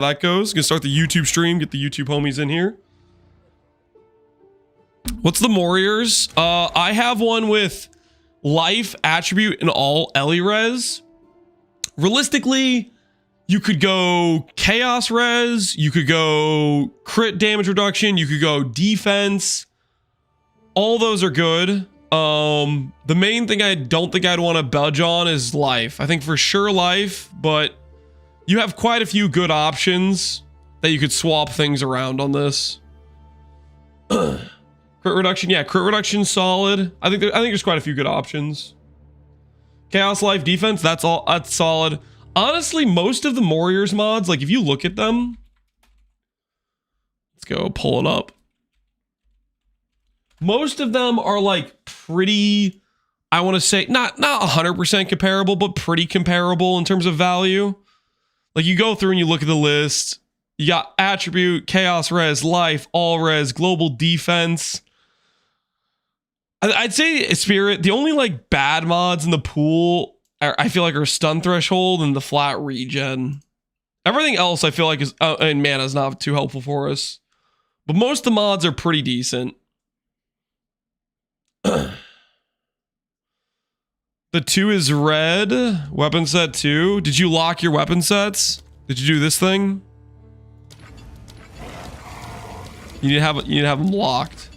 that goes. Gonna start the YouTube stream, get the YouTube homies in here. What's the Warriors? I have one with life, attribute, and all Ellie res. Realistically, you could go chaos res, you could go crit damage reduction, you could go defense. All those are good. The main thing I don't think I'd want to budge on is life. I think for sure life, but you have quite a few good options that you could swap things around on this. Crit reduction, yeah, crit reduction solid. I think there's quite a few good options. Chaos life defense, that's solid. Honestly, most of the Warriors mods, like if you look at them, let's go pull it up. Most of them are like pretty, I want to say not 100% comparable, but pretty comparable in terms of value. Like you go through and you look at the list, you got attribute, chaos res, life, all res, global defense. I'd say spirit, the only like bad mods in the pool I feel like are stun threshold and the flat regen. Everything else I feel like is, and mana is not too helpful for us. But most of the mods are pretty decent. The 2 is red. Weapon set 2. Did you lock your weapon sets? Did you do this thing? You need to have them locked.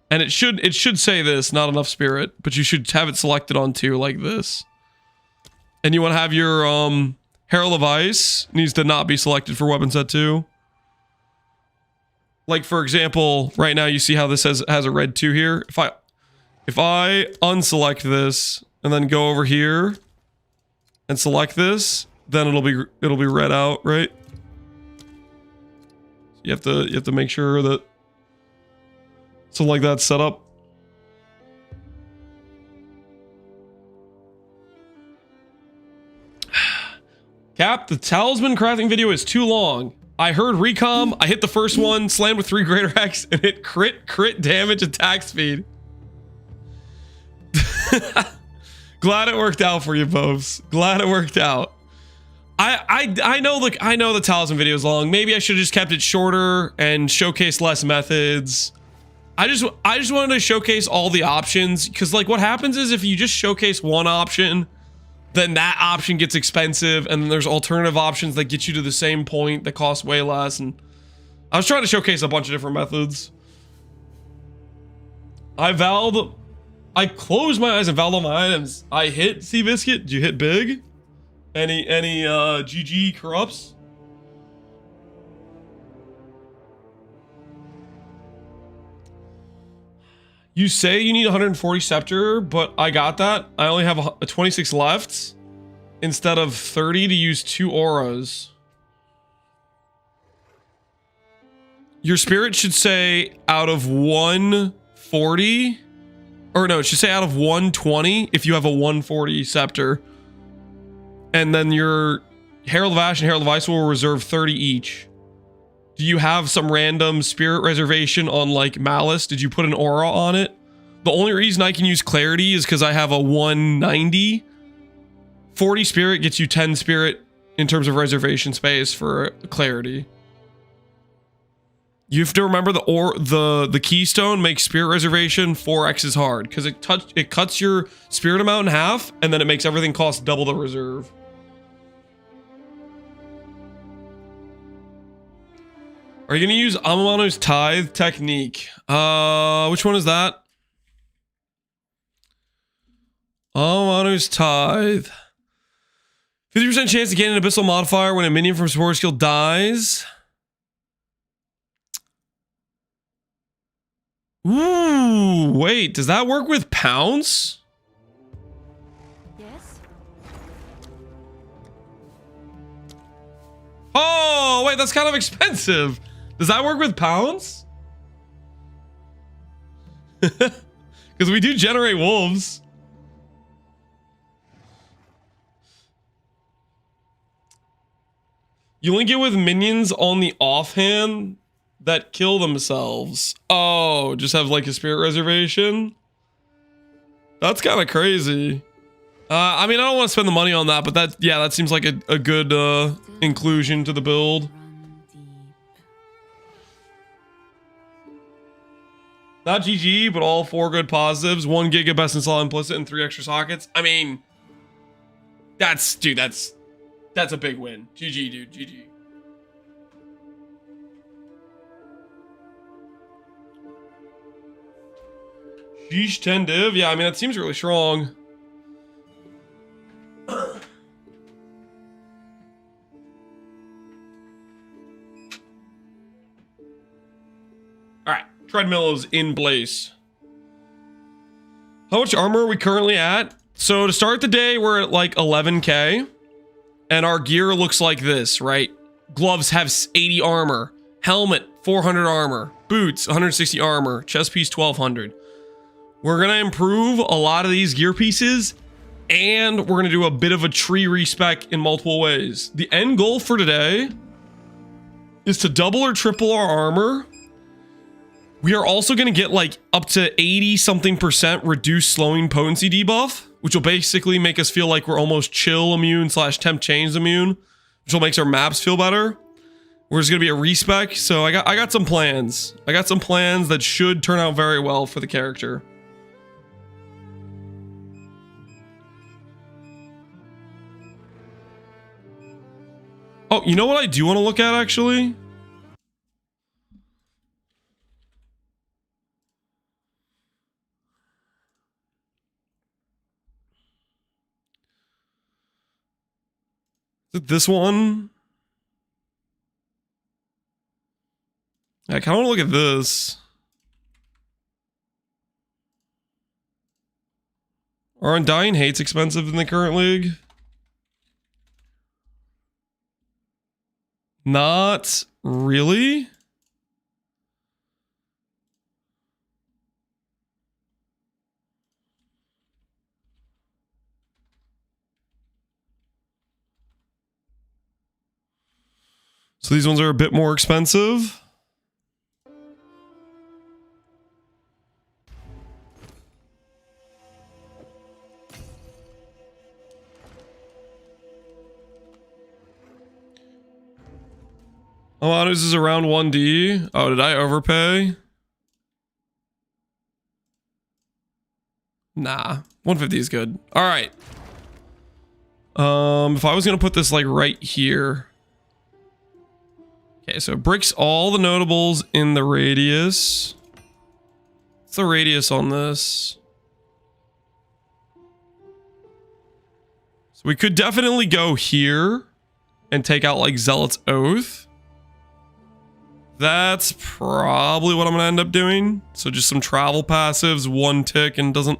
And it should say this, not enough spirit, but you should have it selected on 2 like this. And you want to have your Herald of Ice needs to not be selected for weapon set 2. Like for example, right now you see how this has a red 2 here. If I unselect this and then go over here and select this, then it'll be red out, right? You have to make sure that something like that's set up. Cap, the talisman crafting video is too long. I heard recom, I hit the first one, slammed with 3 greater X, and hit crit damage attack speed. Glad it worked out for you, Bobs. Glad it worked out. I know the talisman video is long. Maybe I should have just kept it shorter and showcased less methods. I just wanted to showcase all the options, because like what happens is if you just showcase one option, then that option gets expensive, and then there's alternative options that get you to the same point that cost way less. And I was trying to showcase a bunch of different methods. I closed my eyes and vowed all my items. I hit Seabiscuit. Did you hit big? Any GG corrupts? You say you need 140 scepter, but I got that. I only have a 26 left instead of 30 to use 2 auras. Your spirit should say out of 140, or no, it should say out of 120 if you have a 140 scepter. And then your Herald of Ash and Herald of Ice will reserve 30 each. Do you have some random spirit reservation on like Malice? Did you put an aura on it? The only reason I can use Clarity is because I have a 190. 40 spirit gets you 10 spirit in terms of reservation space for Clarity. You have to remember the keystone makes spirit reservation 4x as hard because it cuts your spirit amount in half, and then it makes everything cost double the reserve. Are you gonna use Amamanu's Tithe technique? Which one is that? Amamanu's Tithe. 50% chance to gain an abyssal modifier when a minion from support skill dies. Ooh, wait, does that work with pounce? Yes. Oh, wait, that's kind of expensive. Does that work with pounds? Because we do generate wolves. You link it with minions on the offhand that kill themselves. Oh, just have like a spirit reservation? That's kind of crazy. I mean, I don't want to spend the money on that, but that seems like a good inclusion to the build. Not GG, but all 4 good positives. 1 gig of best install implicit and 3 extra sockets. I mean, that's a big win. GG, dude. GG. Sheesh, 10 div. Yeah, I mean, that seems really strong. Alright, treadmill is in place. How much armor are we currently at? So to start the day, we're at like 11k. And our gear looks like this, right? Gloves have 80 armor. Helmet, 400 armor. Boots, 160 armor. Chest piece, 1200. We're gonna improve a lot of these gear pieces. And we're gonna do a bit of a tree respec in multiple ways. The end goal for today is to double or triple our armor. We are also going to get like up to 80 something % reduced slowing potency debuff, which will basically make us feel like we're almost chill immune / temp chains immune, which will make our maps feel better. There's going to be a respec. So I got some plans. I got some plans that should turn out very well for the character. Oh, you know what I do want to look at actually? Is it this one? I kind of want to look at this. Are Undying Hates expensive in the current league? Not really. So these ones are a bit more expensive. Oh, this is around 1D. Oh, did I overpay? Nah, 150 is good. All right. If I was gonna put this like right here. Okay, so it bricks all the notables in the radius. What's the radius on this? So we could definitely go here and take out like Zealot's Oath. That's probably what I'm gonna end up doing. So just some travel passives, 1 tick, and doesn't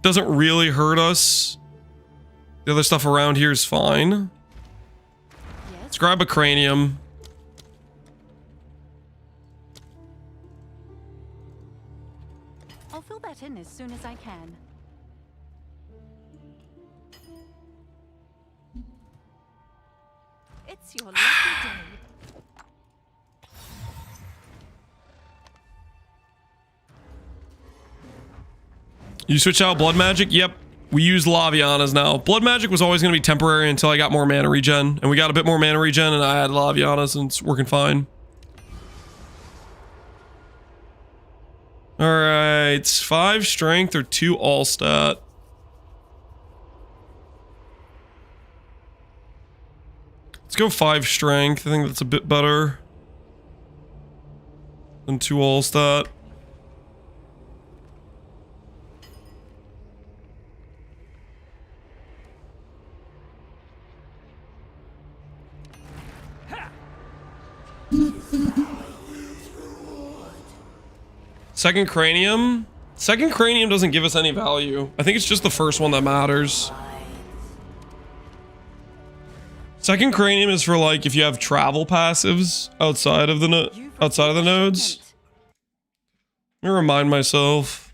really hurt us. The other stuff around here is fine. Let's grab a cranium. I'll fill that in as soon as I can. It's your lucky day. You switch out blood magic? Yep. We use Lavianas now. Blood magic was always going to be temporary until I got more mana regen. And we got a bit more mana regen and I had Lavianas and it's working fine. Alright. 5 strength or 2 all stat. Let's go 5 strength. I think that's a bit better than 2 all stat. Second cranium? Second cranium doesn't give us any value. I think it's just the first one that matters. Second cranium is for like if you have travel passives outside of the nodes. Let me remind myself.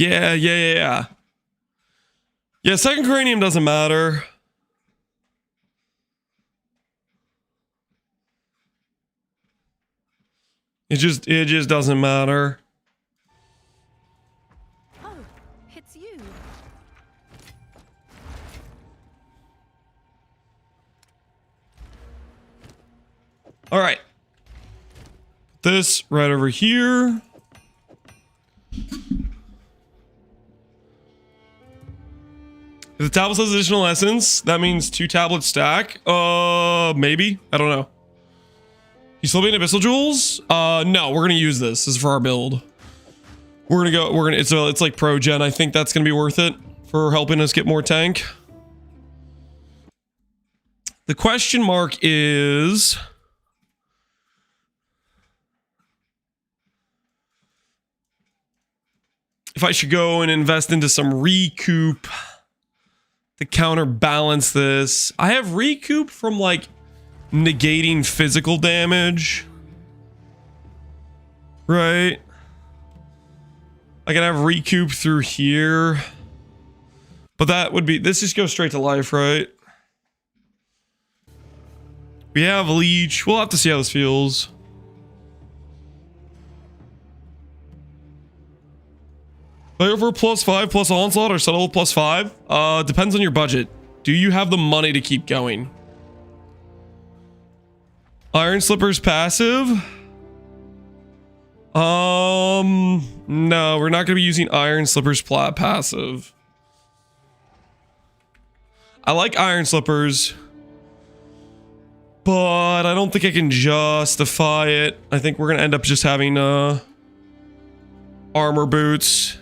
Yeah. Yeah, second cranium doesn't matter. It just doesn't matter. Oh, it's you. All right. This right over here. If the tablet says additional essence, that means 2 tablets stack. Maybe. I don't know. You still being abyssal jewels? No, we're gonna use this. This is for our build. It's like pro gen. I think that's gonna be worth it for helping us get more tank. The question mark is if I should go and invest into some recoup to counterbalance this. I have recoup from like negating physical damage, right? I can have recoup through here, but that would be, this just goes straight to life, right? We have leech. We'll have to see how this feels. Play over +5 plus onslaught or settle +5. Depends on your budget. Do you have the money to keep going? Iron Slippers passive? No, we're not gonna be using Iron Slippers passive. I like Iron Slippers, but I don't think I can justify it. I think we're gonna end up just having armor boots.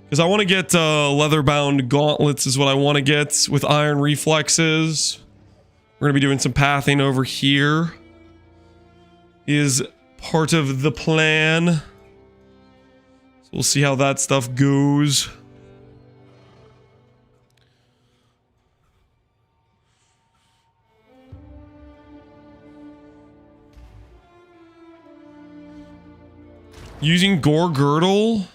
Because I want to get leather-bound gauntlets is what I want to get with iron reflexes. We're going to be doing some pathing over here. Is part of the plan. So we'll see how that stuff goes. Using Gore Girdle.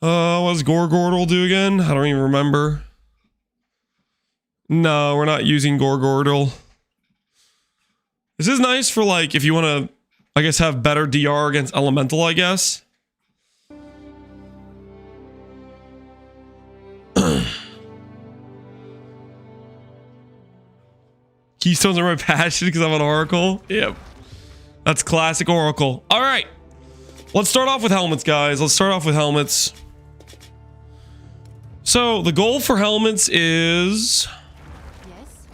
What does Gore Girdle do again? I don't even remember. No, we're not using Gore Girdle. This is nice for like, if you want to, I guess, have better DR against Elemental, I guess. Keystones are my passion because I'm an Oracle. Yep. That's classic Oracle. All right. Let's start off with helmets, guys. Let's start off with helmets. So the goal for helmets is... Yes.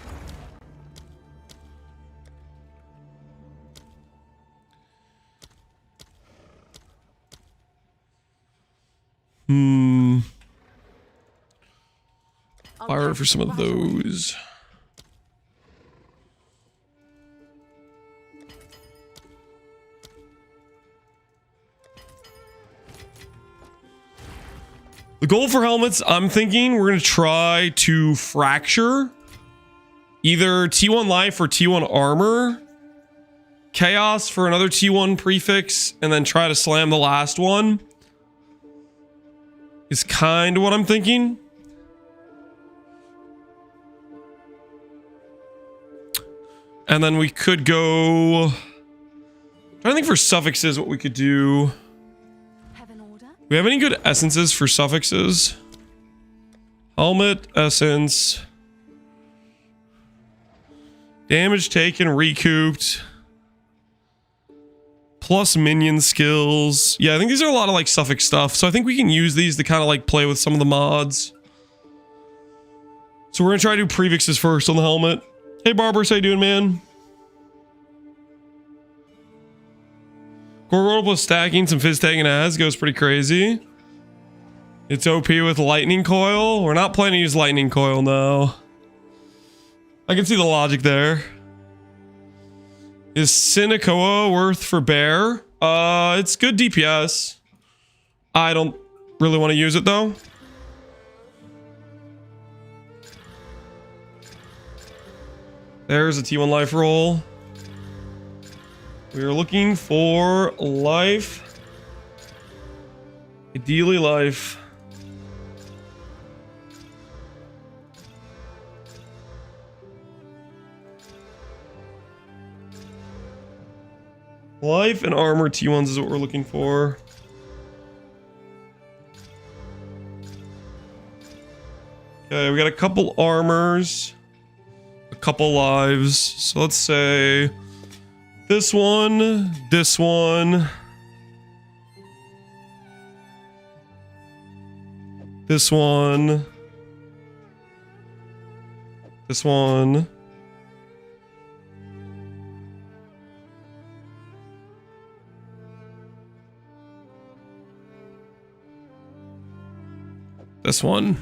Fire for some of those. The goal for helmets, I'm thinking we're going to try to fracture either T1 life or T1 armor, chaos for another T1 prefix, and then try to slam the last one. Is kind of what I'm thinking. And then we could go... I'm trying to think for suffixes what we could do. We have any good essences for suffixes? Helmet, essence. Damage taken, recouped. Plus minion skills. Yeah, I think these are a lot of like suffix stuff. So I think we can use these to kind of like play with some of the mods. So we're gonna try to do prefixes first on the helmet. Hey Barbers, how you doing, man? Gorgorl plus stacking, some fizz tagging as goes pretty crazy. It's OP with lightning coil. We're not planning to use lightning coil now. I can see the logic there. Is Sinakoa worth for bear? It's good DPS. I don't really want to use it though. There's a T1 life roll. We are looking for life. Ideally life. Life and armor T1s is what we're looking for. Okay, we got a couple armors, a couple lives. So let's say this one, this one, this one, this one. This one.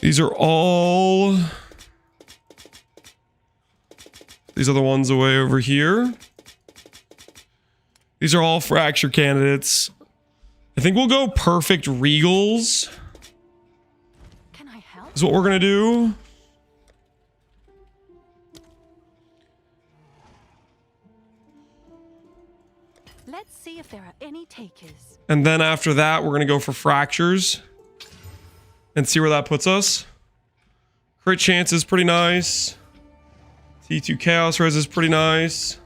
These are all... These are the ones away over here. These are all fracture candidates. I think we'll go perfect regals. Can I help? Is what we're gonna do. Let's see if there are any takers. And then after that, we're gonna go for fractures. And see where that puts us. Crit chance is pretty nice. T2 Chaos Res is pretty nice.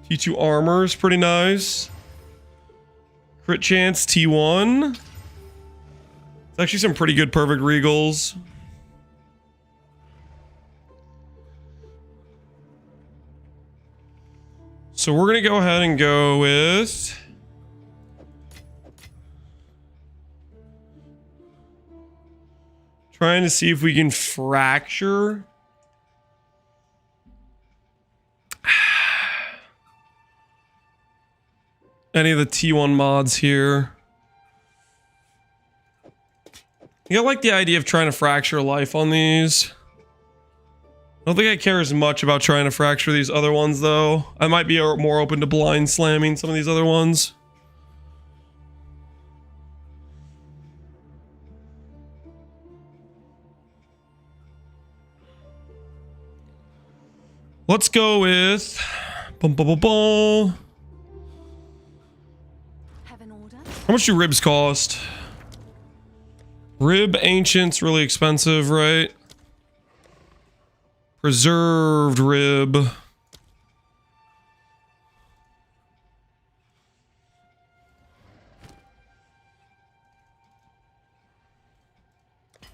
T2 Armor is pretty nice. Crit chance T1. It's actually some pretty good perfect regals. So we're gonna go ahead and go with... Trying to see if we can fracture. Any of the T1 mods here. I like the idea of trying to fracture life on these. I don't think I care as much about trying to fracture these other ones though. I might be more open to blind slamming some of these other ones. Let's go with bum, bum, bum, bum. Have an order? How much do ribs cost? Rib Ancient's really expensive, right? Preserved rib.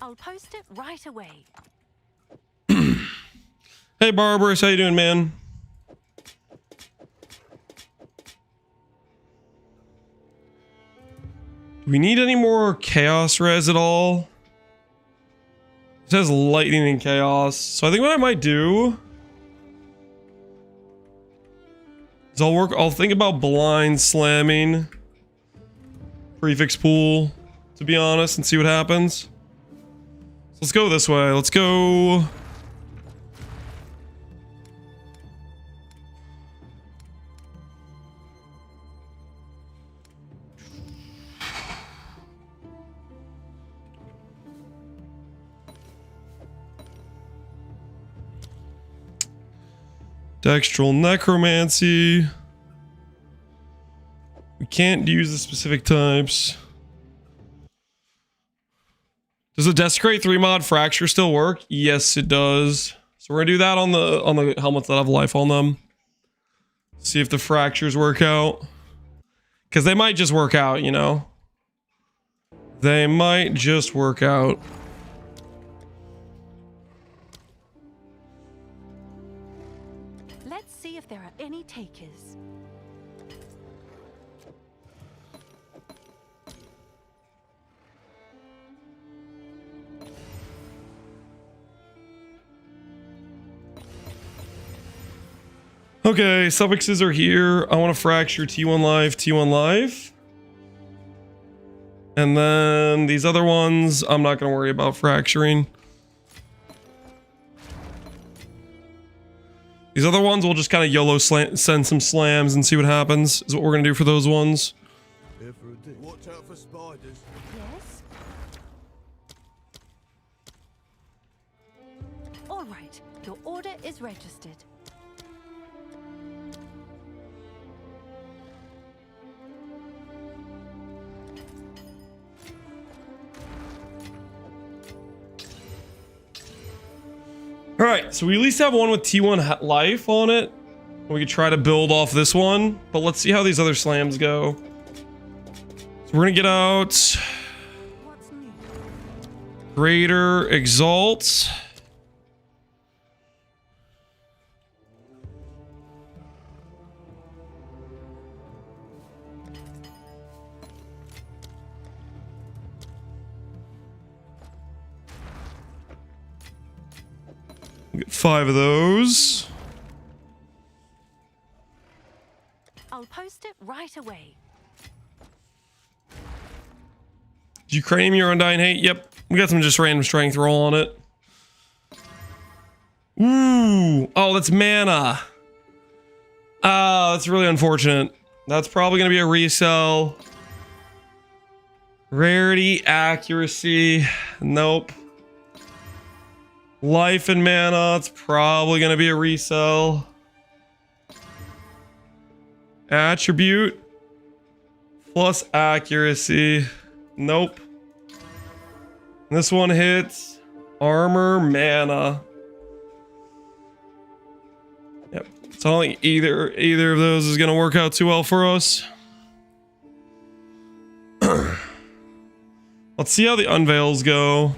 I'll post it right away. Hey Barbarous, how you doing, man? Do we need any more chaos res at all? It says lightning and chaos. So I think what I might do is I'll think about blind slamming prefix pool, to be honest, and see what happens. So let's go this way. Let's go. Dextral Necromancy. We can't use the specific types. Does the Desecrate 3 mod Fracture still work? Yes, it does. So we're gonna do that on the helmets that have life on them. See if the fractures work out. Because they might just work out, you know? They might just work out. Let's see if there are any takers. Okay, suffixes are here. I want to fracture T1 life, T1 life. And then these other ones, I'm not going to worry about fracturing. These other ones, we'll just kind of YOLO send some slams and see what happens, is what we're going to do for those ones. Watch out for spiders. Yes? All right, your order is registered. All right, so we at least have one with T1 life on it. We could try to build off this one, but let's see how these other slams go. So we're gonna get out What's new? Greater Exalt. Get 5 of those. I'll post it right away. Did you claim your Undying Hate? Yep. We got some just random strength roll on it. Ooh. Oh, that's mana. Oh, that's really unfortunate. That's probably going to be a resell. Rarity, accuracy. Nope. Life and mana. It's probably going to be a resell. Attribute. Plus accuracy. Nope. This one hits. Armor, mana. Yep. So I don't think either of those is going to work out too well for us. Let's see how the unveils go.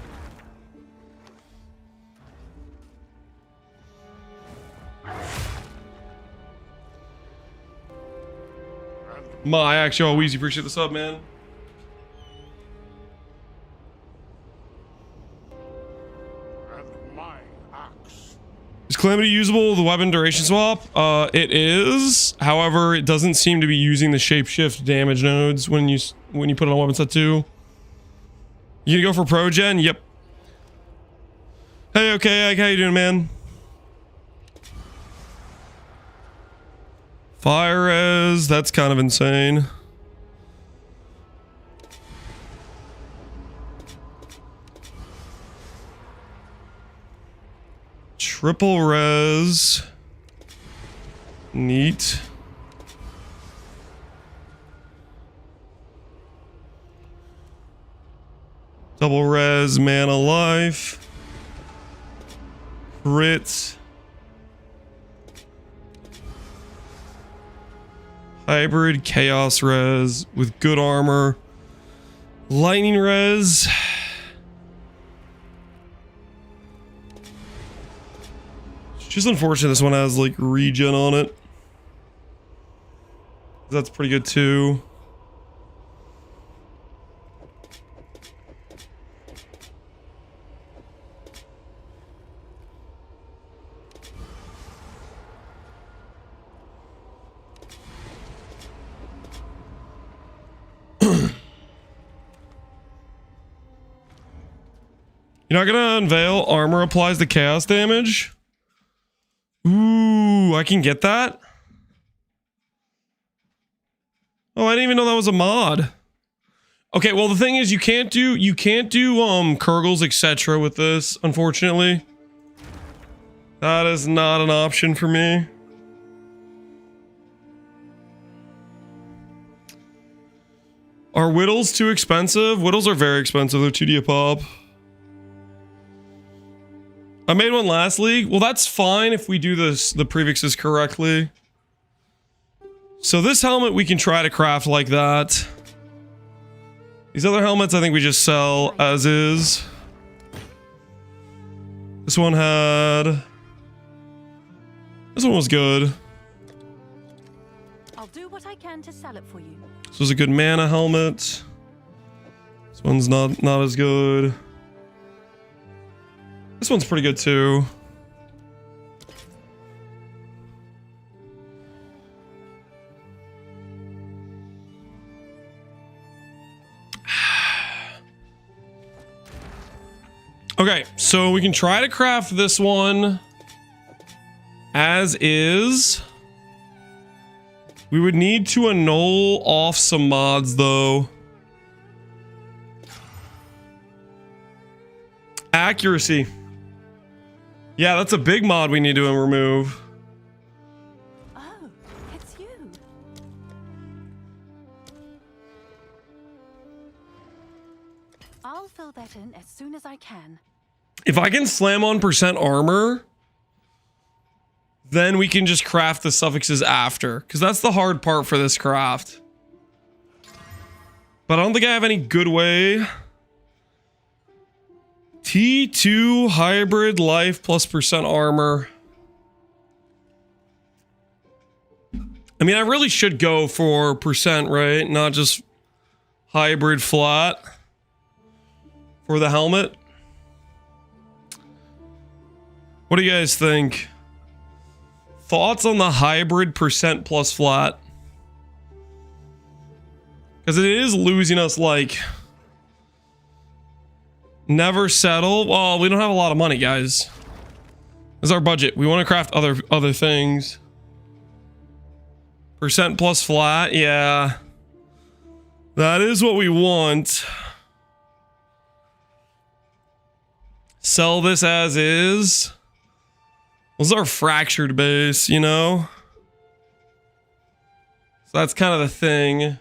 My actual Weezy, appreciate the sub, man. Is Calamity usable, the weapon duration swap? It is. However, it doesn't seem to be using the shapeshift damage nodes when you put it on weapon set 2. You gonna go for pro gen? Yep. Hey, okay, how you doing, man? Fire res, that's kind of insane. Triple res. Neat. Double res, mana life. Crit. Hybrid chaos res with good armor. Lightning res. It's just unfortunate this one has like regen on it. That's pretty good too. You're not gonna unveil armor applies the chaos damage? Ooh, I can get that? Oh, I didn't even know that was a mod. Okay, well the thing is you can't do Kurgles, etc. with this, unfortunately. That is not an option for me. Are Whittles too expensive? Whittles are very expensive, they're 2D a pop. I made one last league. Well, that's fine if we do the prefixes correctly. So this helmet we can try to craft like that. These other helmets I think we just sell as is. This one was good. I'll do what I can to sell it for you. This was a good mana helmet. This one's not as good. This one's pretty good too. Okay, so we can try to craft this one as is. We would need to annul off some mods though. Accuracy. Yeah, that's a big mod we need to remove. Oh, it's you. I'll fill that in as soon as I can. If I can slam on percent armor Then we can just craft the suffixes after, because that's the hard part for this craft. But I don't think I have any good way. T2 hybrid life plus % armor. I mean, I really should go for %, right? Not just hybrid flat for the helmet. What do you guys think? Thoughts on the hybrid % plus flat? Because it is losing us, like... Never settle. Well, we don't have a lot of money, guys. This is our budget. We want to craft other things. % plus flat, yeah. That is what we want. Sell this as is. This is our fractured base, you know? So that's kind of the thing.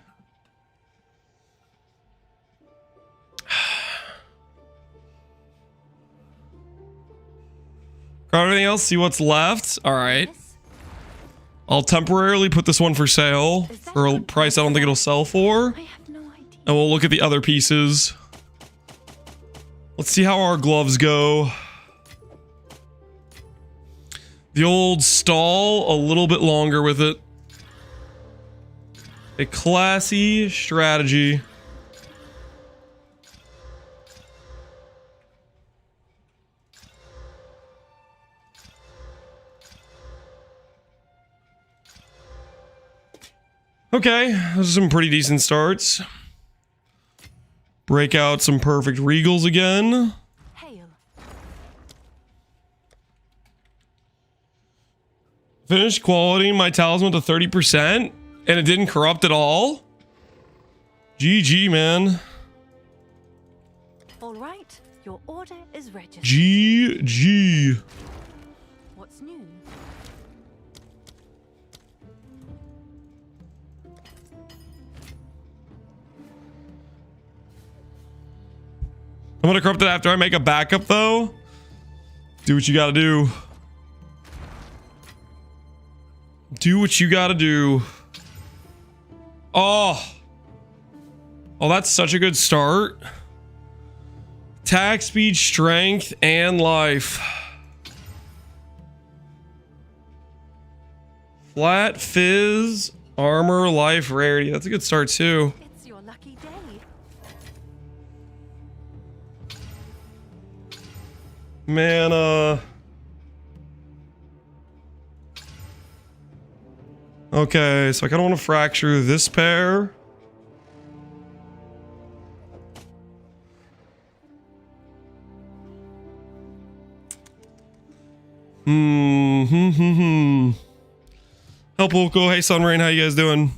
Got everything else? See what's left? Alright. I'll temporarily put this one for sale for a price I don't think it'll sell for. I have no idea. And we'll look at the other pieces. Let's see how our gloves go. The old stall, a little bit longer with it. A classy strategy. Okay, those are some pretty decent starts. Break out some perfect regals again. Hail. Finished quality my talisman to 30% and it didn't corrupt at all. GG, man. All right, your order is registered. GG. What's new? I'm gonna corrupt it after I make a backup, though. Do what you gotta do. Do what you gotta do. Oh. Oh, that's such a good start. Attack speed, strength, and life. Flat, fizz, armor, life, rarity. That's a good start, too. It's your lucky day. Man, okay, so I kind of want to fracture this pair. Help Wilco. Hey, Sunrain, how you guys doing?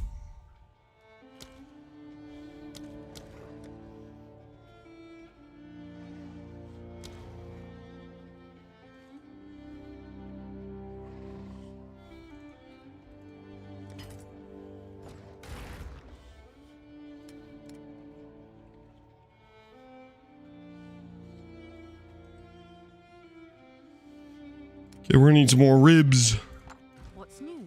Okay, we're gonna need some more ribs. What's new?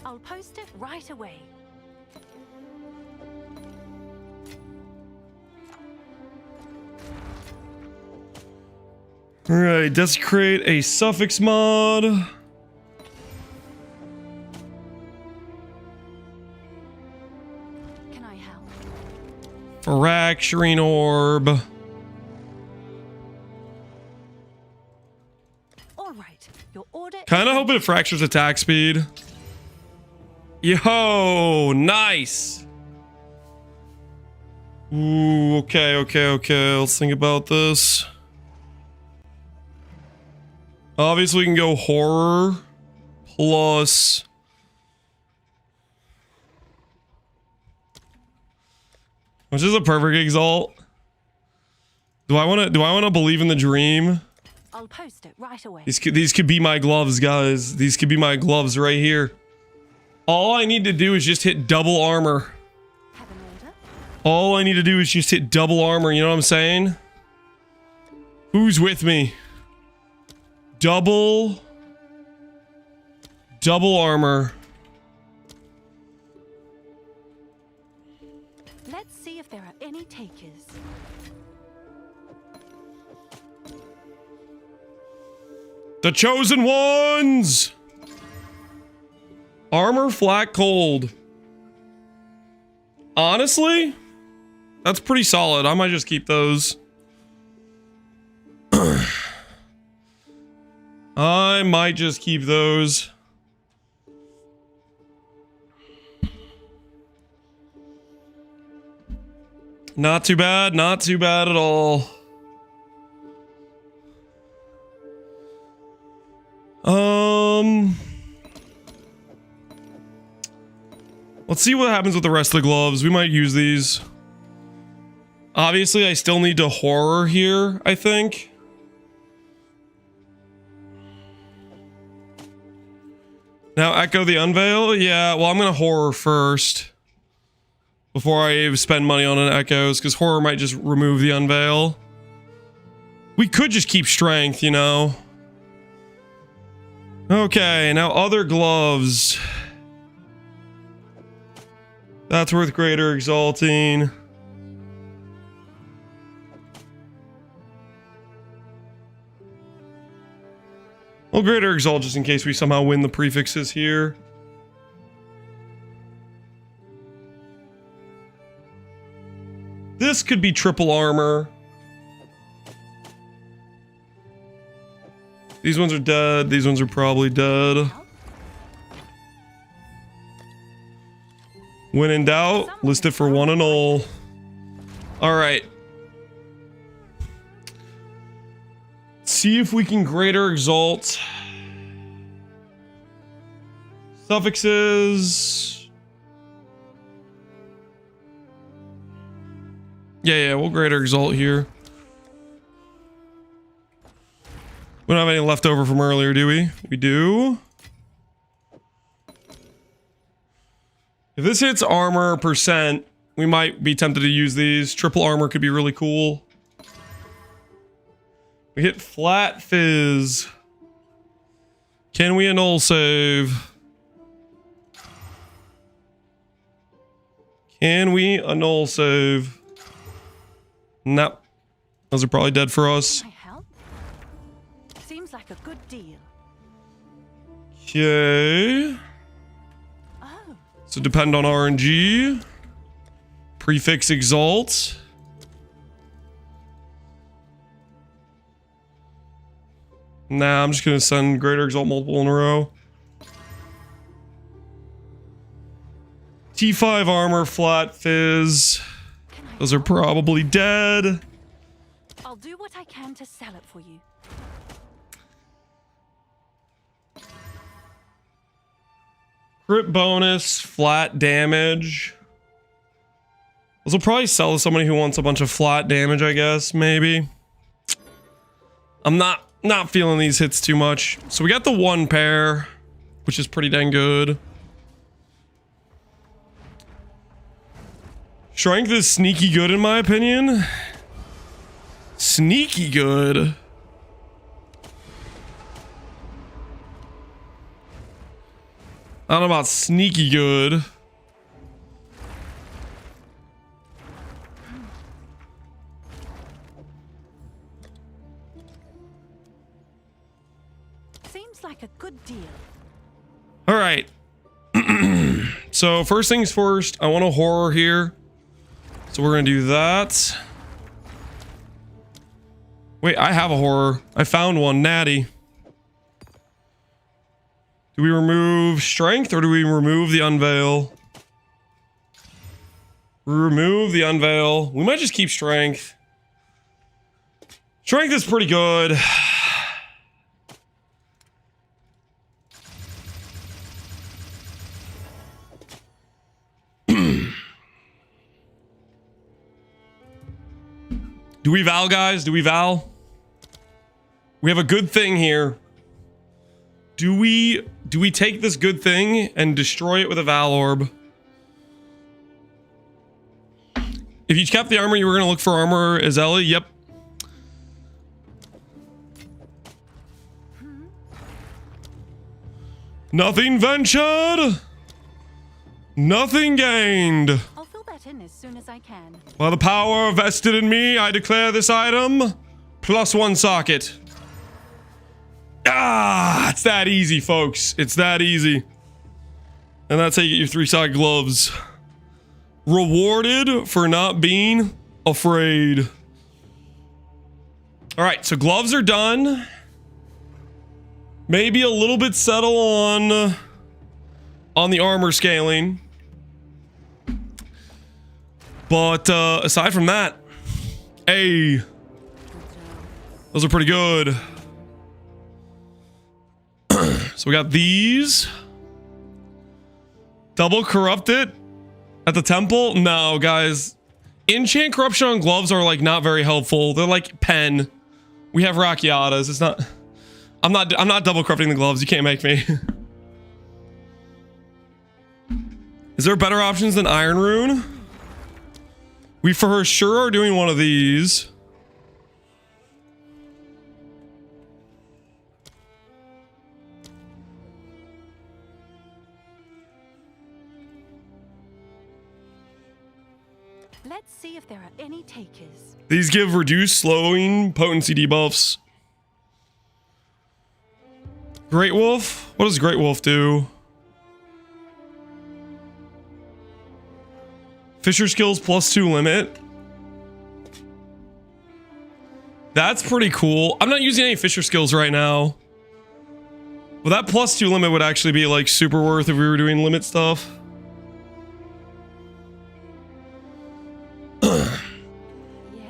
I'll post it right away. All right, desecrate a suffix mod. Can I help? Fracturing orb. All right, your order. Kind of hoping it fractures attack speed. Yo, nice. Ooh, okay. Let's think about this. Obviously, we can go horror plus. Which is a perfect exalt. Do I want to believe in the dream? I'll post it right away. These could be my gloves, guys. These could be my gloves right here. All I need to do is just hit double armor. Have an order? All I need to do is just hit double armor. You know what I'm saying? Who's with me? Double armor. Let's see if there are any takers. The chosen ones! Armor flat cold. Honestly, that's pretty solid. I might just keep those. I might just keep those. Not too bad, not too bad at all. Let's see what happens with the rest of the gloves. We might use these. Obviously, I still need to horror here, I think. Now, echo the unveil? Yeah, well, I'm gonna horror first. Before I spend money on an echoes, because horror might just remove the unveil. We could just keep strength, you know. Okay, now other gloves. That's worth greater exalting. Well, greater exalt just in case we somehow win the prefixes here. This could be triple armor. These ones are dead. These ones are probably dead. When in doubt, list it for one and all. Alright. See if we can greater exalt. Suffixes. Yeah, we'll greater exalt here. We don't have any left over from earlier, do we? We do. If this hits armor percent, we might be tempted to use these. Triple armor could be really cool. We hit flat fizz. Can we annul save? Can we annul save? Nope. Those are probably dead for us. Can I help? Seems like a good deal. Okay. Oh, So depend on RNG. Prefix exalt. Nah, I'm just gonna send greater exalt multiple in a row. T5 armor, flat fizz. Those are probably dead. I'll do what I can to sell it for you. Crit bonus, flat damage. Those will probably sell to somebody who wants a bunch of flat damage, I guess, maybe. I'm not feeling these hits too much. So we got the one pair, which is pretty dang good. Strength is sneaky good in my opinion. Sneaky good. I don't know about sneaky good. Seems like a good deal. All right. So first things first, I want a horror here. So we're gonna do that. Wait, I have a horror. I found one, natty. Do we remove strength or do we remove the unveil? Remove the unveil. We might just keep strength. Strength is pretty good. Do we vow, guys? Do we vow? We have a good thing here. Do we do we take this good thing and destroy it with a Val Orb? If you kept the armor, you were going to look for armor as Ellie? Yep. Nothing ventured, nothing gained. I'll fill that in as soon as I can. By the power vested in me, I declare this item +1 socket. Ah, it's that easy, folks. It's that easy. And that's how you get your 3-socket gloves. Rewarded for not being afraid. All right, so gloves are done. Maybe a little bit settle on the armor scaling. But aside from that, hey, those are pretty good. So we got these. Double corrupted at the temple. No, guys. Enchant corruption on gloves are like not very helpful. They're like pen. We have Rakiatas. It's not. I'm not double corrupting the gloves. You can't make me. Is there better options than Iron Rune? We for sure are doing one of these. Let's see if there are any takers. These give reduced slowing potency debuffs. Great Wolf? What does Great Wolf do? Fisher skills +2 limit. That's pretty cool. I'm not using any Fisher skills right now. But that +2 limit would actually be like super worth if we were doing limit stuff.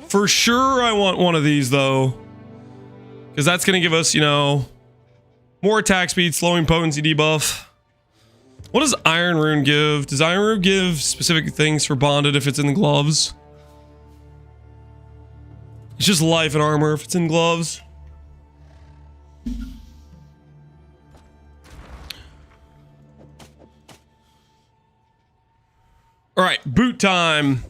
For sure I want one of these though. Because that's going to give us, you know, more attack speed, slowing potency debuff. What does Iron Rune give? Does Iron Rune give specific things for bonded if it's in the gloves? It's just life and armor if it's in gloves. All right, boot time.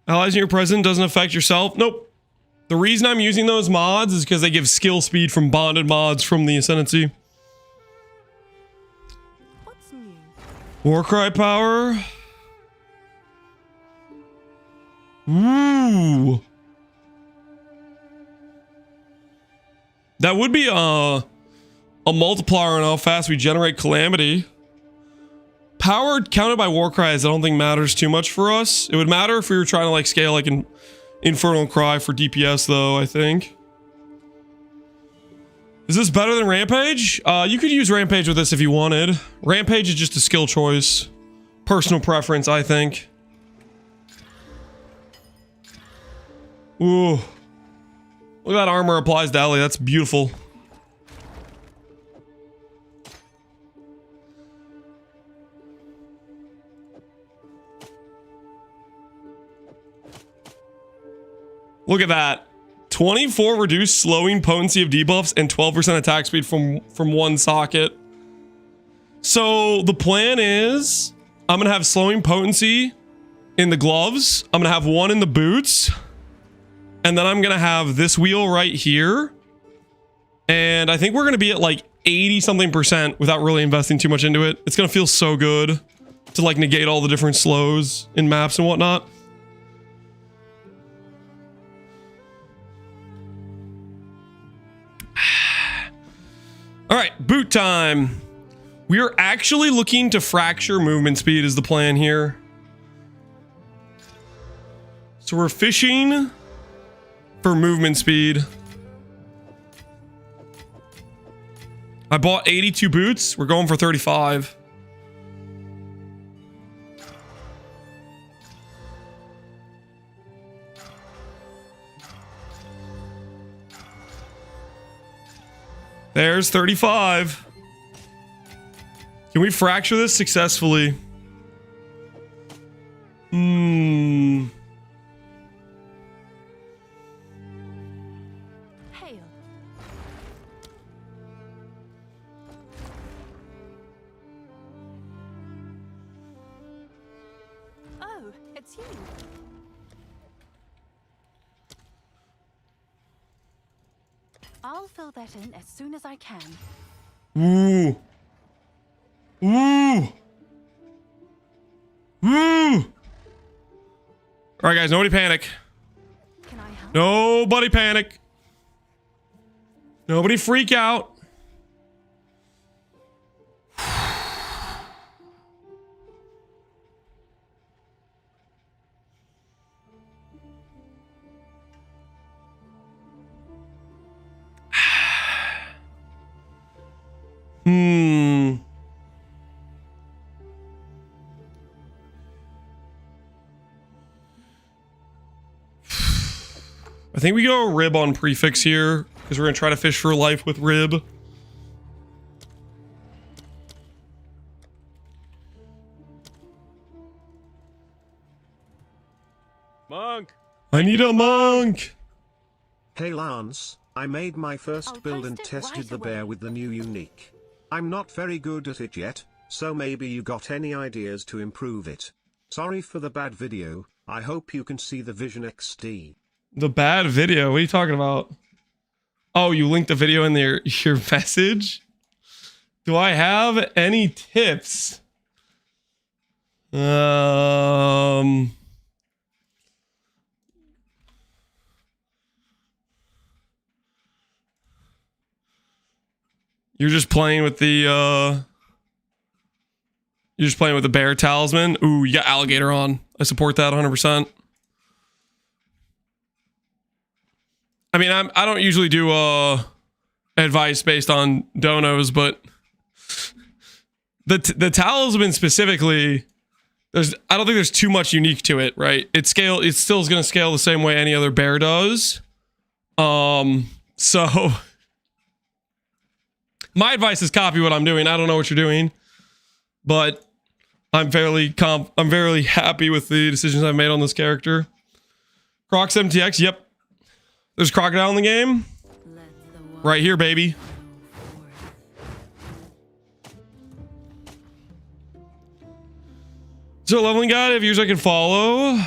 Allies in your present doesn't affect yourself. Nope. The reason I'm using those mods is because they give skill speed from bonded mods from the Ascendancy. What's new? Warcry power. Ooh. That would be a multiplier on how fast we generate calamity. Power counted by Warcries I don't think matters too much for us. It would matter if we were trying to like scale like an Infernal Cry for DPS though, I think. Is this better than Rampage? You could use Rampage with this if you wanted. Rampage is just a skill choice. Personal preference, I think. Ooh. Look at that armor applies to Ellie. That's beautiful. Look at that. 24 reduced slowing potency of debuffs and 12% attack speed from one socket. So the plan is I'm gonna have slowing potency in the gloves. I'm gonna have one in the boots. And then I'm gonna have this wheel right here. And I think we're gonna be at like 80 something % without really investing too much into it. It's gonna feel so good to like negate all the different slows in maps and whatnot. All right, boot time. We are actually looking to fracture movement speed is the plan here. So we're fishing for movement speed. I bought 82 boots. We're going for 35. There's 35. Can we fracture this successfully? it's you. I'll fill that in as soon as I can. Ooh. Ooh. Ooh. All right, guys, nobody panic. Can I help? Nobody panic. Nobody freak out. I think we go rib on prefix here because we're gonna try to fish for life with rib. Monk! I need a monk. Hey Lance, I made my first I'll build and post it tested right the bear away. with the new unique. I'm not very good at it yet, so maybe you got any ideas to improve it. Sorry for the bad video, I hope you can see the Vision XD. The bad video. What are you talking about? Oh, you linked the video in your message? Do I have any tips? You're just playing with the bear talisman. Ooh, you got alligator on. I support that 100%. I mean, I don't usually do advice based on donos, but the talisman specifically, I don't think there's too much unique to it, right? It still is going to scale the same way any other bear does. So my advice is copy what I'm doing. I don't know what you're doing, but I'm fairly happy with the decisions I've made on this character. Crocs MTX, yep. There's crocodile in the game. Right here, baby. Is there a leveling guide of yours I can follow?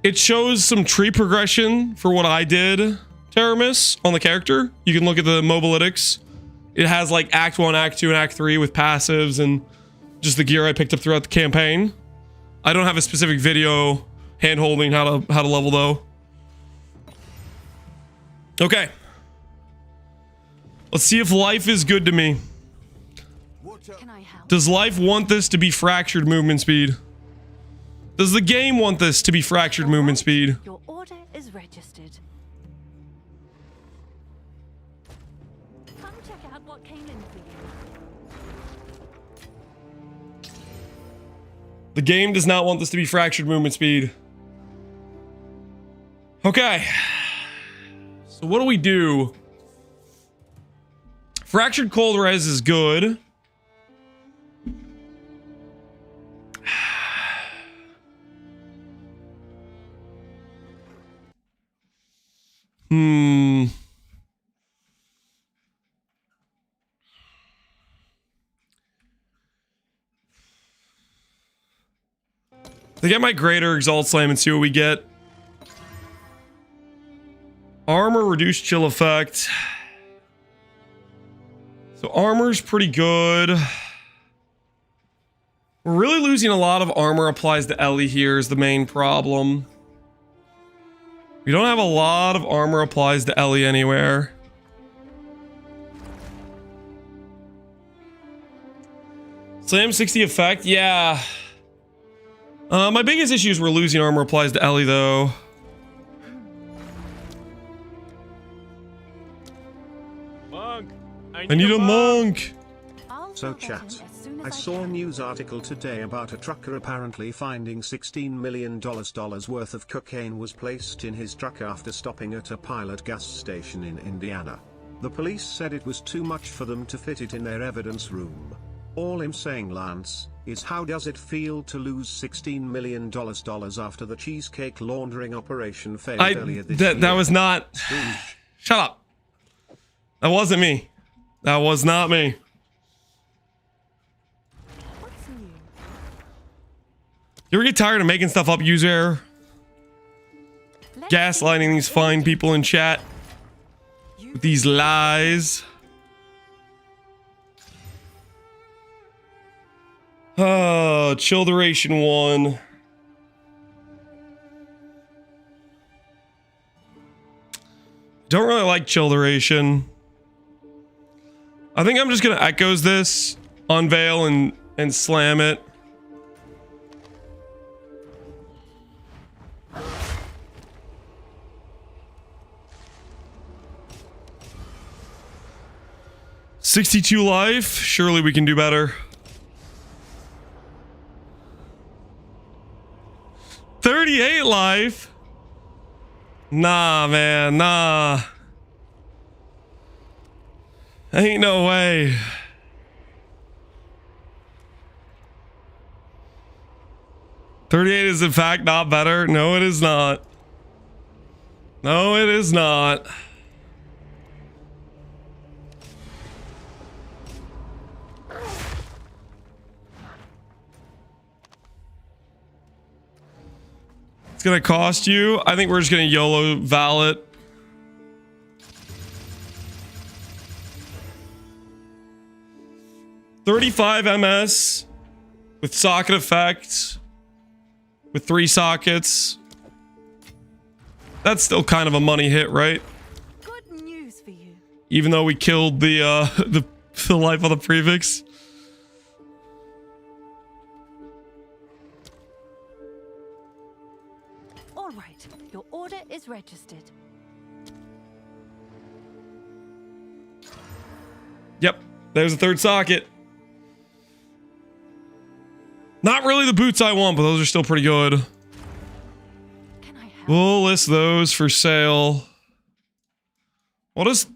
It shows some tree progression for what I did, Teramis, on the character. You can look at the mobilytics. It has like Act 1, Act 2, and Act 3 with passives and just the gear I picked up throughout the campaign. I don't have a specific video hand-holding how to level though. Okay. Let's see if life is good to me. Can I help? Does life want this to be fractured movement speed? Does the game want this to be fractured movement speed? Your order is registered. Come check out what came in for you. The game does not want this to be fractured movement speed. Okay. So what do we do? Fractured cold res is good. I get my greater Exalt Slam and see what we get. Armor, reduced chill effect. So armor's pretty good. We're really losing a lot of armor applies to Ellie here is the main problem. We don't have a lot of armor applies to Ellie anywhere. Slam 60 effect, yeah. My biggest issue is we're losing armor applies to Ellie though. Monk! I need a monk. I'll So fill that in chat, as soon as I saw a can. news article today about a trucker apparently finding $16 million worth of cocaine was placed in his truck after stopping at a Pilot gas station in Indiana. The police said it was too much for them to fit it in their evidence room. All I'm saying, Lance, is how does it feel to lose $16 million after the cheesecake laundering operation failed earlier this year? That was not... Shut up. That wasn't me. That was not me. What's new? You ever get tired of making stuff up, user? Let's Gaslighting these fine people in chat with these lies. Oh, chill duration 1. Don't really like chill duration. I think I'm just gonna echoes this, unveil and slam it. $62 life. Surely we can do better. 38 life. Nah, man, nah. Ain't no way. $38 is in fact not better. No, it is not. No, it is not. It's gonna cost you. I think we're just gonna YOLO valet. $35 MS with socket effect with 3 sockets. That's still kind of a money hit, right? Good news for you. Even though we killed the the life of the prefix. All right, your order is registered. Yep, there's a 3rd socket. Not really the boots I want, but those are still pretty good. Can I help? We'll list those for sale. What is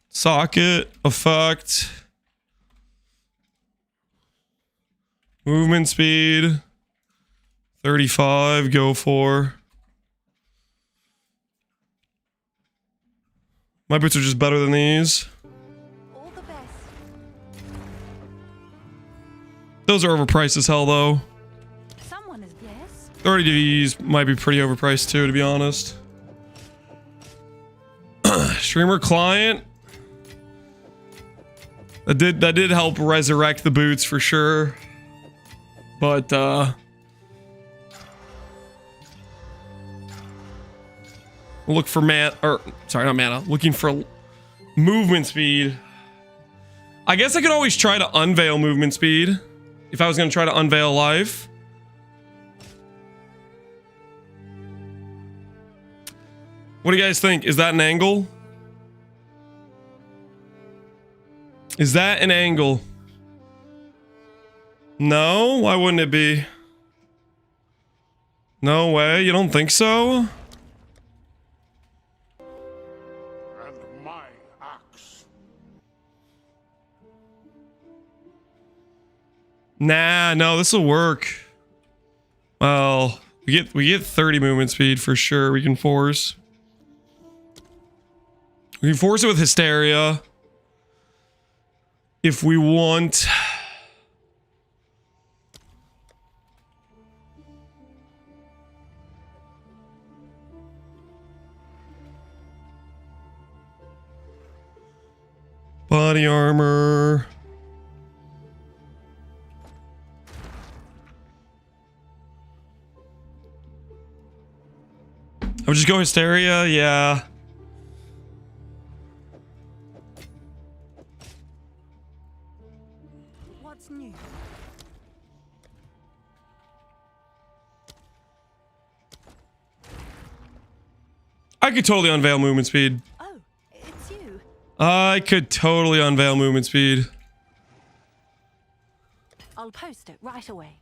socket effect? Movement speed 35, go for. My boots are just better than these. All the best. Those are overpriced as hell though. Someone is yes. 30 of these might be pretty overpriced too, to be honest. Streamer client. That did help resurrect the boots for sure. But look for looking for movement speed. I guess I could always try to unveil movement speed if I was going to try to unveil life. What do you guys think? Is that an angle? Is that an angle? No? Why wouldn't it be? No way? You don't think so? And my axe. Nah, no, this will work. Well, we get 30 movement speed for sure. We can force. We can force it with hysteria. If we want. Body armor. I would just go hysteria, yeah. What's new? I could totally unveil movement speed. Oh, it's you. I could totally unveil movement speed. I'll post it right away.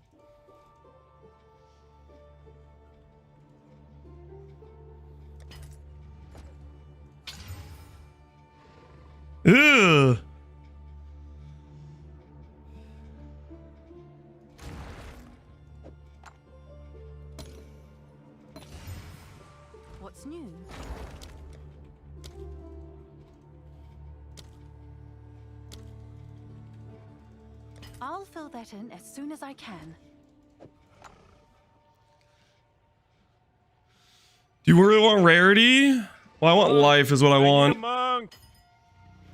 Ugh. What's new? I'll fill that in as soon as I can. Do you really want rarity? Well, I want life is what I I need a want. monk.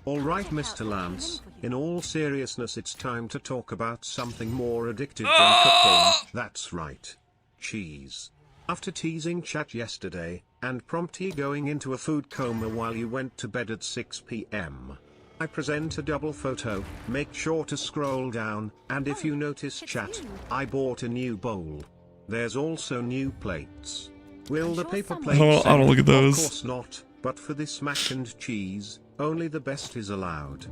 Alright, Mr. Lance, in all seriousness, it's time to talk about something more addictive than cocaine. That's right. Cheese. After teasing chat yesterday, and promptly going into a food coma while you went to bed at 6 p.m. I present a double photo, make sure to scroll down, and if you notice chat, I bought a new bowl. There's also new plates. Will the paper plates? I don't look at those. Of course not, but for this mac and cheese, only the best is allowed.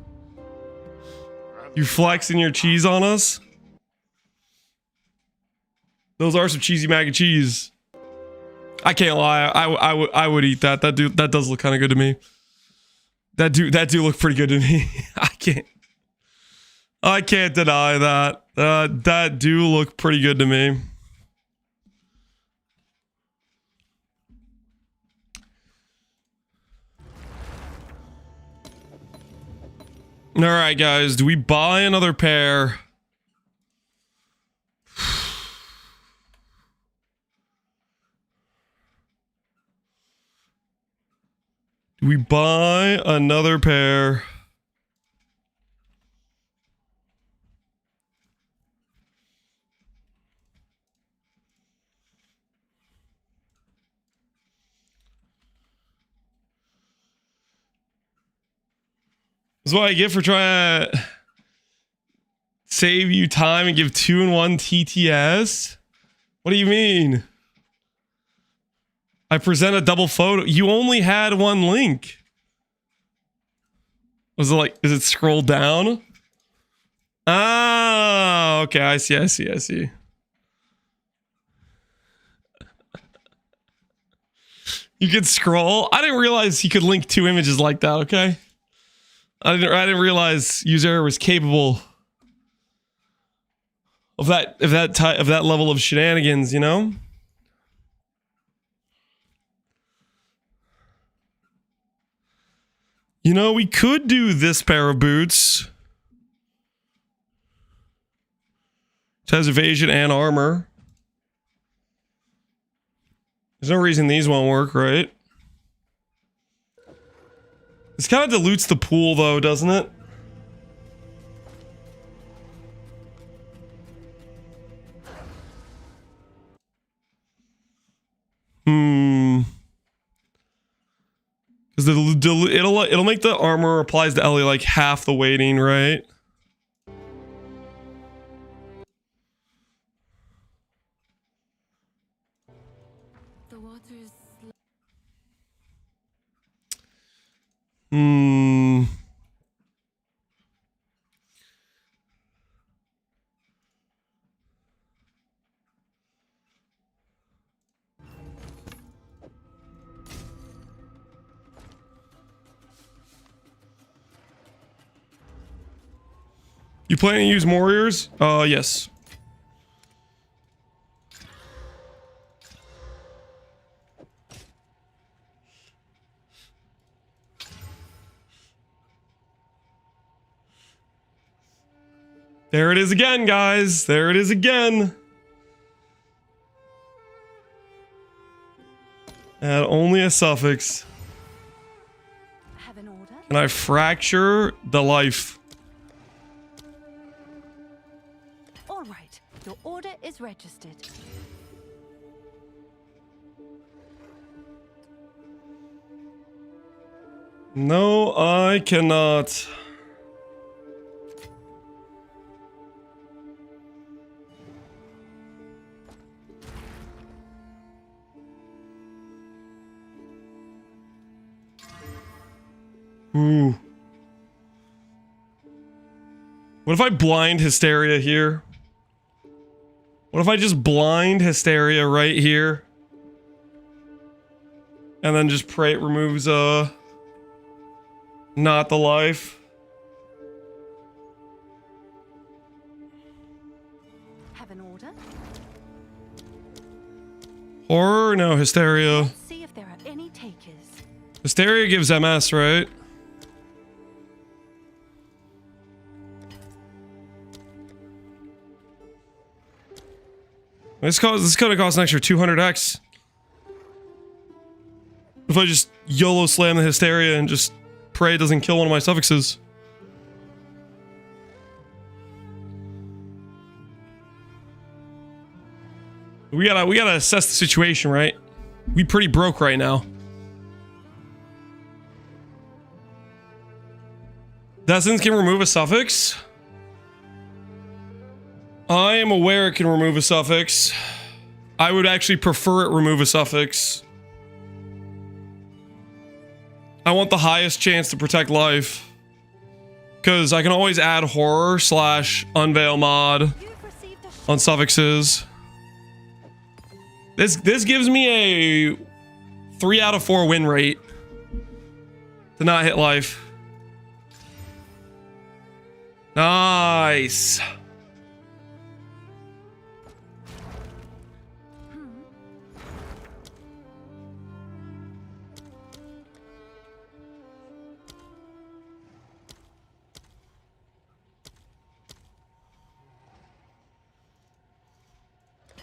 You flexing your cheese on us? Those are some cheesy mac and cheese. I can't lie. I would eat that. That does look kind of good to me. That do look pretty good to me. I can't deny that. That do look pretty good to me. All right, guys. Do we buy another pair? Do we buy another pair? That's what I get for trying to save you time and give 2-in-1 TTS? What do you mean? I present a double photo. You only had one link. Was it like, is it scroll down? Ah, okay. I see. You could scroll. I didn't realize you could link 2 images like that, okay? I didn't realize user was capable of that level of shenanigans, you know? You know, we could do this pair of boots. It has evasion and armor. There's no reason these won't work, right? This kind of dilutes the pool, though, doesn't it? Because it'll make the armor applies to Ellie like half the weighting, right? The water's You planning to use warriors? Yes. There it is again, guys. There it is again. Add only a suffix. have an order. Can I fracture the life? All right, your order is registered. No, I cannot. Ooh. What if I blind hysteria here? What if I just blind hysteria right here? And then just pray it removes not the life. Have an order. Horror? No, hysteria. Let's see if there are any takers. Hysteria gives MS, right? This is gonna cost an extra 200x. if I just YOLO slam the Hysteria and just pray it doesn't kill one of my suffixes? We gotta assess the situation, right? We pretty broke right now. Destins can remove a suffix. I am aware it can remove a suffix. I would actually prefer it remove a suffix. I want the highest chance to protect life. Because I can always add horror / unveil mod on suffixes. This gives me a 3 out of 4 win rate to not hit life. Nice.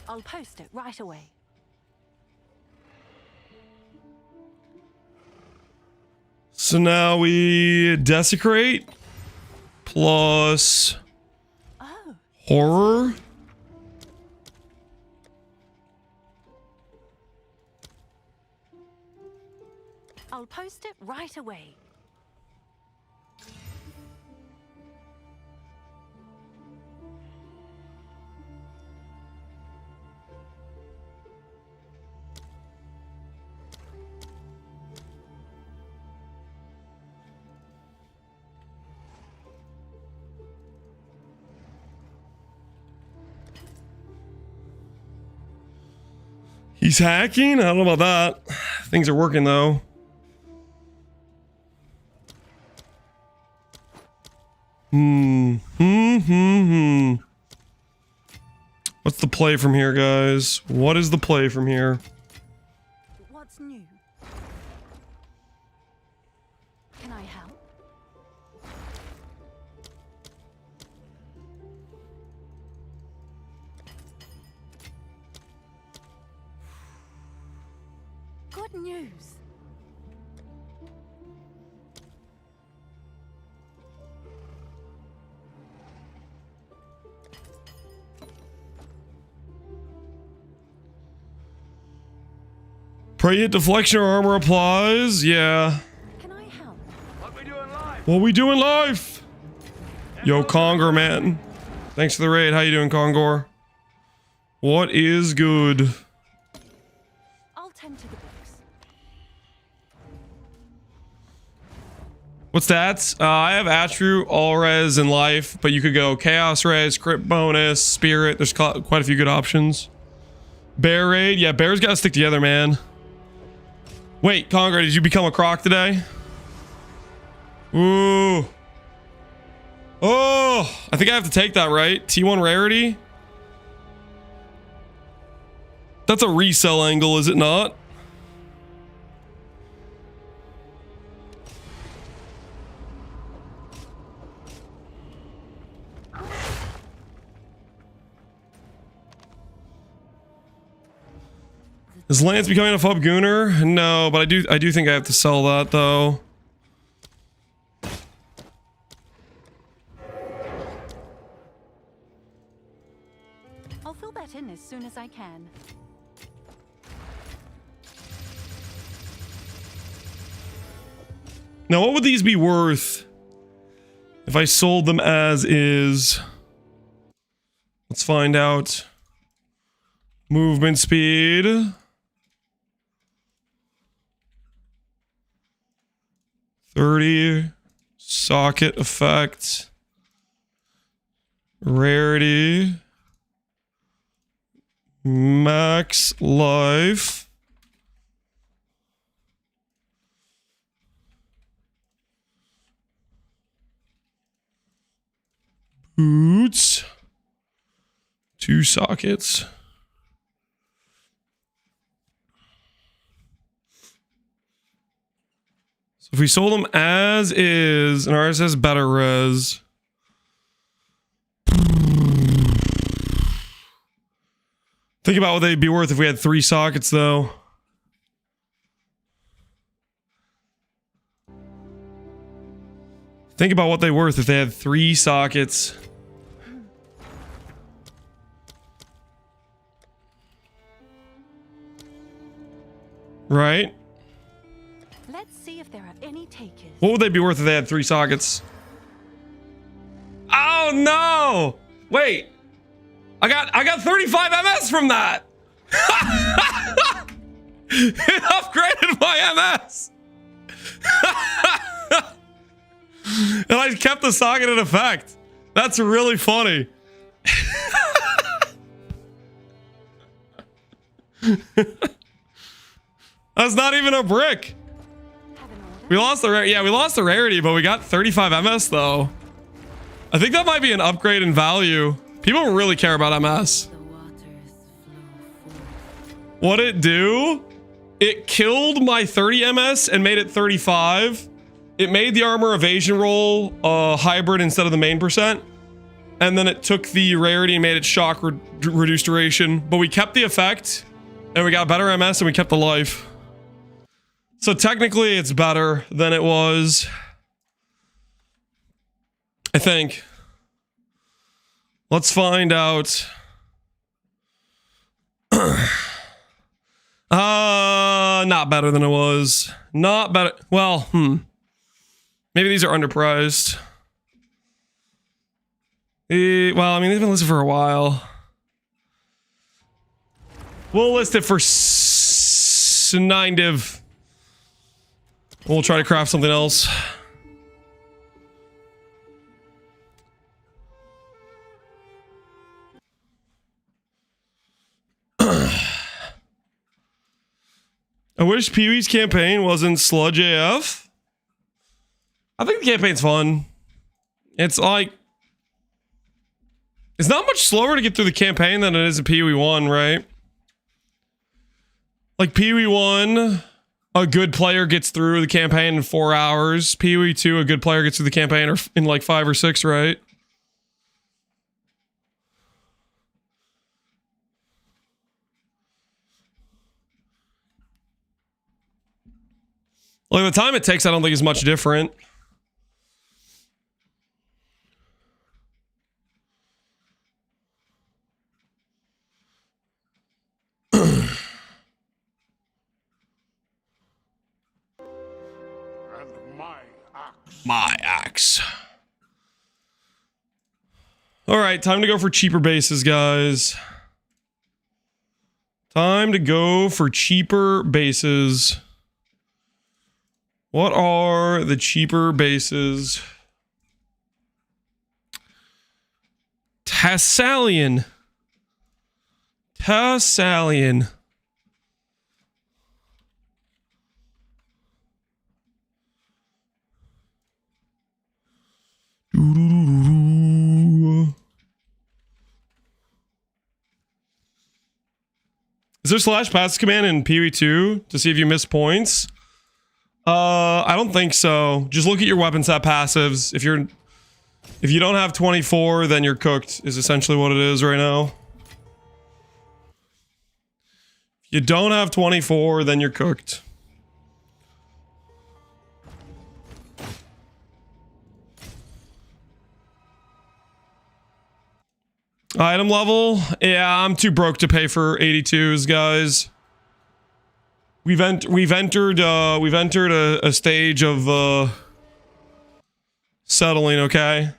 I'll post it right away. So now we desecrate plus horror. I'll post it right away. He's hacking? I don't know about that. Things are working though. What's the play from here, guys? What is the play from here? What's new? Can I help? Good news. Pray hit deflection or armor applies. Yeah. Can I help? What we doing live? What we doing live? Yo, Conger, man. Thanks for the raid. How you doing, Congor? What is good? I'll tend to the books. What's that? I have Attribute, All Res, and Life, but you could go Chaos Res, Crit Bonus, Spirit. There's quite a few good options. Bear Raid. Yeah, bears gotta stick together, man. Wait, Conger, did you become a croc today? Ooh. Oh, I think I have to take that, right? T1 rarity? That's a resell angle, is it not? Is Lance becoming a Fub Gooner? No, but I do think I have to sell that though. I'll fill that in as soon as I can. Now, what would these be worth if I sold them as is? Let's find out. Movement speed. 30. Socket effect. Rarity. Max life. Boots. 2 sockets. So if we sold them as is, and ours has better res. Think about what they'd be worth if we had 3 sockets though. Think about what they were worth if they had 3 sockets. Right? Let's see if there are any takers. What would they be worth if they had 3 sockets? Oh no! Wait. I got 35 MS from that. It upgraded my MS. And I kept the socket in effect. That's really funny. That's not even a brick. We lost the we lost the rarity, but we got 35 MS though. I think that might be an upgrade in value. People really care about MS. What'd it do? It killed my 30 MS and made it 35. It made the armor evasion roll hybrid instead of the main percent. And then it took the rarity and made it shock reduced duration. But we kept the effect and we got better MS and we kept the life. So technically it's better than it was. I think. Let's find out. Not better than it was. Not better. Well, maybe these are underpriced. Well, I mean, they've been listed for a while. We'll list it for 9 div. We'll try to craft something else. I wish Pee-wee's campaign wasn't sludge AF. I think the campaign's fun. It's like... It's not much slower to get through the campaign than it is in Pee-wee 1, right? Like Pee-wee 1, a good player gets through the campaign in 4 hours. Pee-wee 2, a good player gets through the campaign in like 5 or 6, right? Like the time it takes, I don't think is much different. And my axe. My axe. All right, time to go for cheaper bases, guys. Time to go for cheaper bases. What are the cheaper bases? Thessalian. Thessalian. Is there slash pass command in Pee-wee 2 to see if you miss points? I don't think so. Just look at your weapon set passives. If you don't have 24, then you're cooked, is essentially what it is right now. If you don't have 24, then you're cooked. Item level? Yeah, I'm too broke to pay for 82s, guys. We've entered a stage of settling, okay?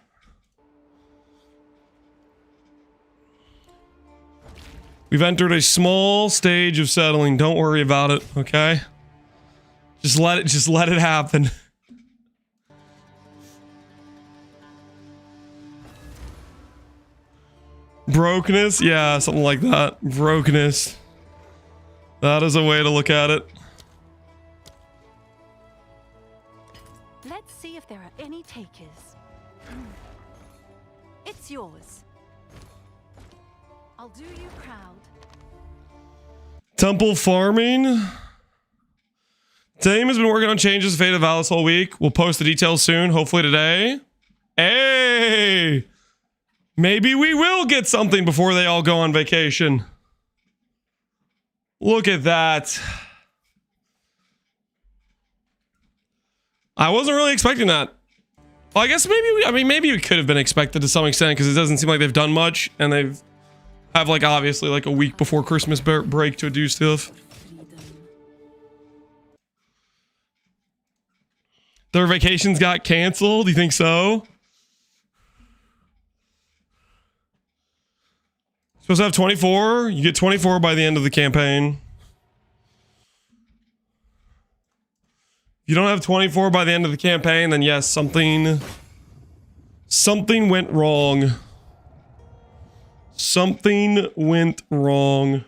We've entered a small stage of settling. Don't worry about it, okay? Just let it happen. Brokenness? Yeah, something like that. Brokenness. That is a way to look at it. Let's see if there are any takers. It's yours. I'll do you proud. Temple farming. Team has been working on changes to Fate of Valis all week. We'll post the details soon, hopefully today. Hey! Maybe we will get something before they all go on vacation. Look at that. I wasn't really expecting that. Well, I guess maybe it could have been expected to some extent because it doesn't seem like they've done much, and they've have like obviously like a week before Christmas break to do stuff. Their vacations got canceled. You think so? Supposed to have 24. You get 24 by the end of the campaign. If you don't have 24 by the end of the campaign, then yes, something went wrong. Something went wrong.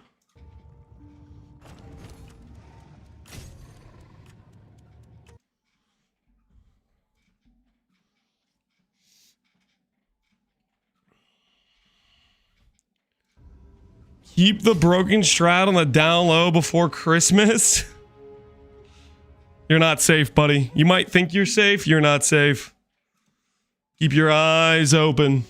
Keep the broken strat on the down low before Christmas. You're not safe, buddy. You might think you're safe. You're not safe. Keep your eyes open.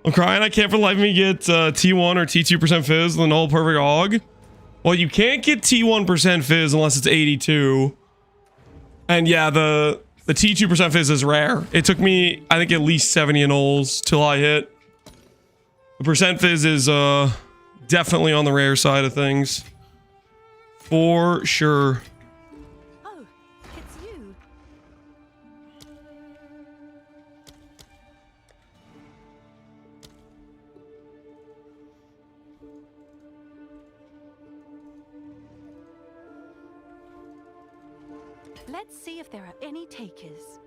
I'm crying. I can't for the life of me get T1 or T2% fizz with an all perfect AUG. Well, you can't get T1% fizz unless it's 82. And yeah, the T2% fizz is rare. It took me, I think, at least 70 anoles till I hit. The percent fizz is definitely on the rare side of things. For sure. Oh, it's you. Let's see if there are any takers.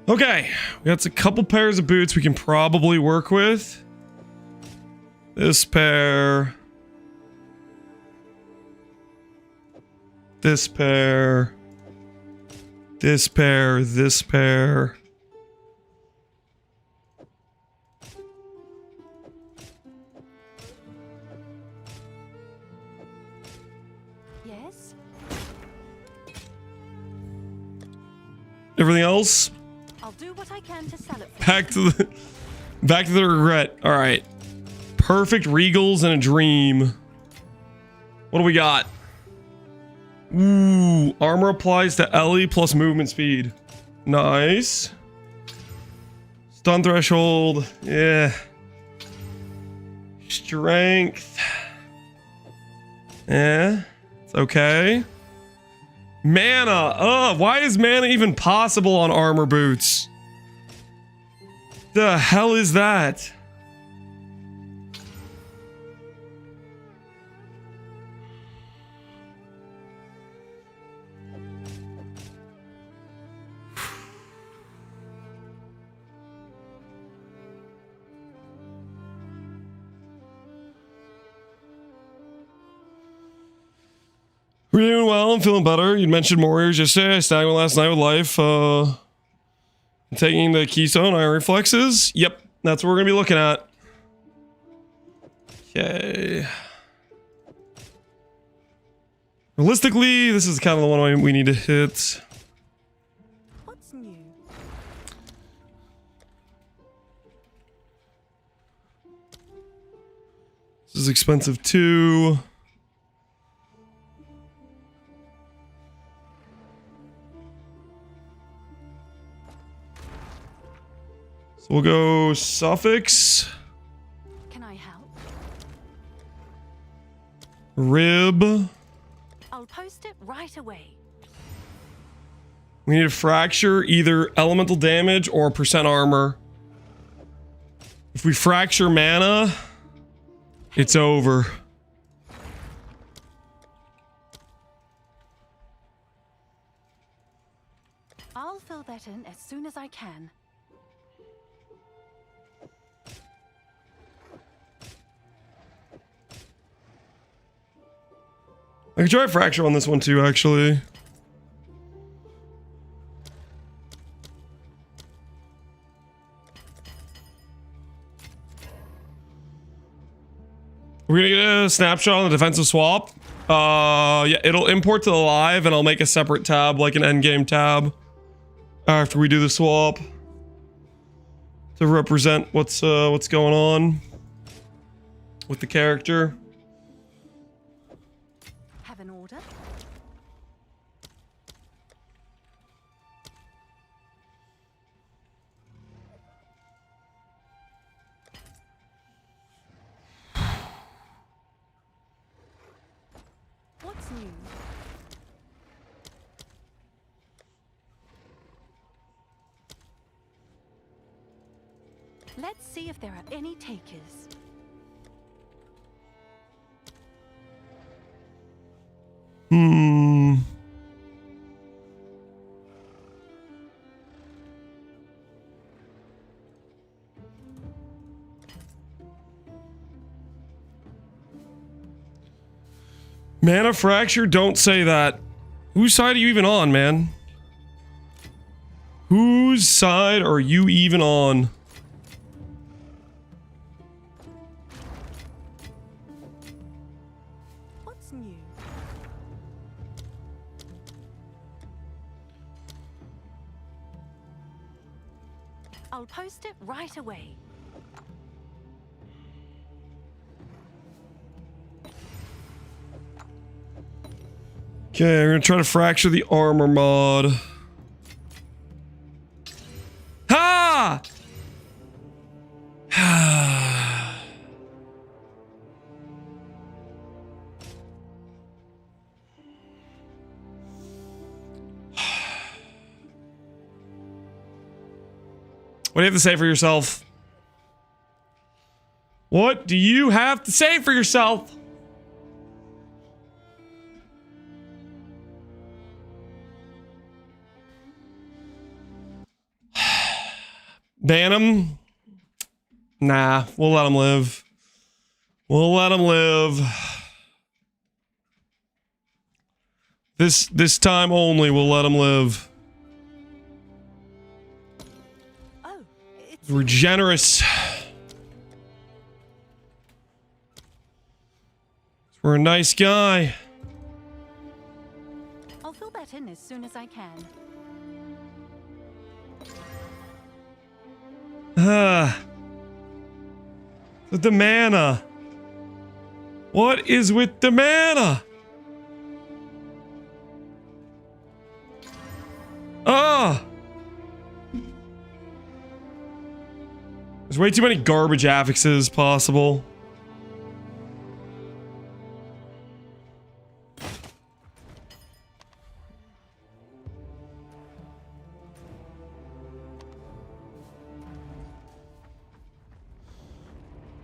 Okay, we got a couple pairs of boots we can probably work with. This pair. This pair. This pair. This pair. Yes? Everything else? I'll do what I can to sell it for Back to the regret. All right. Perfect regals and a dream. What do we got? Ooh, armor applies to Ellie plus movement speed. Nice. Stun threshold. Yeah. Strength. Yeah. It's okay. Mana. Why is mana even possible on armor boots? The hell is that? We're doing well. I'm feeling better. You mentioned Warriors yesterday. I snagged one last night with life. Taking the Keystone Iron Reflexes. Yep, that's what we're going to be looking at. Okay. Realistically, this is kind of the one we need to hit. What's new? This is expensive too. So we'll go suffix. Can I help? Rib. I'll post it right away. We need to fracture either elemental damage or percent armor. If we fracture mana, it's over. that in as soon as I can. I can try fracture on this one too, actually. We're gonna get a snapshot on the defensive swap. Yeah, it'll import to the live, and I'll make a separate tab, like an endgame tab, after we do the swap, to represent what's going on with the character. Have an order? What's new? Let's see if there are any takers. Mana fracture? Don't say that. Whose side are you even on, man? Whose side are you even on? What's new? I'll post it right away. Okay, we're gonna try to fracture the armor mod. Ha! What do you have to say for yourself? What do you have to say for yourself? Ban him? Nah, we'll let him live. We'll let him live. This time only, we'll let him live. Oh, it's We're generous. We're a nice guy. I'll fill that in as soon as I can. With the mana. What is with the mana? Ah! There's way too many garbage affixes possible.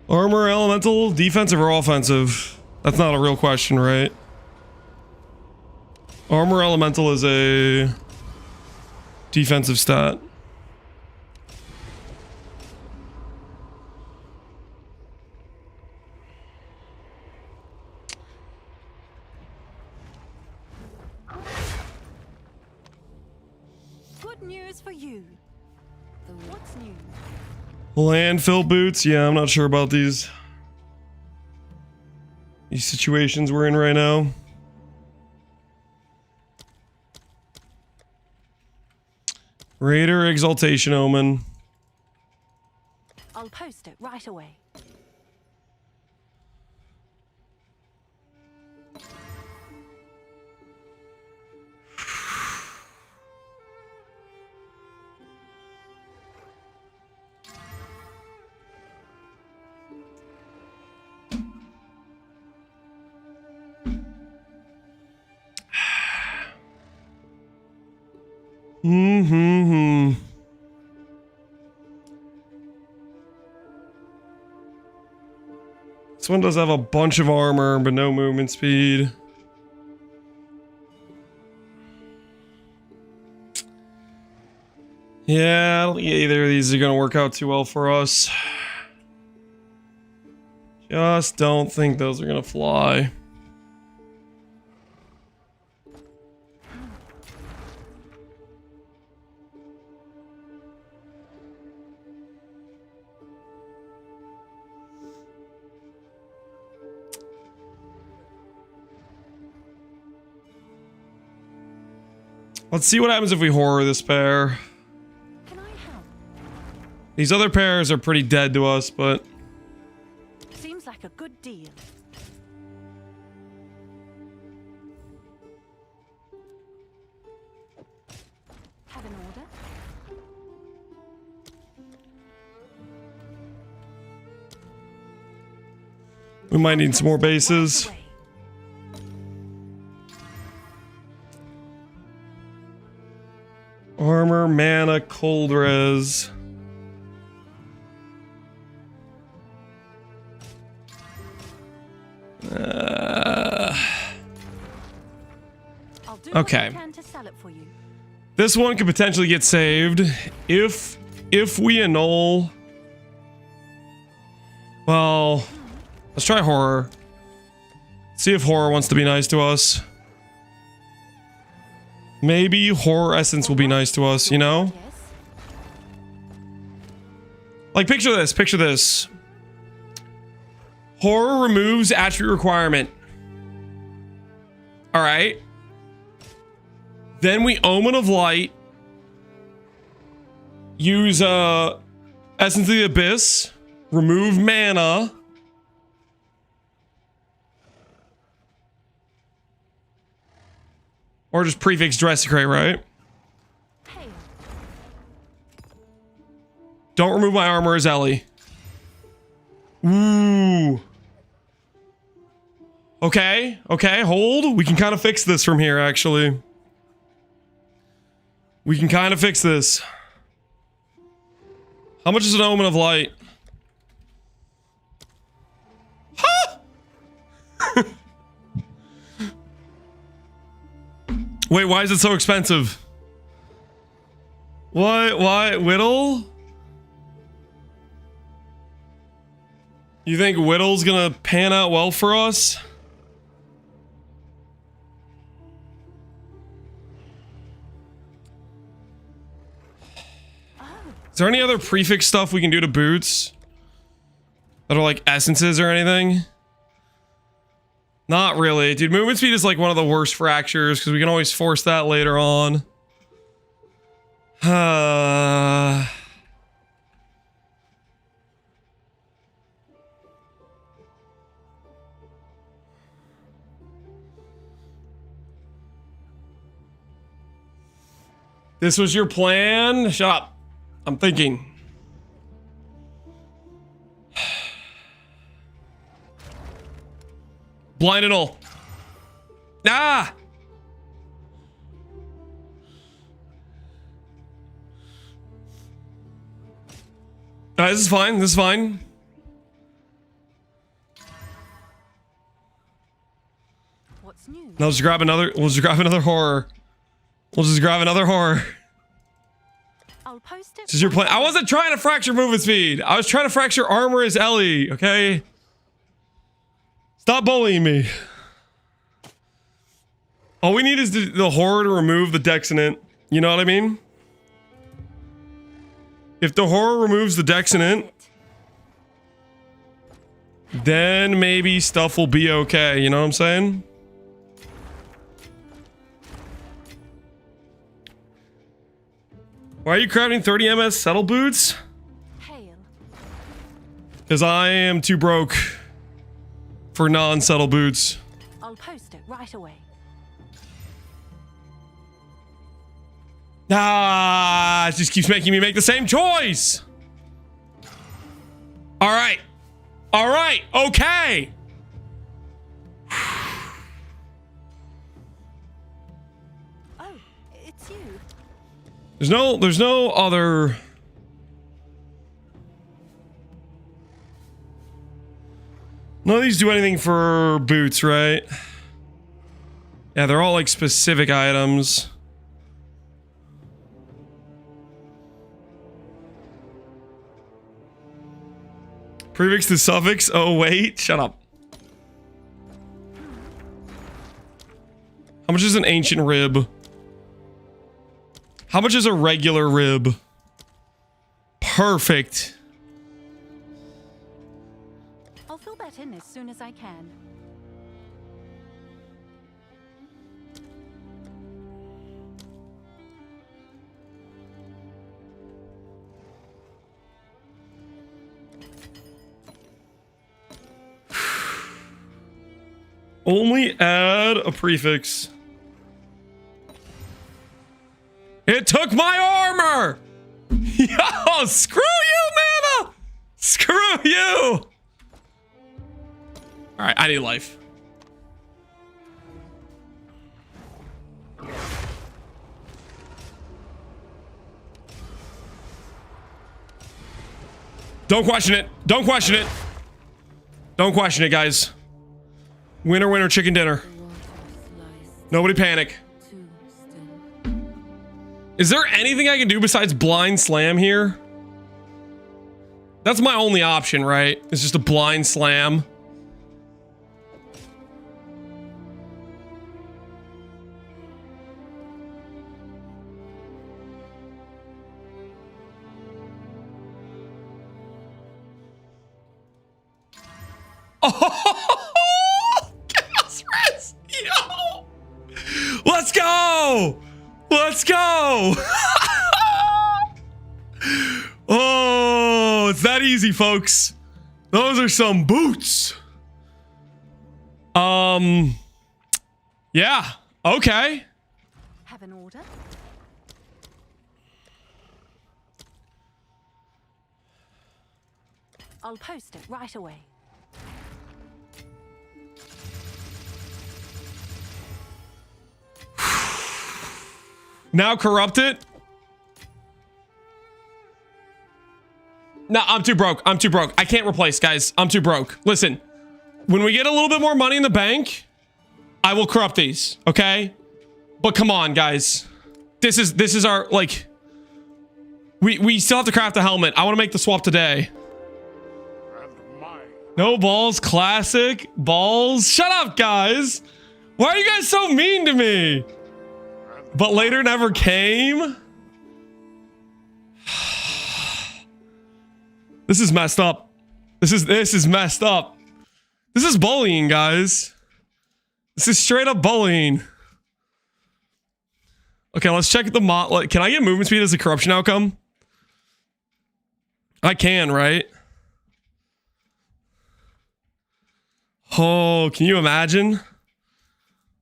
Armor, elemental, defensive or offensive? That's not a real question, right? Armor elemental is a defensive stat. Good news for you. What's new? Landfill boots? Yeah, I'm not sure about these situations we're in right now. Raider Exaltation Omen. I'll post it right away. This one does have a bunch of armor, but no movement speed. Yeah, I don't think either of these are going to work out too well for us. Just don't think those are going to fly. Let's see what happens if we horror this pair. Can I help? These other pairs are pretty dead to us, but... Seems like a good deal. Have an order? we might need some more bases. Right away. Armor, mana, cold res. I'll do Okay. what I can to sell it for you. This one could potentially get saved if we annul. Well, let's try horror. See if horror wants to be nice to us. Maybe horror essence will be nice to us, you know? Yes. Like, picture this, picture this. Horror removes attribute requirement. Alright. Then we Omen of Light. Use Essence of the Abyss. Remove mana. Or just prefix Dressicrate, right? Hail. Don't remove my armor as Ellie. Ooh. Okay, okay, hold. We can kind of fix this from here, actually. We can kind of fix this. How much is an Omen of Light? Huh? Wait, why is it so expensive? What? Why? Whittle? You think Whittle's gonna pan out well for us? Is there any other prefix stuff we can do to boots? That are like essences or anything? Not really. Dude, movement speed is like one of the worst fractures because we can always force that later on. This was your plan? Shut up. I'm thinking. Blind and all. Ah! This is fine. This is fine. What's new? Now let's grab another. We'll just grab another horror. We'll just grab another horror. I'll post it. This is your plan. I wasn't trying to fracture movement speed. I was trying to fracture armor as Ellie. Okay. Stop bullying me. All we need is the horror to remove the dexinant. You know what I mean? If the horror removes the dexinant, then maybe stuff will be okay. You know what I'm saying? Why are you crafting 30 MS settle boots? Hail. Because I am too broke for non-settle boots. I'll post it right away. Ah, it just keeps making me make the same choice. All right. All right. Okay. Oh, it's you. There's no other. None of these do anything for boots, right? Yeah, they're all like specific items. Prefix to suffix. Oh, wait. Shut up. How much is an ancient rib? How much is a regular rib? Perfect. I'll fill that in as soon as I can. Only add a prefix. It took my armor! Yo, screw you, Mana! Screw you! Alright, I need life. Don't question it. Don't question it. Don't question it, guys. Winner, winner, chicken dinner. Nobody panic. Is there anything I can do besides blind slam here? That's my only option, right? It's just a blind slam. Oh, Chaos Rest! Yo! Let's go! Let's go! Oh, it's that easy, folks. Those are some boots. Yeah. Okay. Have an order? I'll post it right away. Now corrupt it. No, I'm too broke. I'm too broke. I can't replace, guys. I'm too broke. Listen, when we get a little bit more money in the bank, I will corrupt these, okay? But come on, guys. This is our, like, we still have to craft a helmet. I want to make the swap today. No balls, classic balls. Shut up, guys. Why are you guys so mean to me? But later never came. This is messed up. This is messed up. This is bullying, guys. This is straight up bullying. Okay, let's check the mod. Can I get movement speed as a corruption outcome? I can, right? Oh, can you imagine?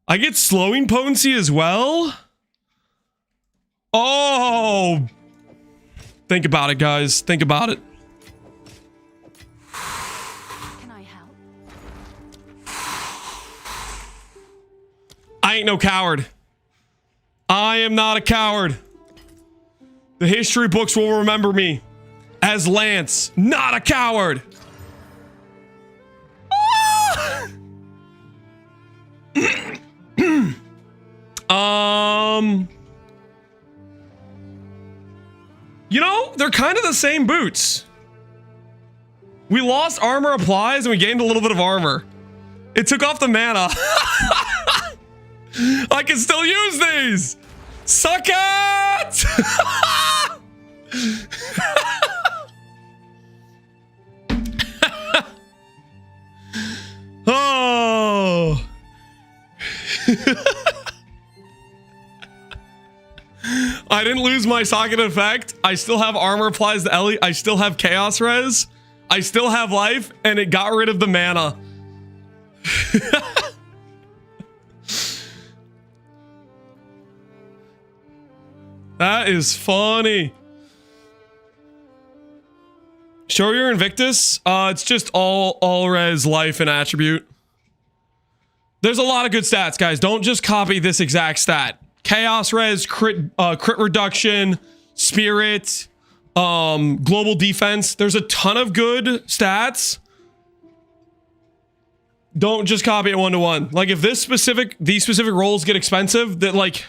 I get slowing potency as well? Oh! Think about it, guys. Think about it. Can I help? I ain't no coward. I am not a coward. The history books will remember me as Lance, not a coward. You know, they're kind of the same boots. We lost armor applies and we gained a little bit of armor. It took off the mana. I can still use these. Suck it! Oh. I didn't lose my socket effect. I still have armor applies to Ellie. I still have chaos res. I still have life, and it got rid of the mana. That is funny. Show your Invictus. It's just all res, life, and attribute. There's a lot of good stats, guys. Don't just copy this exact stat. Chaos res, crit reduction, spirit, global defense. There's a ton of good stats. Don't just copy it 1-to-1. Like if these specific roles get expensive, that like,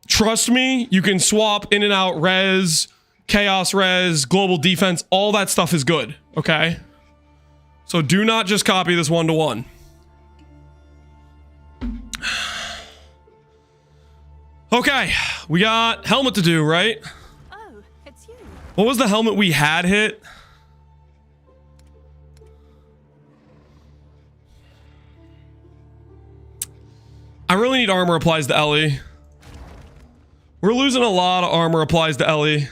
trust me, you can swap in and out res, chaos res, global defense. All that stuff is good. Okay. So do not just copy this 1-to-1. Okay, we got helmet to do, right? Oh, it's you. What was the helmet we had hit? I really need armor applies to Ellie. We're losing a lot of armor applies to Ellie.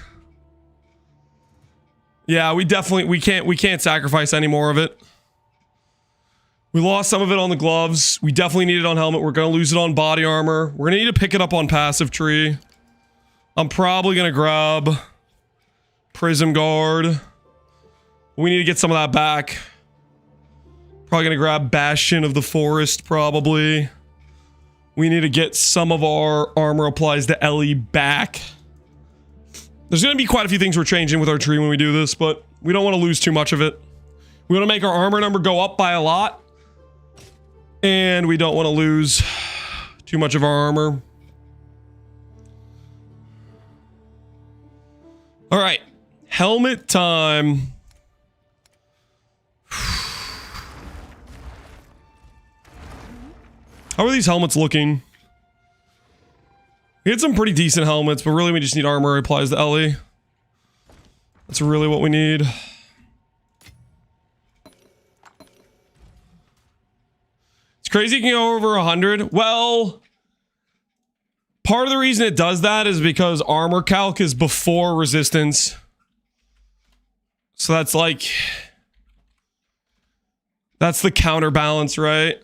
Yeah, we can't sacrifice any more of it. We lost some of it on the gloves. We definitely need it on helmet. We're gonna lose it on body armor. We're gonna need to pick it up on passive tree. I'm probably gonna grab Prism Guard. We need to get some of that back. Probably gonna grab Bastion of the Forest, probably. We need to get some of our armor applies to Ellie back. There's gonna be quite a few things we're changing with our tree when we do this, but we don't want to lose too much of it. We want to make our armor number go up by a lot. And we don't want to lose too much of our armor. All right, helmet time. How are these helmets looking? We had some pretty decent helmets, but really we just need armor applies to Ellie. That's really what we need. It's crazy it can go over 100. Well, part of the reason it does that is because armor calc is before resistance. So that's like... that's the counterbalance, right?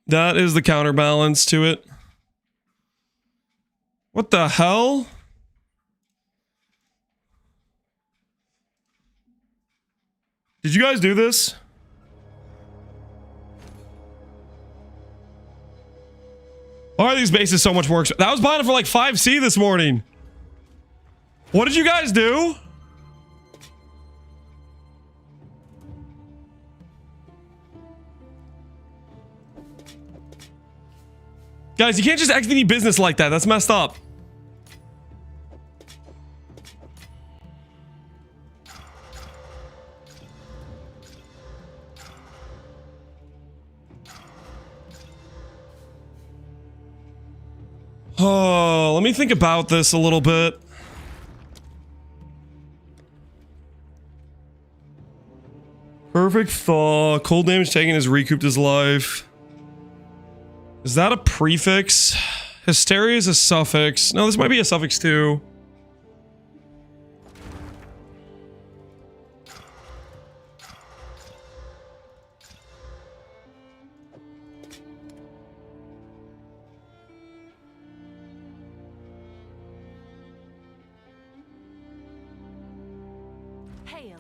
That is the counterbalance to it. What the hell? Did you guys do this? Why are these bases so much more expensive? That was buying it for like 5C this morning. What did you guys do? Guys, you can't just XDD business like that. That's messed up. Oh, let me think about this a little bit. Perfect thaw. Cold damage taken has recouped his life. Is that a prefix? Hysteria is a suffix. No, this might be a suffix too. Hail.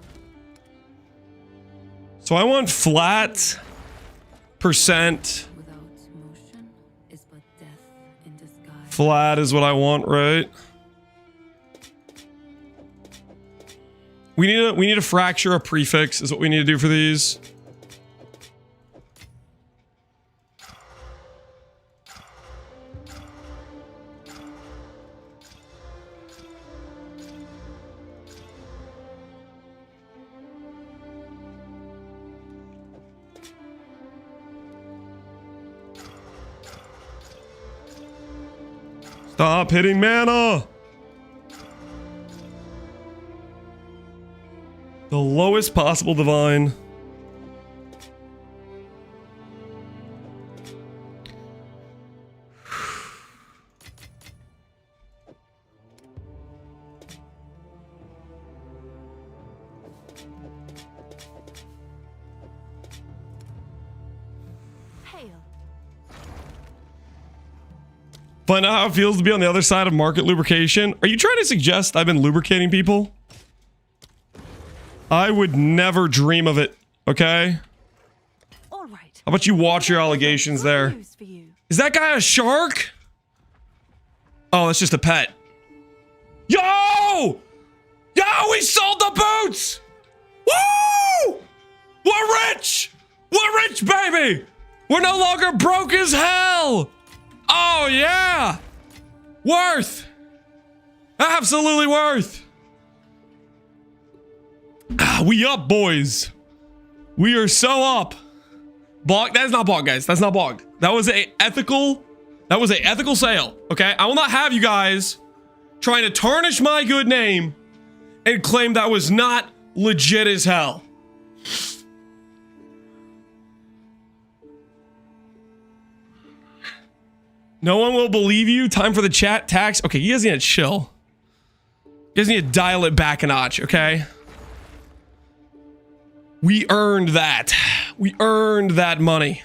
So I want flat percent. Flat is what I want, right? We need to fracture a prefix is what we need to do for these. Stop hitting mana! The lowest possible divine. Find out how it feels to be on the other side of market lubrication. Are you trying to suggest I've been lubricating people? I would never dream of it, okay? All right. How about you watch your allegations there? Is that guy a shark? Oh, that's just a pet. Yo! Yo, we sold the boots! Woo! We're rich! We're rich, baby! We're no longer broke as hell! Oh, yeah! Worth! Absolutely worth! We up, boys. We are so up. Bog, that is not bog, guys. That's not bog. That was a ethical sale. Okay, I will not have you guys trying to tarnish my good name and claim that was not legit as hell. No one will believe you. Time for the chat tax. Okay, you guys need to chill. You guys need to dial it back a notch, okay? We earned that. We earned that money.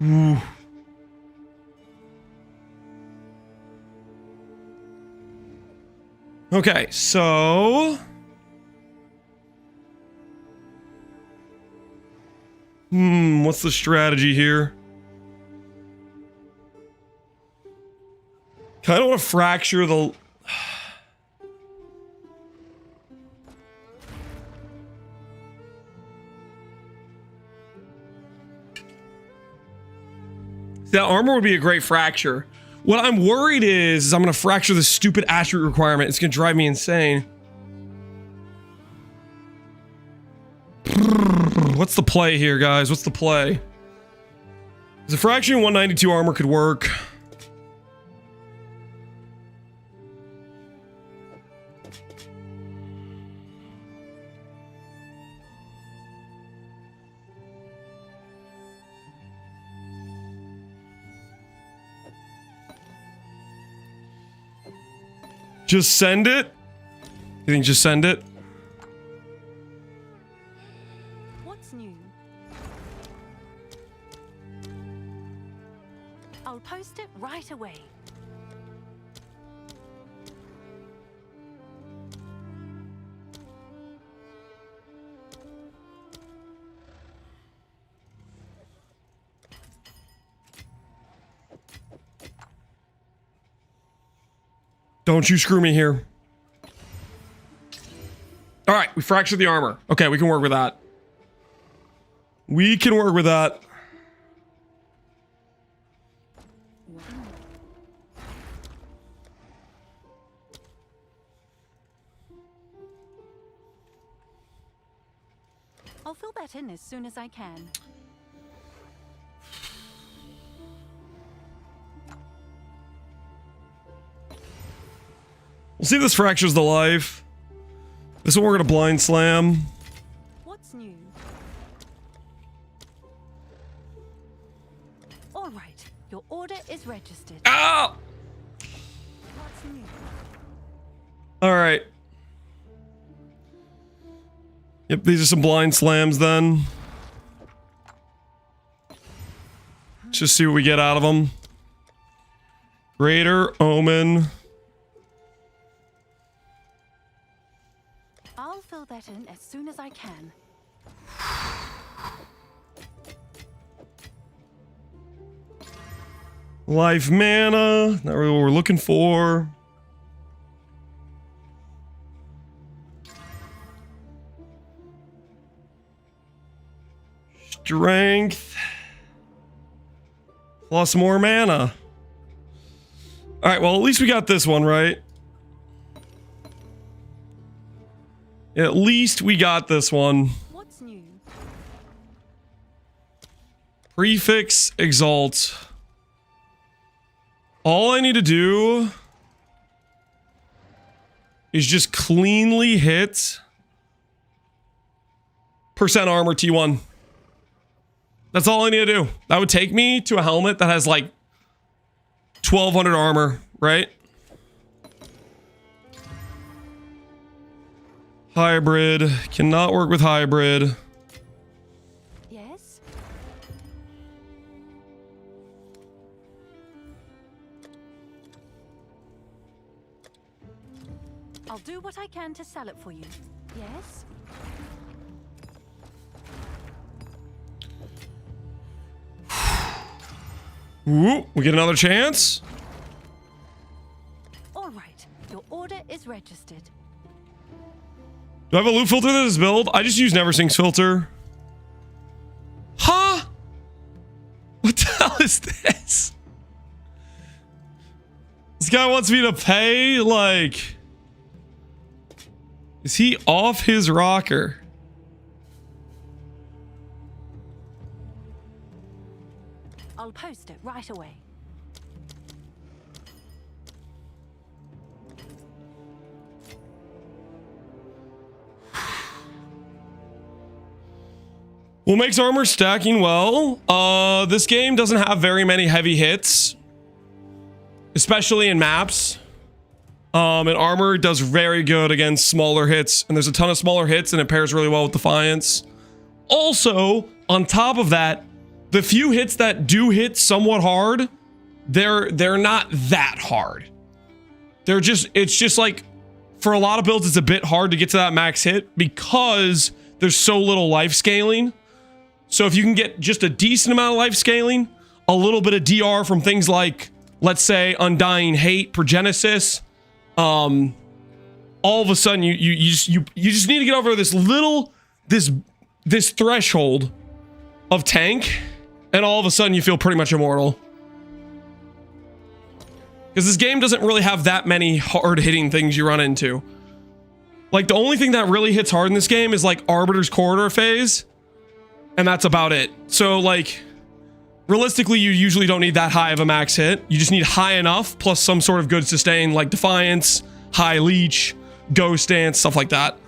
Ooh. Okay, so... what's the strategy here? Kind of want to fracture the... That armor would be a great fracture. What I'm worried is I'm going to fracture the stupid attribute requirement. It's going to drive me insane. What's the play here, guys? What's the play? The fracturing 192 armor could work. Just send it? You think just send it? What's new? I'll post it right away. Don't you screw me here. All right, we fractured the armor. Okay, we can work with that. We can work with that. I'll fill that in as soon as I can. We'll see if this fractures the life. This one we're gonna blind slam. What's new? All right, your order is registered. Ow! What's new? All right. Yep, these are some blind slams then. Let's just see what we get out of them. Greater Omen. I'll fill that in as soon as I can. Life mana. Not really what we're looking for. Strength. Plus more mana. Alright, well, at least we got this one, right? At least we got this one. What's new? Prefix Exalt. All I need to do is just cleanly hit percent armor T1. That's all I need to do. That would take me to a helmet that has like 1200 armor, right? Hybrid. Cannot work with hybrid. Yes? I'll do what I can to sell it for you. Yes? Ooh, we get another chance. All right, your order is registered. Do I have a loot filter that is build? I just use NeverSink's filter. Huh? What the hell is this? This guy wants me to pay? Like, is he off his rocker? I'll post it right away. What makes Armour stacking well? This game doesn't have very many heavy hits, especially in maps. And Armour does very good against smaller hits, and there's a ton of smaller hits, and it pairs really well with Defiance. Also, on top of that, the few hits that do hit somewhat hard, they're not that hard. It's just like, for a lot of builds, it's a bit hard to get to that max hit because there's so little life scaling. So if you can get just a decent amount of life scaling, a little bit of DR from things like, let's say, Undying Hate, Progenesis, all of a sudden you just need to get over this threshold of tank, and all of a sudden you feel pretty much immortal. Because this game doesn't really have that many hard hitting things you run into. Like, the only thing that really hits hard in this game is like Arbiter's Corridor phase. And that's about it. So, like, realistically, you usually don't need that high of a max hit. You just need high enough, plus some sort of good sustain, like Defiance, High Leech, Ghost Dance, stuff like that.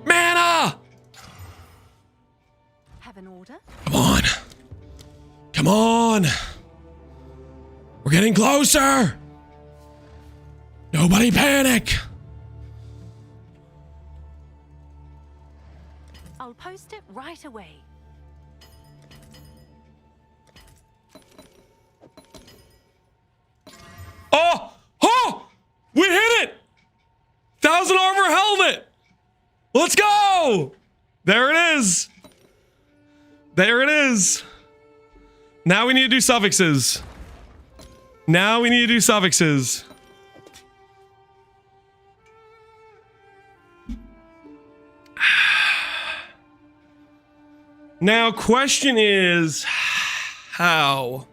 Mana! Have an order? Come on. Come on. We're getting closer. Nobody panic. I'll post it right away. Oh! Oh! We hit it! 1,000 armor helmet! Let's go! There it is. There it is. Now we need to do suffixes. Now we need to do suffixes. Now, question is, how?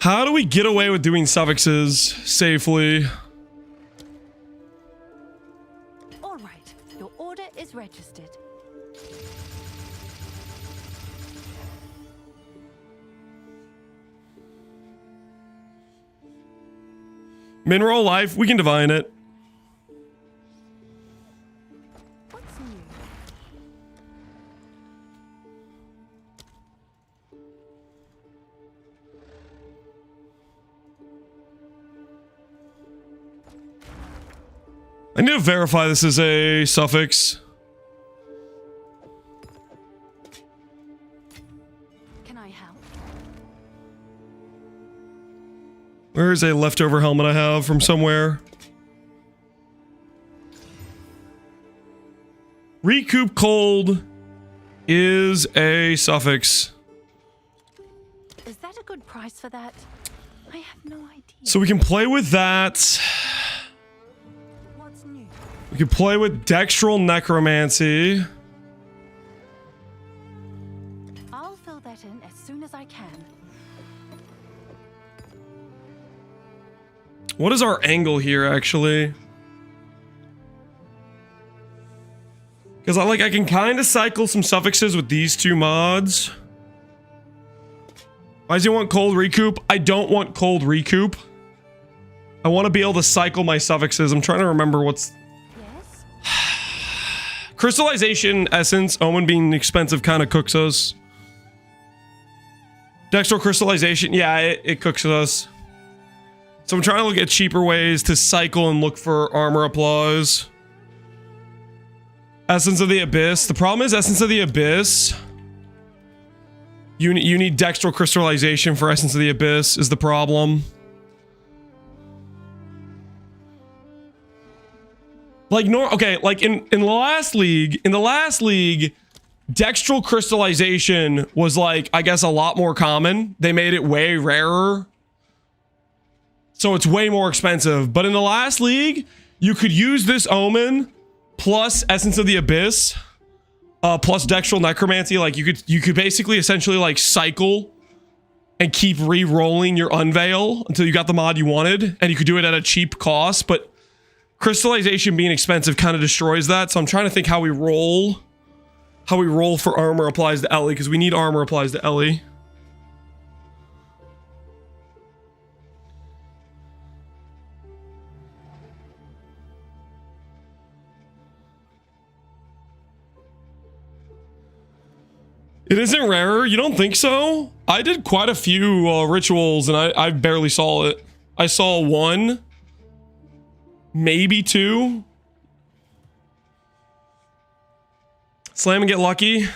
How do we get away with doing suffixes safely? All right, your order is registered. Mineral life, we can divine it. What's new? I need to verify this is a suffix. Can I help? Where is a leftover helmet I have from somewhere? Recoup cold is a suffix. Is that a good price for that? I have no idea. So we can play with that. What's new? We can play with Dextral Necromancy. I'll fill that in as soon as I can. What is our angle here, actually? Because I can kind of cycle some suffixes with these two mods. Why does he want cold recoup? I don't want cold recoup. I want to be able to cycle my suffixes. I'm trying to remember what's... Yes? Crystallization, Essence, Omen being expensive kind of cooks us. Dextral Crystallization, yeah, it cooks us. So I'm trying to look at cheaper ways to cycle and look for armor applause. Essence of the Abyss. The problem is Essence of the Abyss. You need Dextral Crystallization for Essence of the Abyss is the problem. Like, okay, like in the last league, Dextral Crystallization was like, I guess, a lot more common. They made it way rarer. So it's way more expensive. But in the last league, you could use this Omen plus Essence of the Abyss, plus Dextral Necromancy. Like, you could basically essentially like cycle and keep re-rolling your unveil until you got the mod you wanted, and you could do it at a cheap cost, but crystallization being expensive kind of destroys that. So I'm trying to think how we roll for armor applies to Ellie, because we need armor applies to Ellie. It isn't rarer? You don't think so? I did quite a few rituals and I barely saw it. I saw 1, maybe 2. Slam and get lucky.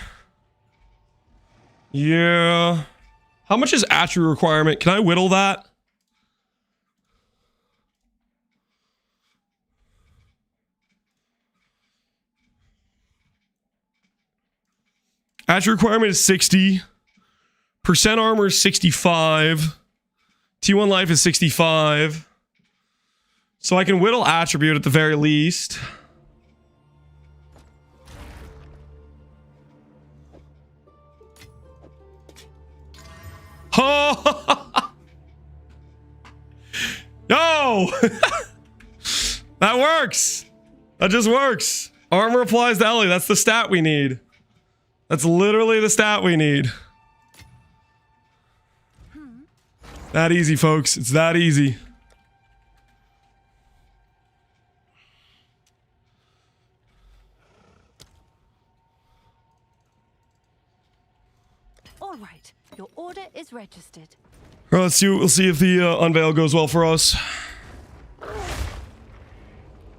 Yeah. How much is attribute requirement? Can I whittle that? Attribute requirement is 60. Percent armor is 65. T1 life is 65. So I can whittle attribute at the very least. Oh! Yo! That works. That just works. Armor applies to Ellie. That's the stat we need. That's literally the stat we need. That easy, folks. It's that easy. All right, your order is registered. All right, let's see. We'll see if the unveil goes well for us.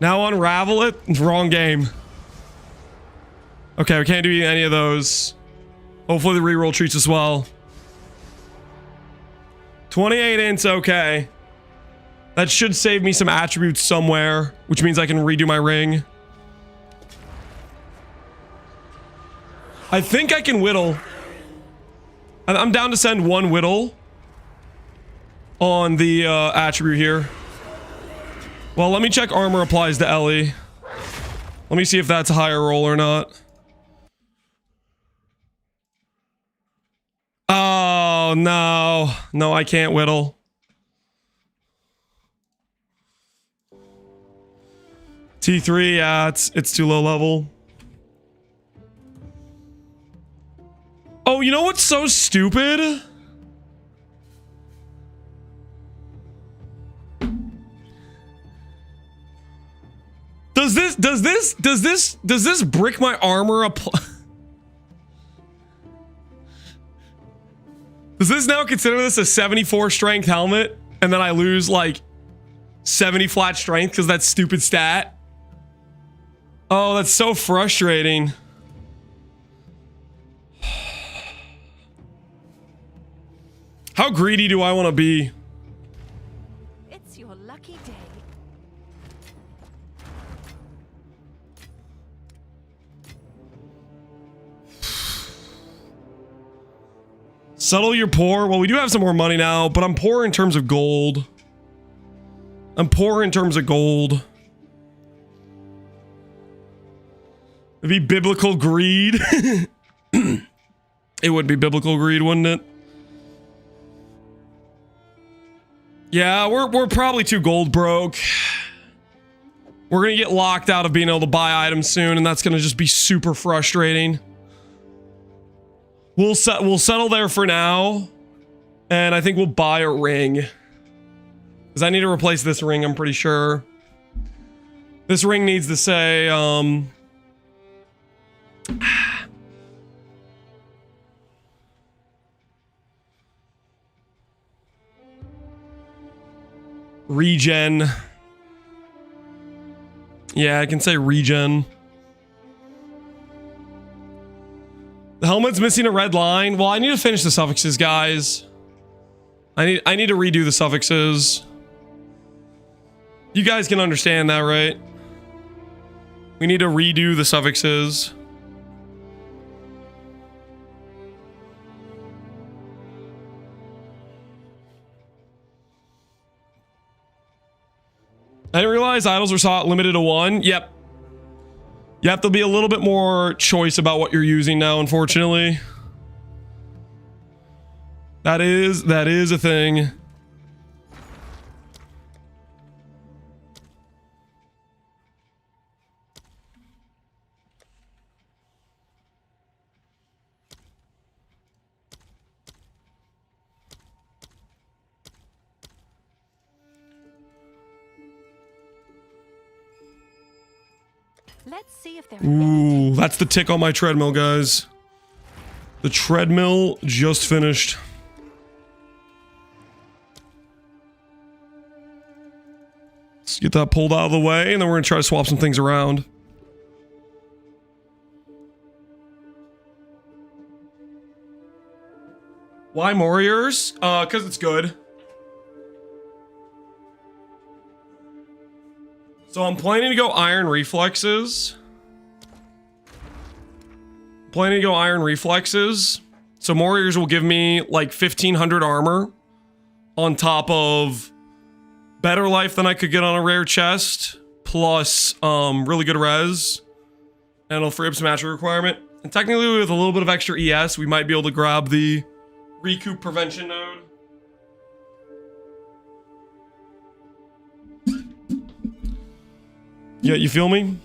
Now unravel it. Wrong game. Okay, we can't do any of those. Hopefully the reroll treats us well. 28 ints, okay. That should save me some attributes somewhere, which means I can redo my ring. I think I can whittle. I'm down to send 1 whittle on the attribute here. Well, let me check armor applies to Ellie. Let me see if that's a higher roll or not. Oh, no. No, I can't whittle. T3, yeah, it's too low level. Oh, you know what's so stupid? Does this brick my armor up? Does this now consider this a 74 strength helmet? And then I lose like 70 flat strength because that's stupid stat? Oh, that's so frustrating. How greedy do I want to be? It's your lucky day. Settle your poor. Well, we do have some more money now, but I'm poor in terms of gold. I'm poor in terms of gold. It'd be biblical greed. It would be biblical greed, wouldn't it? Yeah, we're probably too gold broke. We're gonna get locked out of being able to buy items soon, and that's gonna just be super frustrating. We'll settle there for now, and I think we'll buy a ring. Because I need to replace this ring, I'm pretty sure. This ring needs to say, regen. Yeah, I can say regen. The helmet's missing a red line. Well, I need to finish the suffixes, guys. I need to redo the suffixes. You guys can understand that, right? We need to redo the suffixes. I didn't realize idols were limited to 1. Yep. Yep, there'll be a little bit more choice about what you're using now, unfortunately. That is a thing. Let's see if there are Ooh, that's the tick on my treadmill, guys. The treadmill just finished. Let's get that pulled out of the way, and then we're gonna try to swap some things around. Why Warriors? Because it's good. So I'm planning to go Iron Reflexes. So Warriors will give me like 1500 armor on top of better life than I could get on a rare chest, plus really good res, and it'll free up some attribute requirement. And technically with a little bit of extra ES, we might be able to grab the recoup prevention node. Yeah, you feel me?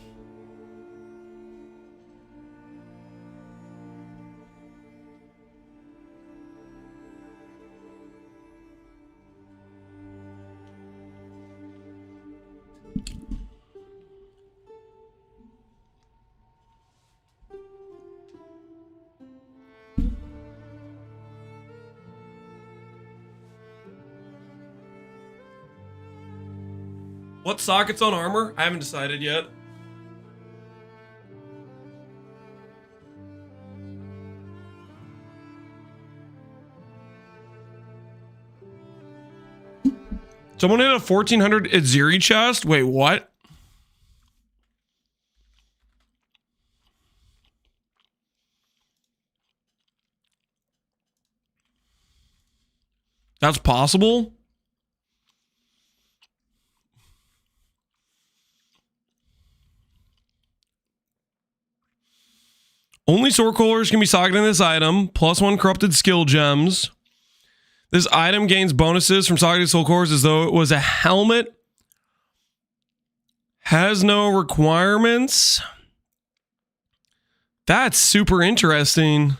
What sockets on armor? I haven't decided yet. Someone hit a 1400 Aziri chest? Wait, what? That's possible? Only sword colors can be socketed in this item, plus 1 corrupted skill gems. This item gains bonuses from socketed soul cores as though it was a helmet. Has no requirements. That's super interesting.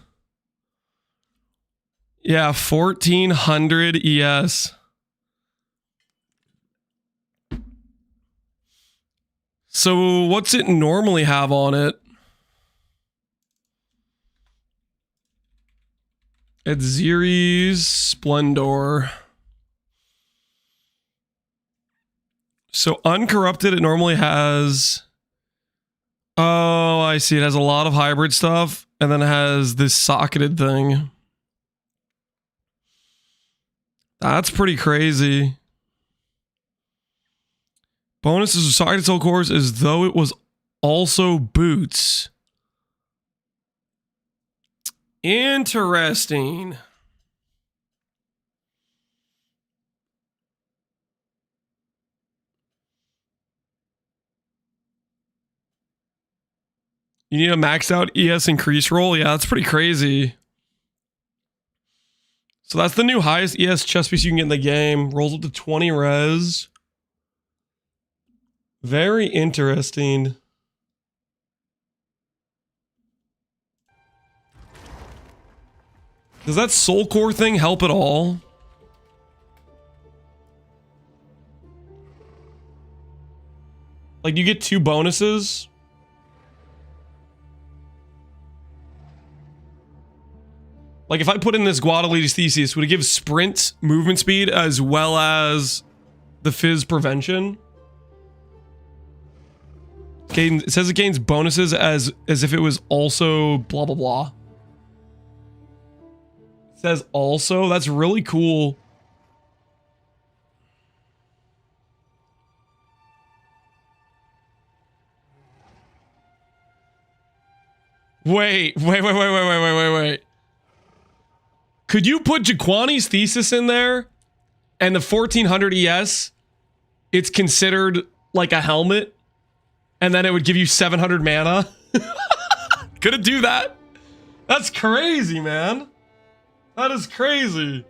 Yeah, 1400 ES. So what's it normally have on it? It's Ziri's Splendor. So uncorrupted, it normally has... Oh, I see. It has a lot of hybrid stuff, and then it has this socketed thing. That's pretty crazy. Bonuses of socketed soul cores as though it was also boots. Interesting. You need a maxed out ES increase roll? Yeah, that's pretty crazy. So that's the new highest ES chest piece you can get in the game. Rolls up to 20 res. Very interesting. Does that soul core thing help at all? Like, you get 2 bonuses? Like, if I put in this Guadalides Theseus, would it give sprint movement speed as well as the fizz prevention? It says it gains bonuses as if it was also blah, blah, blah. It says also? That's really cool. Wait. Could you put Jaquani's Thesis in there and the 1400 ES, it's considered like a helmet, and then it would give you 700 mana? Could it do that? That's crazy, man. That is crazy.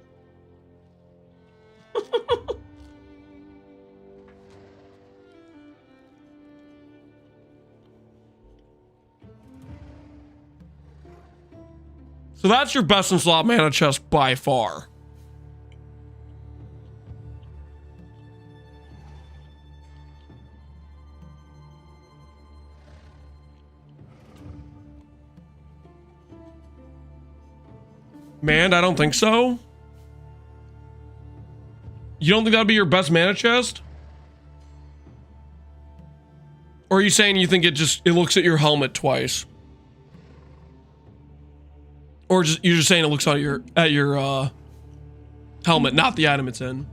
So that's your best in slot mana chest by far. Man, I don't think so. You don't think that'd be your best mana chest? Or are you saying you think it looks at your helmet twice? Or you're just saying it looks at your helmet, not the item it's in?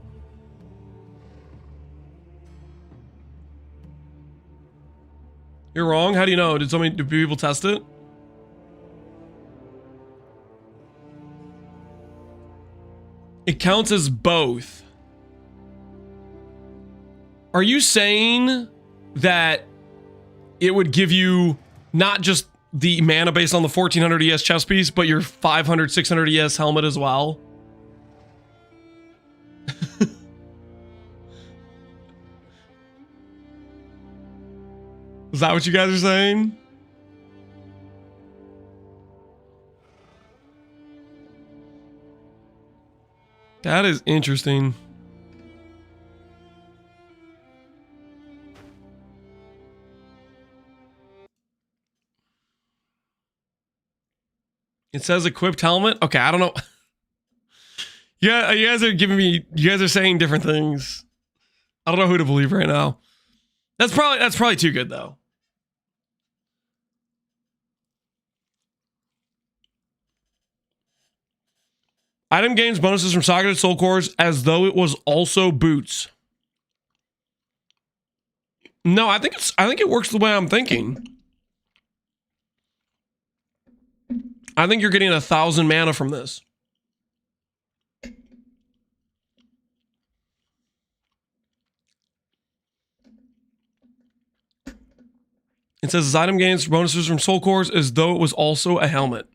You're wrong. How do you know? Did people test it? It counts as both. Are you saying that it would give you not just the mana based on the 1400 ES chest piece, but your 500, 600 ES helmet as well? Is that what you guys are saying? That is interesting. It says equipped helmet. Okay, I don't know. Yeah, you guys are giving me. You guys are saying different things. I don't know who to believe right now. That's probably too good though. Item gains bonuses from socketed soul cores as though it was also boots. No, I think it works the way I'm thinking. I think you're getting 1,000 mana from this. It says this item gains bonuses from soul cores as though it was also a helmet.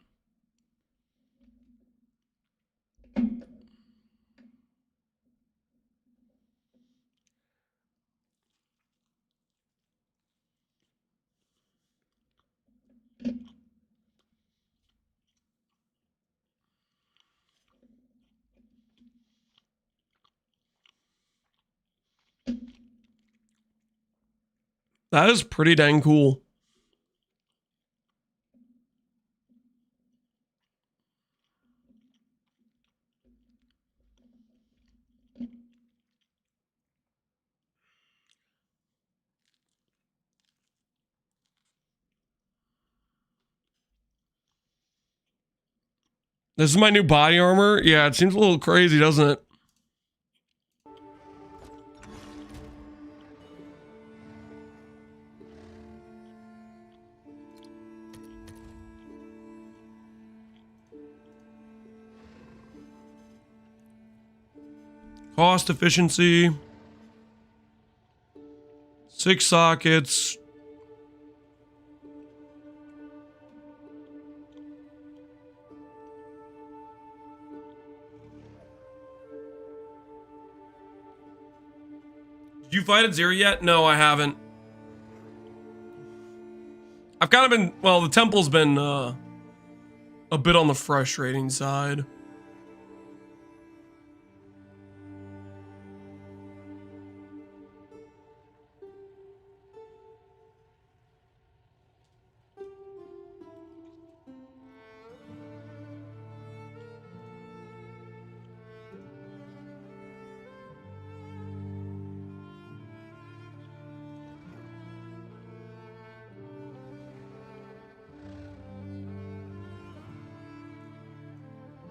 That is pretty dang cool. This is my new body armor. Yeah, it seems a little crazy, doesn't it? Cost efficiency. 6 sockets. Did you fight at 0 yet? No, I haven't. I've kind of been, well, the temple's been a bit on the frustrating side.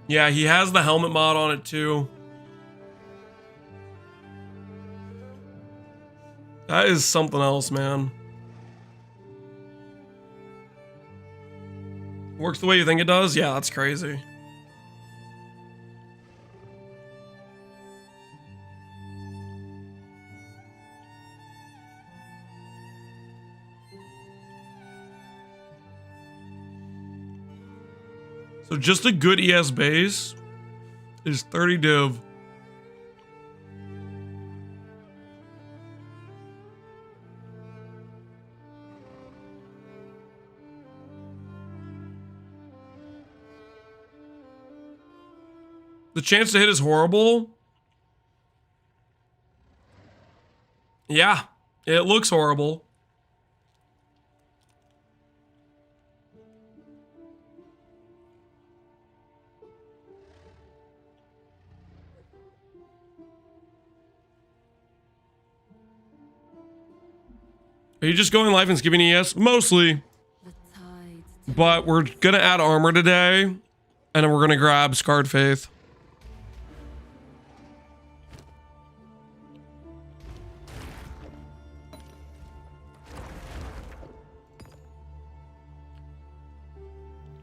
Yeah, he has the helmet mod on it too. That is something else, man. Works the way you think it does? Yeah, that's crazy. So just a good ES base. is 30 div. The chance to hit is horrible. Yeah, it looks horrible. Are you just going live and skipping ES? Mostly. But we're gonna add armor today, and then we're gonna grab Scarred Faith.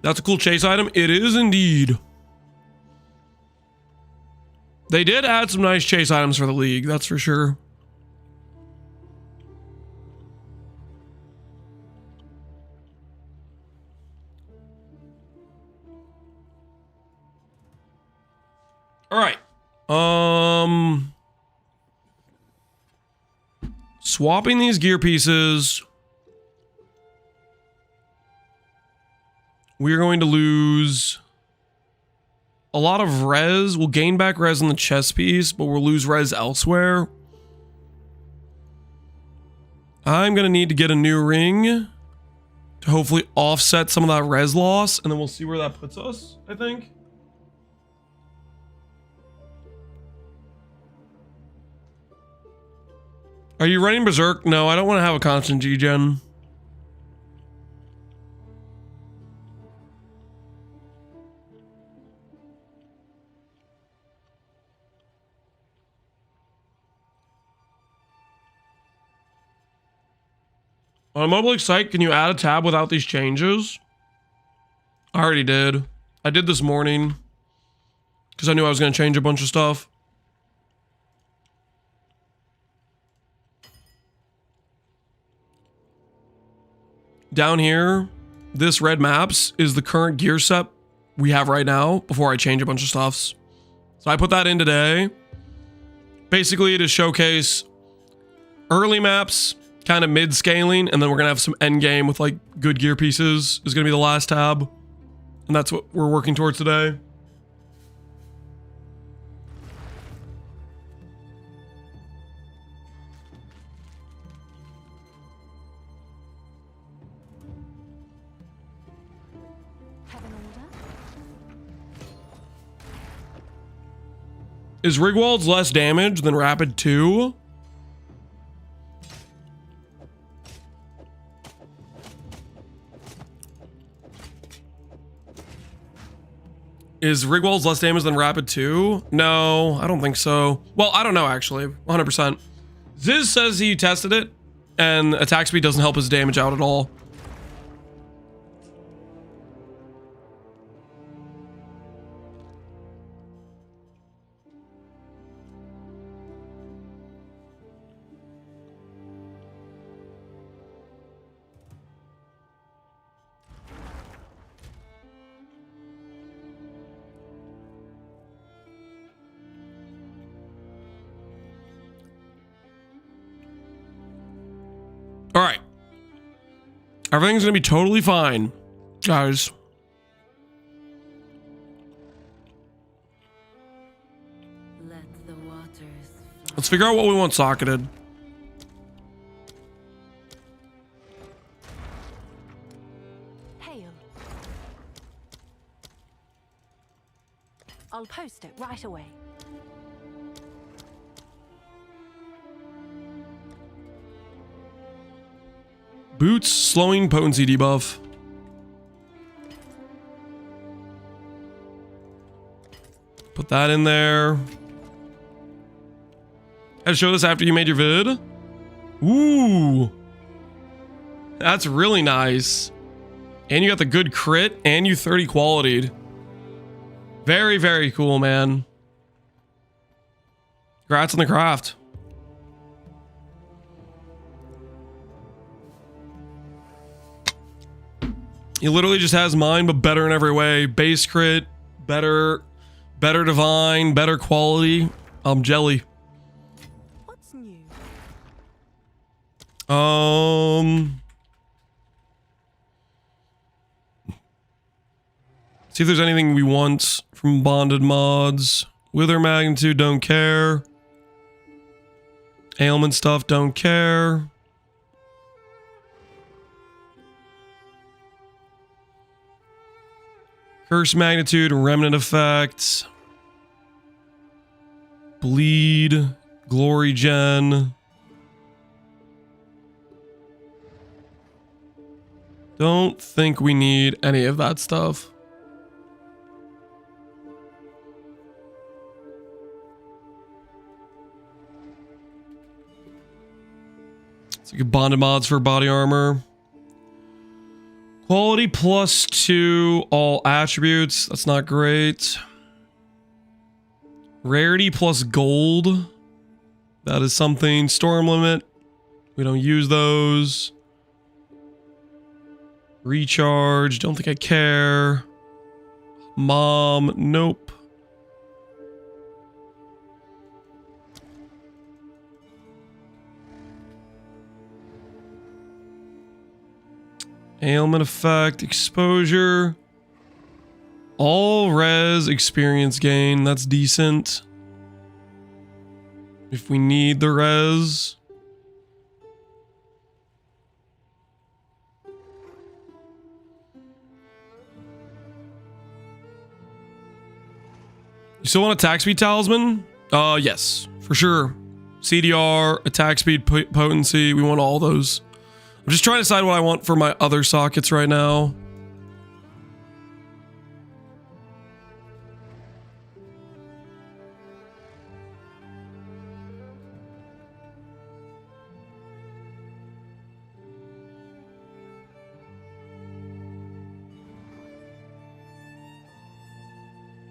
That's a cool chase item. It is indeed. They did add some nice chase items for the league, that's for sure. All right. Swapping these gear pieces. We're going to lose a lot of res. We'll gain back res on the chest piece, but we'll lose res elsewhere. I'm going to need to get a new ring to hopefully offset some of that res loss, and then we'll see where that puts us, I think. Are you running Berserk? No, I don't want to have a constant G-Gen. On a mobile site, can you add a tab without these changes? I already did. I did this morning because I knew I was going to change a bunch of stuff. Down here, this red maps is the current gear set we have right now before I change a bunch of stuffs. So I put that in today. Basically to showcase early maps, kind of mid scaling, and then we're gonna have some end game with like good gear pieces is gonna be the last tab. And that's what we're working towards today. Is Rigwald's less damage than Rapid 2? Is Rigwald's less damage than Rapid 2? No, I don't think so. Well, I don't know actually, 100%. Ziz says he tested it and attack speed doesn't help his damage out at all. All right. Everything's going to be totally fine, guys. Let the waters flow. Let's figure out what we want socketed. Hail. I'll post it right away. Boots, slowing potency debuff. Put that in there. I'd show this after you made your vid. Ooh. That's really nice. And you got the good crit and you 30 quality'd. Very, very cool, man. Congrats on the craft. He literally just has mine, but better in every way. Base crit, better Better divine, better quality. I'm jelly. What's new? See if there's anything we want from bonded mods. Wither magnitude, don't care. Ailment stuff, don't care. Curse magnitude, remnant effect. Bleed, glory gen. Don't think we need any of that stuff. It's like bonded mods for body armor. Quality +2 all attributes. That's not great. Rarity plus gold. That is something. Storm limit. We don't use those. Recharge. Don't think I care. Mom. Nope. Ailment effect, exposure. All res experience gain. That's decent. If we need the res. You still want attack speed talisman? Yes, for sure. CDR, attack speed, potency. We want all those. I'm just trying to decide what I want for my other sockets right now.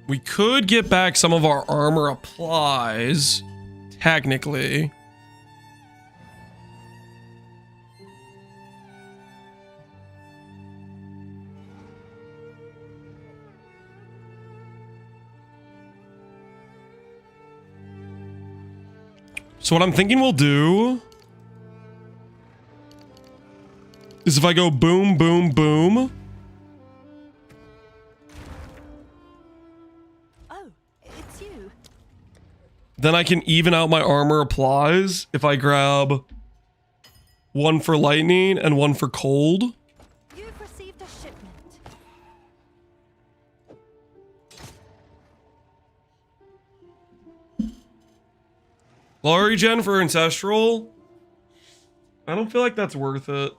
We could get back some of our armor applies, technically. So what I'm thinking we'll do is if I go boom, boom, boom. Oh, it's you. Then I can even out my armor applies if I grab one for lightning and one for cold. You've received a shipment. Glory gen for ancestral. I don't feel like that's worth it.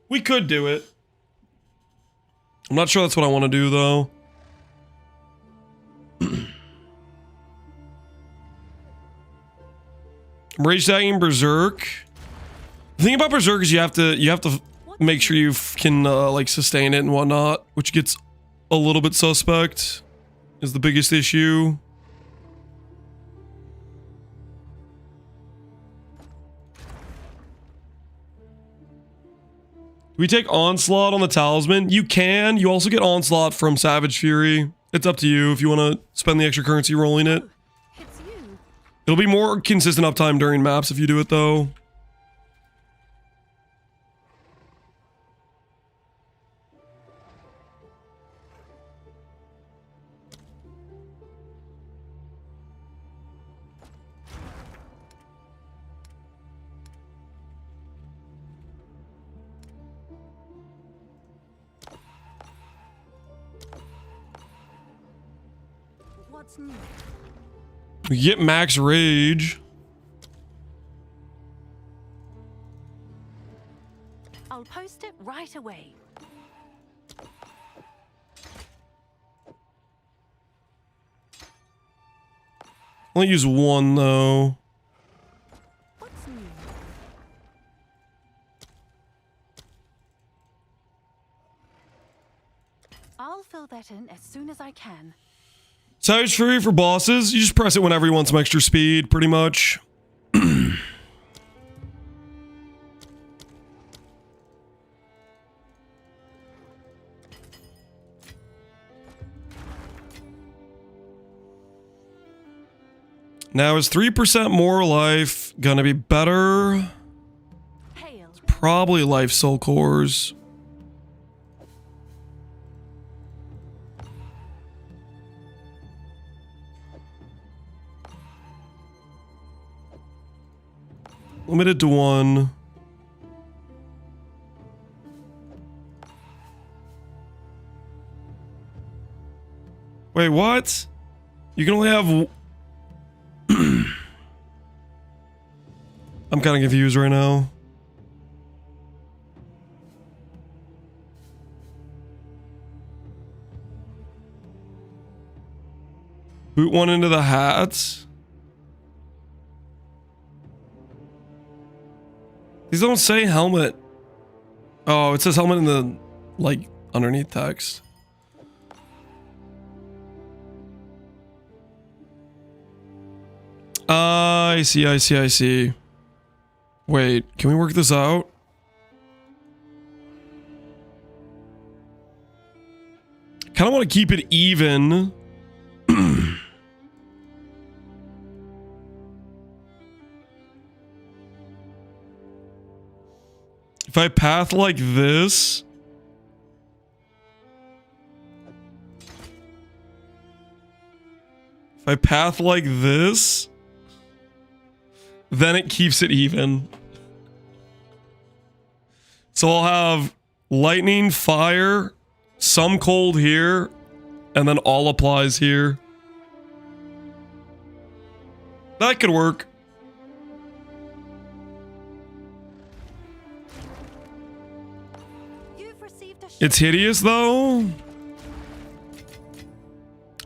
We could do it. I'm not sure that's what I want to do though. Rage tagging Berserk. The thing about Berserk is you have to make sure you can like sustain it and whatnot, which gets a little bit suspect. Is the biggest issue. Do we take Onslaught on the Talisman? You can. You also get Onslaught from Savage Fury. It's up to you if you want to spend the extra currency rolling it. It's you. It'll be more consistent uptime during maps if you do it though. What's new? We get max rage. I'll post it right away. I'll use one though. What's new? I'll fill that in as soon as I can. Savage Fury for bosses. You just press it whenever you want some extra speed, pretty much. Now is 3% more life gonna be better? Hail. Probably life soul cores. Limited to 1. Wait, what? You can only have... I'm kind of confused right now. Boot one into the hat. These don't say helmet. Oh, it says helmet in the, like, underneath text. I see. Wait, can we work this out? Kind of want to keep it even. If I path like this... If I path like this... Then it keeps it even. So I'll have lightning, fire, some cold here, and then all applies here. That could work. It's hideous though. I'm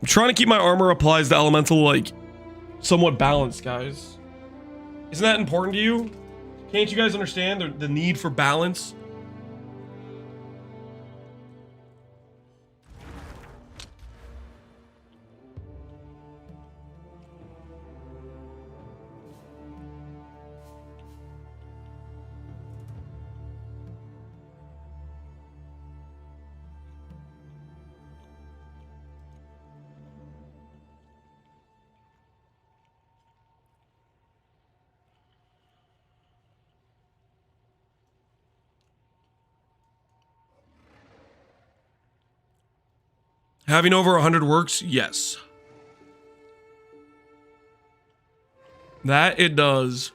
trying to keep my armor applies to elemental like somewhat balanced, guys. Isn't that important to you? Can't you guys understand the need for balance? Having over 100 works? Yes. That it does.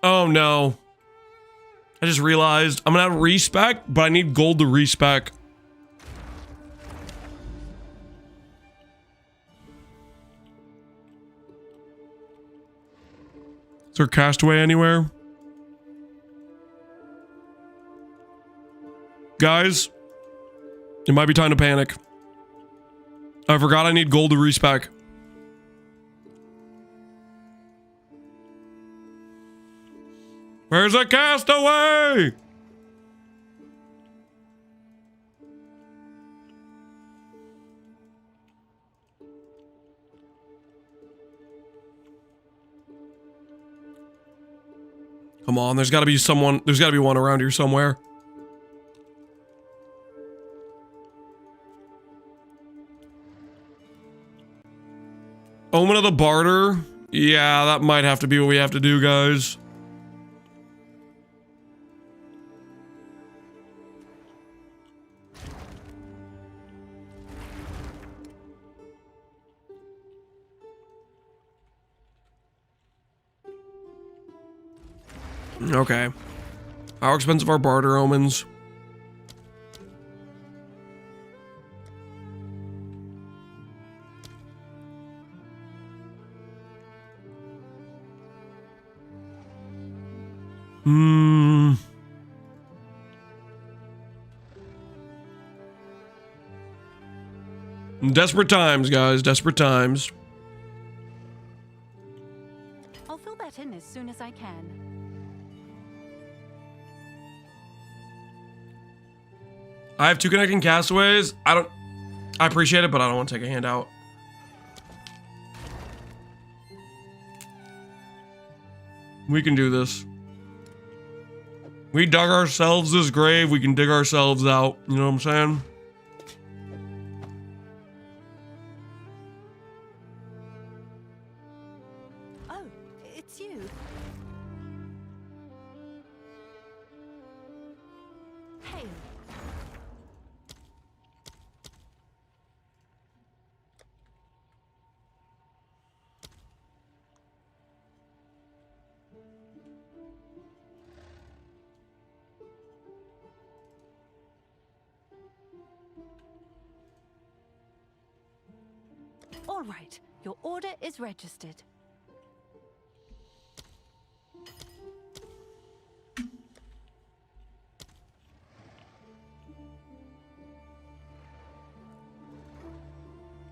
Oh no. I just realized I'm gonna have respec, but I need gold to respec. Is there castaway anywhere? Guys? It might be time to panic. I forgot I need gold to respec. Where's the castaway? Come on, there's gotta be someone, there's gotta be one around here somewhere. Omen of the Barter? Yeah, that might have to be what we have to do, guys. Okay. How expensive are barter omens? Desperate times, guys. Desperate times. I'll fill that in as soon as I can. I have 2 connecting castaways. I appreciate it, but I don't want to take a handout. We can do this. We dug ourselves this grave. We can dig ourselves out. You know what I'm saying? All right, your order is registered.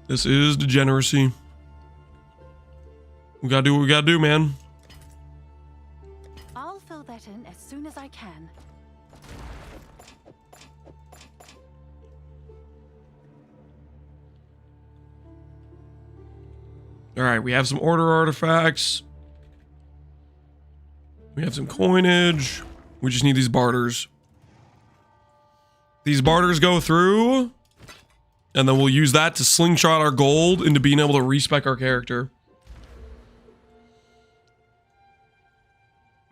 This is degeneracy. We gotta do what we gotta do, man. I'll fill that in as soon as I can. All right, we have some order artifacts. We have some coinage. We just need these barters. These barters go through, and then we'll use that to slingshot our gold into being able to respec our character.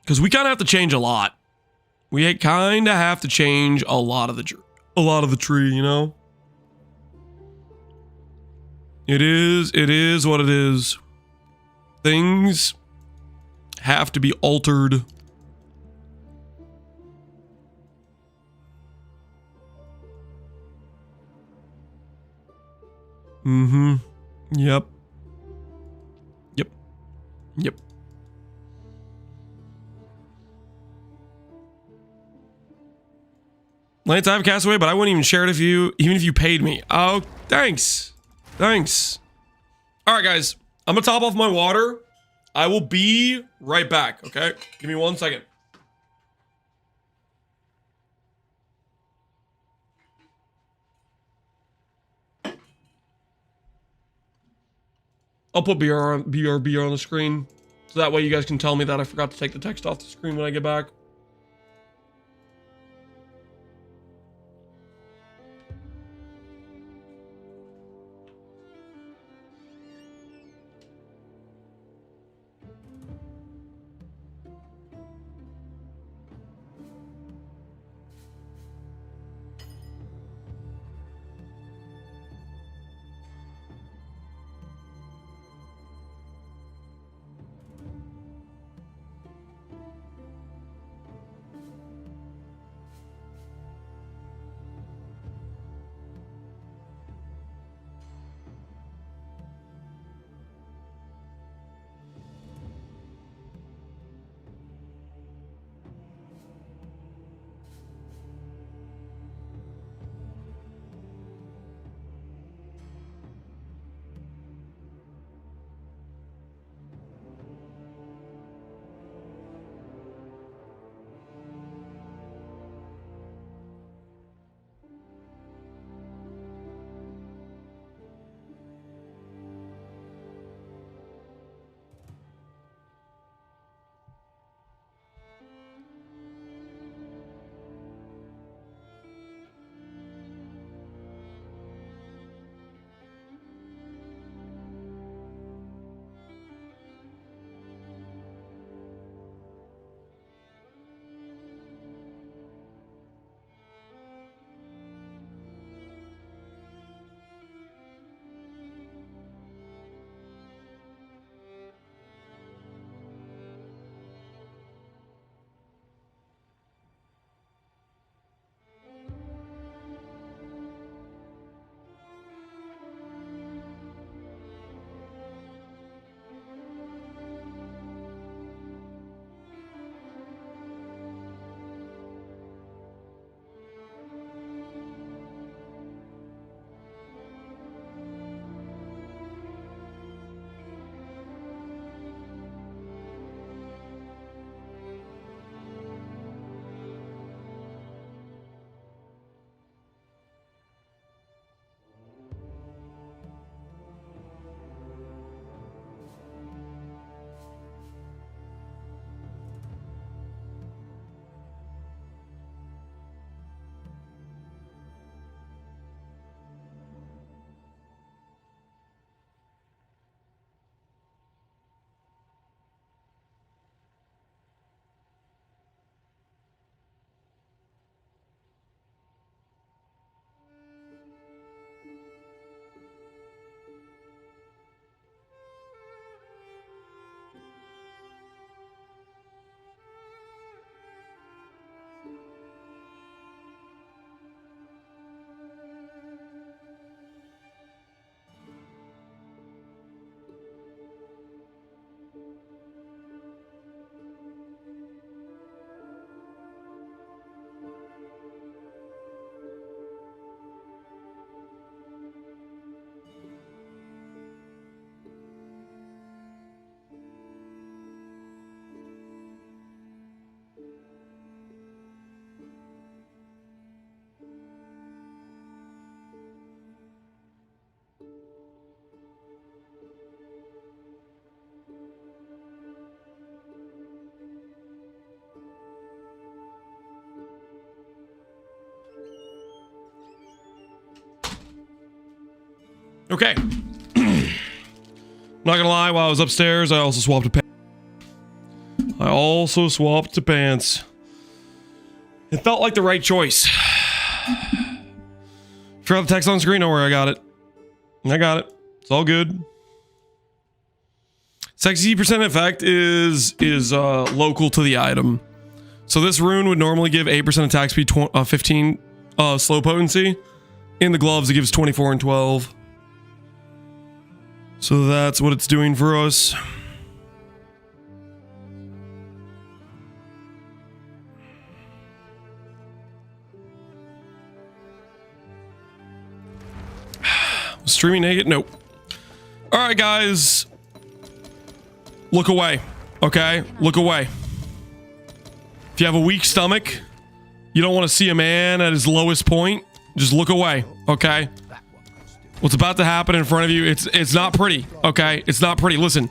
Because we kind of have to change a lot. We kind of have to change a lot of the tree, you know? It is what it is. Things have to be altered. Mm-hmm. Yep. Yep. Yep. Lance, I have Castaway, but I wouldn't even share it even if you paid me. Oh, thanks. Thanks. All right, guys. I'm gonna top off my water. I will be right back, okay? Give me 1 second. I'll put BR on the screen, so that way you guys can tell me that I forgot to take the text off the screen when I get back. Okay. Not gonna lie, while I was upstairs, I also swapped a pants. It felt like the right choice. Forgot the text on screen. Don't worry, I got it. It's all good. 60% effect is local to the item. So this rune would normally give 8% attack speed, 15 slow potency. In the gloves, it gives 24 and 12. So that's what it's doing for us. Streaming naked? Nope. All right, guys. Look away. Okay? Look away. If you have a weak stomach, you don't want to see a man at his lowest point, just look away. Okay? What's about to happen in front of you, it's not pretty. Okay? It's not pretty. Listen.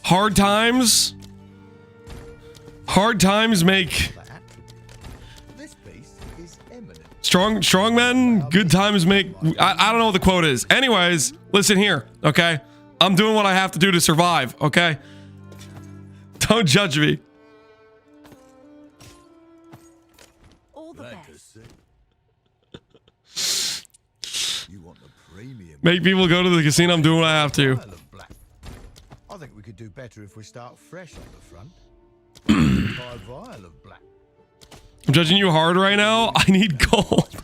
Hard times make strong men, good times make... I don't know what the quote is. Anyways, listen here, okay? I'm doing what I have to do to survive, okay? Don't judge me. All the best. Make people go to the casino. I'm doing what I have to. I think we could do better if we start fresh on the front. Buy a vial of black. I'm judging you hard right now. I need gold.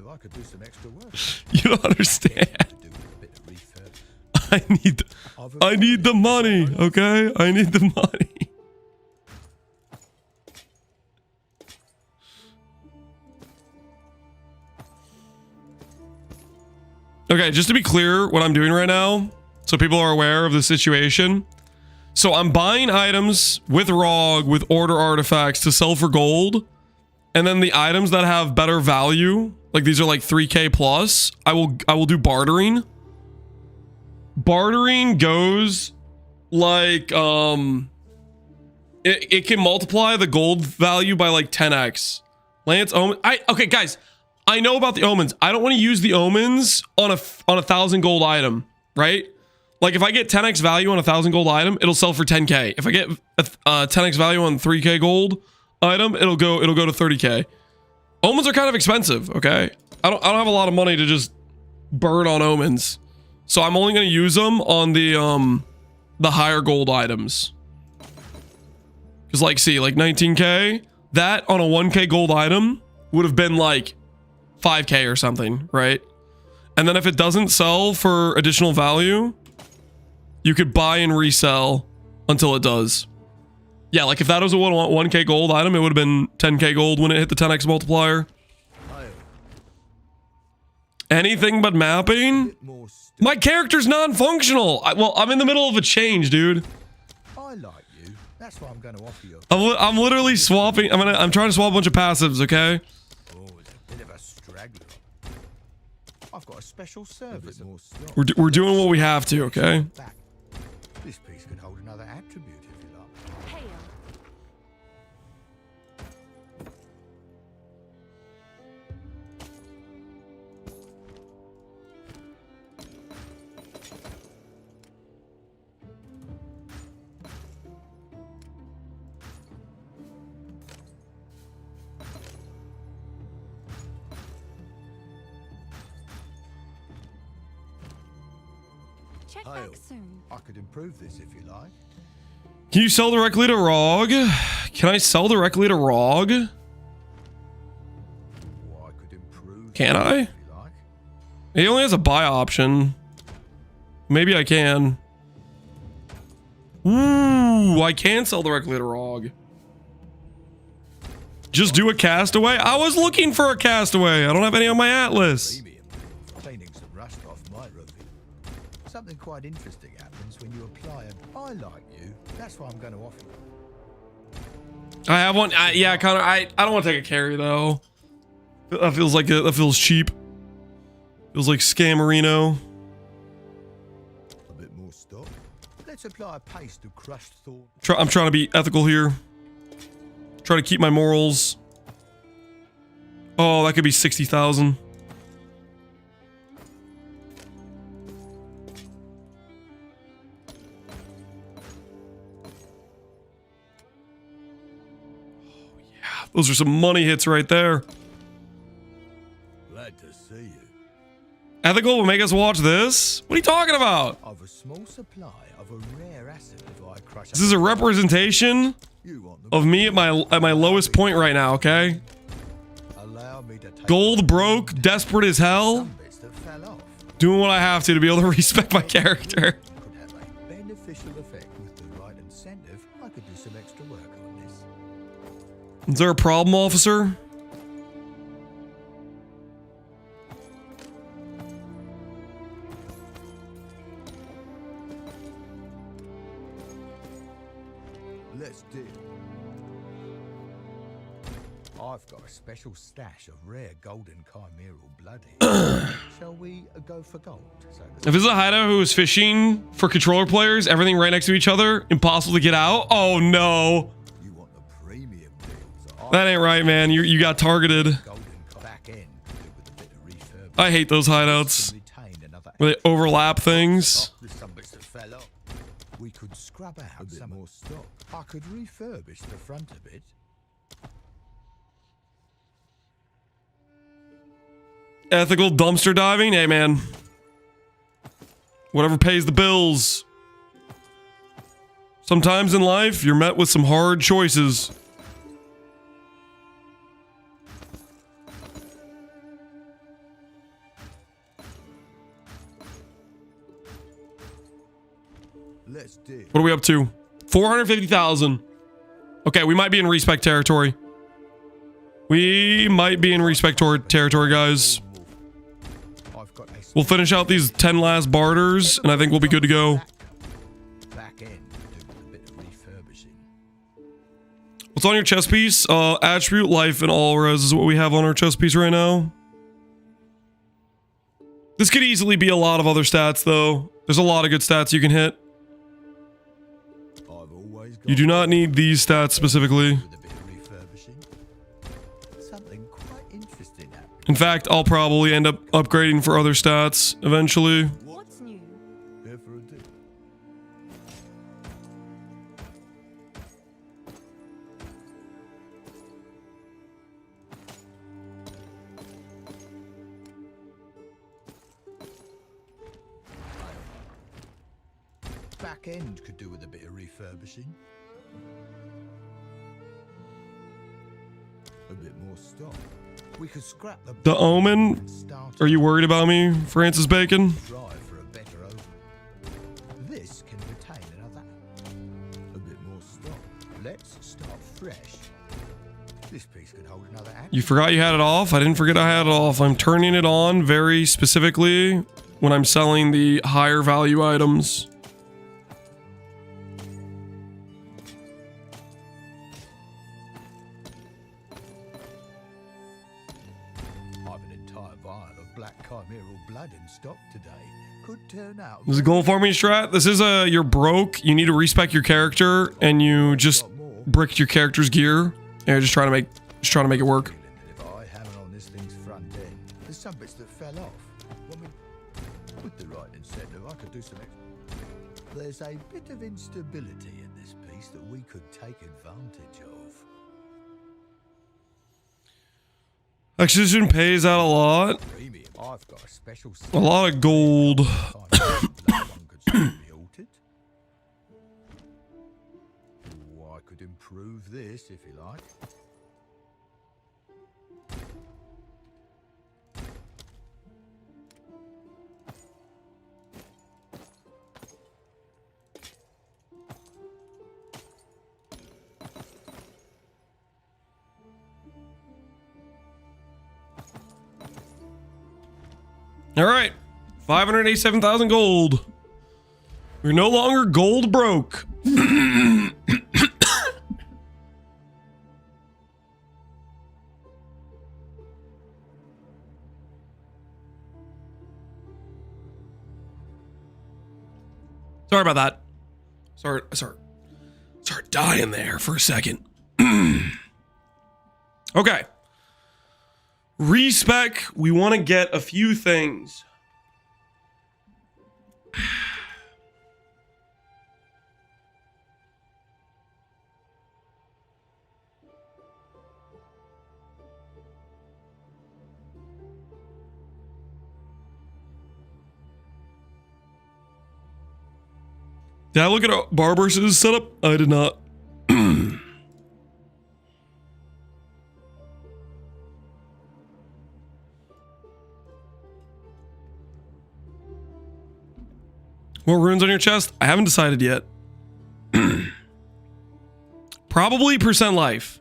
I could do some extra work. You don't understand. I need the money, okay? I need the money. Okay, just to be clear what I'm doing right now, so people are aware of the situation. So I'm buying items with ROG, with order artifacts to sell for gold. And then the items that have better value, like these are like 3K plus, I will do bartering. Bartering goes like it can multiply the gold value by like 10x. Lance Omen. Okay, guys, I know about the omens. I don't want to use the omens on a 1,000 gold item, right? Like if I get 10x value on a 1,000 gold item, it'll sell for 10K. If I get 10x value on 3K gold item, it'll go to 30K. Omens are kind of expensive, okay? I don't have a lot of money to just burn on omens. So I'm only going to use them on the higher gold items. Cuz like see, like 19K, that on a 1K gold item would have been like 5K or something, right? And then if it doesn't sell for additional value, you could buy and resell until it does. Yeah, like if that was a 1K gold item, it would have been 10K gold when it hit the 10x multiplier. Anything but mapping? My character's non-functional. Well, I'm in the middle of a change, dude. I like you. That's why I'm going to offer you. I'm literally swapping. I'm trying to swap a bunch of passives, okay? Oh, it's a bit of a straggler. I've got a special service. We're doing what we have to, okay? This piece could hold another attribute if you like. Hail. Check back soon. I could improve this if you like. Can you sell directly to ROG? Can I sell directly to ROG? Or I could improve. Can I? If you like. He only has a buy option. Maybe I can. Ooh, I can sell directly to ROG. Just do a castaway? I was looking for a castaway. I don't have any on my Atlas. Premium. Cleaning some rust off might reveal. Something quite interesting happens when you apply an I like you. That's what I'm going to offer you. I have one. Yeah, Connor. I don't want to take a carry though. That feels like that feels cheap. Feels like scammerino. A bit more stock. Let's apply a paste of crushed thorn. I'm trying to be ethical here. Try to keep my morals. Oh, that could be 60,000. Those are some money hits right there. Glad to see you. Ethical will make us watch this? What are you talking about? I've a small supply of a rare acid if I crush. This is a representation You want the of me at my lowest point right now, okay? Allow me to take Gold broke, desperate as hell, some bits that fell off. doing what I have to be able to respect my character. Could have a beneficial effect with the right incentive. I could do some extra work on this. Is there a problem, officer? Let's do. I've got a special stash of rare golden chimeral blood here. Shall we go for gold? So If this is a hideout who is fishing for controller players, everything right next to each other, impossible to get out. Oh no, you want the premium deals? that ain't right, man. You got targeted. Golden back end with a bit of refurb. I hate those hideouts Retain another where they overlap things. There's some bits that fell off. We could scrub out a bit more stock. I could refurbish the front a bit. Ethical dumpster diving? Hey, man. Whatever pays the bills. Sometimes in life, you're met with some hard choices. Let's do. What are we up to? 450,000. Okay, we might be in respect territory. We might be in respect territory, guys. I've got a We'll finish out these 10 last barters, and I think we'll be good to go. back end to do with a bit of refurbishing. What's on your chest piece? Attribute, life, and all res is what we have on our chest piece right now. This could easily be a lot of other stats, though. There's a lot of good stats you can hit. I've always got You do not need these stats specifically. with a bit of refurbishing. Something quite interesting happened. In fact, I'll probably end up upgrading for other stats eventually. What's new? Here for a dip. Back end could do with a bit of refurbishing. A bit more stock. We could scrap The Omen? and start Are you worried about me, Francis Bacon? drive for a better over. This can retain another. A bit more stock. Let's start fresh. This piece could hold another act. You forgot you had it off? I didn't forget I had it off. I'm turning it on very specifically when I'm selling the higher value items. I've an entire vial of black chimeral blood in stock today. Could turn out. This is gold farming strat. This is you're broke. You need to respec your character, and you just bricked your character's gear. Yeah, just trying to make it work. If I hammer on this thing's front end, there's some bits that fell off. Well, with the right incentive, I could do some extra. There's a bit of instability in this piece that we could take advantage of. Acquisition pays out a lot. Premium. I've got a special. A lot of gold. One could still be altered. Oh, I could improve this if you like. All right, 587,000 gold. We're no longer gold broke. Sorry about that. Sorry, dying there for a second. Okay. Respec, we want to get a few things. Did I look at Barbar's setup? I did not. What runes on your chest? I haven't decided yet. Probably percent life.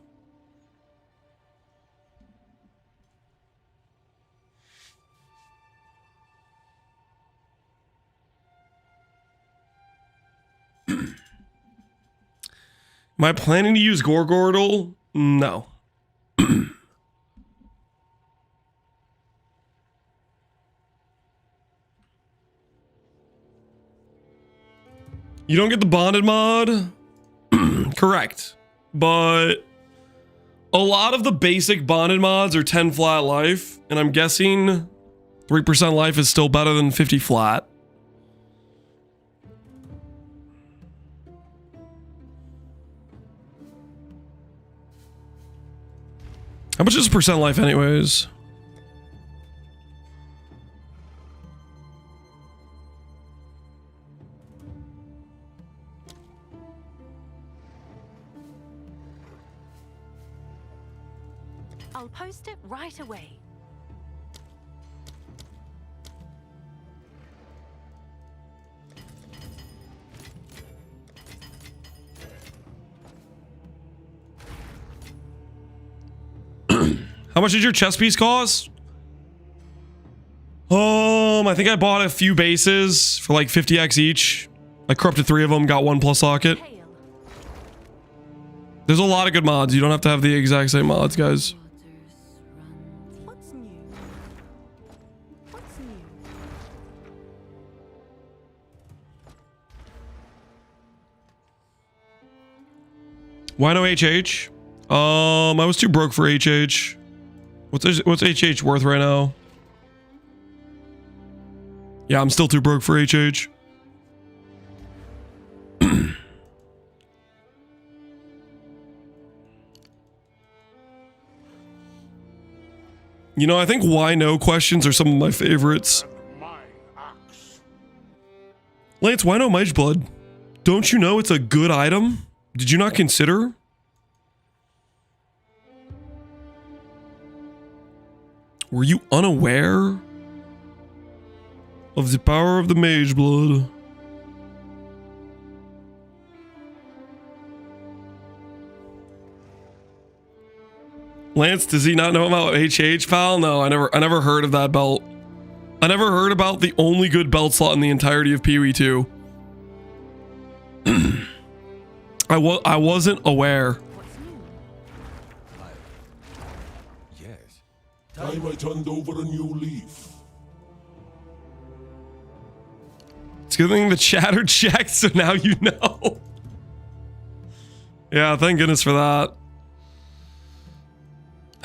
Am I planning to use Gorgordle? No. You don't get the bonded mod? Correct. But a lot of the basic bonded mods are 10 flat life, and I'm guessing 3% life is still better than 50 flat. How much is percent life anyways? I'll post it right away. How much did your chess piece cost? I think I bought a few bases for like 50x each. I corrupted 3 of them, got 1 plus socket. Hail. There's a lot of good mods. You don't have to have the exact same mods, guys. What's new? What's new? Why no HH? I was too broke for HH. What's HH worth right now? Yeah, I'm still too broke for HH. You know, I think why no questions are some of my favorites. And my axe. Lance, why no Mage Blood? Don't you know it's a good item? Did you not consider? Were you unaware of the power of the Mage Blood? Lance, does he not know about HH, pal? No, I never heard of that belt. I never heard about the only good belt slot in the entirety of PoE 2. I wasn't aware. What's new? Yes. Time I turned over a new leaf. It's a good thing the chatter checked, so now you know. Yeah, thank goodness for that.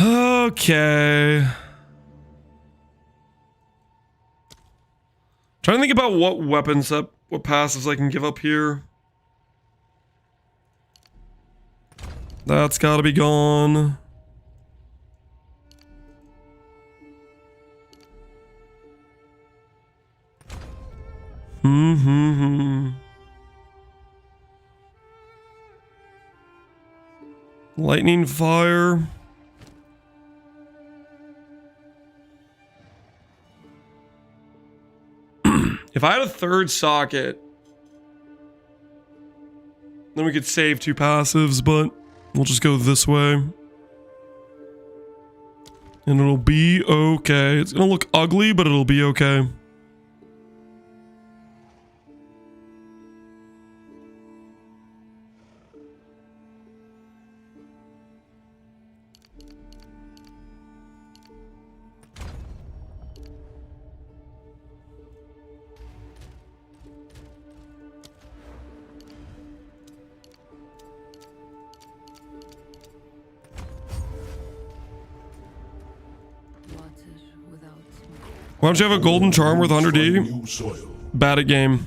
Okay. Trying to think about what weapons up, what passives I can give up here. That's gotta be gone. Lightning fire. If I had a third socket, then we could save 2 passives, but we'll just go this way. And it'll be okay. It's gonna look ugly, but it'll be okay. Why don't you have a golden charm worth 100D? New soil. Bad at game.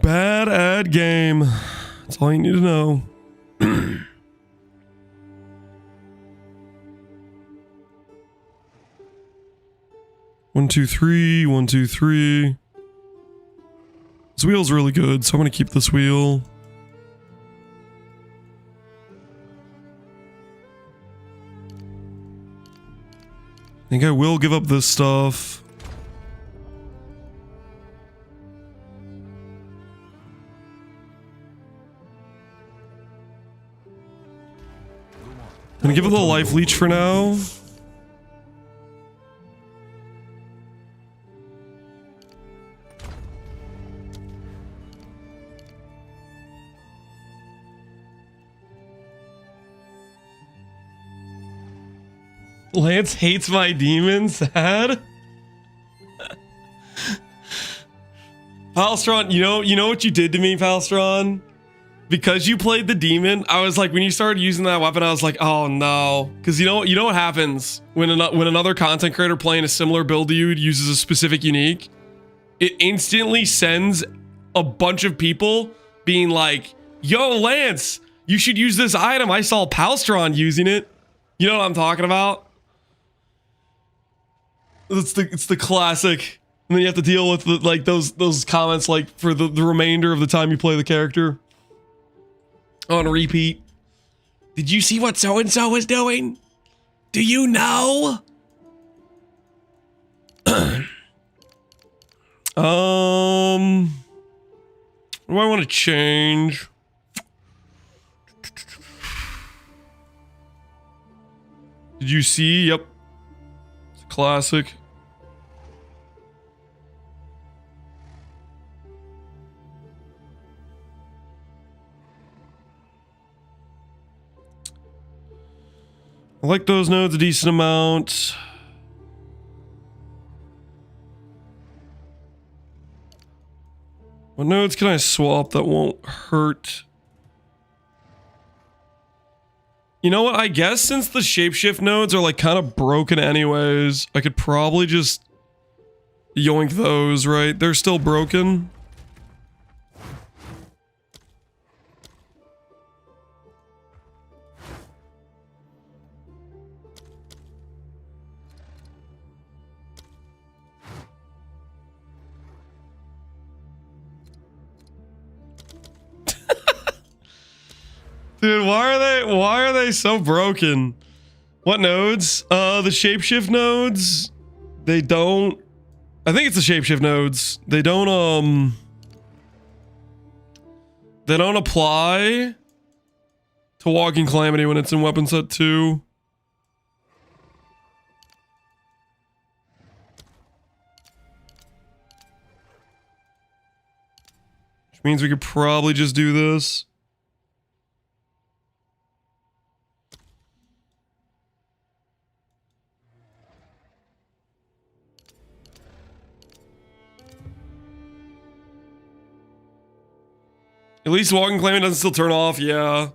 Bad at game. That's all you need to know. 1, 2, 3. 1, 2, 3. This wheel's really good, so I'm gonna keep this wheel. I think I will give up this stuff. Gonna give it a life leech for now. Lance hates my demon. Sad. Palstron, you know what you did to me, Palstron? Because you played the demon, I was like, when you started using that weapon, I was like, oh no. Because you know what happens when another content creator playing a similar build to you uses a specific unique? It instantly sends a bunch of people being like, yo, Lance, you should use this item. I saw Palstron using it. You know what I'm talking about? It's the classic. And then you have to deal with those comments like for the remainder of the time you play the character. On repeat. Did you see what so-and-so was doing? Do you know? What do I want to change? Did you see? Yep. It's a classic. I like those nodes a decent amount. What nodes can I swap that won't hurt? You know what? I guess since the shapeshift nodes are like kind of broken anyways, I could probably just yoink those, right? They're still broken. Dude, why are they so broken? What nodes? The shapeshift nodes. They don't. I think it's the shapeshift nodes. They don't apply to Walking Calamity when it's in weapon set 2. Which means we could probably just do this. At least Walking Claimant doesn't still turn off, yeah.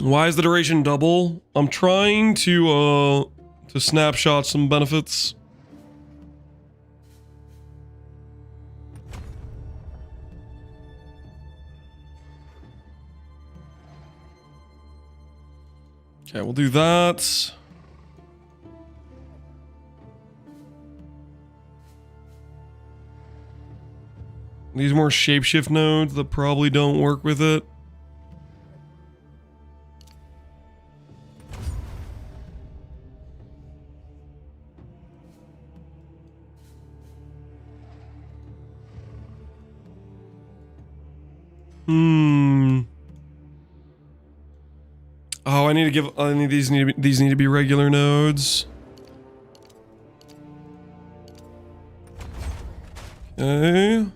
Why is the duration double? I'm trying to snapshot some benefits. Okay, we'll do that. These more shapeshift nodes that probably don't work with it. Oh, these need to be regular nodes. Okay.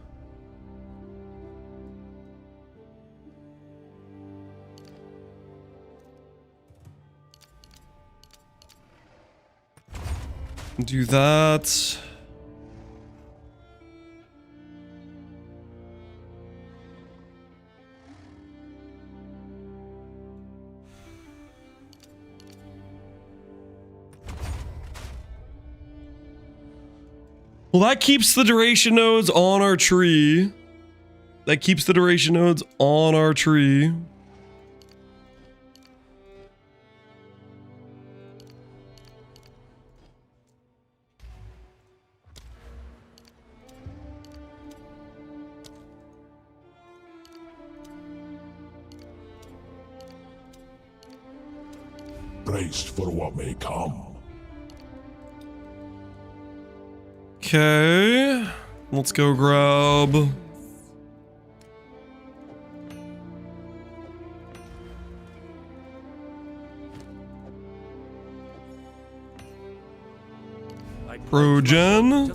Do that. Well, that keeps the duration nodes on our tree. That keeps the duration nodes on our tree. braced for what may come. Okay. Let's go grab... Progen.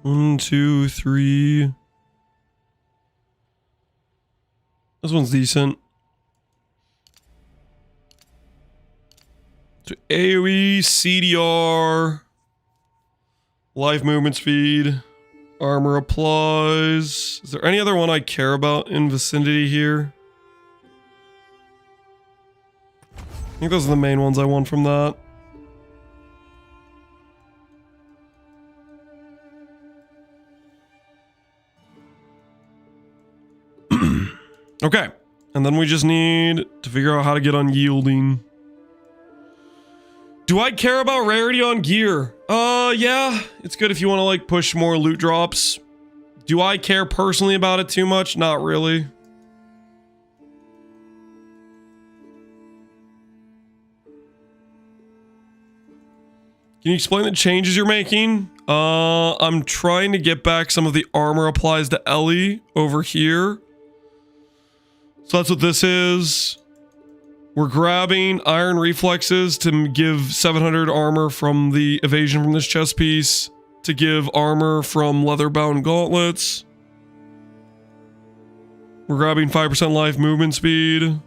One, two, three. This one's decent. So AoE, CDR, life movement speed, armor applies. Is there any other one I care about in vicinity here? I think those are the main ones I want from that. Okay, and then we just need to figure out how to get unyielding. Do I care about rarity on gear? Yeah, it's good if you want to like push more loot drops. Do I care personally about it too much? Not really. Can you explain the changes you're making? I'm trying to get back some of the armor applies to Ellie over here. So that's what this is. We're grabbing iron reflexes to give 700 armor from the evasion from this chest piece, to give armor from leather-bound gauntlets. We're grabbing 5% life movement speed.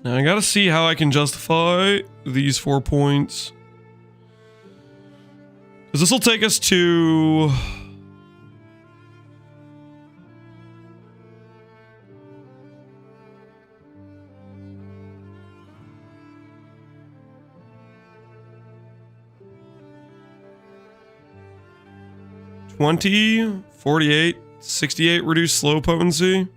Now I gotta see how I can justify these 4 points. Because this will take us to... $20, 48, 68 reduced slow potency.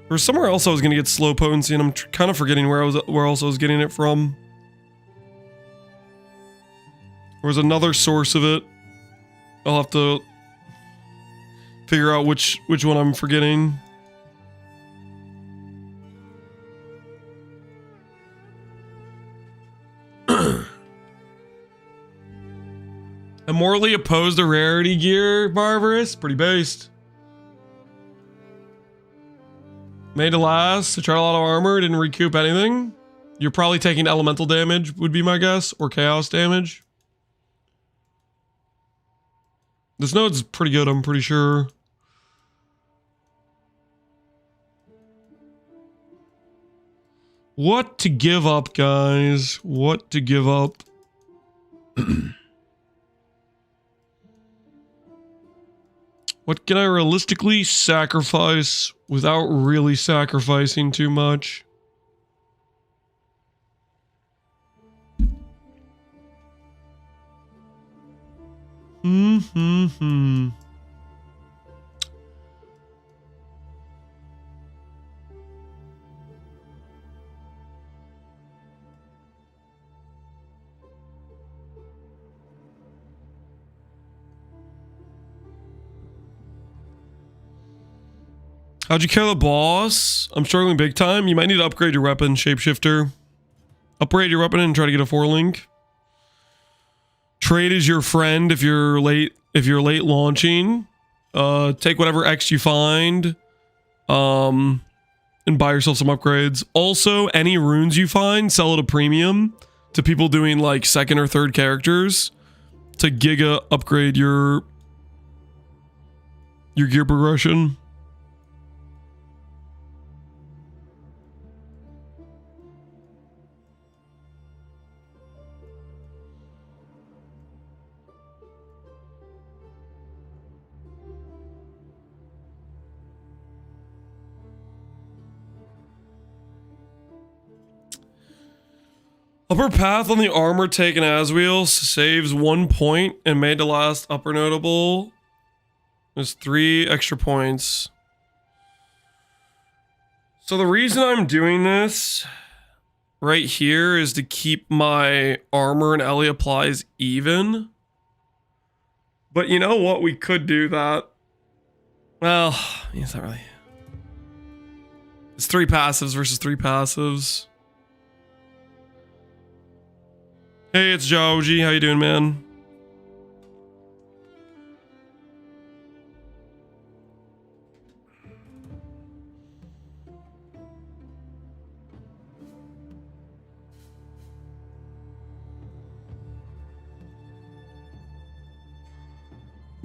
There was somewhere else I was going to get slow potency, and I'm kind of forgetting where else I was getting it from. There was another source of it. I'll have to figure out which one I'm forgetting. I'm morally opposed to rarity gear, Barbarous. Pretty based. Made to last. I tried a lot of armor. Didn't recoup anything. You're probably taking elemental damage, would be my guess. Or chaos damage. This node's pretty good, I'm pretty sure. What to give up, guys? What to give up? What can I realistically sacrifice without really sacrificing too much? How'd you kill the boss? I'm struggling big time. You might need to upgrade your weapon, Shapeshifter. Upgrade your weapon and try to get a 4-link. Trade is your friend if you're late launching. Take whatever X you find. And buy yourself some upgrades. Also, any runes you find, sell at a premium to people doing like 2nd or 3rd characters to giga upgrade your gear progression. Upper path on the armor taken as wheels saves 1 point and made to last upper notable. There's 3 extra points. So the reason I'm doing this right here is to keep my armor and Ellie applies even. But you know what? We could do that. Well, it's not really. It's 3 passives versus 3 passives. Hey, it's Joji. How you doing, man?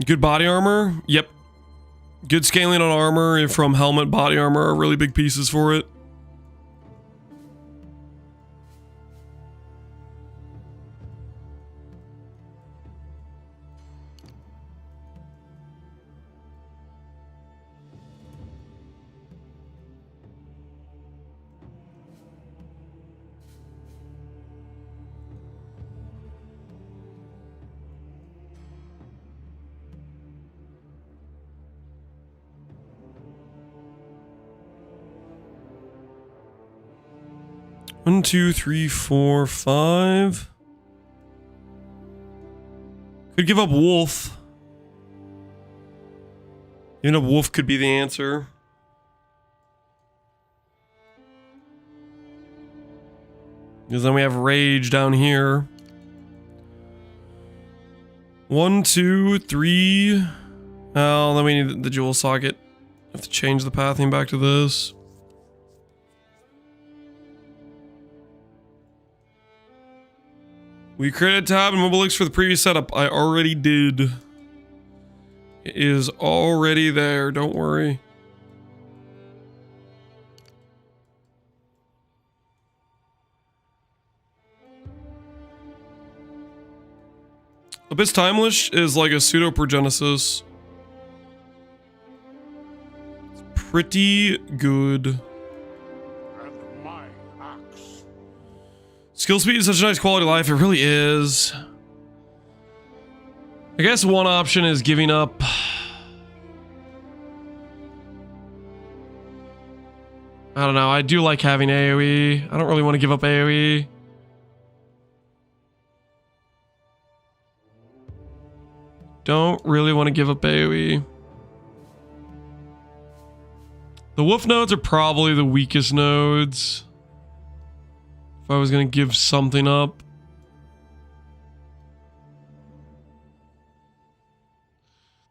Good body armor? Yep. Good scaling on armor from helmet, body armor are really big pieces for it. One, 2, 3, 4, 5. Could give up Wolf. Giving up Wolf could be the answer. Because then we have Rage down here. 1, 2, 3. Oh, then we need the jewel socket. Have to change the pathing back to this. We created a tab in Mobilix for the previous setup. I already did. It is already there. Don't worry. Abyss Timeless is like a pseudo-progenesis. It's pretty good. Skill speed is such a nice quality of life. It really is. I guess one option is giving up. I don't know. I do like having AoE. I don't really want to give up AoE. Don't really want to give up AoE. The wolf nodes are probably the weakest nodes. If I was going to give something up.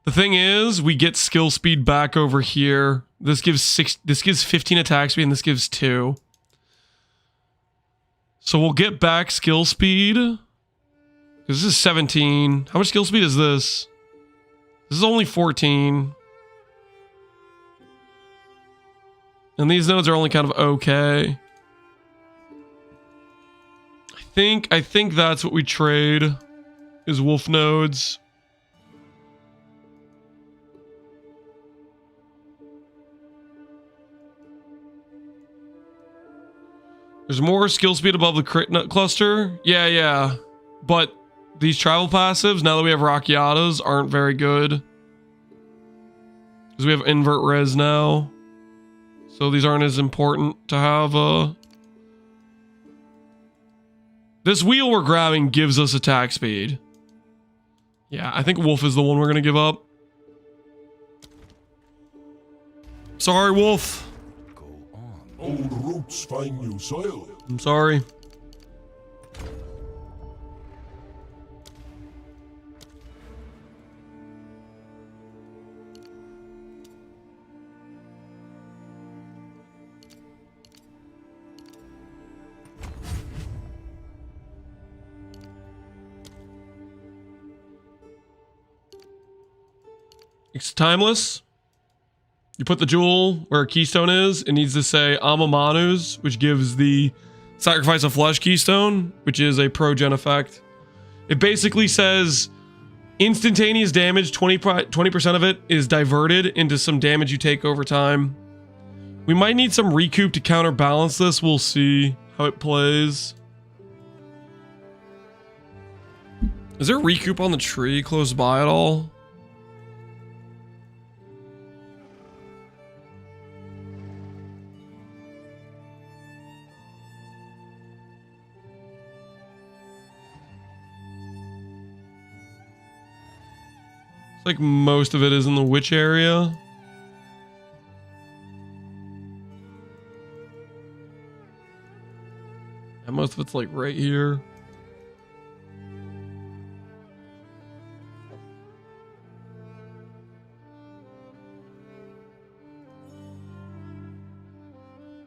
The thing is, we get skill speed back over here. This gives 15 attack speed and this gives 2. So we'll get back skill speed. Because this is 17. How much skill speed is this? This is only 14. And these nodes are only kind of okay. I think that's what we trade, is wolf nodes. There's more skill speed above the crit nut cluster. Yeah. But these travel passives, now that we have Rockiatas, aren't very good. Because we have invert res now. So these aren't as important to have. This wheel we're grabbing gives us attack speed. Yeah, I think Wolf is the one we're going to give up. Sorry, Wolf. Go on. Old roots find new soil. I'm sorry. It's timeless. You put the jewel where a keystone is. It needs to say Amamanus, which gives the sacrifice of flesh keystone, which is a pro-gen effect. It basically says instantaneous damage, 20% of it is diverted into some damage you take over time. We might need some recoup to counterbalance this. We'll see how it plays. Is there a recoup on the tree close by at all? It's like most of it is in the witch area. And most of it's like right here.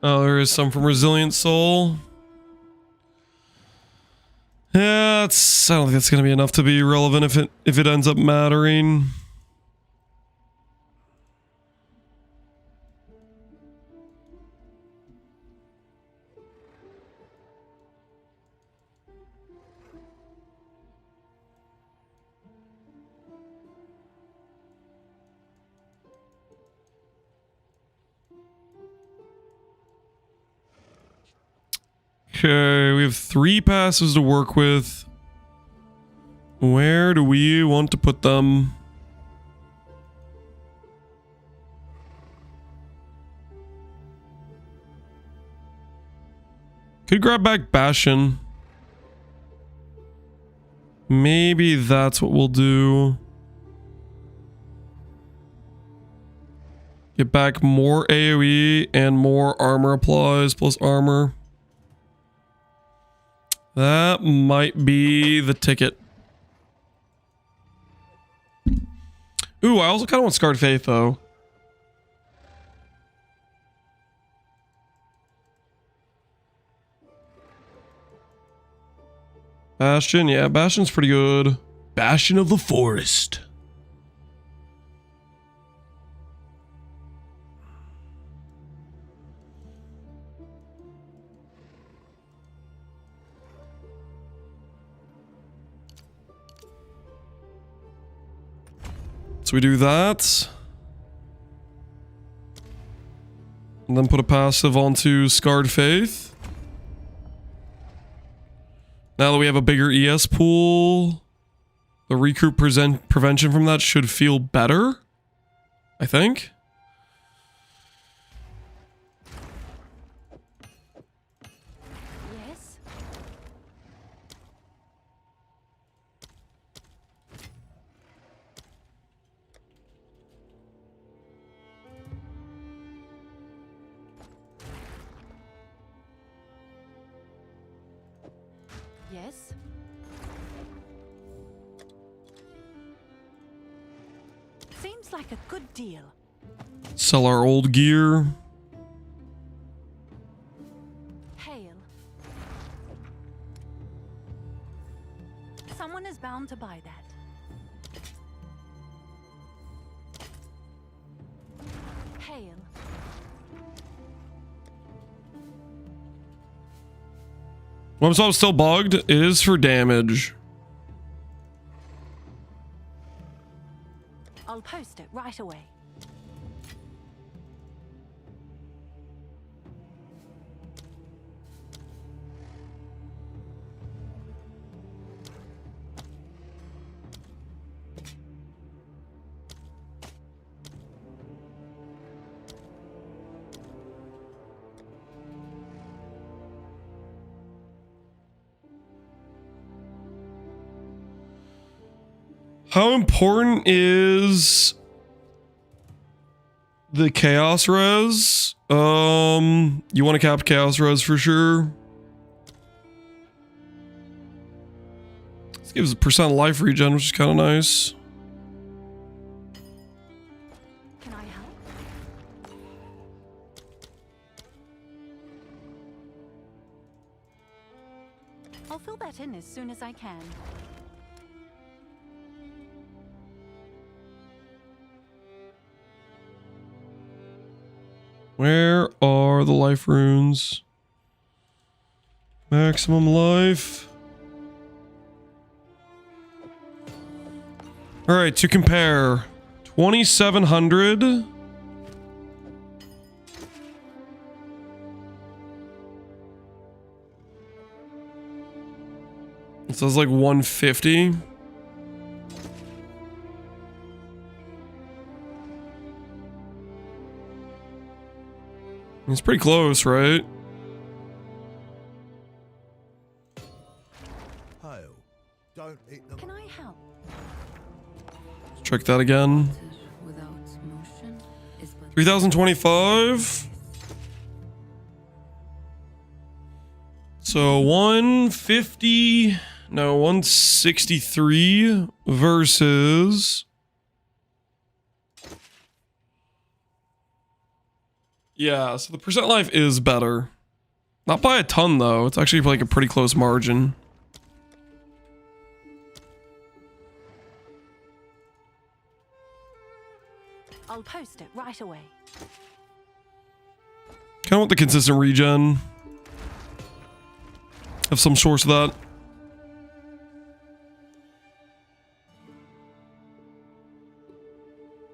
Oh, there is some from Resilient Soul. Yeah, I don't think that's gonna be enough to be relevant if it ends up mattering. Okay, we have 3 passes to work with. Where do we want to put them? Could grab back Bastion. Maybe that's what we'll do. Get back more AoE and more armor applies plus armor. That might be the ticket. Ooh, I also kind of want Scarred Faith, though. Bastion, yeah, Bastion's pretty good. Bastion of the Forest. So we do that. And then put a passive onto Scarred Faith. Now that we have a bigger ES pool, the recruit prevention from that should feel better, I think. Yes. Yes. Seems like a good deal. Sell our old gear. Hail. Someone is bound to buy that. Hail. Web's still bugged. It is for damage. I'll post it right away. How important is the Chaos Res? You want to cap Chaos Res for sure. This gives a % life regen, which is kind of nice. Can I help? I'll fill that in as soon as I can. Where are the life runes? Maximum life. All right, to compare, 2,700. It says like 150. It's pretty close, right? Hail. Don't hit them. Can I help? Let's check that again. Without motion is but 3025. So 150, no, 163 versus. Yeah, so the percent life is better. Not by a ton, though. It's actually like a pretty close margin. I'll post it right away. Kind of want the consistent regen. Have some source of that.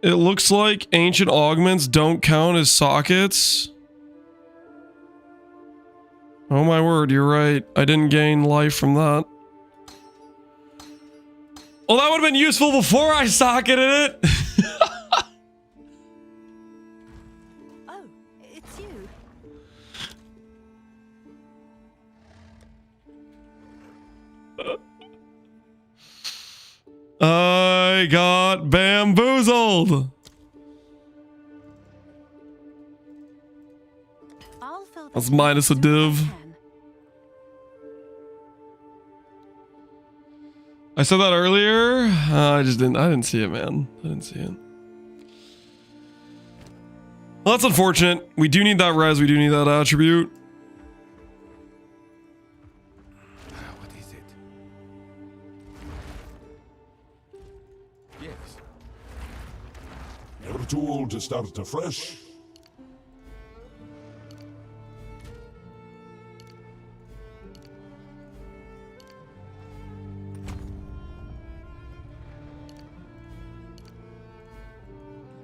It looks like ancient augments don't count as sockets. Oh my word, you're right. I didn't gain life from that. Well, that would have been useful before I socketed it. Oh, it's you. I got bamboozled. I'll fill That's this minus a as soon as I div. can. I said that earlier. I didn't see it, man. I didn't see it. Well, that's unfortunate. We do need that res. We do need that attribute. What is it? Yes. Never too old to start afresh.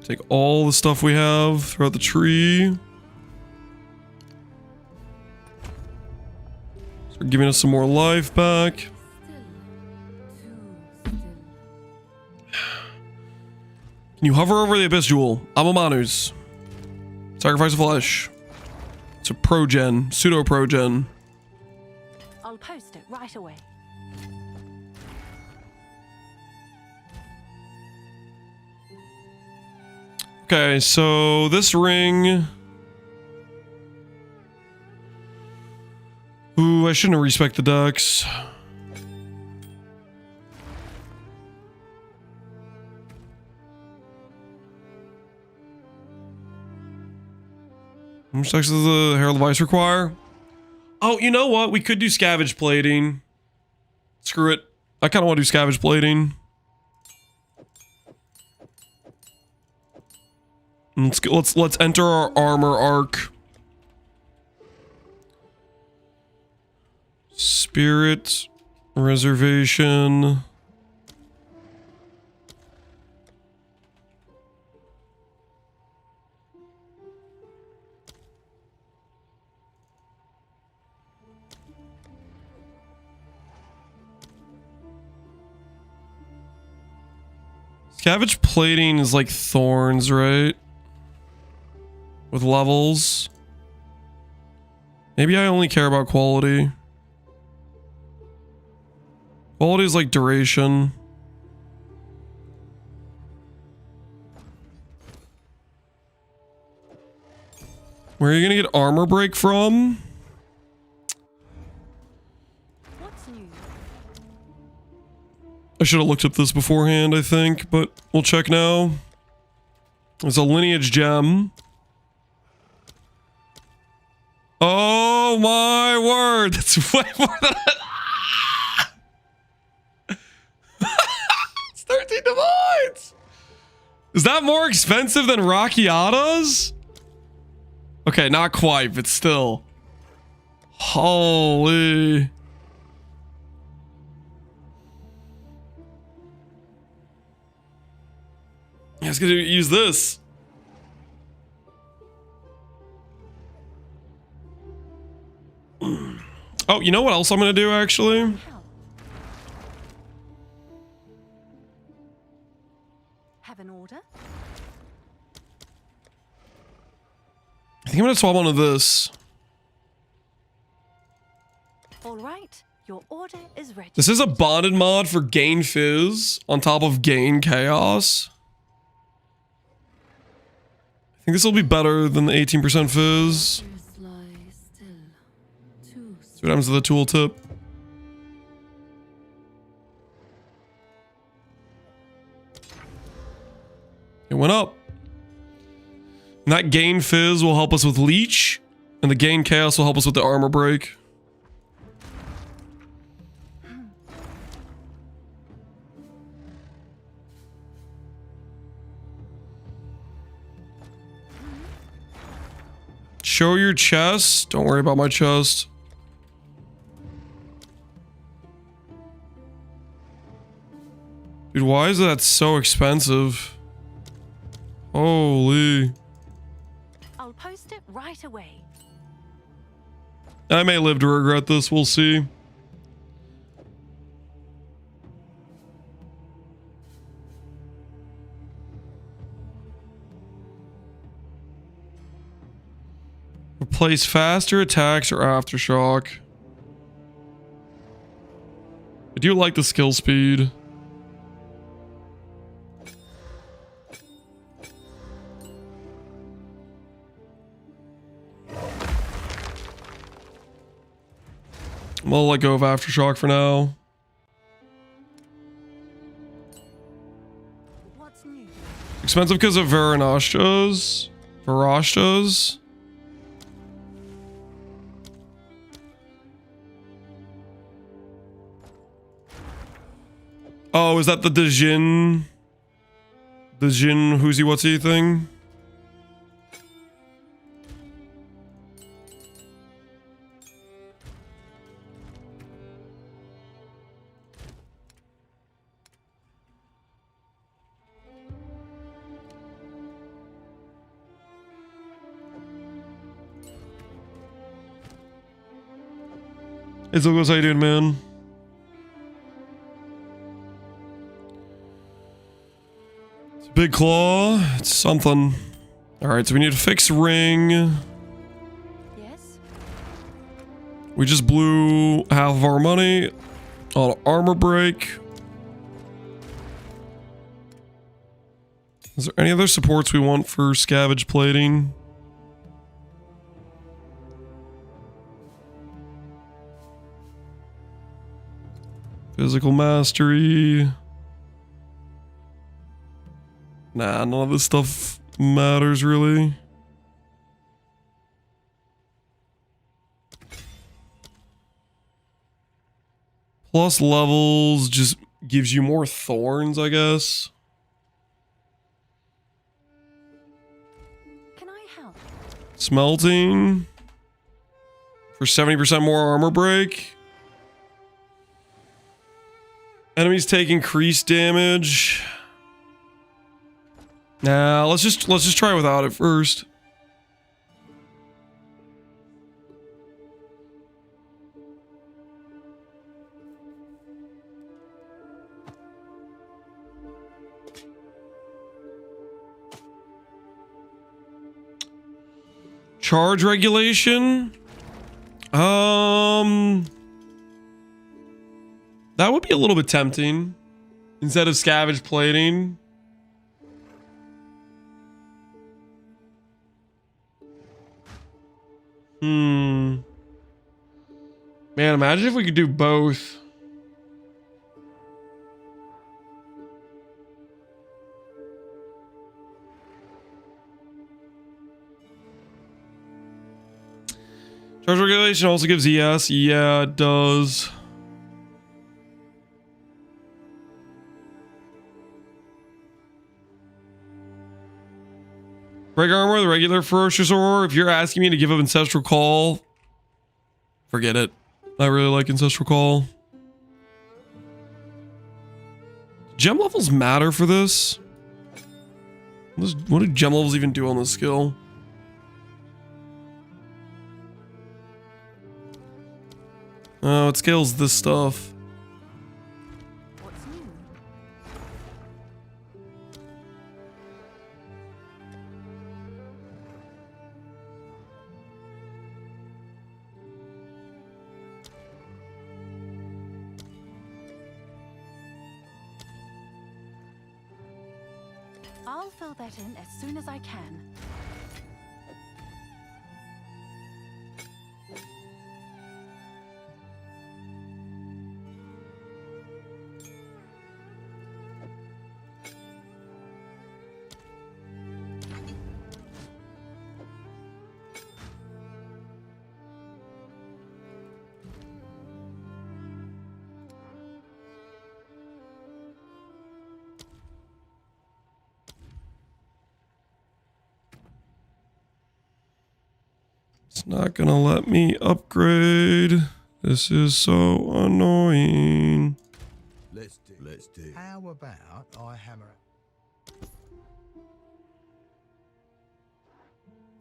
Take all the stuff we have throughout the tree. Start giving us some more life back. Still. Too still. Can you hover over the Abyss Jewel? Amamanus. Sacrifice of flesh. It's a progen, pseudo progen. I'll post it right away. Okay, so this ring. Ooh, I shouldn't respect the ducks. How much ducks does the Herald of Ice require? Oh, you know what? We could do scavenge plating. Screw it. I kind of want to do scavenge plating. Let's enter our armor arc. Spirit reservation. Scavenge plating is like thorns, right? With levels. Maybe I only care about quality. Quality is like duration. Where are you gonna get armor break from? What's new? I should have looked up this beforehand, I think, but we'll check now. It's a lineage gem. Oh my word, that's way more than it's 13 divides. Is that more expensive than Rockiatas? Okay, not quite, but still. Holy. Yeah, I was gonna use this. Oh, you know what else I'm gonna do actually? Help. Have an order? I think I'm gonna swap onto this. All right, your order is ready. This is a bonded mod for gain fizz on top of gain chaos. I think this will be better than the 18% fizz. See what happens to the tooltip. It went up. And that gain fizz will help us with leech, and the gain chaos will help us with the armor break. Show your chest. Don't worry about my chest. Dude, why is that so expensive? Holy. I'll post it right away. I may live to regret this. We'll see. Replace faster attacks or aftershock. I do like the skill speed. I'm gonna let go of aftershock for now. What's new? Expensive because of Varashtas. Oh, is that the Djinn? The Djinn who's he what's he thing? Hey, Zogos, how you doing, man? It's a big claw. It's something. Alright, so we need to fix ring. Yes? We just blew half of our money on armor break. Is there any other supports we want for scavenge plating? Physical mastery. Nah, none of this stuff matters really. Plus levels just gives you more thorns, I guess. Can I help? Smelting. For 70% more armor break. Enemies take increased damage. Nah, let's just try without it first. Charge regulation. That would be a little bit tempting. Instead of scavenge plating. Man, imagine if we could do both. Charge regulation also gives ES. Yeah, it does. Break armor, the regular ferocious aurora. If you're asking me to give up ancestral call, forget it. I really like ancestral call. Gem levels matter for this. What do gem levels even do on this skill? Oh, it scales this stuff. What's new? I'll fill that in as soon as I can. It's not gonna let me upgrade. This is so annoying. Let's do. How about I hammer it?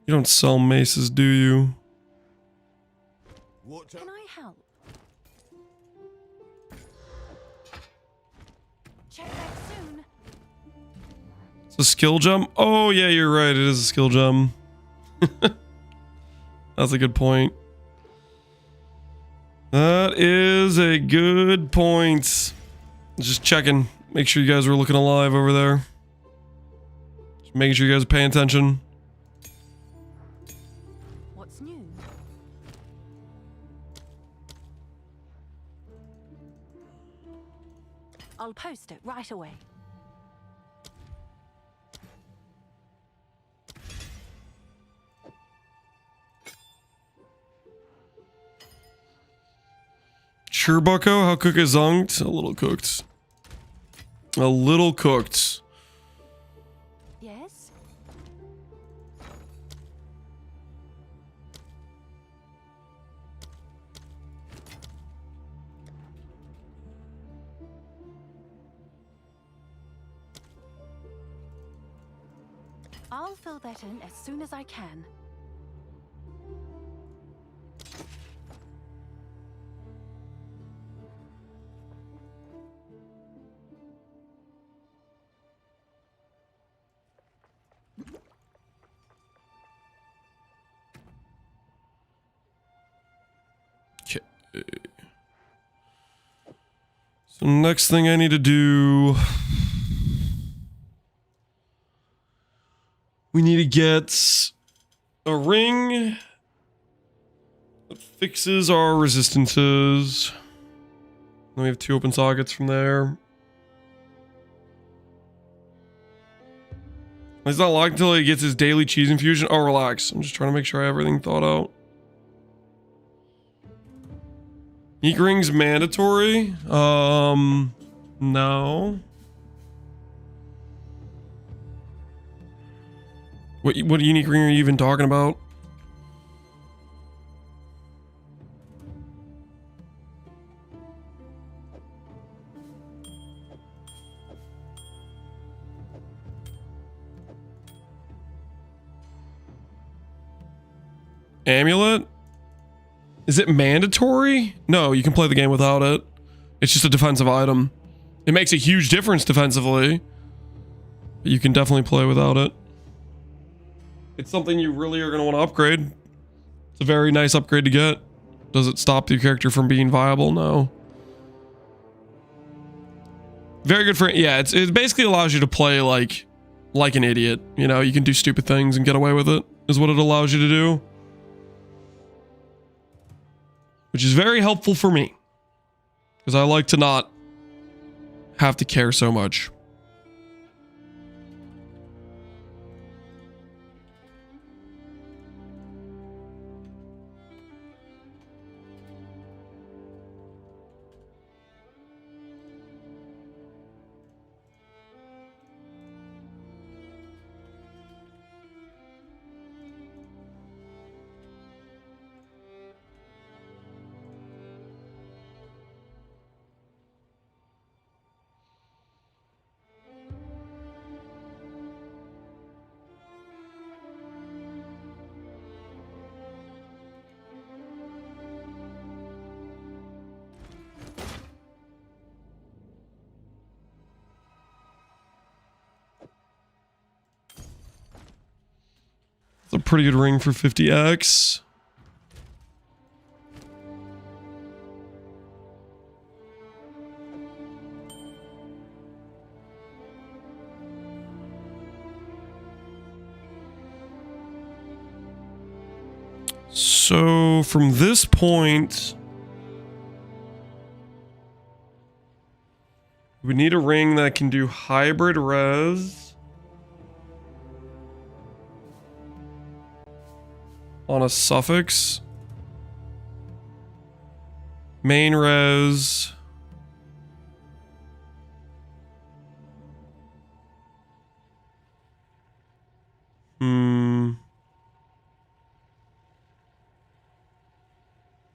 You don't sell maces, do you? Can I help? Check back soon. It's a skill jump? Oh, yeah, you're right. It is a skill jump. That's a good point. That is a good point. Just checking. Make sure you guys were looking alive over there. Just making sure you guys are paying attention. What's new? I'll post it right away. Sure, Bucko? How cook is zonked? A little cooked. A little cooked. Yes? I'll fill that in as soon as I can. Okay. So next thing I need to do... We need to get a ring that fixes our resistances. Then we have 2 open sockets from there. He's not locked until he gets his daily cheese infusion. Oh, relax. I'm just trying to make sure I have everything thought out. Unique rings mandatory? No. What unique ring are you even talking about? Amulet? Is it mandatory? No, you can play the game without it. It's just a defensive item. It makes a huge difference defensively. But you can definitely play without it. It's something you really are going to want to upgrade. It's a very nice upgrade to get. Does it stop your character from being viable? No. Very good for... Yeah, it basically allows you to play like an idiot. You know, you can do stupid things and get away with it, is what it allows you to do. Which is very helpful for me. Because I like to not have to care so much. It's a pretty good ring for 50x. So from this point, we need a ring that can do hybrid res on a suffix, main res,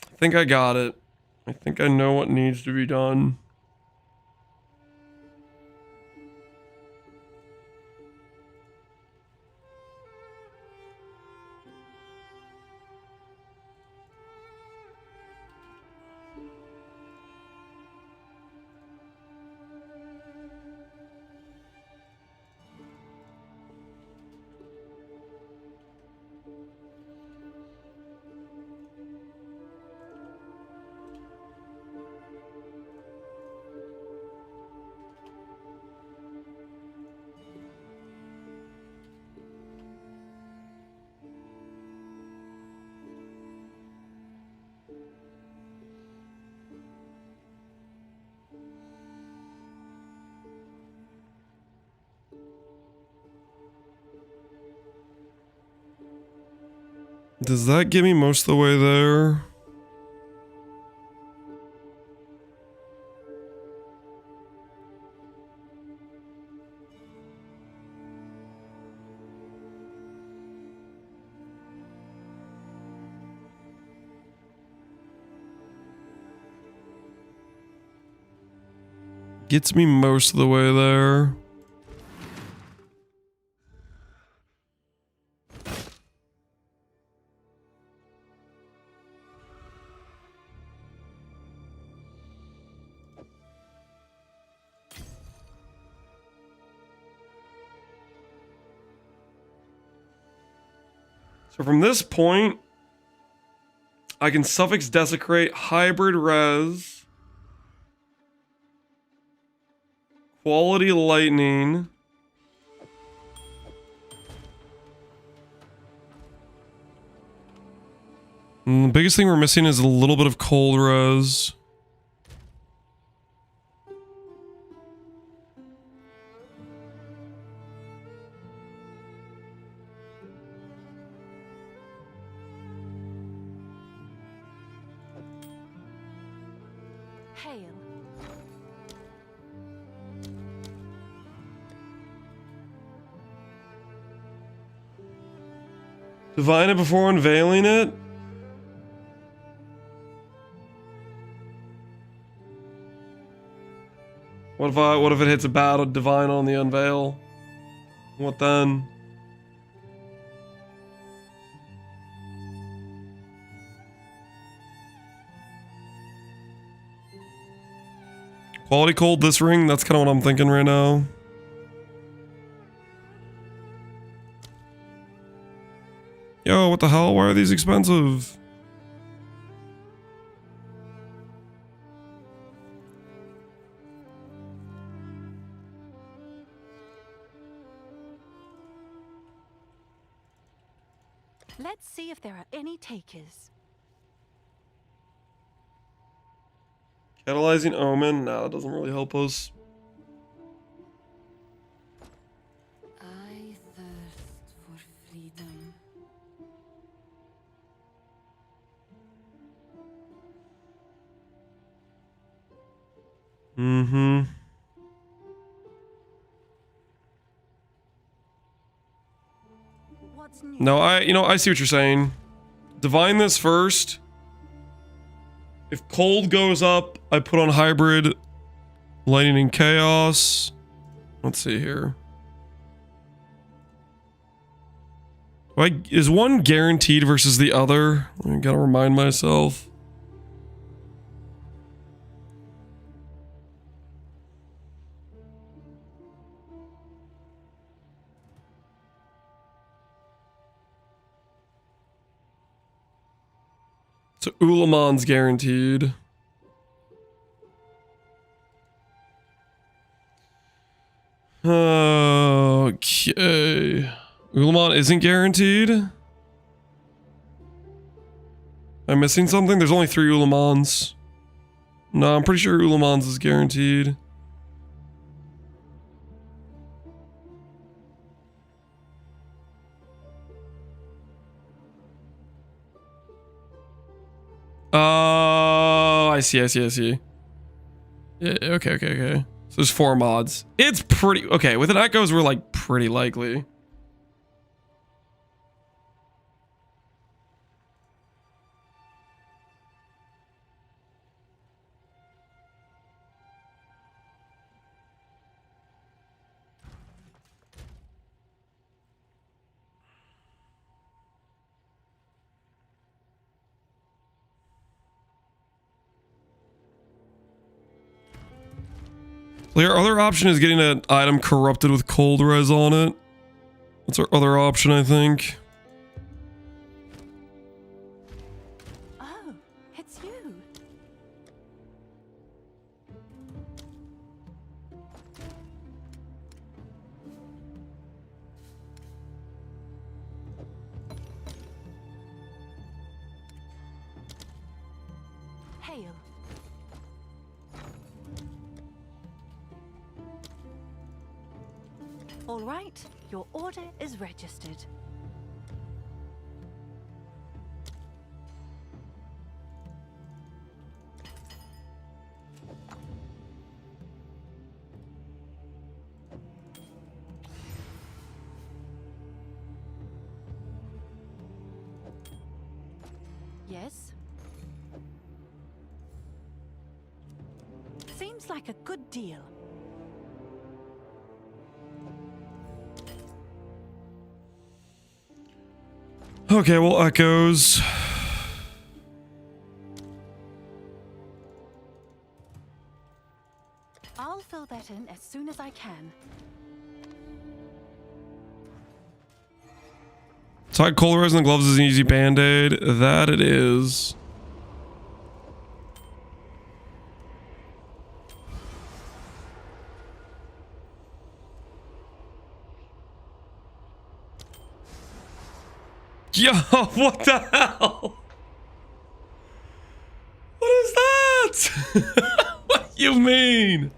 I think I got it. I think I know what needs to be done. Does that get me most of the way there? Gets me most of the way there. So from this point, I can suffix desecrate, hybrid res, quality lightning, and the biggest thing we're missing is a little bit of cold res. Hail. Divine it before unveiling it? What if it hits a battle divine on the unveil? What then? Quality cold this ring? That's kind of what I'm thinking right now. Yo, what the hell? Why are these expensive? Let's see if there are any takers. Catalyzing omen? Nah, that doesn't really help us. I thirst for freedom. Mm-hmm. What's new? No, I see what you're saying. Divine this first. If cold goes up, I put on hybrid, lightning and chaos. Let's see here. Is one guaranteed versus the other? I gotta remind myself. So Ulamon's guaranteed. Okay. Ulamon isn't guaranteed? Am I missing something? There's only 3 Ulamans. No, I'm pretty sure Ulamans is guaranteed. Oh, I see. Yeah, okay. So there's 4 mods. It's pretty... Okay, with an Echoes, we're like pretty likely. Our other option is getting an item corrupted with cold res on it. That's our other option, I think. Oh, it's you. Hail. All right, your order is registered. Yes? Seems like a good deal. Okay, well, Echoes. I'll fill that in as soon as I can. Tied cold res and the gloves is an easy band-aid. That it is. Yo, what the hell? What is that? What do you mean?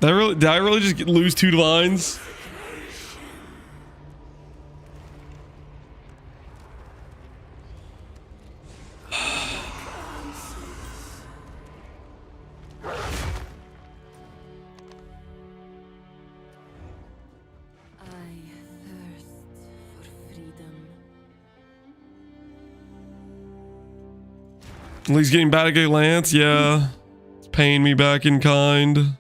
Did I really just lose 2 divines? At least getting back at Lance, yeah. It's paying me back in kind.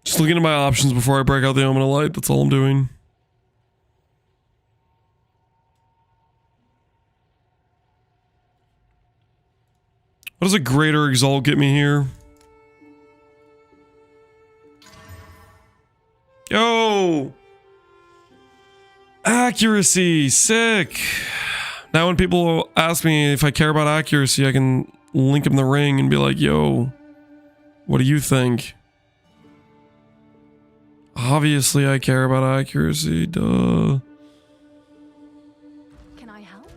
Just looking at my options before I break out the Omen of Light. That's all I'm doing. What does a greater exalt get me here? Yo! Accuracy! Sick! Now when people ask me if I care about accuracy, I can link them the ring and be like, yo, what do you think? Obviously I care about accuracy, duh. Can I help?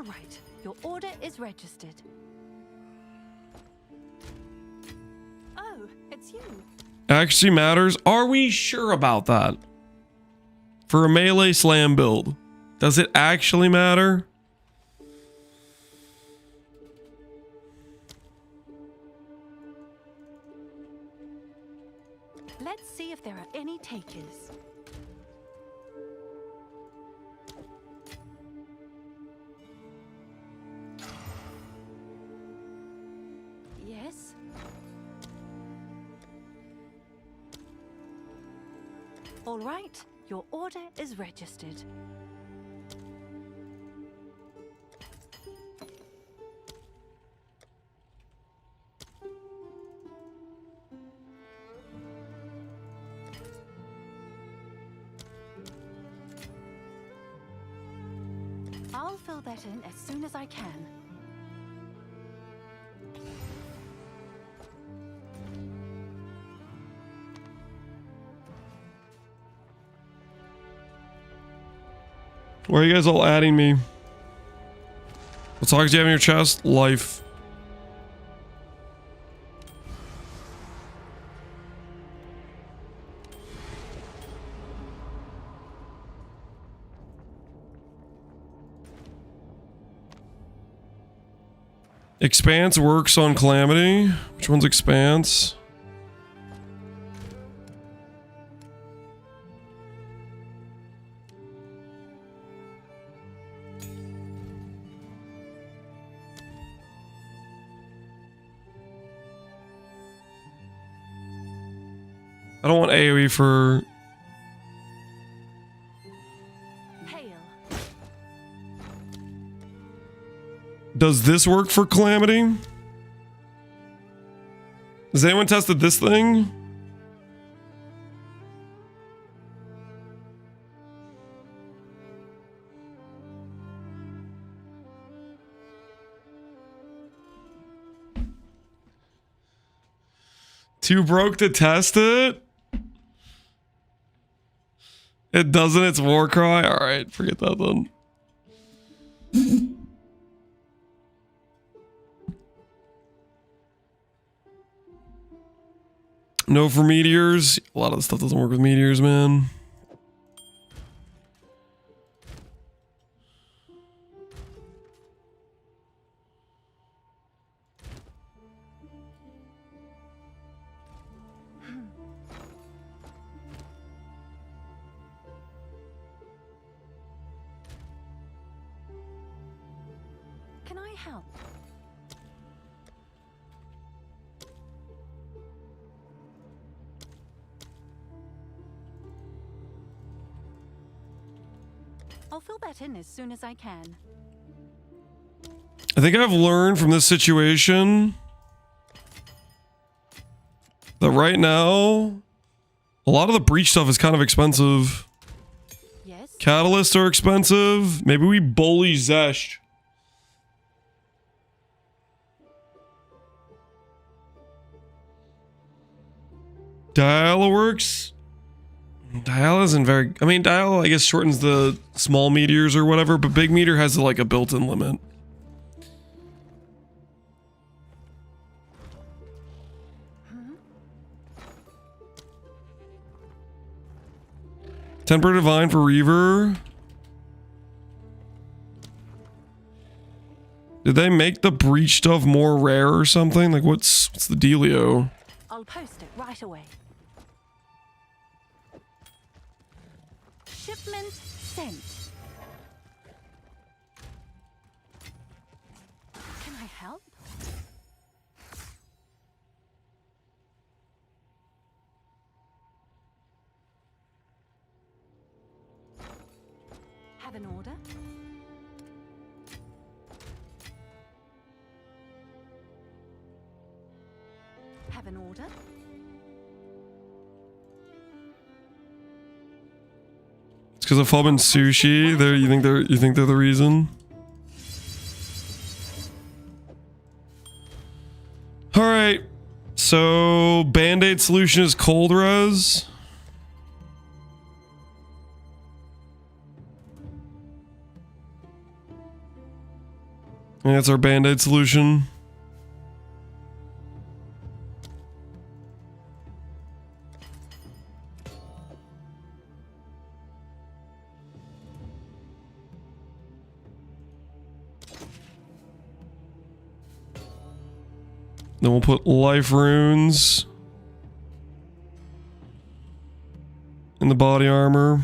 All right, your order is registered. Oh, it's you. Actually matters. Are we sure about that? For a melee slam build, does it actually matter? Let's see if there are any takers. Yes. All right, your order is registered. I'll fill that in as soon as I can. Why are you guys all adding me? What songs do you have in your chest? Life. Expanse works on Calamity. Which one's Expanse? I don't want AoE for... Hail. Does this work for Calamity? Has anyone tested this thing? Too broke to test it? It doesn't, it's Warcry? Alright, forget that then. No for meteors. A lot of the stuff doesn't work with meteors, man. Can I help? I'll fill that in as soon as I can. I think I've learned from this situation that right now, a lot of the breach stuff is kind of expensive. Yes? Catalysts are expensive. Maybe we bully Zesh. Dial works. Dial isn't very... I mean, Dial, I guess, shortens the small meteors or whatever, but big meteor has, like, a built-in limit. Temper Divine for Reaver. Did they make the breach stuff more rare or something? Like, what's the dealio? I'll post it right away. Shipment sent. Can I help? Have an order? Have an order? It's because of Fub and Sushi. You think they're the reason? All right. So Band-Aid solution is cold res. And that's our band-aid solution. Then we'll put life runes in the body armor.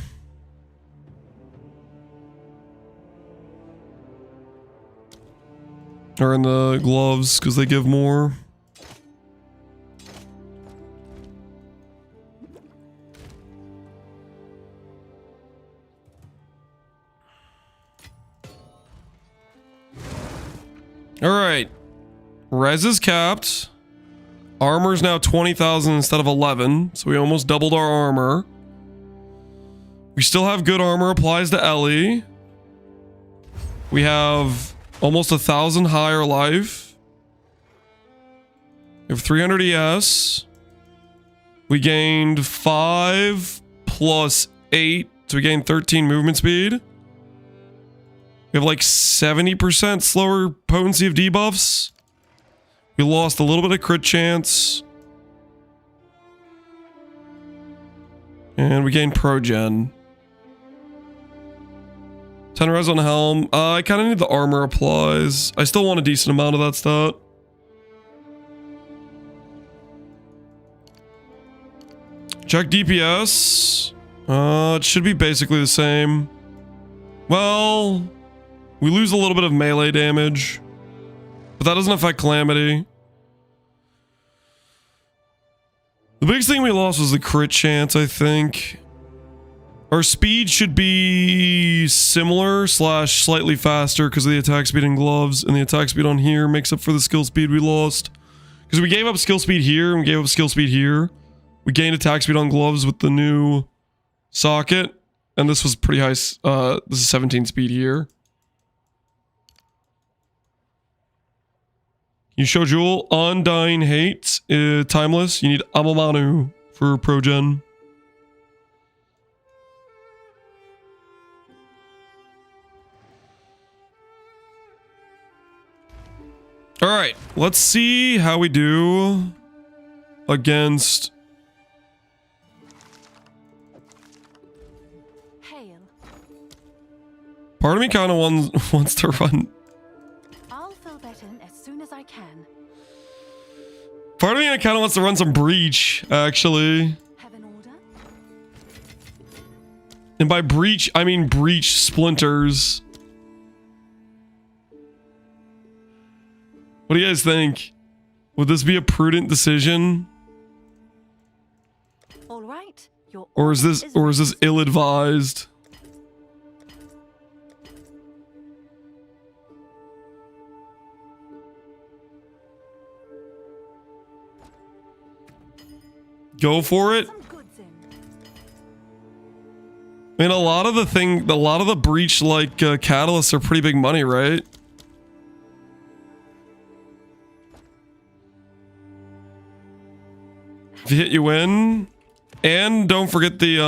Or in the gloves, because they give more. Alright. Res is capped. Armor's now 20,000 instead of 11, so we almost doubled our armor. We still have good armor applies to Ellie. We have almost 1,000 higher life. We have 300 ES. We gained 5 plus 8, so we gained 13 movement speed. We have like 70% slower potency of debuffs. We lost a little bit of crit chance. And we gained progen. 10 res on helm. I kind of need the armor applies. I still want a decent amount of that stat. Check DPS. It should be basically the same. Well, we lose a little bit of melee damage. But that doesn't affect Calamity. The biggest thing we lost was the crit chance, I think. Our speed should be similar / slightly faster because of the attack speed and gloves. And the attack speed on here makes up for the skill speed we lost. Because we gave up skill speed here and we gave up skill speed here. We gained attack speed on gloves with the new socket. And this was pretty high. This is 17 speed here. You show Jewel Undying Hate, timeless. You need Amamanu for progen. All right, let's see how we do against. Hail. Part of me kind of wants to run. I'll fill that in as soon as I can. Part of me kind of wants to run some breach, actually. Have an order? And by breach, I mean breach splinters. What do you guys think? Would this be a prudent decision? All right. Your Or is this order ill-advised? Go for it. some goods in. I mean, a lot of the breach like catalysts are pretty big money, right? If you hit, you win. And don't forget the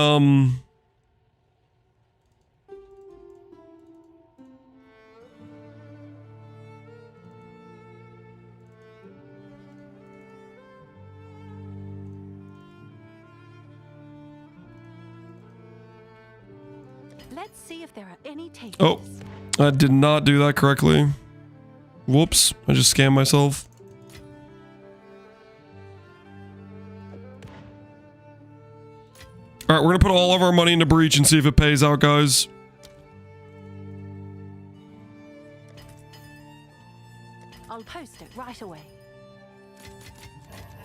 Let's see if there are any takers. Oh, I did not do that correctly. Whoops, I just scammed myself. Alright, we're gonna put all of our money into breach and see if it pays out, guys. I'll post it right away.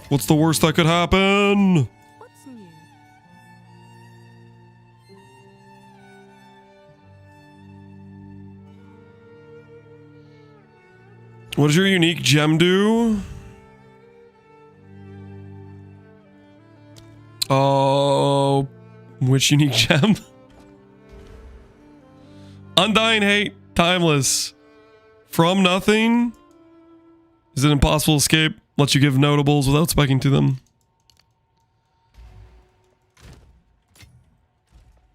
What's the worst that could happen? What's new? What does your unique gem do? Oh, which unique gem? Undying Hate, timeless. From nothing. Is it impossible to escape? Lets you give notables without speccing to them.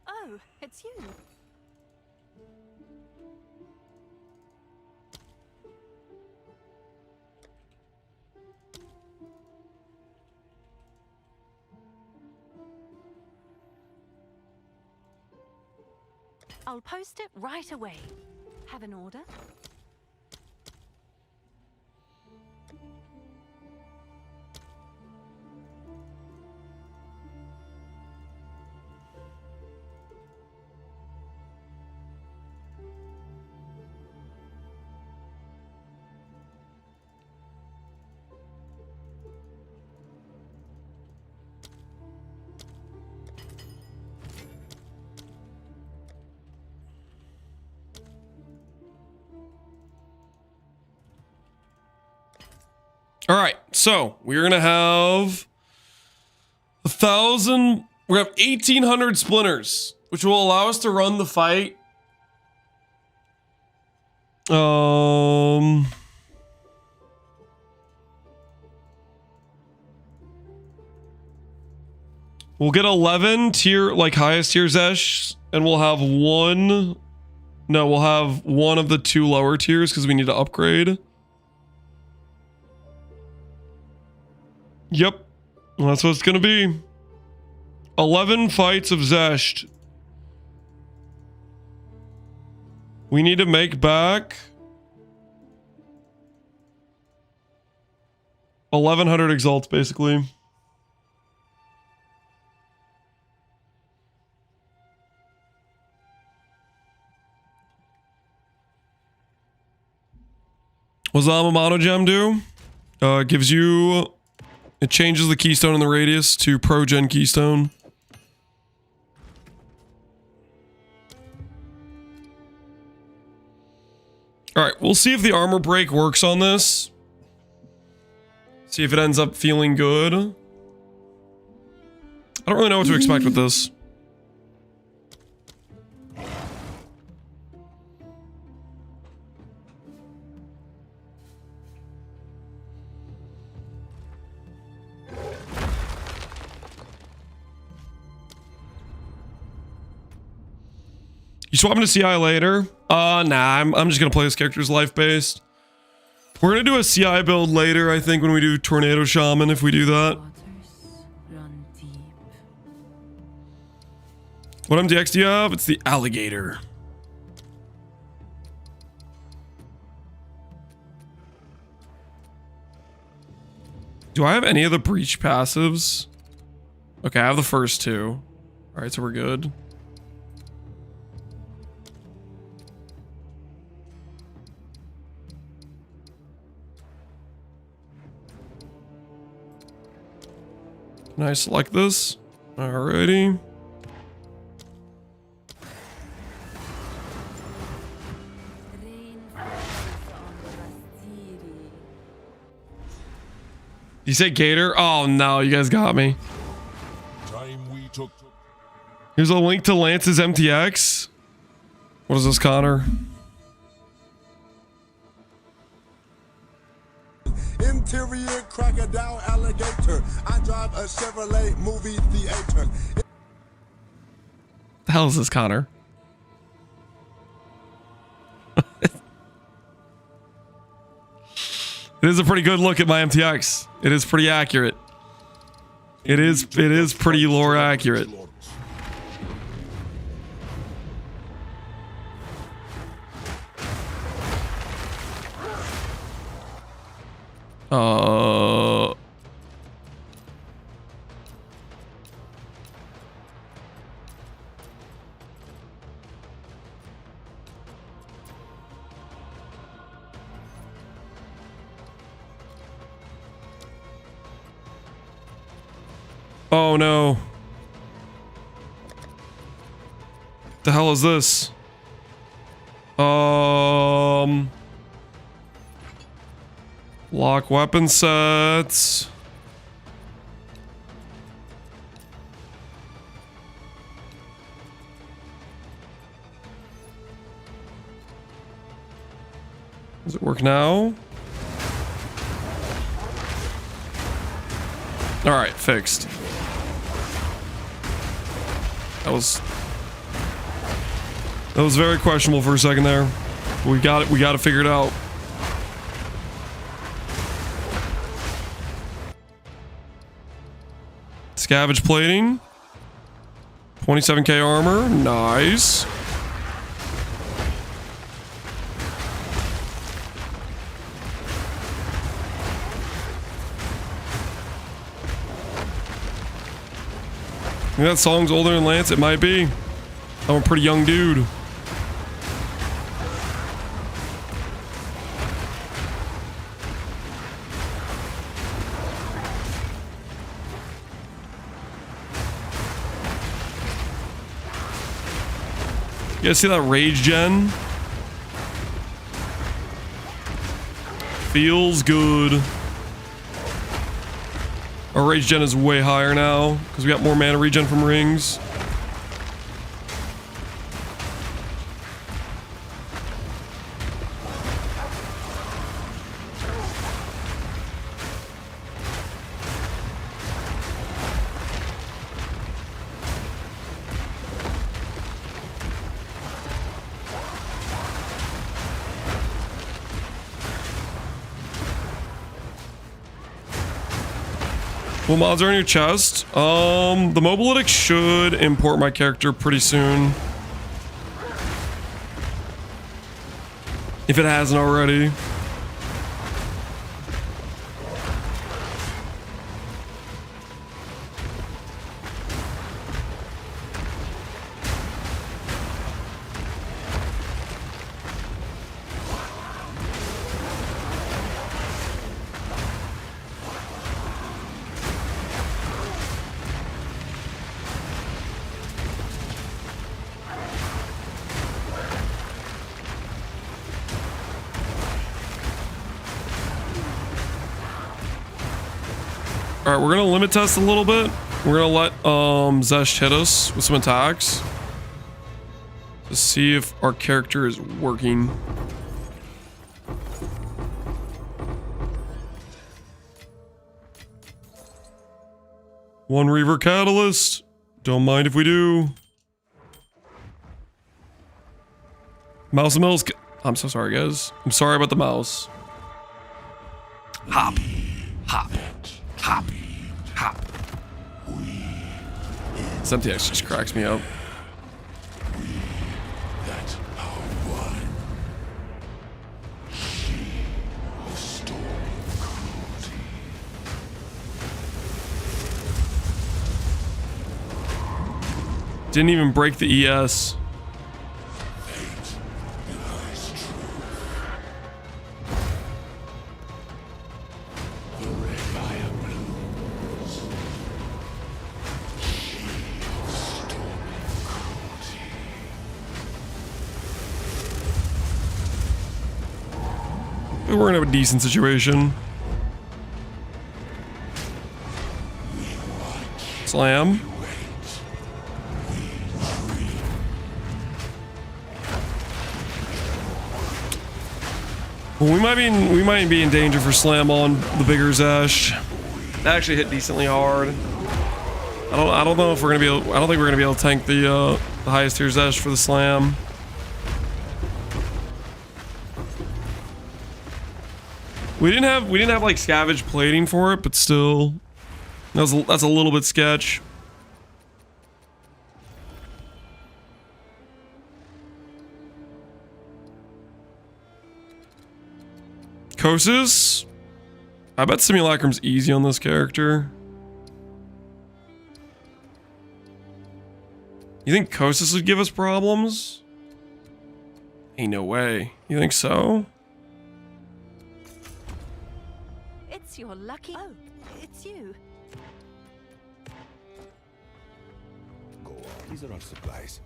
Oh, it's you. I'll post it right away. Have an order? All right, so we're gonna have 1,000. We're gonna have 1,800 splinters, which will allow us to run the fight. We'll get 11 tier, like highest tier Zesh, and we'll have one. No, we'll have one of the 2 lower tiers because we need to upgrade. Yep, that's what it's gonna be. 11 fights of Zesht. We need to make back 1,100 exalts, basically. What's the Mono Gem do? Gives you... It changes the keystone in the radius to Pro-Gen keystone. Alright, we'll see if the armor break works on this. See if it ends up feeling good. I don't really know what to expect with this. You swapping to CI later? Nah, I'm just gonna play this character's life-based. We're gonna do a CI build later, I think, when we do Tornado Shaman, if we do that. Run deep. What MDX do you have? It's the Alligator. Do I have any of the Breach passives? Okay, I have the first 2. Alright, so we're good. Can I select this? Alrighty. You say Gator? Oh no, you guys got me. Time we took. Here's a link to Lance's MTX. What is this, Connor? Interior crocodile alligator. I drive a Chevrolet movie theater. The hell is this, Connor? It is a pretty good look at my MTX. It is pretty accurate. It is pretty lore accurate. Oh no. The hell is this? Lock weapon sets. Does it work now? All right, fixed. That was very questionable for a second there. We got it. We got to figure it out. Scavenge plating. 27k armor. Nice. Think that song's older than Lance? It might be. I'm a pretty young dude. You guys see that rage gen? Feels good. Our rage gen is way higher now because we got more mana regen from rings. What mods are in your chest? The Mobilytic should import my character pretty soon. If it hasn't already. Alright, we're gonna limit test a little bit. We're gonna let Zesh hit us with some attacks to see if our character is working. One Reaver Catalyst. Don't mind if we do. Mouse and Mills. I'm so sorry, guys. I'm sorry about the mouse. Hop. Hop. Hop. Hop. This MTX just cracks me up. Didn't even break the ES. We're gonna have a decent situation. Slam. Well, we might be in danger for slam on the bigger Zesh. That actually hit decently hard. I don't know if we're gonna be able, I don't think we're gonna be able to tank the highest tier Zesh for the slam. We didn't have like scavenge plating for it, but still, that's a little bit sketch. Kosis? I bet Simulacrum's easy on this character. You think Kosis would give us problems? Ain't no way. You think so? It's your lucky. Oh, it's you. Go on. These are our supplies.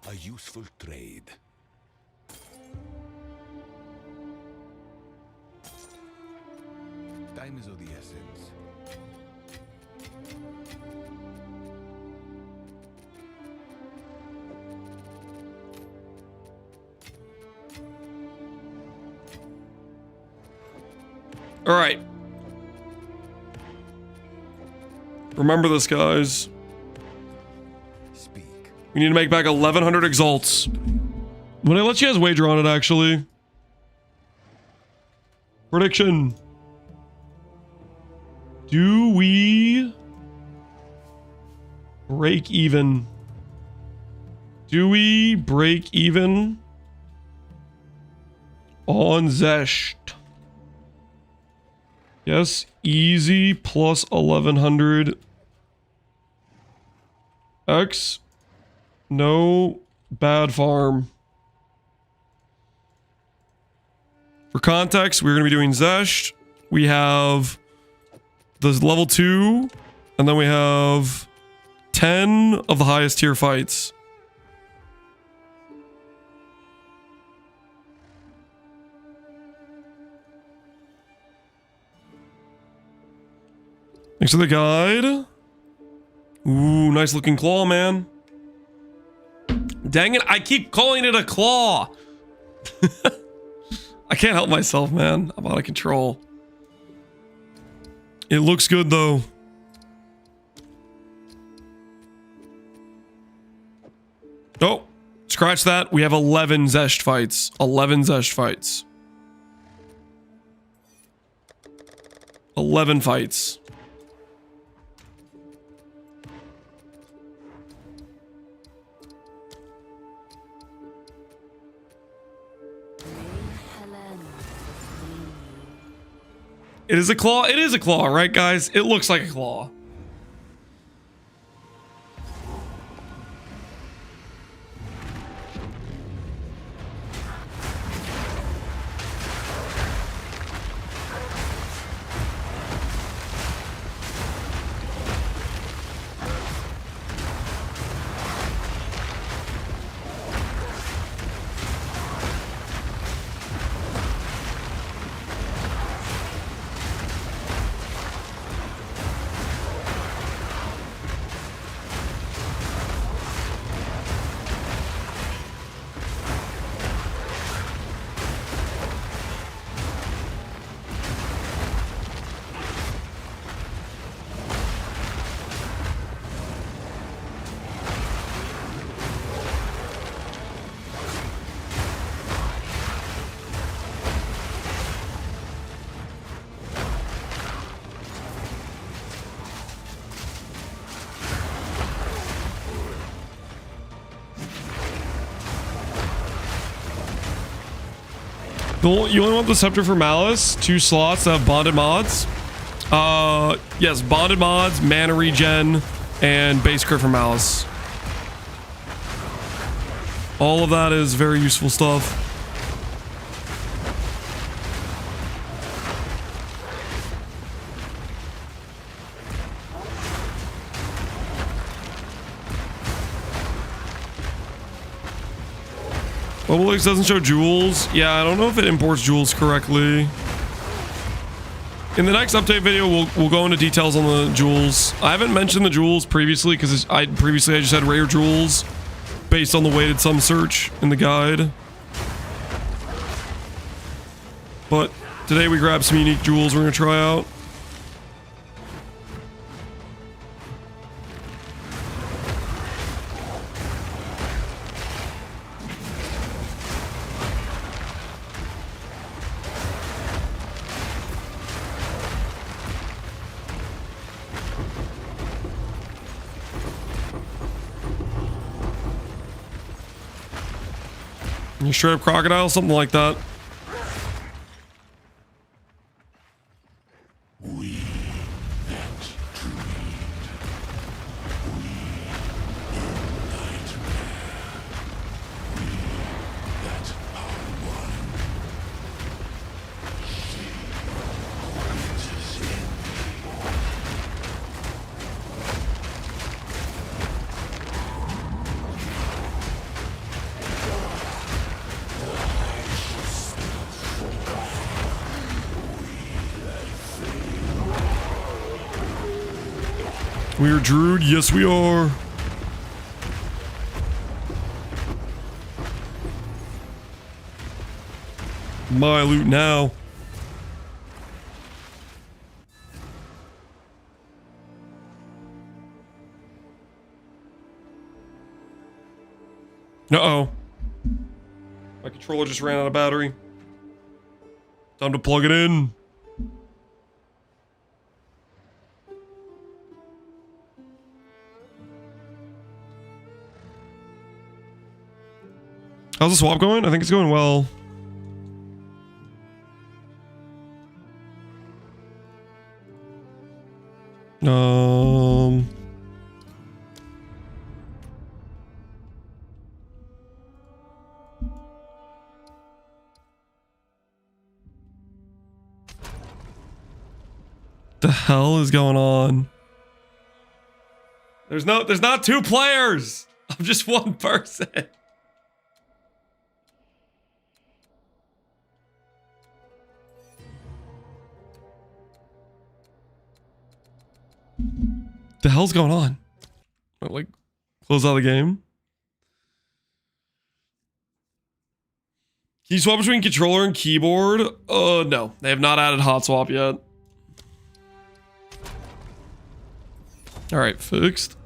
A useful trade. Time is of the essence. All right. Remember this, guys. Speak. We need to make back 1,100 exalts. When I let you guys wager on it, actually. Prediction. Do we break even? Do we break even on Zesht? Yes, easy plus 1,100. X. No bad farm. For context, we're going to be doing Zesht. We have the level 2, and then we have 10 of the highest tier fights. Thanks for the guide. Ooh, nice looking claw, man. Dang it, I keep calling it a claw. I can't help myself, man. I'm out of control. It looks good, though. Oh, scratch that. We have 11 Zesht fights. 11 Zesht fights. 11 fights. It is a claw. It is a claw, right, guys? It looks like a claw. You only want the Scepter for Malice, 2 slots that have bonded mods. Yes, bonded mods, mana regen, and base crit for Malice. All of that is very useful stuff. Obelix doesn't show jewels. Yeah, I don't know if it imports jewels correctly. In the next update video, we'll go into details on the jewels. I haven't mentioned the jewels previously because I just had rare jewels based on the weighted sum search in the guide. But today we grabbed some unique jewels we're gonna try out. You straight up crocodile, something like that. We are Druid, yes we are. My loot now. Uh-oh. My controller just ran out of battery. Time to plug it in. How's the swap going? I think it's going well. hell is going on? There's not two players. I'm just one person. The hell's going on? Like, close out the game? Can you swap between controller and keyboard? No. They have not added hot swap yet. Alright, fixed.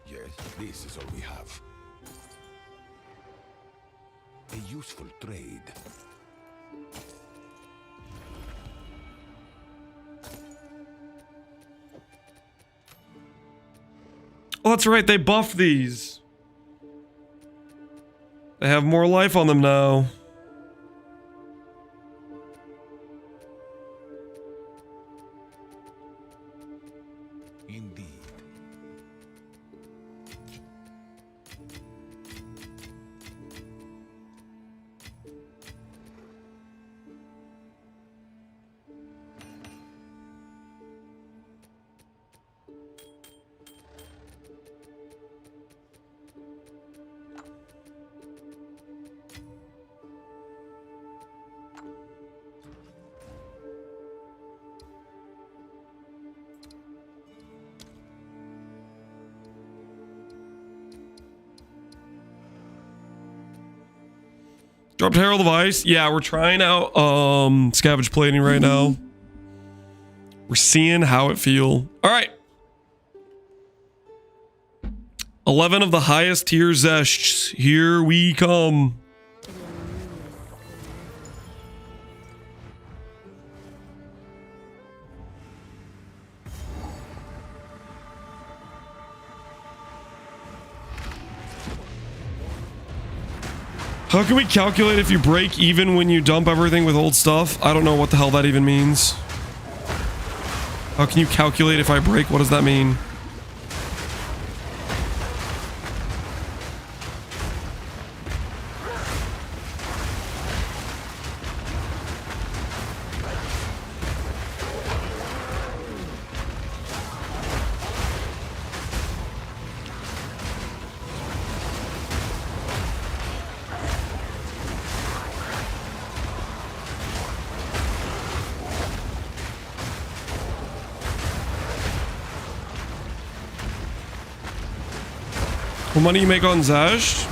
Yes, this is all we have. A useful trade. Oh, that's right. They buffed these. They have more life on them now. Indeed. Dropped Herald of Ice. Yeah, we're trying out Scavenge Plating right now. We're seeing how it feel. All right. 11 of the highest tier Zests. Here we come. How can we calculate if you break even when you dump everything with old stuff? I don't know what the hell that even means. How can you calculate if I break? What does that mean? What money you make on Zash?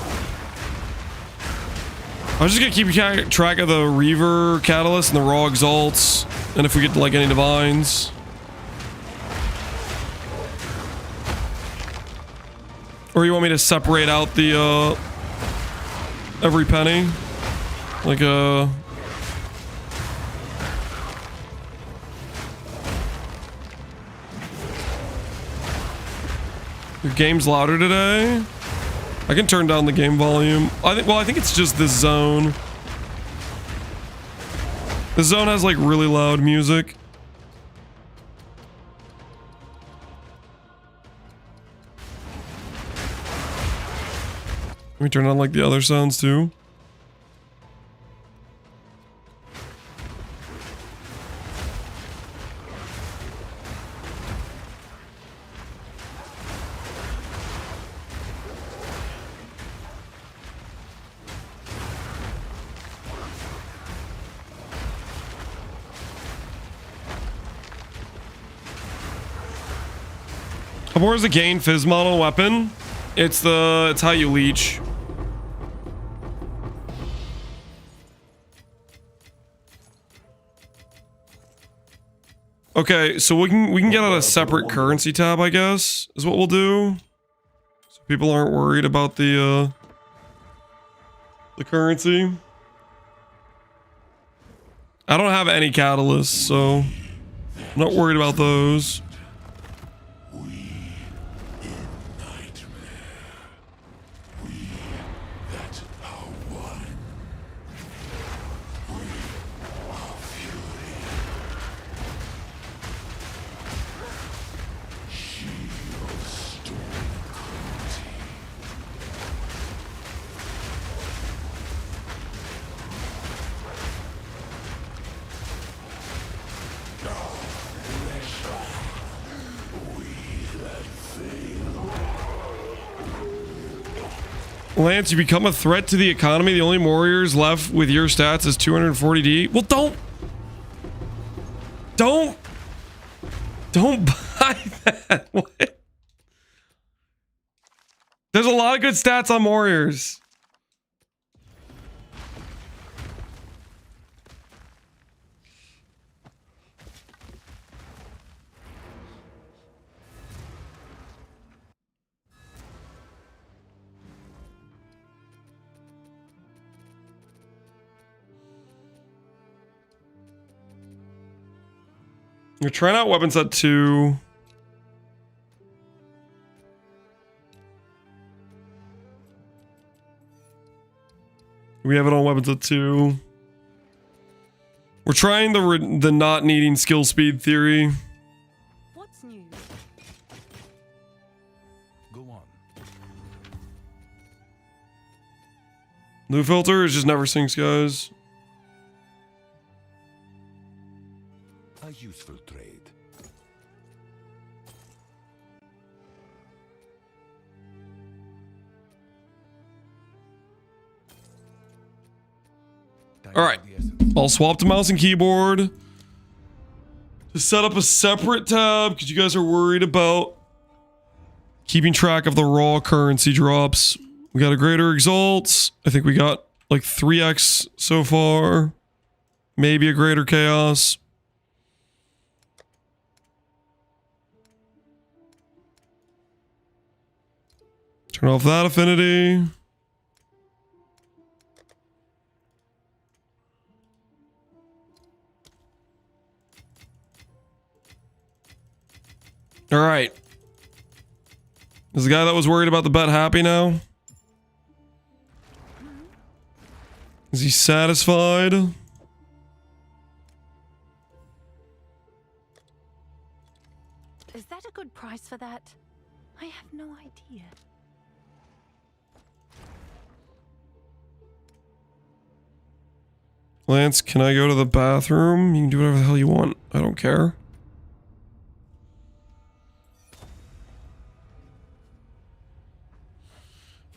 I'm just gonna keep track of the Reaver Catalyst and the Raw Exalts, and if we get like any Divines. Or you want me to separate out the every penny? Like your game's louder today? I can turn down the game volume. I think it's just this zone. This zone has like really loud music. Can we turn on like the other sounds too? Armour is the gain fizz model weapon. It's how you leech. Okay, so we can get out a separate currency tab, I guess, is what we'll do. So people aren't worried about the currency. I don't have any catalysts, so I'm not worried about those. Lance, you become a threat to the economy. The only warriors left with your stats is 240 D. Well, don't buy that. What? There's a lot of good stats on warriors. You're trying out weapon set 2. We have it on weapons set 2. We're trying the not needing skill speed theory. What's new? Go on. New filter is just never sinks, guys. A useful trade. All right. I'll swap to mouse and keyboard to set up a separate tab because you guys are worried about keeping track of the raw currency drops. We got a greater exalts. I think we got like 3x so far. Maybe a greater chaos. Turn off that affinity. All right. Is the guy that was worried about the bet happy now? Is he satisfied? Is that a good price for that? I have no idea. Lance, can I go to the bathroom? You can do whatever the hell you want. I don't care.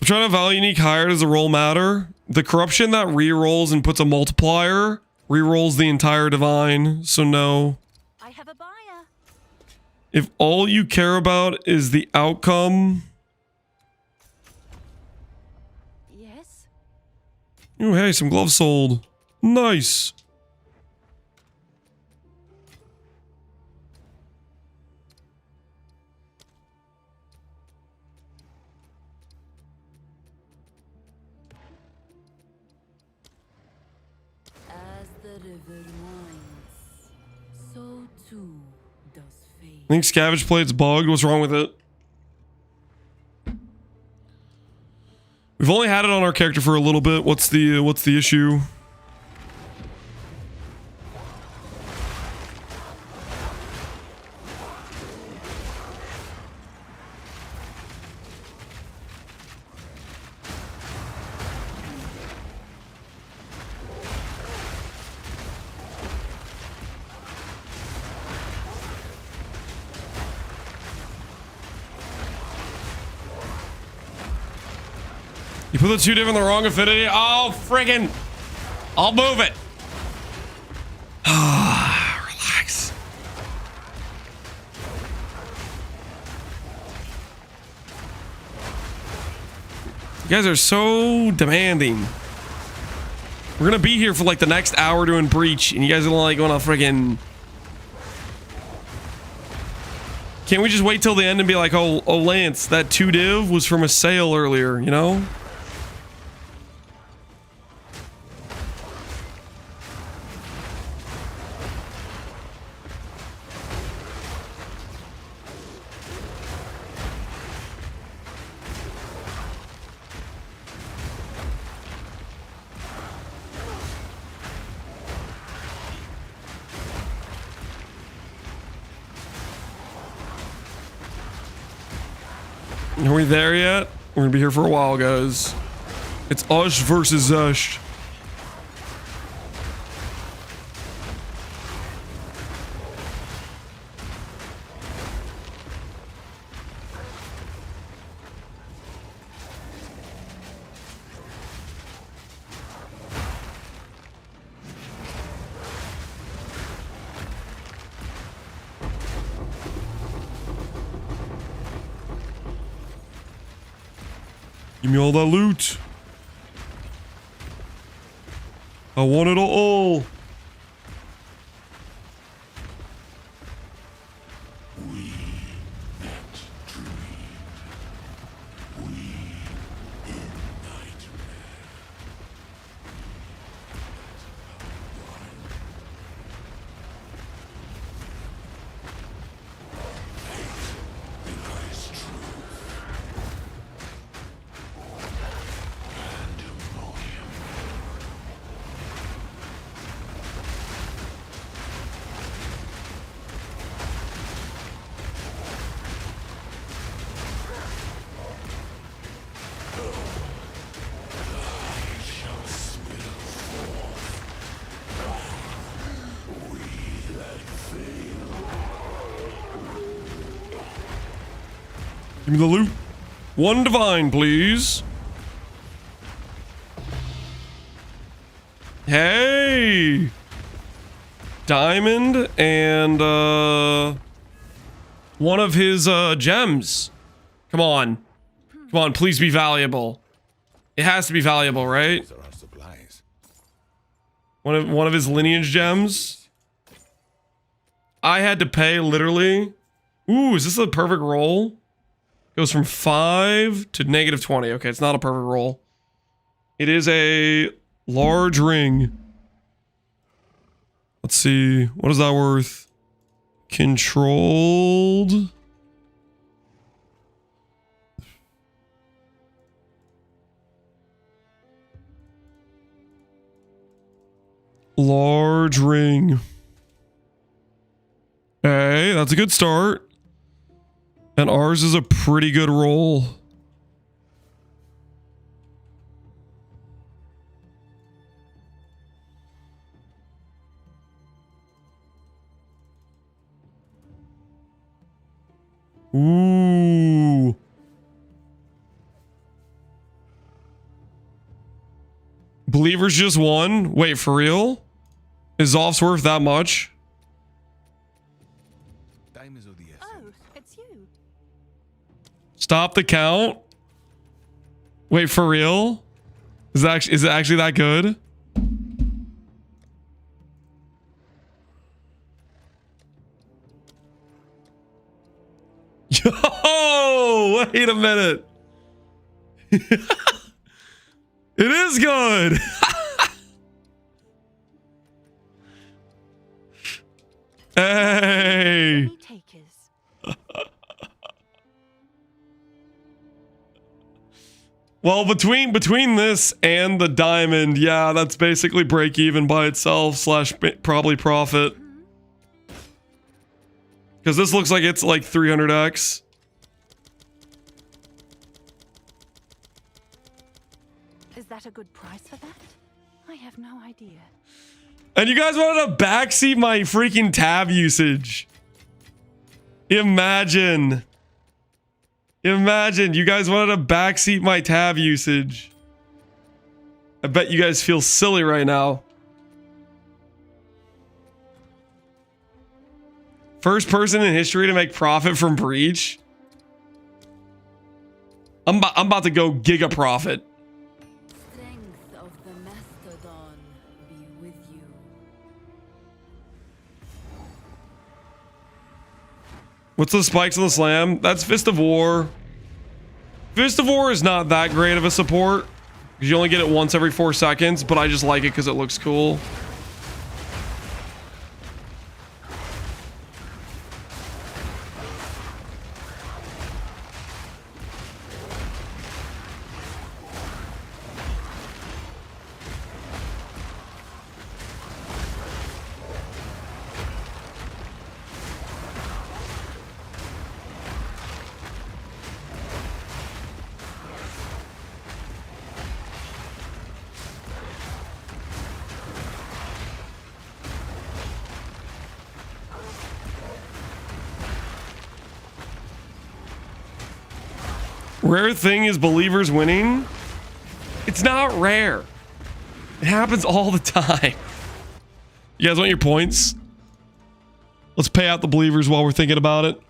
I'm trying to value unique higher. Does the roll matter? The corruption that re-rolls and puts a multiplier re-rolls the entire divine, so no. I have a buyer. If all you care about is the outcome. Yes. Oh, hey, some gloves sold. Nice. As the river winds, so too does fate. I think Scavenge Plate's bugged. What's wrong with it? We've only had it on our character for a little bit. What's the issue? You put the 2 div in the wrong affinity? Oh, friggin'. I'll move it. Relax. You guys are so demanding. We're gonna be here for like the next hour doing Breach, and you guys are like going on friggin'. Can't we just wait till the end and be like, oh Lance, that 2 div was from a sale earlier, you know? Are we there yet? We're gonna be here for a while, guys. It's Ush versus Ush. Give me all that loot. I want it all. Give me the loot. One divine, please. Hey! Diamond and, one of his, gems. Come on. Come on, please be valuable. It has to be valuable, right? There are supplies. One of his lineage gems. I had to pay, literally. Ooh, is this a perfect roll? Goes from 5 to negative 20. Okay, it's not a perfect roll. It is a large ring. Let's see. What is that worth? Controlled. Large ring. Hey, that's a good start. And ours is a pretty good roll. Ooh. Believers just won. Wait, for real? Is Zoff's worth that much? Time is of the essence. Oh, it's you. Stop the count. Wait, for real? Is it actually that good? Yo, wait a minute. It is good. Hey. Any takers? Well, between this and the diamond, yeah, that's basically break even by itself slash probably profit. Because this looks like it's like 300x. Is that a good price for that? I have no idea. And you guys wanted to backseat my freaking tab usage. Imagine. Imagine you guys wanted to backseat my tab usage. I bet you guys feel silly right now. First person in history to make profit from Breach. I'm about to go giga profit. Strength of the mastodon be with you. What's the spikes on the slam? That's Fist of War. Fist of War is not that great of a support. Because you only get it once every 4 seconds, but I just like it because it looks cool. Rare thing is believers winning. It's not rare. It happens all the time. You guys want your points? Let's pay out the believers while we're thinking about it.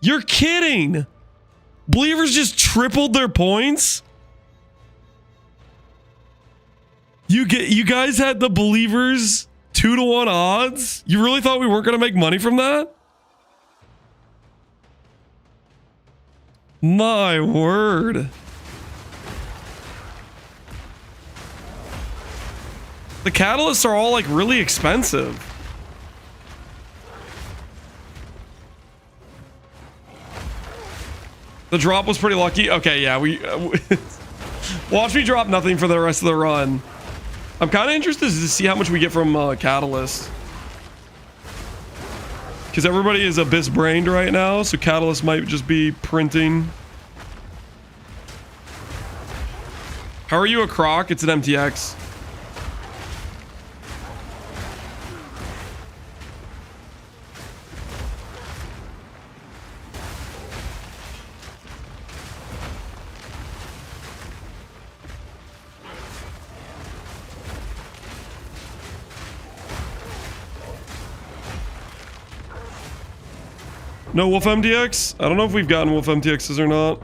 You're kidding. Believers just tripled their points. You guys had the Believers 2-to-1 odds. You really thought we weren't going to make money from that? My word. The catalysts are all like really expensive. The drop was pretty lucky. Okay, yeah, we watch me drop nothing for the rest of the run. I'm kind of interested to see how much we get from Catalyst. Because everybody is abyss-brained right now, so Catalyst might just be printing. How are you a croc? It's an MTX. No Wolf MTX? I don't know if we've gotten Wolf MTXs or not.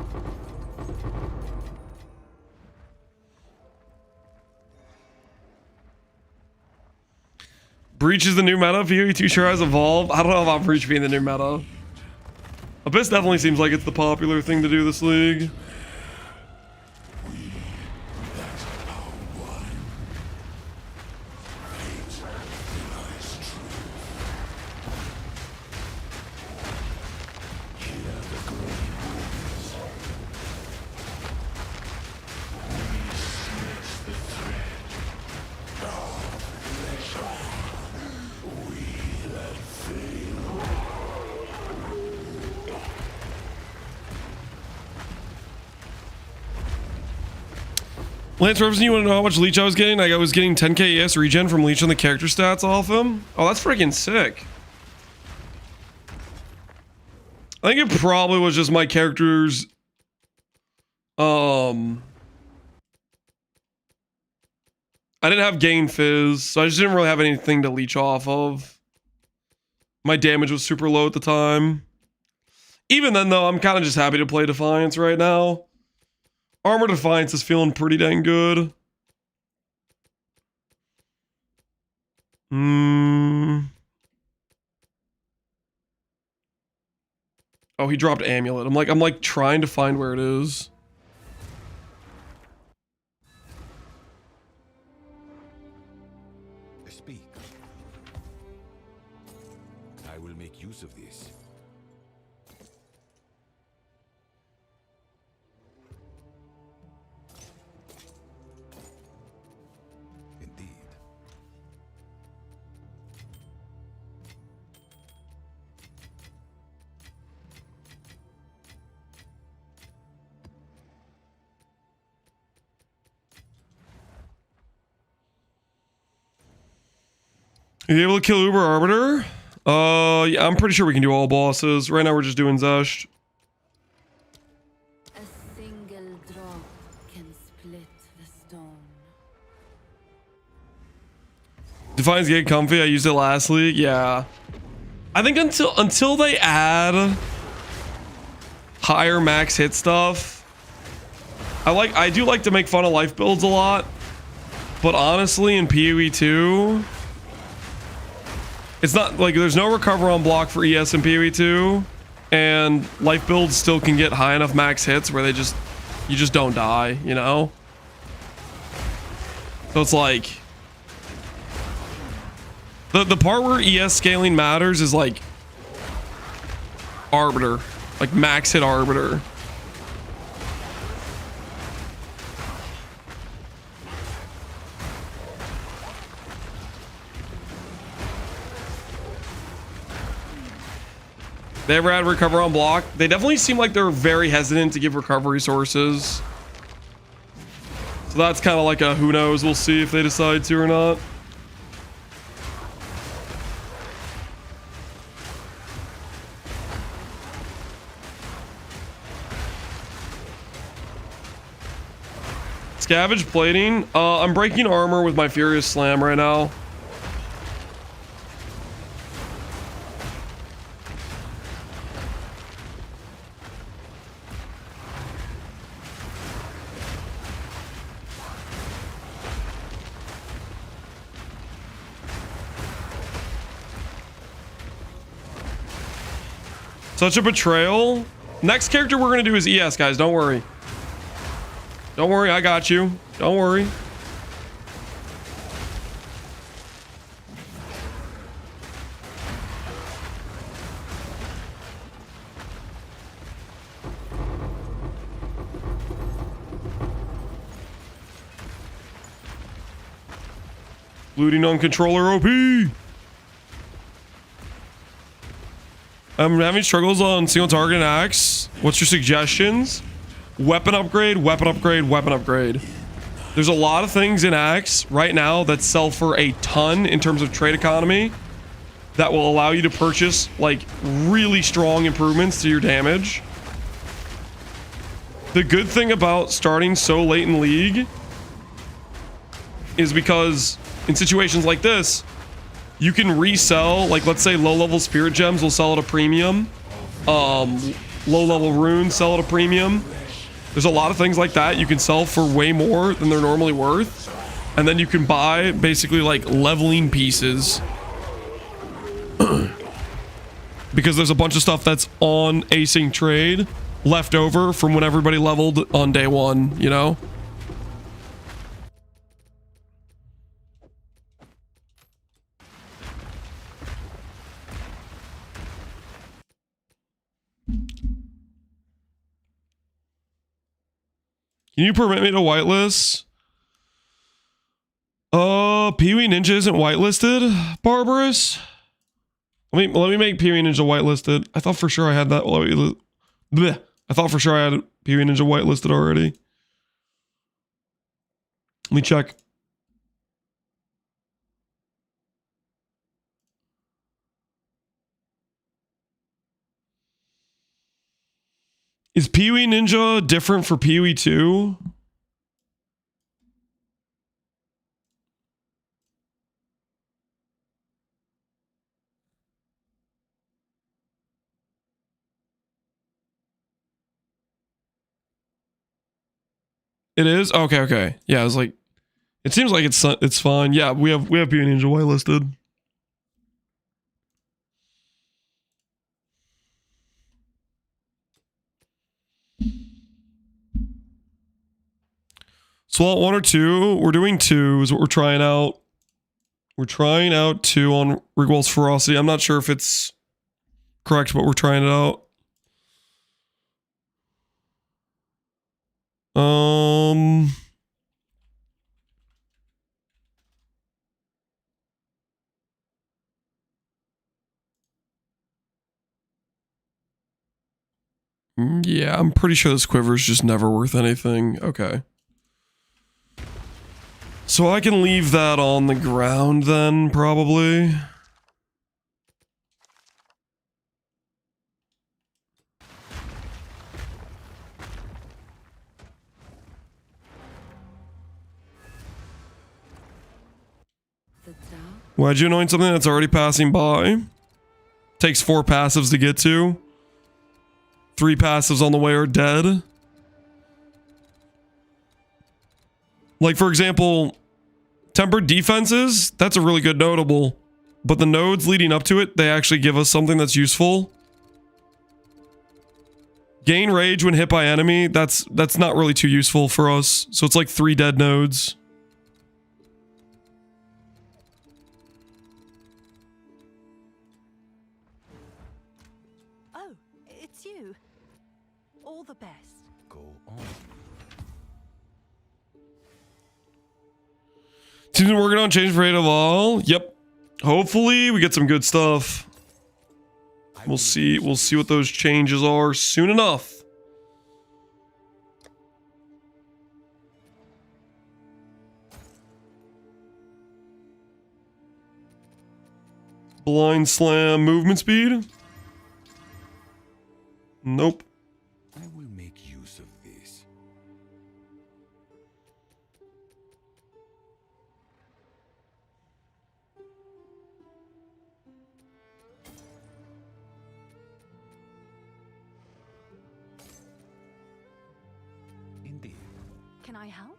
Breach is the new meta. PoE2 sure has evolved. I don't know about Breach being the new meta. Abyss definitely seems like it's the popular thing to do this league. Lance Robinson, you want to know how much leech I was getting? Like I was getting 10k ES regen from leech on the character stats off him. Oh, that's freaking sick. I think it probably was just my character's I didn't have gain fizz, so I just didn't really have anything to leech off of. My damage was super low at the time. Even then though, I'm kind of just happy to play Defiance right now. Armor Defiance is feeling pretty dang good. Oh, he dropped Amulet. I'm like trying to find where it is. Speak. I will make use of this. Indeed. Are you able to kill Uber Arbiter? Yeah, I'm pretty sure we can do all bosses. Right now we're just doing Zesht. A single drop can split the stone. Defiance get comfy. I used it last league. Yeah. I think until they add higher max hit stuff, I do like to make fun of life builds a lot. But honestly, in PoE 2, it's not like there's no recover on block for ES in PoE 2, and life builds still can get high enough max hits where you just don't die, you know? So it's like the part where ES scaling matters is like Arbiter, like max hit Arbiter. They ever had recover on block? They definitely seem like they're very hesitant to give recovery sources. So that's kind of like a who knows. We'll see if they decide to or not. Scavenge plating. I'm breaking armor with my Furious Slam right now. Such a betrayal. Next character we're gonna do is ES, guys. Don't worry. Don't worry, I got you. Don't worry. Looting on controller OP. I'm having struggles on single target and axe. What's your suggestions? Weapon upgrade, weapon upgrade, weapon upgrade. There's a lot of things in axe right now that sell for a ton in terms of trade economy that will allow you to purchase like really strong improvements to your damage. The good thing about starting so late in League is because in situations like this, you can resell, like let's say low-level spirit gems will sell at a premium. Low-level runes sell at a premium. There's a lot of things like that you can sell for way more than they're normally worth. And then you can buy basically like leveling pieces. Because there's a bunch of stuff that's on async trade left over from when everybody leveled on day one, you know? Can you permit me to whitelist? Pee-wee Ninja isn't whitelisted, Barbarous. Let me make Pee-wee Ninja whitelisted. I thought for sure I had that. Bleh. I thought for sure I had Pee-wee Ninja whitelisted already. Let me check. Is Pee-wee Ninja different for Pee-wee 2? It is? Okay, okay. Yeah, I was like, it seems like it's fine. Yeah, we have Pee-wee Ninja whitelisted. SWAT 1 or 2? We're doing 2 is what we're trying out. We're trying out 2 on Rigwell's Ferocity. I'm not sure if it's correct, but we're trying it out. Yeah, I'm pretty sure this quiver is just never worth anything. Okay. So I can leave that on the ground then, probably. Why'd you anoint something that's already passing by? Takes 4 passives to get to. 3 passives on the way are dead. Like, for example, tempered defenses, that's a really good notable. But the nodes leading up to it, they actually give us something that's useful. Gain rage when hit by enemy, that's not really too useful for us. So it's like 3 dead nodes. Oh, it's you. All the best. Go on. Team's been working on change rate of all. Yep. Hopefully we get some good stuff. We'll see what those changes are soon enough. Blind slam movement speed? Nope. I will make use of this. Indeed. Can I help?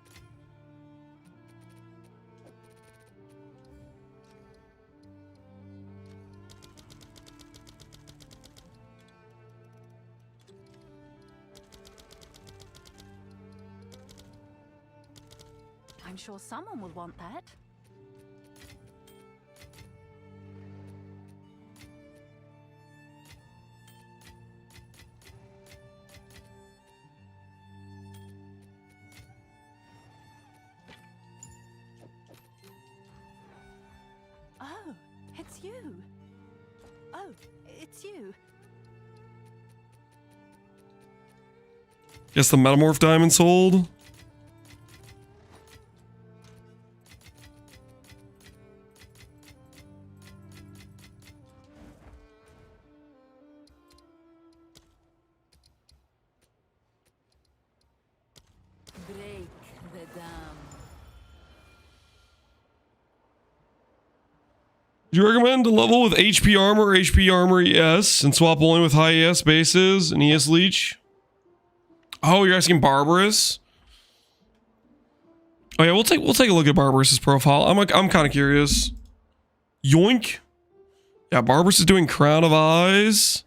I'm sure someone will want that. Oh, it's you. Oh, it's you. Guess the metamorph diamond sold. Break the dam. Do you recommend a level with HP armor or HP armor ES and swap only with high ES bases and ES leech? Oh, you're asking Barbarous? Oh yeah, we'll take a look at Barbarous's profile. I'm kind of curious. Yoink. Yeah, Barbarous is doing Crown of Eyes.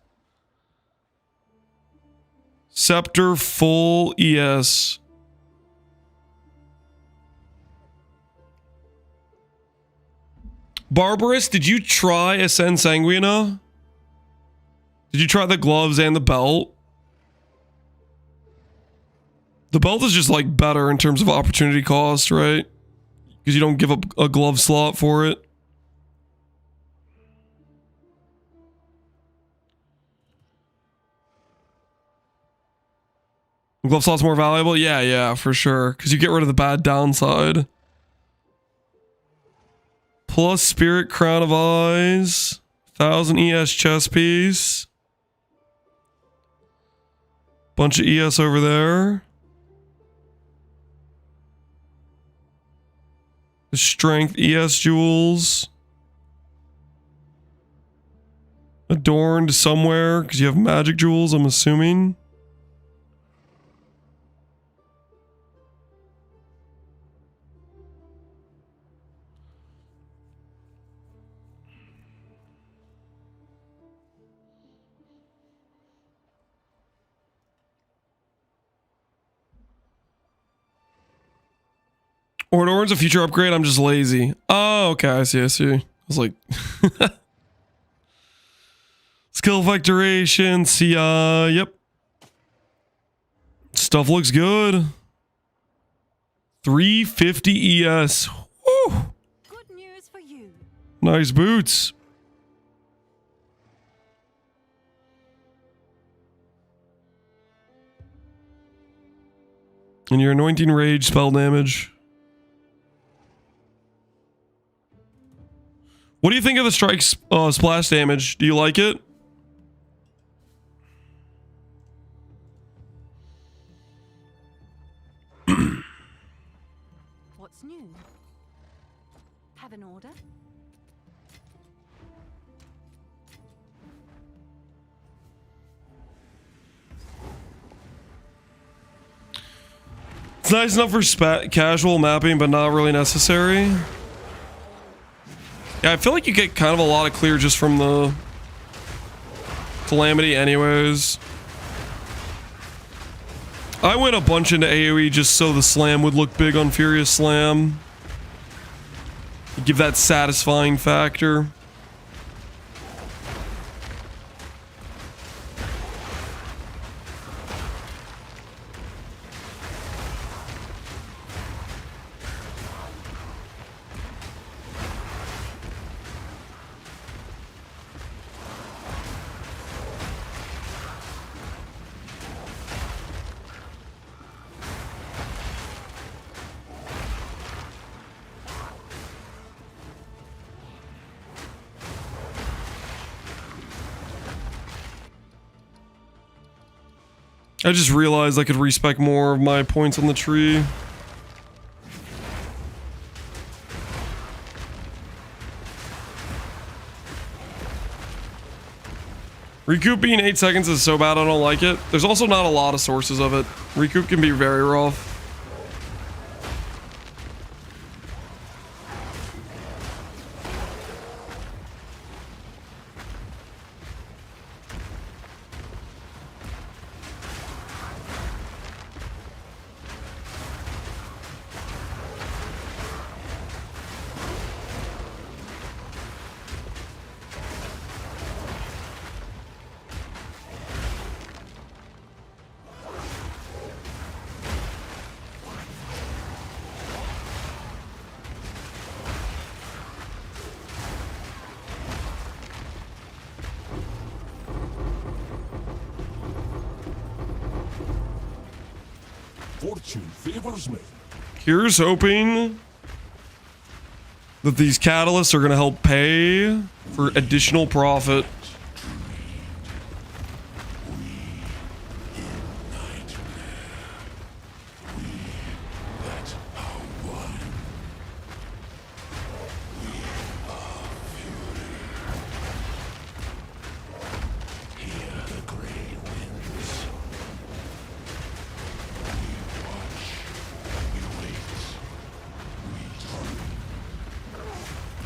Scepter full ES. Barbarous, did you try Ascend Sanguina? Did you try the gloves and the belt? The belt is just like better in terms of opportunity cost, right? Because you don't give up a glove slot for it. The glove slot's more valuable? Yeah, for sure. Because you get rid of the bad downside. Plus Spirit Crown of Eyes. 1000 ES chess piece. Bunch of ES over there. The Strength ES jewels. Adorned somewhere because you have magic jewels, I'm assuming. Or Orange a future upgrade, I'm just lazy. Oh, okay, I see. I was like... Skill effect duration, CI, yep. Stuff looks good. 350 ES. Woo! Good news for you. Nice boots. And your anointing rage spell damage. What do you think of the strike splash damage? Do you like it? What's new? Have an order? It's nice enough for casual mapping, but not really necessary. Yeah, I feel like you get kind of a lot of clear just from the Calamity anyways. I went a bunch into AoE just so the slam would look big on Furious Slam. Give that satisfying factor. I just realized I could respec more of my points on the tree. Recoup being 8 seconds is so bad I don't like it. There's also not a lot of sources of it. Recoup can be very rough. Fortune favors me. Here's hoping that these catalysts are going to help pay for additional profit.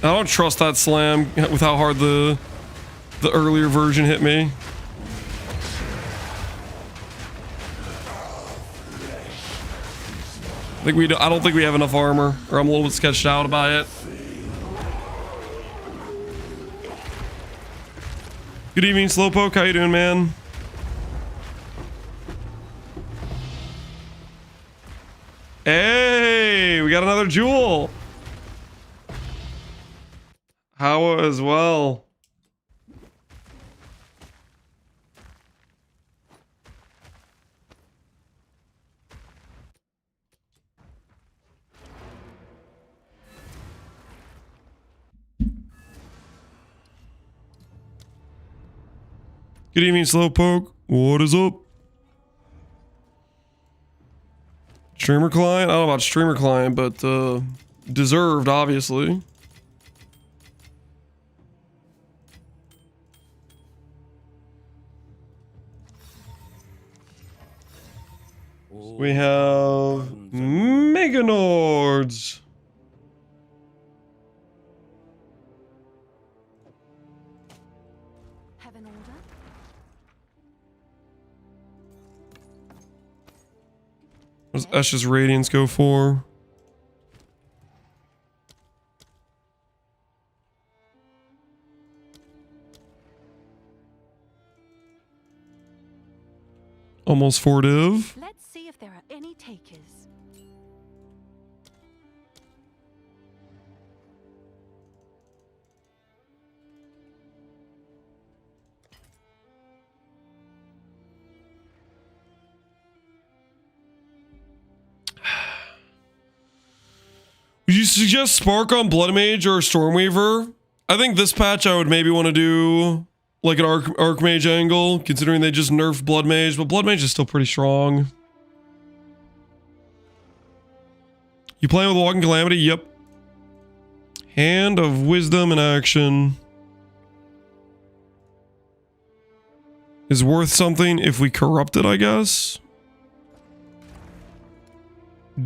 I don't trust that slam with how hard the earlier version hit me. I don't think we have enough armor, or I'm a little bit sketched out by it. Good evening, Slowpoke. How you doing, man? Hey, we got another jewel. How as well. Good evening, Slowpoke. What is up? Streamer client? I don't know about streamer client, but deserved, obviously. We have Meganords. Have an order? What does Esh's Radiance go for? Almost 4 div. Let's see if there are any takers. Would you suggest Spark on Blood Mage or Stormweaver? I think this patch I would maybe want to do like an Archmage angle, considering they just nerfed Blood Mage, but Blood Mage is still pretty strong. You playing with Walking Calamity? Yep. Hand of Wisdom in action. Is worth something if we corrupt it, I guess.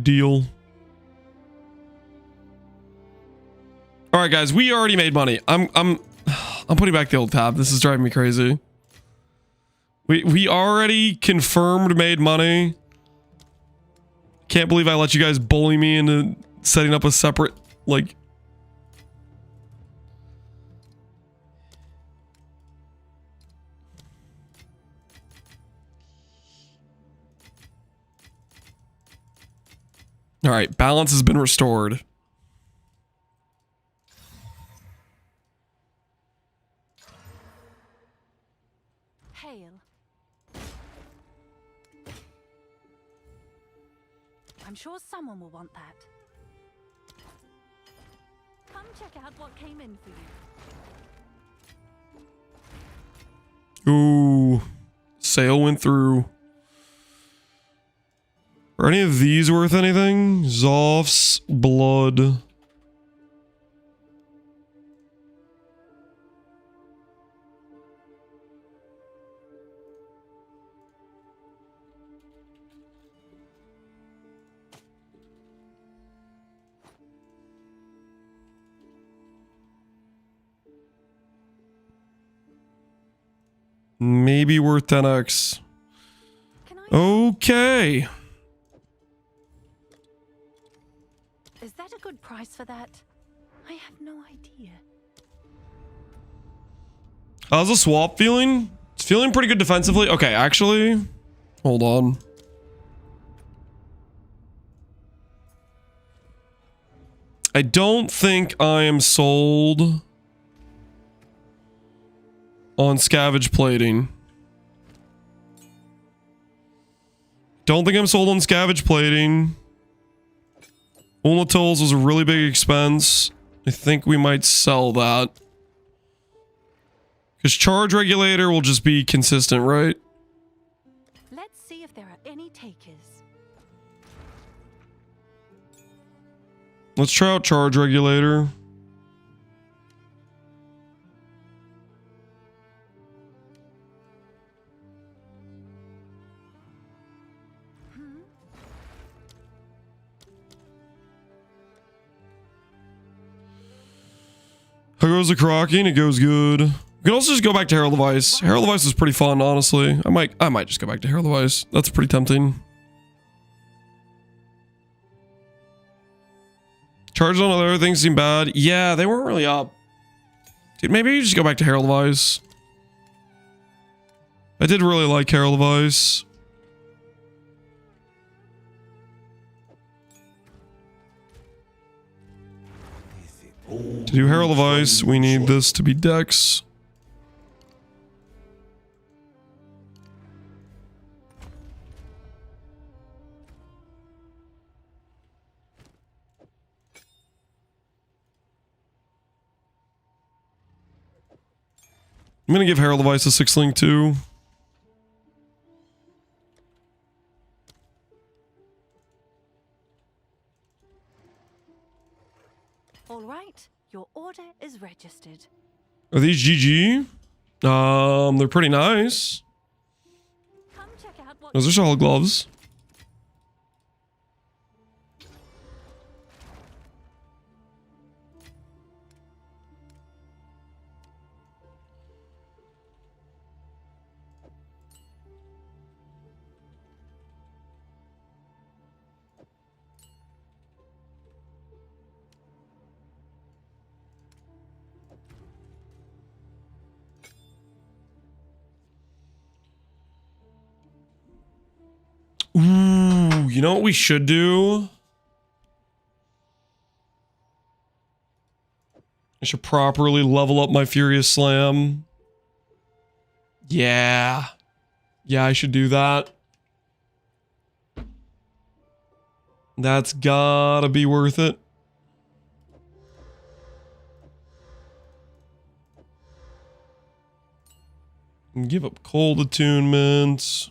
Deal. All right, guys, we already made money. I'm putting back the old tab. This is driving me crazy. We already confirmed made money. Can't believe I let you guys bully me into setting up a separate, like... All right, balance has been restored. Hail. I'm sure someone will want that. Come check out what came in for you. Ooh, sale went through. Are any of these worth anything? Zoph's blood. Maybe worth 10x. Okay. Is that a good price for that? I have no idea. How's the swap feeling? It's feeling pretty good defensively. Okay, actually, hold on. I don't think I am sold on scavenge plating. Don't think I'm sold on scavenge plating. Ulna tools was a really big expense. I think we might sell that. Because charge regulator will just be consistent, right? Let's see if there are any takers. Let's try out charge regulator. How goes the crocking? It goes good. We can also just go back to Herald of Ice. Herald of Ice is pretty fun, honestly. I might just go back to Herald of Ice. That's pretty tempting. Charges on other things seem bad. Yeah, they weren't really up. Dude, maybe you just go back to Herald of Ice. I did really like Herald of Ice. To do Herald of Ice, we need this to be Dex. I'm gonna give Herald of Ice a 6 link too. All right, your order is registered. Are these GG? They're pretty nice. Come check out what Those are solid gloves. Ooh, you know what we should do? I should properly level up my Furious Slam. Yeah. Yeah, I should do that. That's gotta be worth it. And give up cold attunements.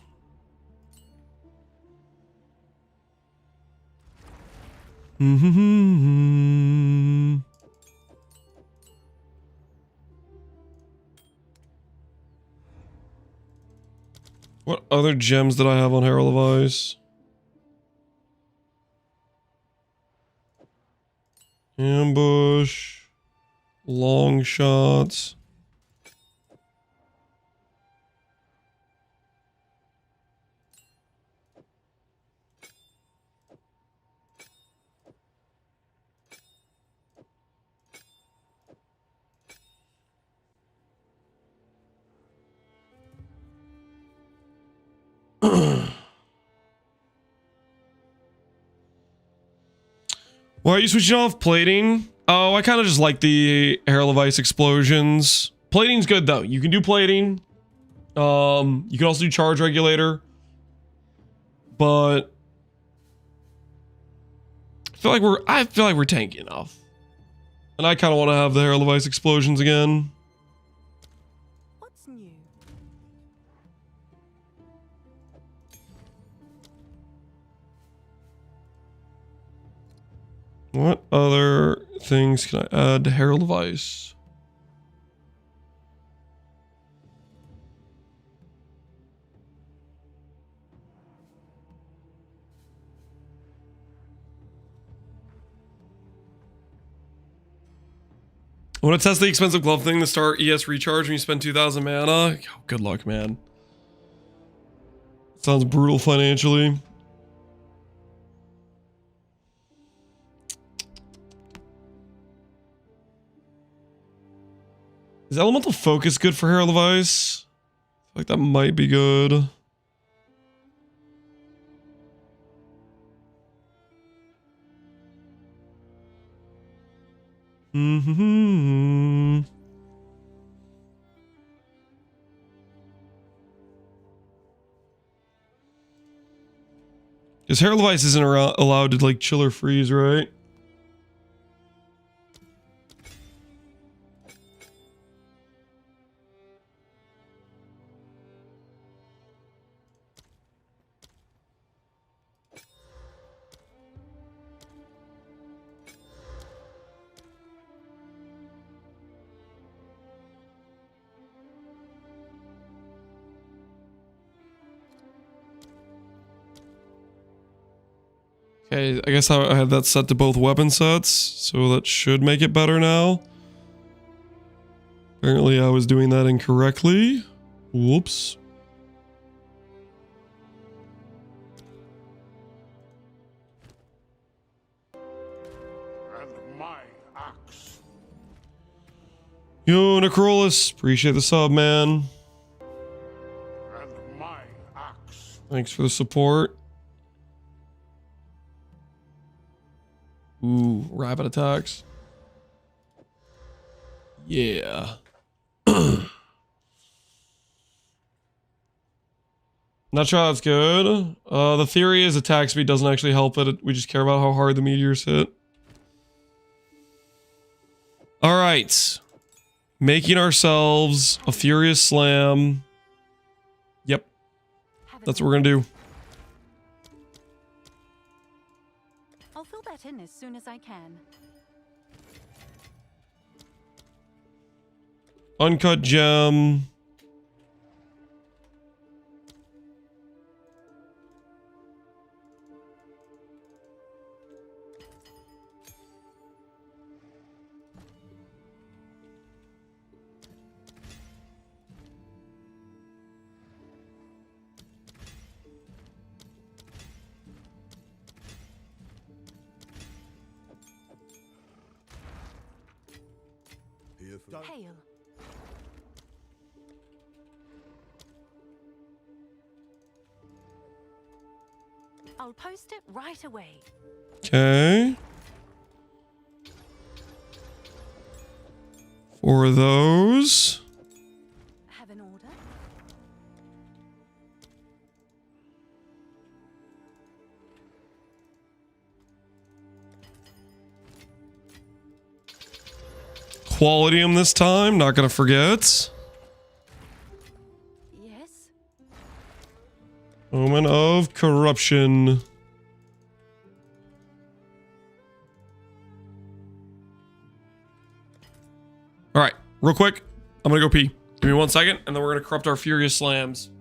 What other gems did I have on Herald of Ice? Ambush. Long shots. Why are you switching off plating? Oh, I kind of just like the Herald of Ice explosions. Plating's good though. You can do plating. You can also do charge regulator. But I feel like we're tanky enough. And I kind of want to have the Herald of Ice explosions again. what's new. What other things can I add to Herald of Ice? I want to test the expensive glove thing to start ES recharge when you spend 2,000 mana. Oh, good luck, man. Sounds brutal financially. Is Elemental Focus good for Herald of Ice? I feel like that might be good. Because Hair Levice isn't allowed to like chill or freeze, right? Okay, I guess I had that set to both weapon sets, so that should make it better now. Apparently I was doing that incorrectly. Whoops. And my axe. Yo, Necrolis, appreciate the sub, man. And my axe. Thanks for the support. Ooh, rapid attacks. Yeah. Not sure that's good. The theory is attack speed doesn't actually help it. We just care about how hard the meteors hit. All right. Making ourselves a Furious Slam. Yep. That's what we're going to do. I'll fill that in as soon as I can. Uncut gem. Hail. I'll post it right away. Okay. For those. Have an order? Qualitium this time, not gonna forget. Yes. Moment of corruption. All right, real quick, I'm gonna go pee. Give me 1 second, and then we're gonna corrupt our Furious Slams.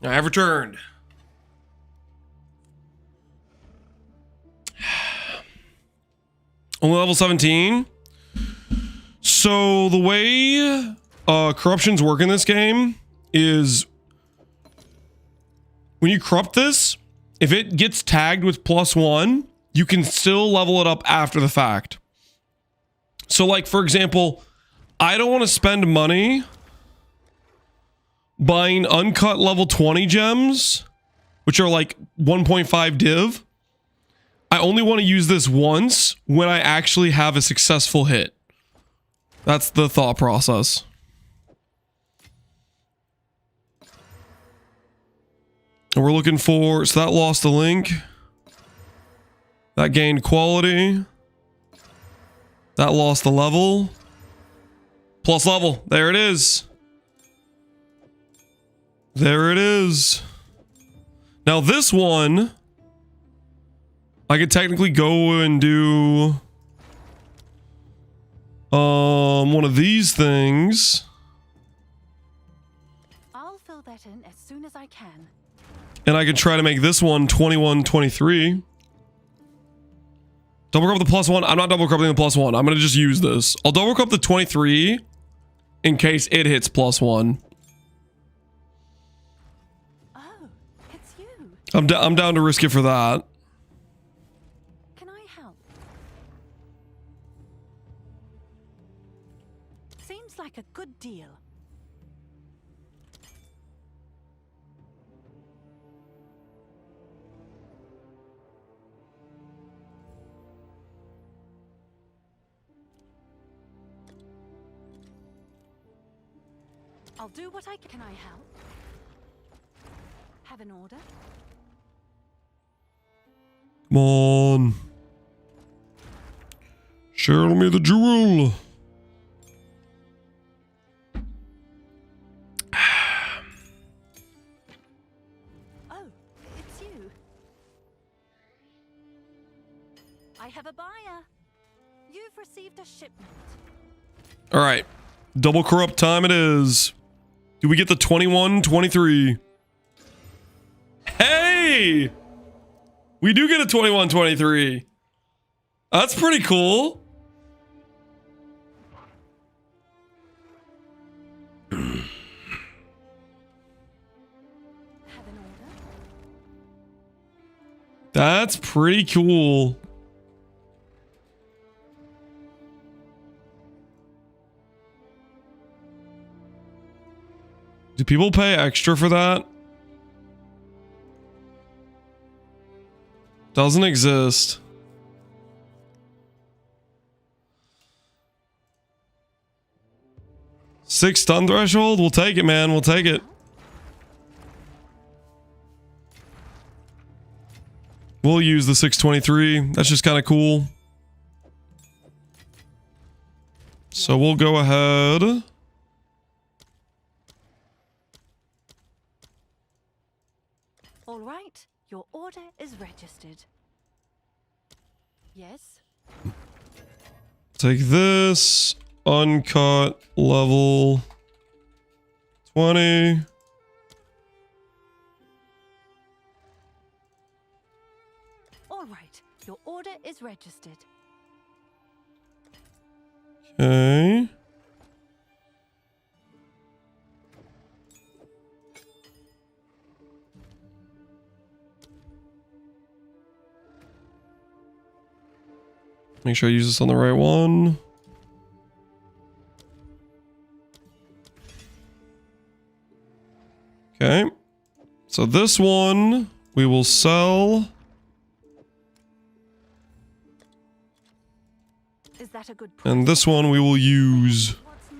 I have returned. Only level 17. So the way corruptions work in this game is when you corrupt this, if it gets tagged with +1, you can still level it up after the fact. So like, for example, I don't want to spend money buying uncut level 20 gems, which are like 1.5 div. I only want to use this once when I actually have a successful hit. That's the thought process. And we're looking for, so that lost a link. That gained quality. That lost the level. Plus level. There it is. There it is. Now this one, I could technically go and do one of these things. I'll fill that in as soon as I can. And I could try to make this one 21, 23. Double corrupt the +1. I'm not double corrupting the +1. I'm going to just use this. I'll double corrupt the 23 in case it hits +1. Oh, it's you. I'm down to risk it for that. Can I help? Seems like a good deal. I'll do what I can. Can I help? Have an order? Come on. Share me the jewel. Oh, it's you. I have a buyer. You've received a shipment. All right. Double corrupt time it is. Do we get the 21, 23? Hey! We do get a 21, 23. That's pretty cool. Have an order? That's pretty cool. Do people pay extra for that? Doesn't exist. Six stun threshold? We'll take it, man. We'll take it. We'll use the 623. That's just kind of cool. So we'll go ahead. All right, your order is registered. Yes? Take this. Uncut level 20. All right, your order is registered. Okay. Make sure I use this on the right one. Okay. So this one we will sell. Is that a good price? And this one we will use. What's new?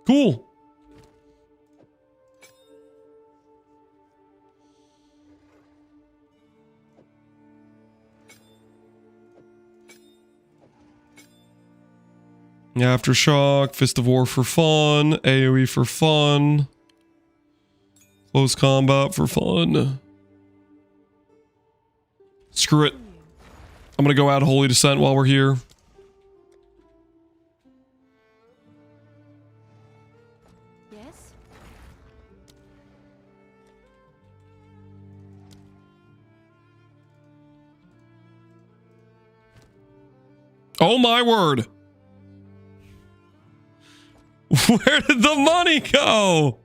Cool. Aftershock, Fist of War for fun, AoE for fun, close combat for fun. Screw it. I'm gonna go add Holy Descent while we're here. Oh my word. Where did the money go?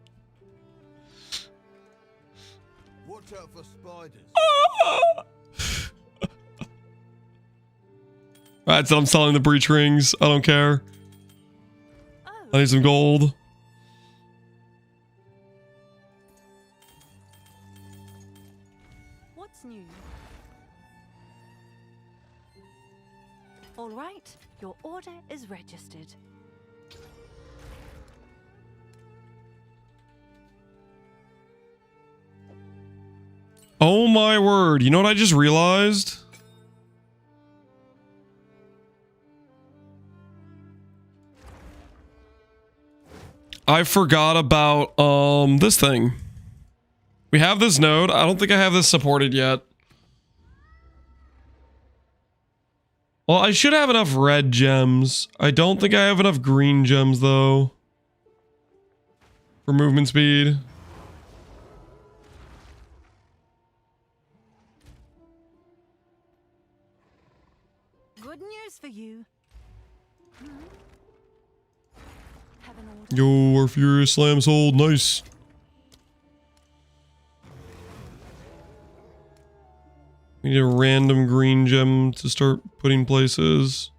Watch out for spiders. Alright, so I'm selling the breach rings. I don't care. I need some gold. What's new? All right, your order is registered. Oh my word. You know what I just realized? I forgot about this thing. We have this node. I don't think I have this supported yet. Well, I should have enough red gems. I don't think I have enough green gems though. For movement speed. Good news for you. Have an order. Yo, our Furious Slam sold. Nice. We need a random green gem to start putting places.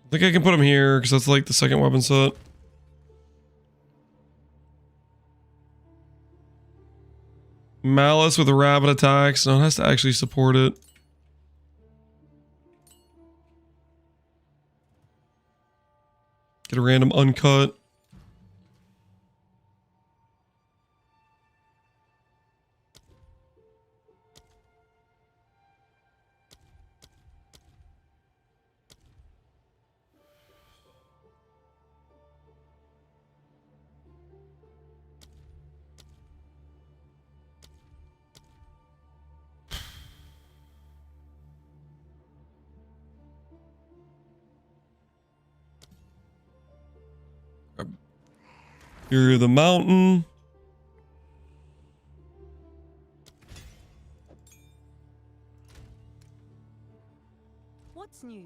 I think I can put them here because that's like the second weapon set. Malice with the rabbit attacks. No, it has to actually support it. Get a random uncut. Here, the mountain. What's new?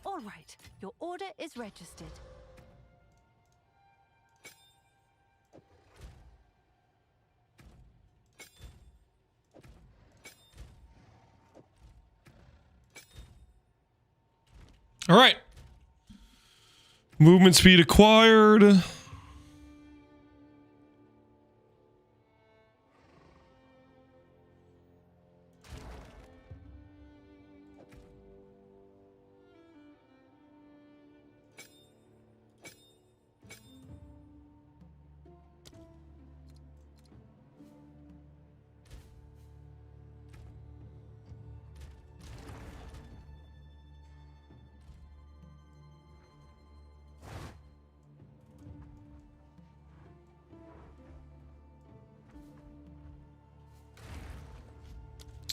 All right, your order is registered. All right. Movement speed acquired.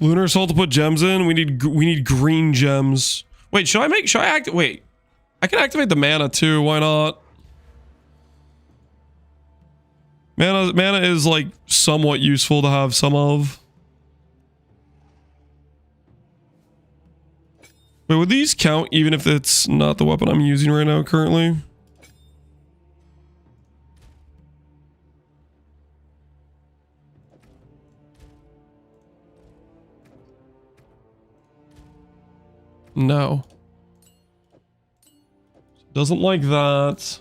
Lunar Assault to put gems in. We need green gems. Wait, should I activate? Wait, I can activate the mana too. Why not? Mana is like somewhat useful to have some of. Wait, would these count even if it's not the weapon I'm using right now currently? No. Doesn't like that.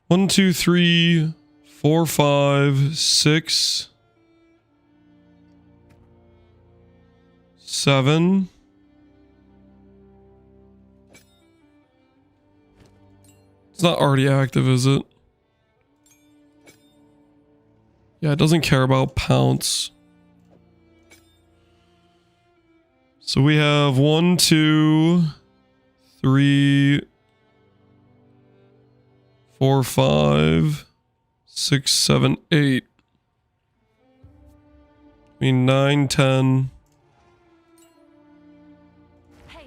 One, two, three, 4, 5, 6, 7. It's not already active, is it? Yeah, it doesn't care about pounce. So we have 1, 2, 3, 4, 5, 6, 7, 8. I mean 9, 10. Hail.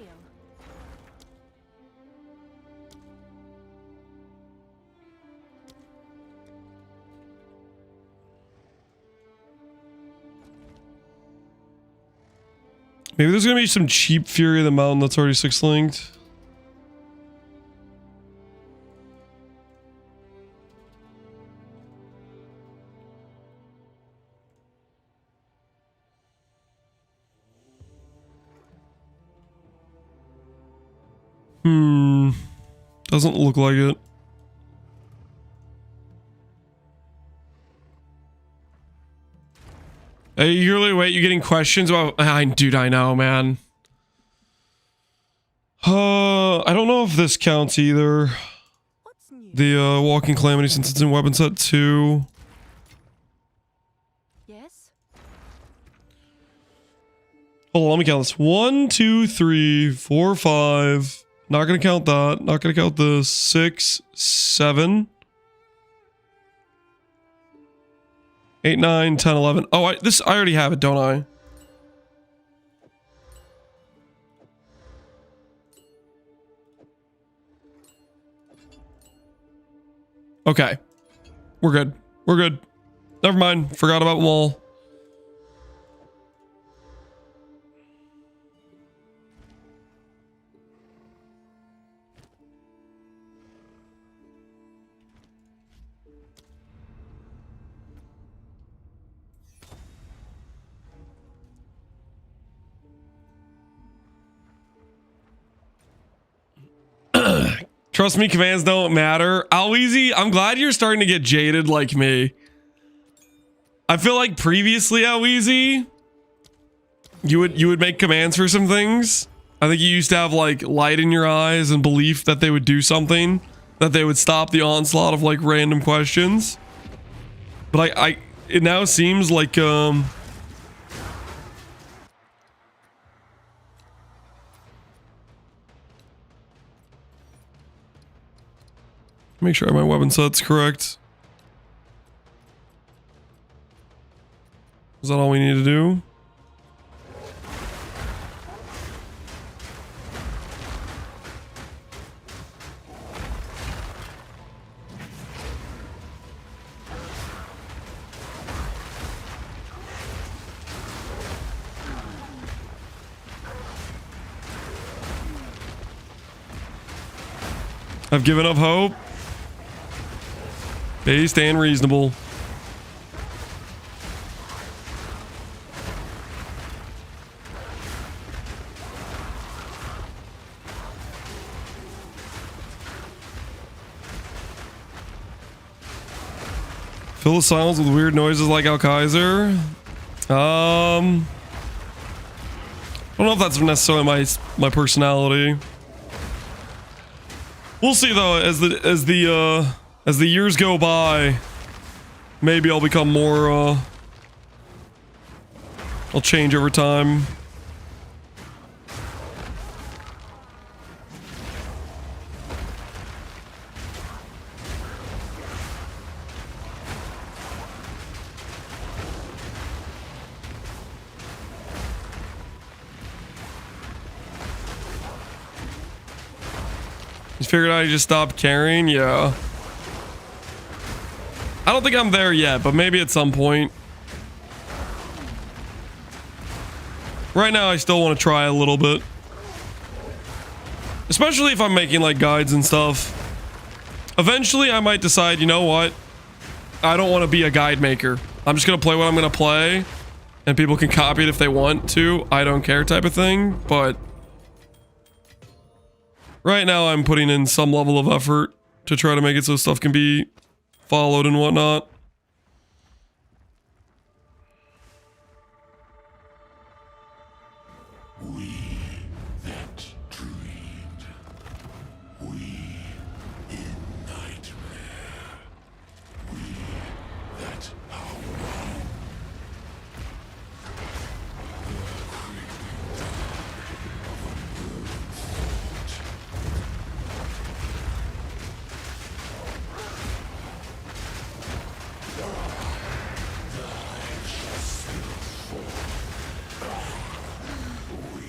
Maybe there's gonna be some cheap Fury of the Mountain that's already 6 linked. Doesn't look like it. Hey, you really wait, you're getting questions about dude, I know, man. I don't know if this counts either. What's new? The Walking Calamity, since it's in weapon set 2. Yes? Hold on, let me count this. 1, 2, 3, 4, 5. Not gonna count that. Not gonna count the 6, 7. 8, 9, 10, 11. Oh, I already have it, don't I? Okay. We're good. We're good. Never mind. Forgot about them all. Trust me, commands don't matter. Alweezy, I'm glad you're starting to get jaded like me. I feel like previously, Alweezy, you would make commands for some things. I think you used to have like light in your eyes and belief that they would do something, that they would stop the onslaught of like random questions. But it now seems like make sure my weapon set's correct. Is that all we need to do? I've given up hope. Based and reasonable. Fill the silence with weird noises like Al Kaiser. I don't know if that's necessarily my personality. We'll see though, as the years go by, maybe I'll become more, I'll change over time. You figured out you just stopped caring? Yeah. I don't think I'm there yet, but maybe at some point. Right now, I still want to try a little bit. Especially if I'm making like guides and stuff. Eventually, I might decide, you know what? I don't want to be a guide maker. I'm just going to play what I'm going to play. And people can copy it if they want to. I don't care type of thing. But right now, I'm putting in some level of effort to try to make it so stuff can be followed and whatnot. We that dreamed, we in nightmare, we that are wrong. The creeping dark of a bird thought. Thy shall still fall. We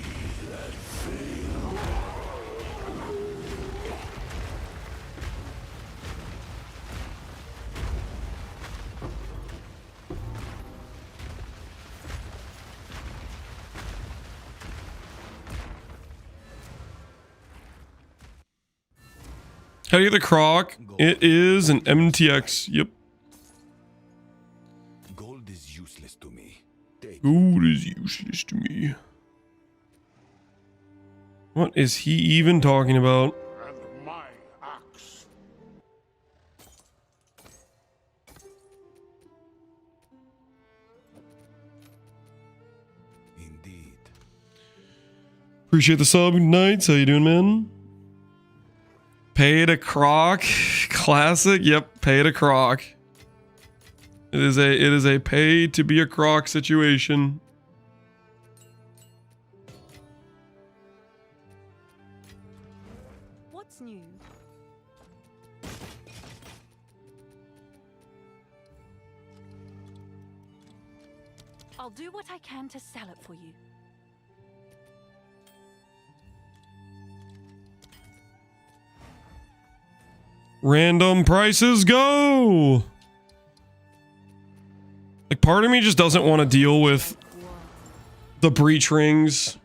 How do you get the croc? It is an MTX. Yep. Gold is useless to me. Gold is useless to me. What is he even talking about? And my axe. Indeed. Appreciate the sub. Nights. How you doing, man? Pay to croc. Classic. Yep. Pay to croc. It is a pay to be a croc situation. What's new? I'll do what I can to sell it for you. Random prices go. Like, part of me just doesn't want to deal with the breach rings.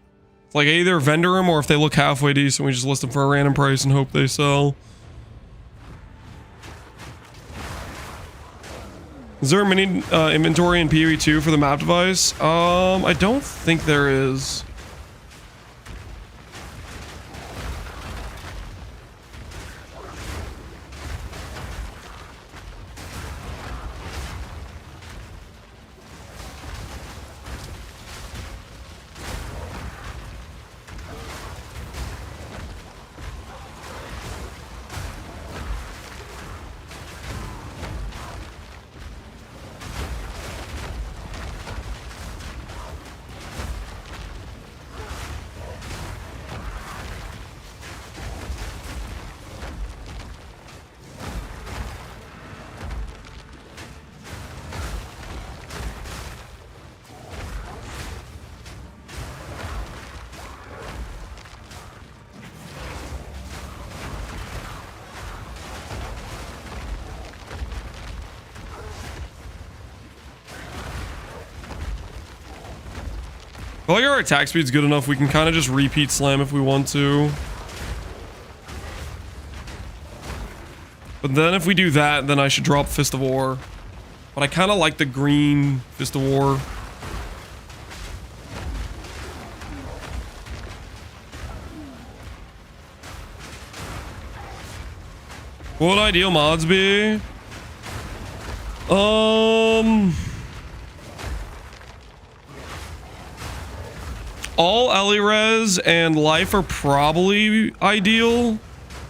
Like, either vendor them, or if they look halfway decent, we just list them for a random price and hope they sell. Is there a mini inventory in PoE 2 for the map device? I don't think there is. I feel like our attack speed's good enough. We can kind of just repeat slam if we want to. But then if we do that, then I should drop Fist of War. But I kind of like the green Fist of War. What would ideal mods be? All Ellie-Res and Life are probably ideal,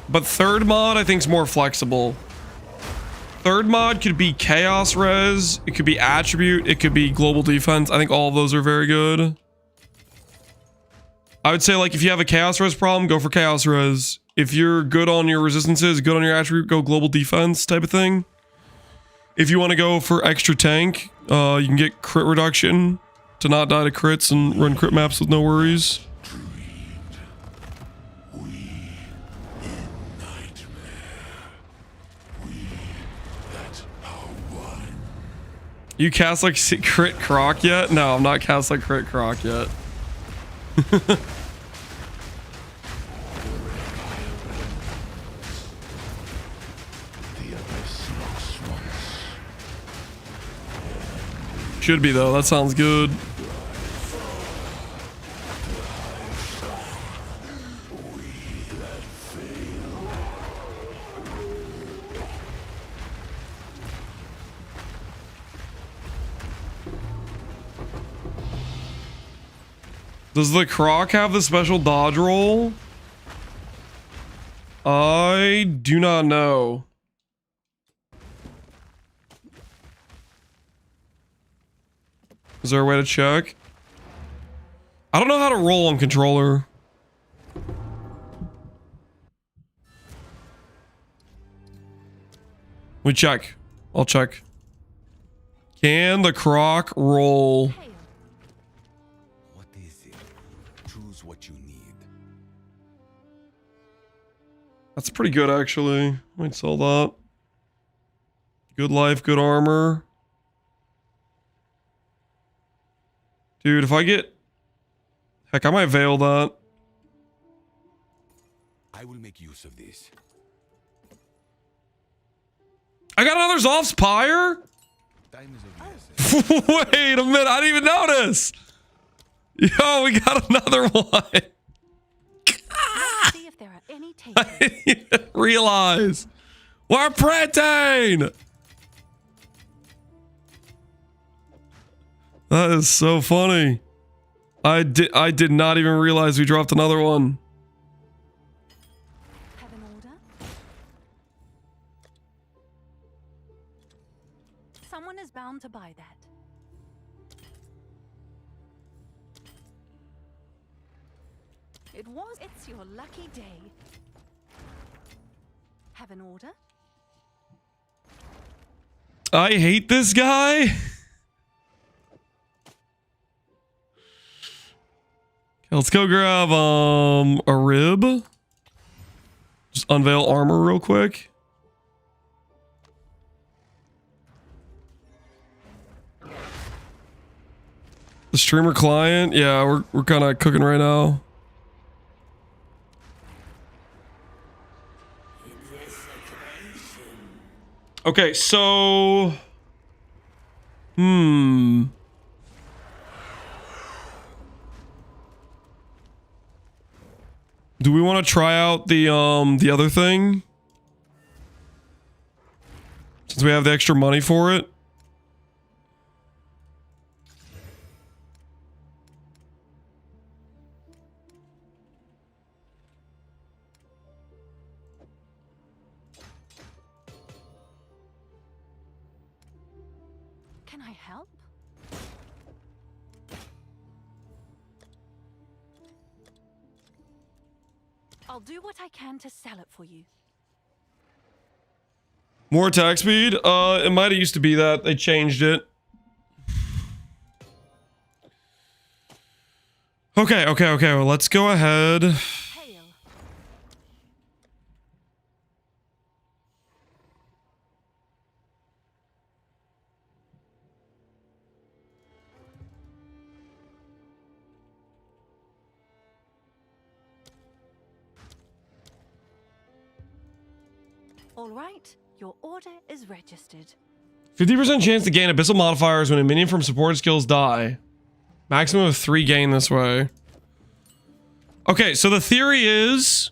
but third mod I think is more flexible. Third mod could be Chaos Res, it could be Attribute, it could be Global Defense. I think all of those are very good. I would say, like, if you have a Chaos Res problem, go for Chaos Res. If you're good on your resistances, good on your Attribute, go Global Defense type of thing. If you want to go for extra tank, you can get crit reduction to not die to crits and run crit maps with no worries. You cast like crit croc yet? No, I'm not cast like crit croc yet. Should be though, that sounds good. Does the croc have the special dodge roll? I do not know. Is there a way to check? I don't know how to roll on controller. We check. I'll check. Can the croc roll? What is it? Choose what you need. That's pretty good, actually. Might sell that. Good life, good armor. Dude, if I get... Heck, I might veil that. I will make use of this. I got another Zoff's pyre? Wait a minute, I didn't even notice. Yo, we got another one. Let's see if there are any takers. I didn't even realize. We're printing. That is so funny. I did not even realize we dropped another one. Have an order? Someone is bound to buy that. It's your lucky day. Have an order? I hate this guy. Okay, let's go grab a rib. Just unveil armor real quick. The streamer client, yeah, we're kind of cooking right now. Okay, so do we want to try out the other thing? Since we have the extra money for it. Can I help? I'll do what I can to sell it for you. More attack speed? It might have used to be that. They changed it. Okay. Well, let's go ahead. Hail. All right, your order is registered. 50% chance to gain abyssal modifiers when a minion from support skills die. Maximum of 3 gain this way. Okay, so the theory is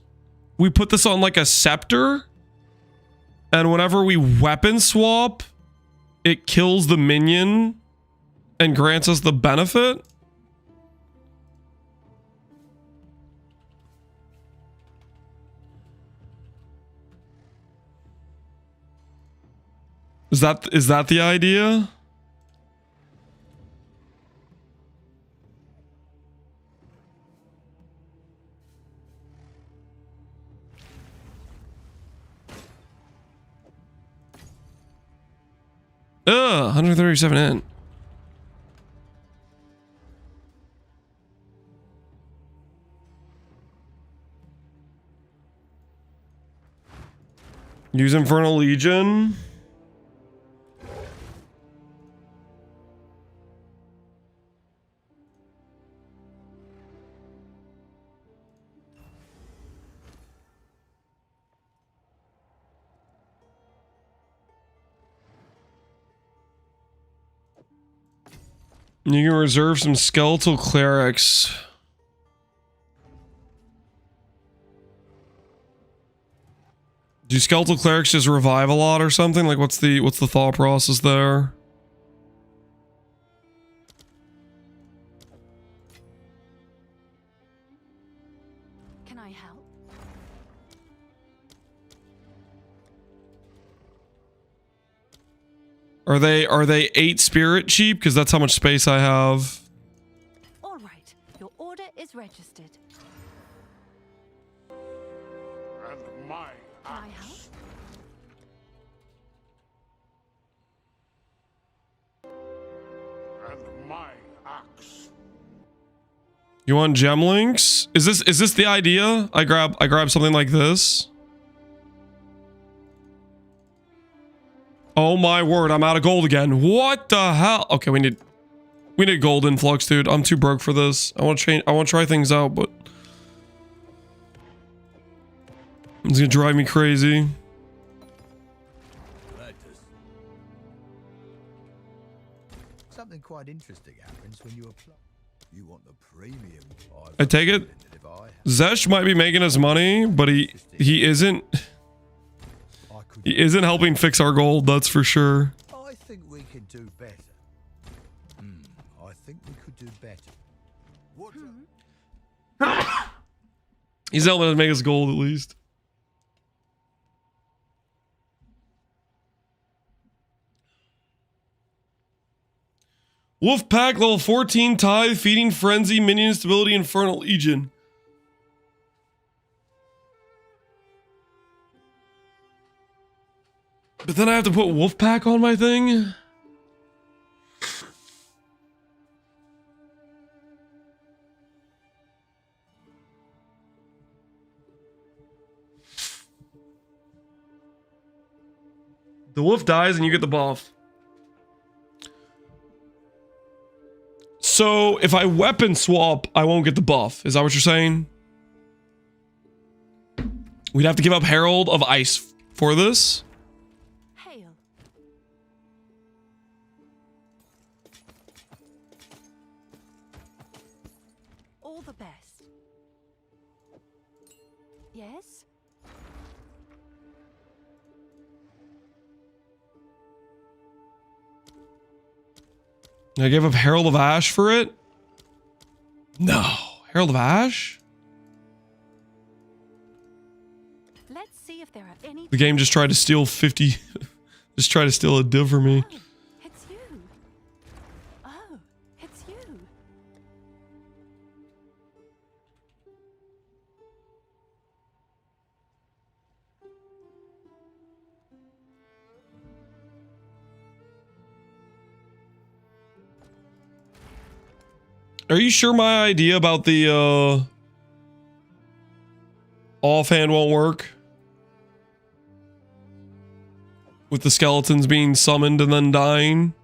we put this on like a scepter, and whenever we weapon swap, it kills the minion and grants us the benefit. Is that the idea? Ugh, 137 in. Use Infernal Legion. You can reserve some skeletal clerics. Do skeletal clerics just revive a lot or something? Like what's the thought process there? Can I help? Are they 8 spirit cheap? Because that's how much space I have. All right, your order is registered. And my Can I help? and my axe. You want gem links? Is this the idea? I grab something like this. Oh my word, I'm out of gold again. What the hell? Okay, we need gold influx, dude. I'm too broke for this. I want to try things out, but it's gonna drive me crazy. Glad to quite interesting happens when you apply. You want the premium. I take it Zesh might be making us money, but he isn't helping fix our gold, that's for sure. I think we could do better. I think we could do better. What? He's helping us make us gold at least. Wolf Pack level 14 Tithe, Feeding Frenzy, Minion Stability, Infernal Legion. But then I have to put Wolf Pack on my thing? The wolf dies and you get the buff. So if I weapon swap, I won't get the buff. Is that what you're saying? We'd have to give up Herald of Ice for this? Hail. All the best. Yes? I gave up Herald of Ash for it? No. Herald of Ash? Let's see if there are any. The game just tried to steal 50. Just tried to steal a div for me. Oh, it's you. Oh, it's you. Are you sure my idea about the offhand won't work? With the skeletons being summoned and then dying?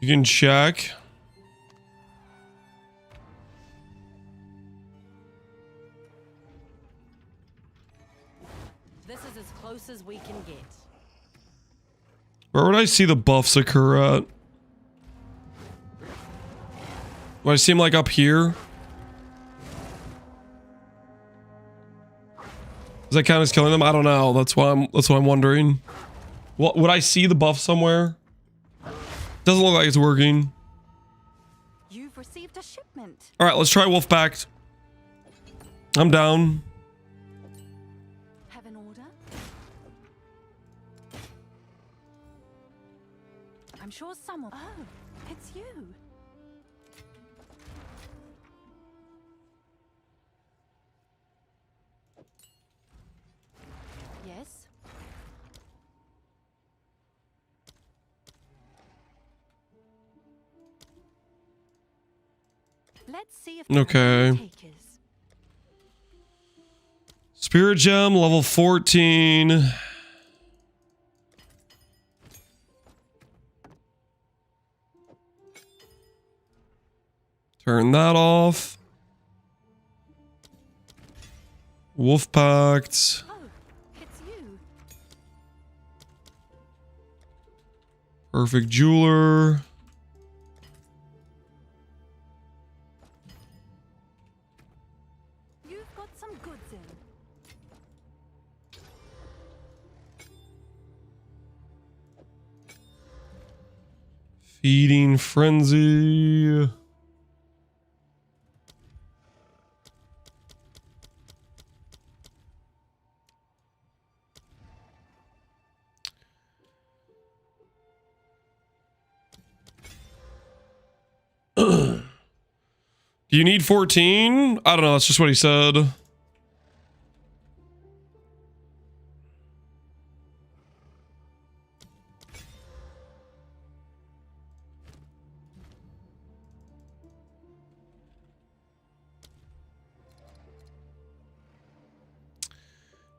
You can check. This is as close as we can get. Where would I see the buffs occur at? Do I see them like up here? Does that count as killing them? I don't know. That's why I'm wondering. What would I see the buff somewhere? Doesn't look like it's working. You've received a shipment. All right, let's try Wolfpack. I'm down. Have an order? I'm sure someone. Oh, it's you. Yes. Let's see if Okay. takers. Spirit Gem, level 14. Turn that off. Wolf Pact. Oh, it's you. Perfect Jeweler. You've got some goods in. Feeding Frenzy. Do you need 14? I don't know. That's just what he said.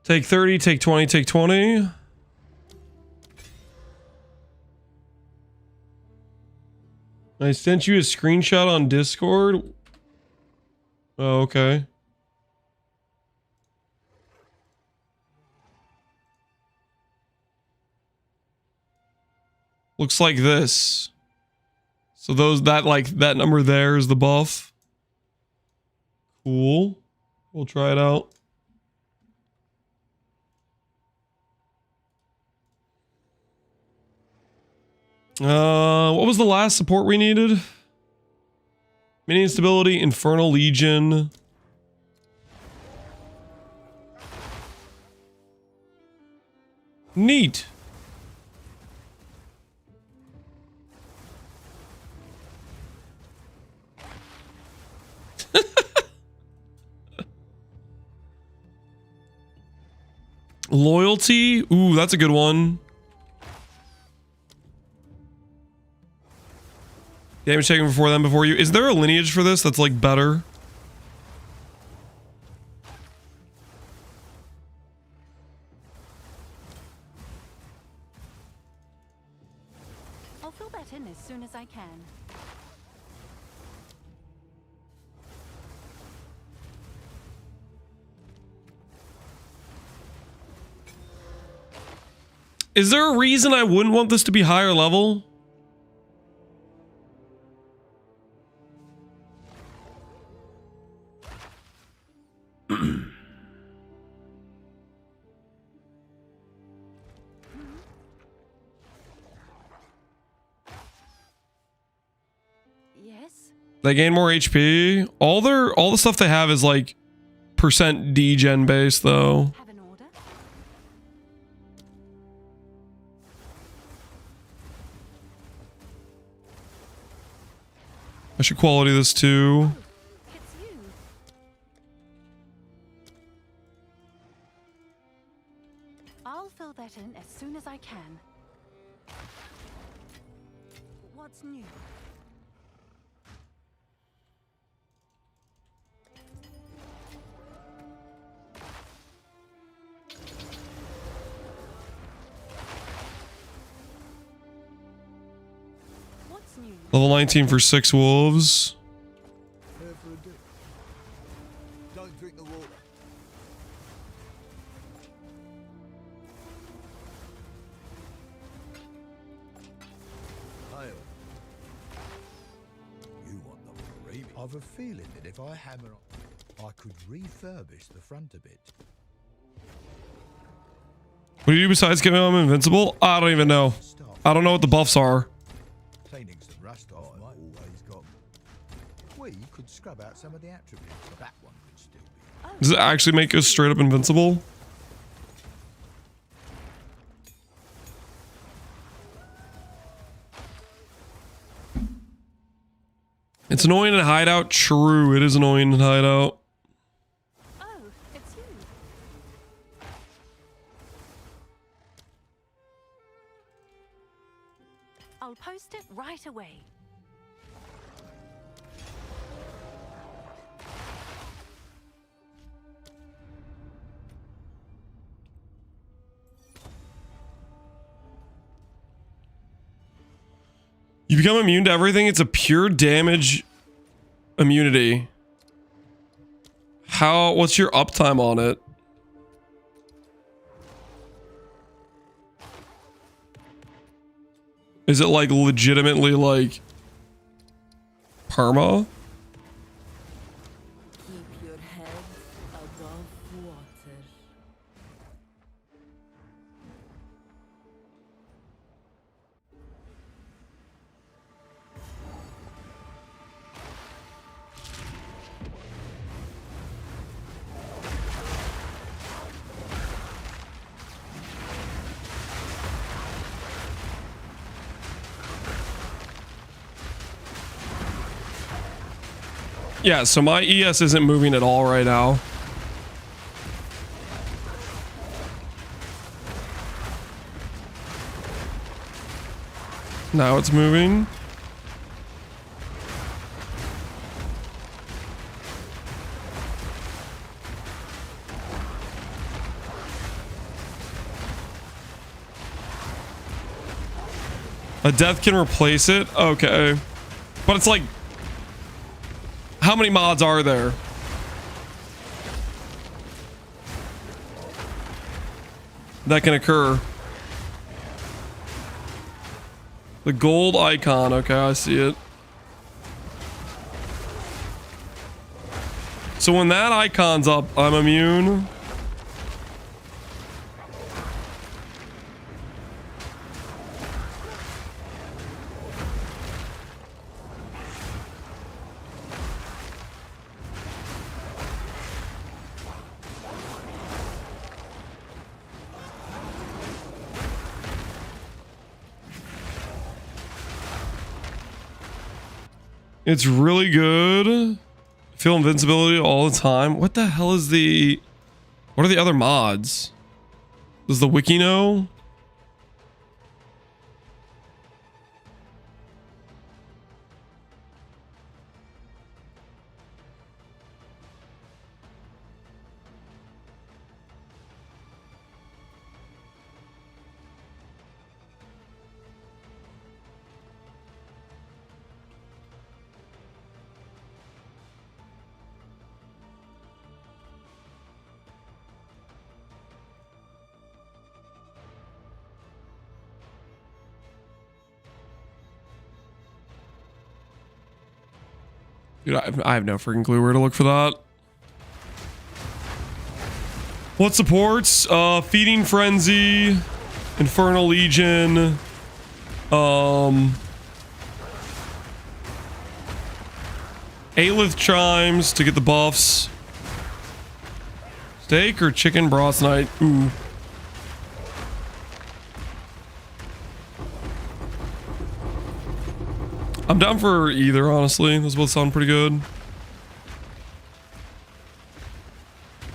Take 30, take 20, take 20. I sent you a screenshot on Discord. Oh, okay. Looks like this. So that number there is the buff. Cool. We'll try it out. What was the last support we needed? Mini instability, Infernal Legion. Neat. Loyalty? Ooh, that's a good one. Damage taken before them, before you. Is there a lineage for this that's like better? I'll fill that in as soon as I can. Is there a reason I wouldn't want this to be higher level? Yes? They gain more HP. All the stuff they have is like percent degen based though. Have an order? I should quality this too. It's you. I'll fill that in as soon as I can. What's new? What's new? Level 19 for 6 wolves. Here for a dip. Don't drink the water. Hail. You want the premium? I've a feeling that if I hammer on, I could refurbish the front a bit. What do you do besides giving them invincible? I don't even know. I don't know what the buffs are. Cleaning some rust off might always got. We could scrub out some of the attributes, but that one could still be. Does it actually make us straight up invincible? It's annoying in hideout. True, it is annoying in hideout. Oh, it's you. I'll post it right away. You become immune to everything. It's a pure damage immunity. What's your uptime on it? Is it like legitimately like perma? Keep your head above water. Yeah, so my ES isn't moving at all right now. Now it's moving. A death can replace it? Okay. But it's like, how many mods are there? That can occur. The gold icon. Okay, I see it. So when that icon's up, I'm immune. It's really good. Feel invincibility all the time. What the hell is the... What are the other mods? Does the wiki know? Dude, I have no freaking clue where to look for that. What supports? Feeding Frenzy, Infernal Legion, Aelith Chimes to get the buffs. Steak or chicken broth tonight? Ooh. I'm down for either, honestly. Those both sound pretty good.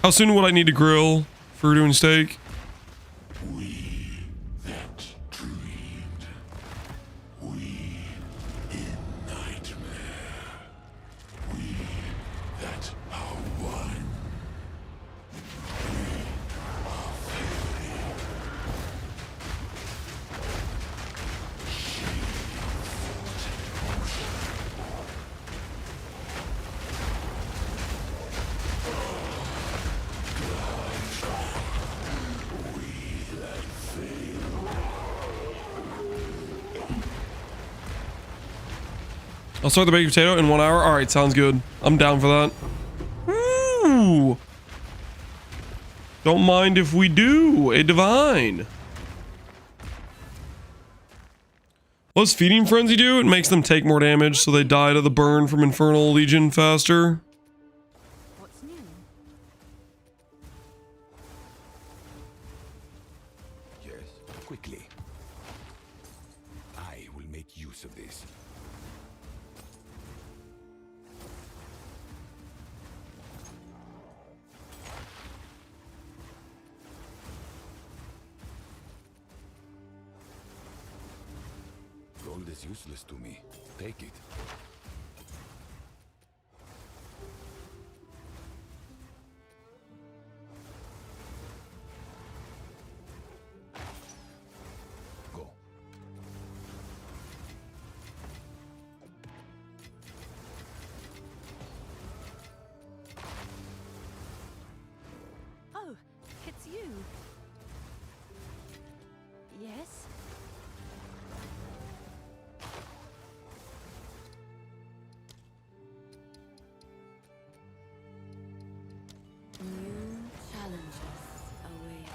How soon would I need to grill for doing steak? We that dreamed. We in nightmare. We that are one. We are failing. I'll start the baked potato in 1 hour. All right, sounds good. I'm down for that. Ooh. Don't mind if we do. A divine. What does Feeding Frenzy do? It makes them take more damage, so they die to the burn from Infernal Legion faster. What's new? Yes, quickly. I will make use of this. Gold is useless to me. Take it. Go. Oh, it's you. Yes? New challenges await.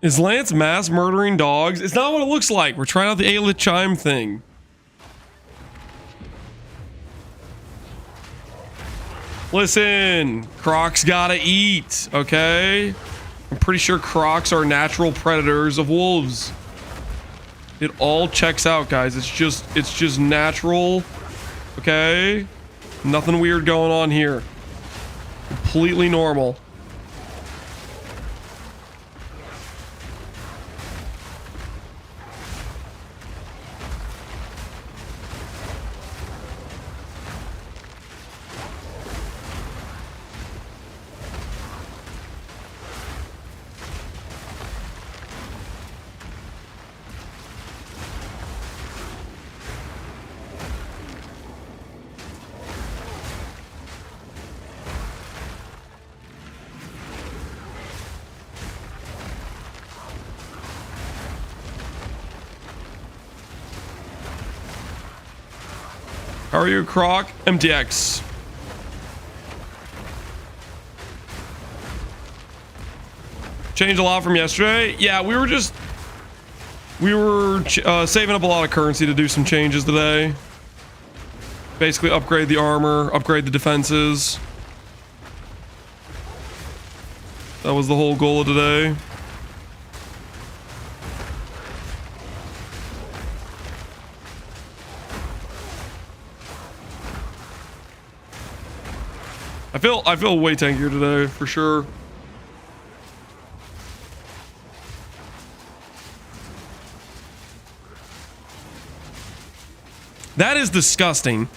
Is Lance mass murdering dogs? It's not what it looks like. We're trying out the Aelith Chime thing. Listen, Crocs gotta eat, okay? I'm pretty sure Crocs are natural predators of wolves. It all checks out, guys. It's just natural, okay? Nothing weird going on here. Completely normal. How are you, Croc? MTX. Changed a lot from yesterday. Yeah, we were saving up a lot of currency to do some changes today. Basically upgrade the armor, upgrade the defenses. That was the whole goal of today. I feel way tankier today for sure. That is disgusting.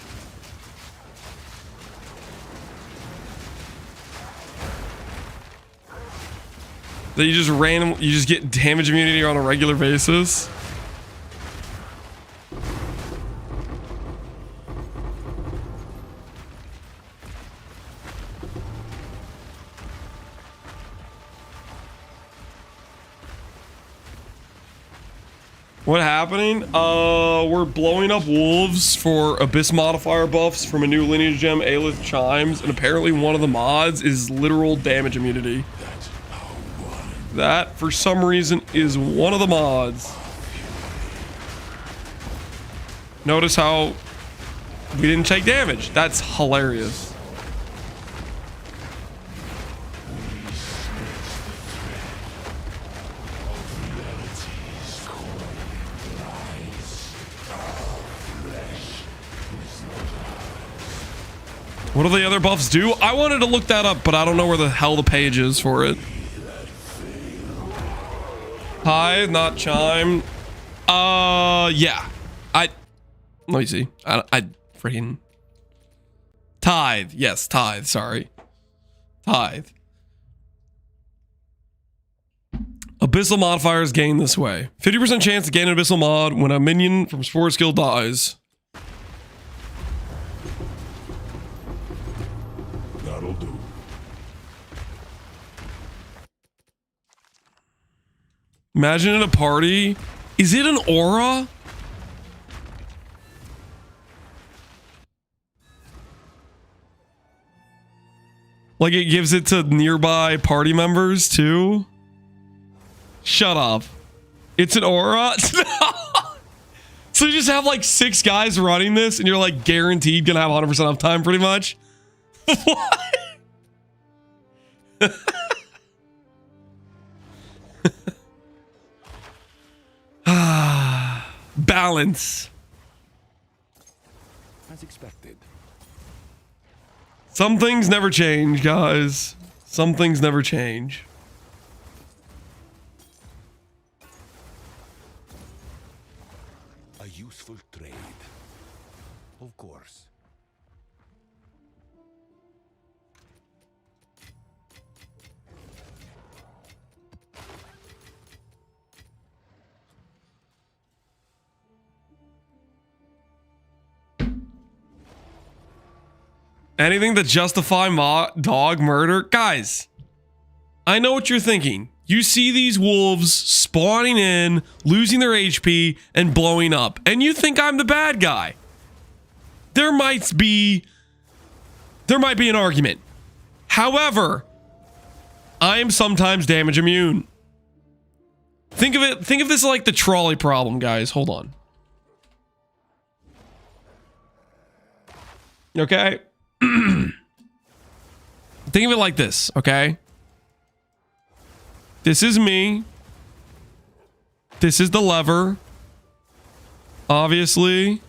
That you just get damage immunity on a regular basis. What happening? We're blowing up wolves for abyss modifier buffs from a new lineage gem, Aelith Chimes, and apparently one of the mods is literal damage immunity. That, for some reason, is one of the mods. Notice how we didn't take damage. That's hilarious. What do the other buffs do? I wanted to look that up, but I don't know where the hell the page is for it. Hi, not chime. Yeah. Let me see. I freaking tithe. Yes, tithe. Sorry. Tithe. Abyssal modifiers gain this way. 50% chance to gain an abyssal mod when a minion from sport skill dies. That'll do. Imagine at a party. Is it an aura? Like it gives it to nearby party members too? Shut up. It's an aura? So you just have like 6 guys running this and you're like guaranteed gonna have 100% uptime pretty much? What? Balance. As expected. Some things never change, guys. Some things never change. A useful trade. Of course. Anything to justify dog murder? Guys, I know what you're thinking. You see these wolves spawning in, losing their HP, and blowing up. And you think I'm the bad guy. There might be an argument. However, I am sometimes damage immune. Think of this like the trolley problem, guys. Hold on. Okay? Think of it like this, okay? This is me. This is the lever. Obviously.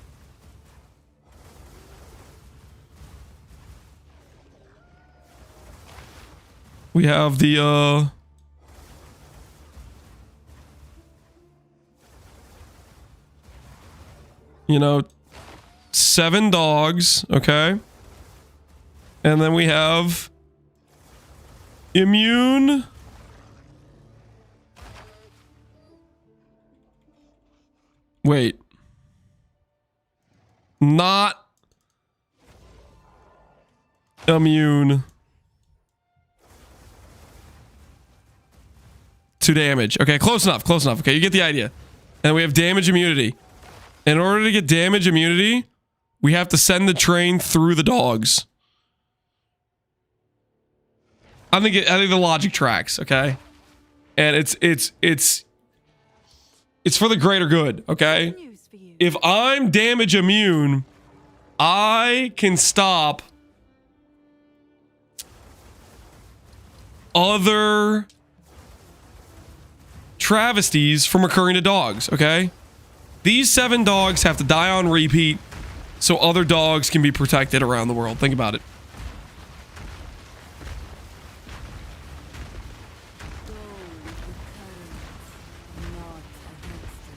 We have the, you know, 7 dogs, okay? And then we have immune. Wait. Not immune to damage. Okay, close enough, close enough. Okay, you get the idea. And we have damage immunity. In order to get damage immunity, We have to send the train through the dogs. I think the logic tracks, okay? And it's for the greater good, okay? News for you. If I'm damage immune, I can stop other travesties from occurring to dogs, okay? These 7 dogs have to die on repeat so other dogs can be protected around the world. Think about it. Go with the current, not against it.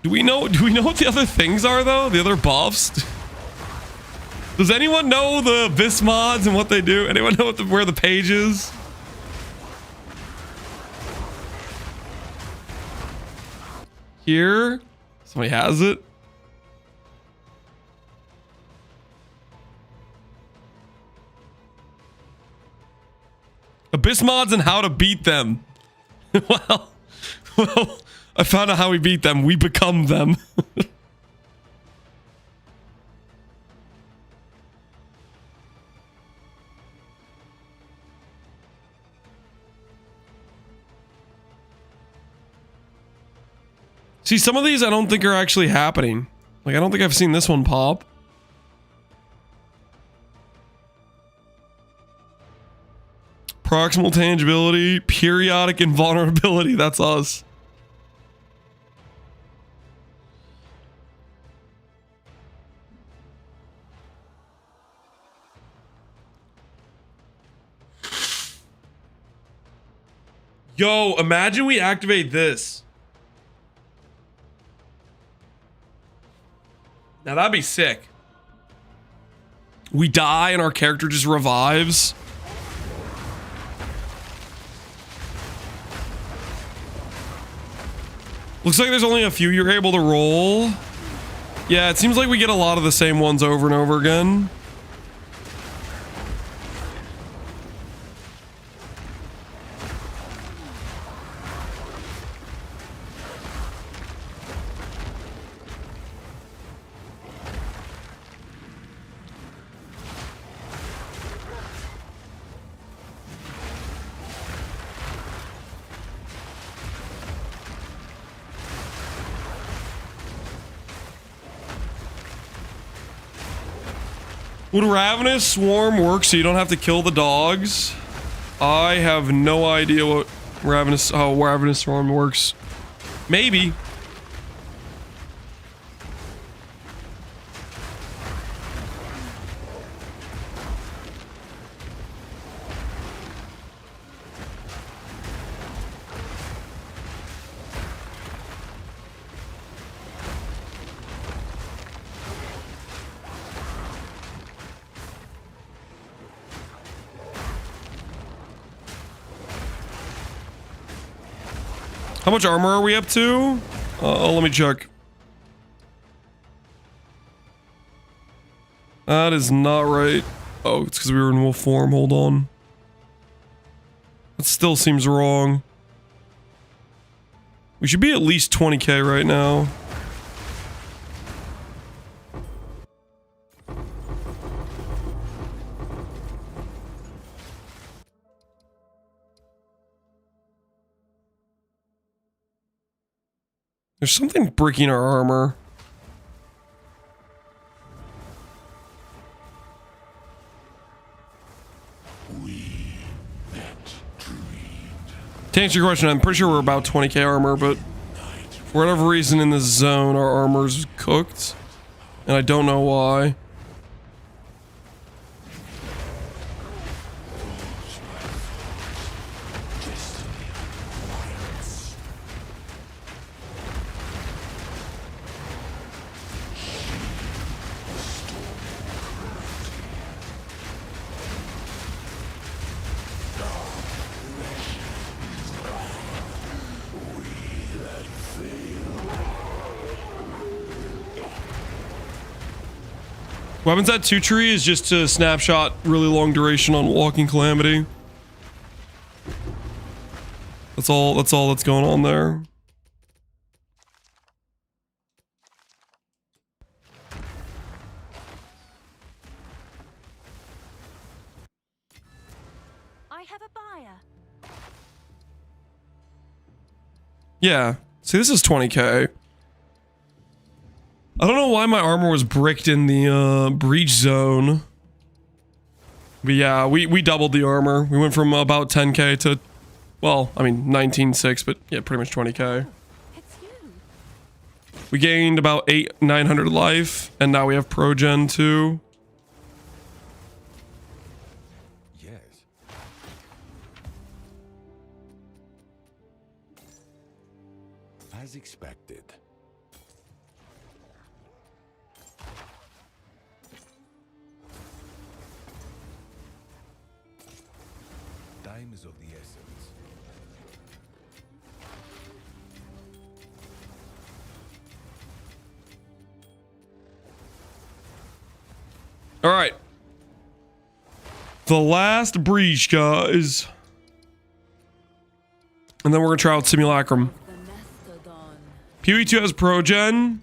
Do we know what the other things are though? The other buffs? Does anyone know the Abyss mods and what they do? Anyone know where the page is? Here? Somebody has it? Abyss mods and how to beat them. well, I found out how we beat them. We become them. See, some of these I don't think are actually happening. Like, I don't think I've seen this one pop. Proximal tangibility, periodic invulnerability. That's us. Yo, imagine we activate this. Now that'd be sick. We die and our character just revives. Looks like there's only a few you're able to roll. Yeah, it seems like we get a lot of the same ones over and over again. Would Ravenous Swarm work so you don't have to kill the dogs? I have no idea what how Ravenous Swarm works. Maybe. How much armor are we up to? Let me check. That is not right. Oh, it's because we were in wolf form. Hold on. That still seems wrong. We should be at least 20k right now. There's something breaking our armor. To answer your question, I'm pretty sure we're about 20k armor, but for whatever reason in this zone, our armor's cooked. And I don't know why. Weapons at 2 tree is just to snapshot really long duration on walking calamity. That's all that's going on there. I have a buyer. Yeah. See, this is 20k. I don't know why my armor was bricked in the breach zone. But yeah, we doubled the armor. We went from about 10k to, well, I mean 19.6, but yeah, pretty much 20k. It's you. We gained about 900 life, and now we have Progen too. Yes. As expected. Time is of the essence. All right. The last breach, guys. And then we're gonna try out Simulacrum. The Mastodon. PoE2 has Progen.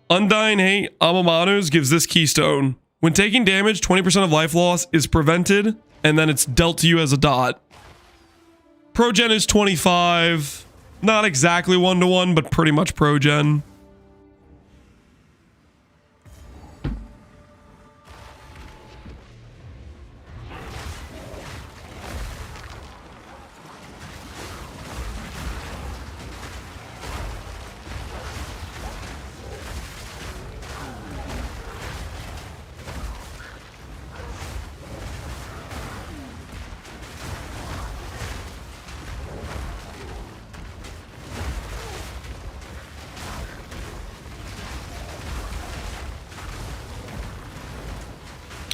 Undying Hate Amamanus gives this keystone. When taking damage, 20% of life loss is prevented, and then it's dealt to you as a dot. Progen is 25. Not exactly 1-to-1, but pretty much Progen.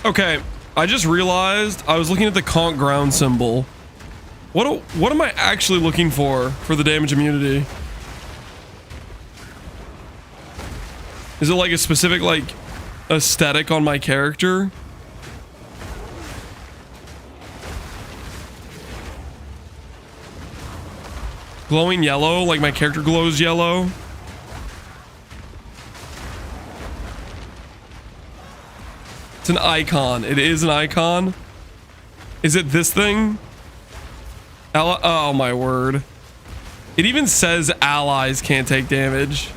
Okay, I just realized I was looking at the conk ground symbol. What am I actually looking for the damage immunity? Is it like a specific like aesthetic on my character? Glowing yellow, like my character glows yellow. It's an icon. It is an icon. Is it this thing? Oh my word. It even says allies can't take damage.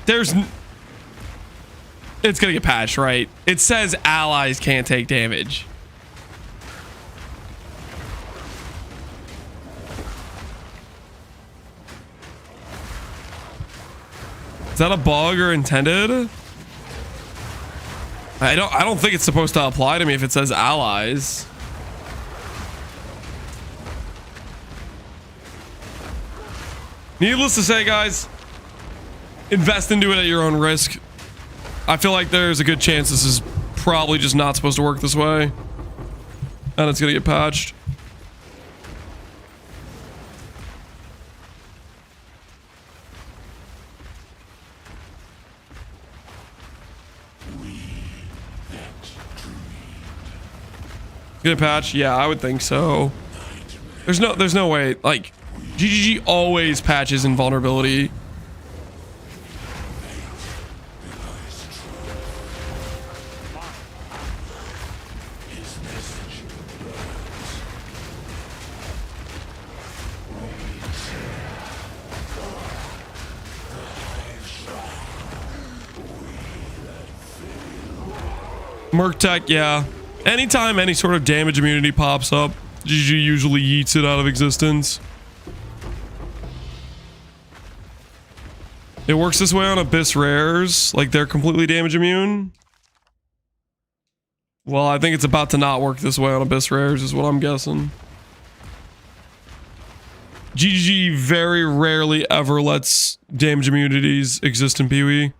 It's gonna get patched, right? It says allies can't take damage. Is that a bug or intended? I don't think it's supposed to apply to me if it says allies. Needless to say, guys, invest into it at your own risk. I feel like there's a good chance this is probably just not supposed to work this way. And it's gonna get patched. Get a patch? Yeah, I would think so. There's no way. Like, GGG always patches invulnerability. Merc Tech, yeah. Anytime any sort of damage immunity pops up, GG usually yeets it out of existence. It works this way on Abyss Rares, like they're completely damage immune. Well, I think it's about to not work this way on Abyss Rares is what I'm guessing. GG very rarely ever lets damage immunities exist in PoE.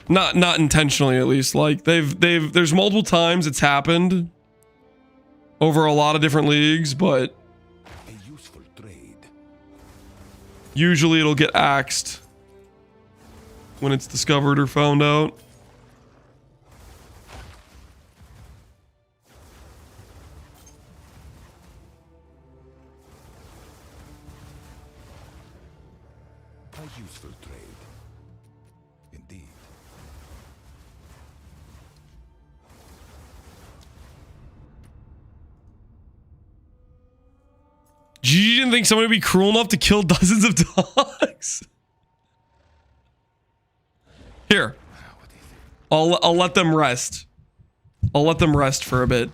Not intentionally, at least. Like there's multiple times it's happened over a lot of different leagues, but A useful trade. usually it'll get axed when it's discovered or found out. A useful trade. Indeed. You didn't think somebody would be cruel enough to kill dozens of dogs? Here. I'll let them rest. I'll let them rest for a bit.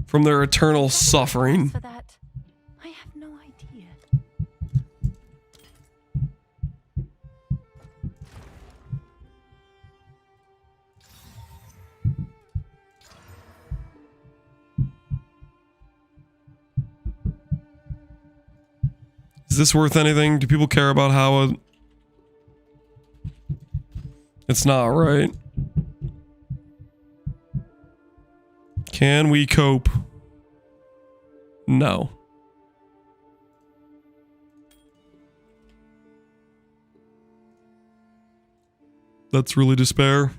From their eternal suffering. For that, I have no idea. Is this worth anything? Do people care about how it's not, right? Can we cope? No. That's really despair.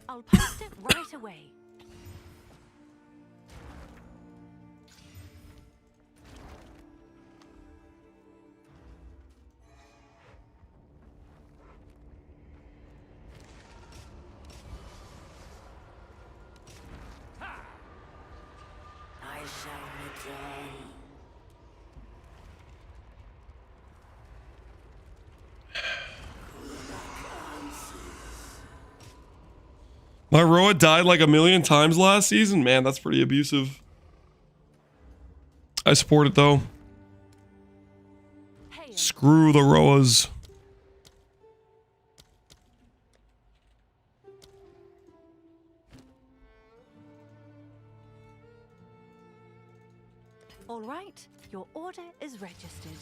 I'll post it right away. I shall return. My Roa died like 1,000,000 times last season. Man, that's pretty abusive. I support it though. Hey, Screw the Roas. all right, your order is registered.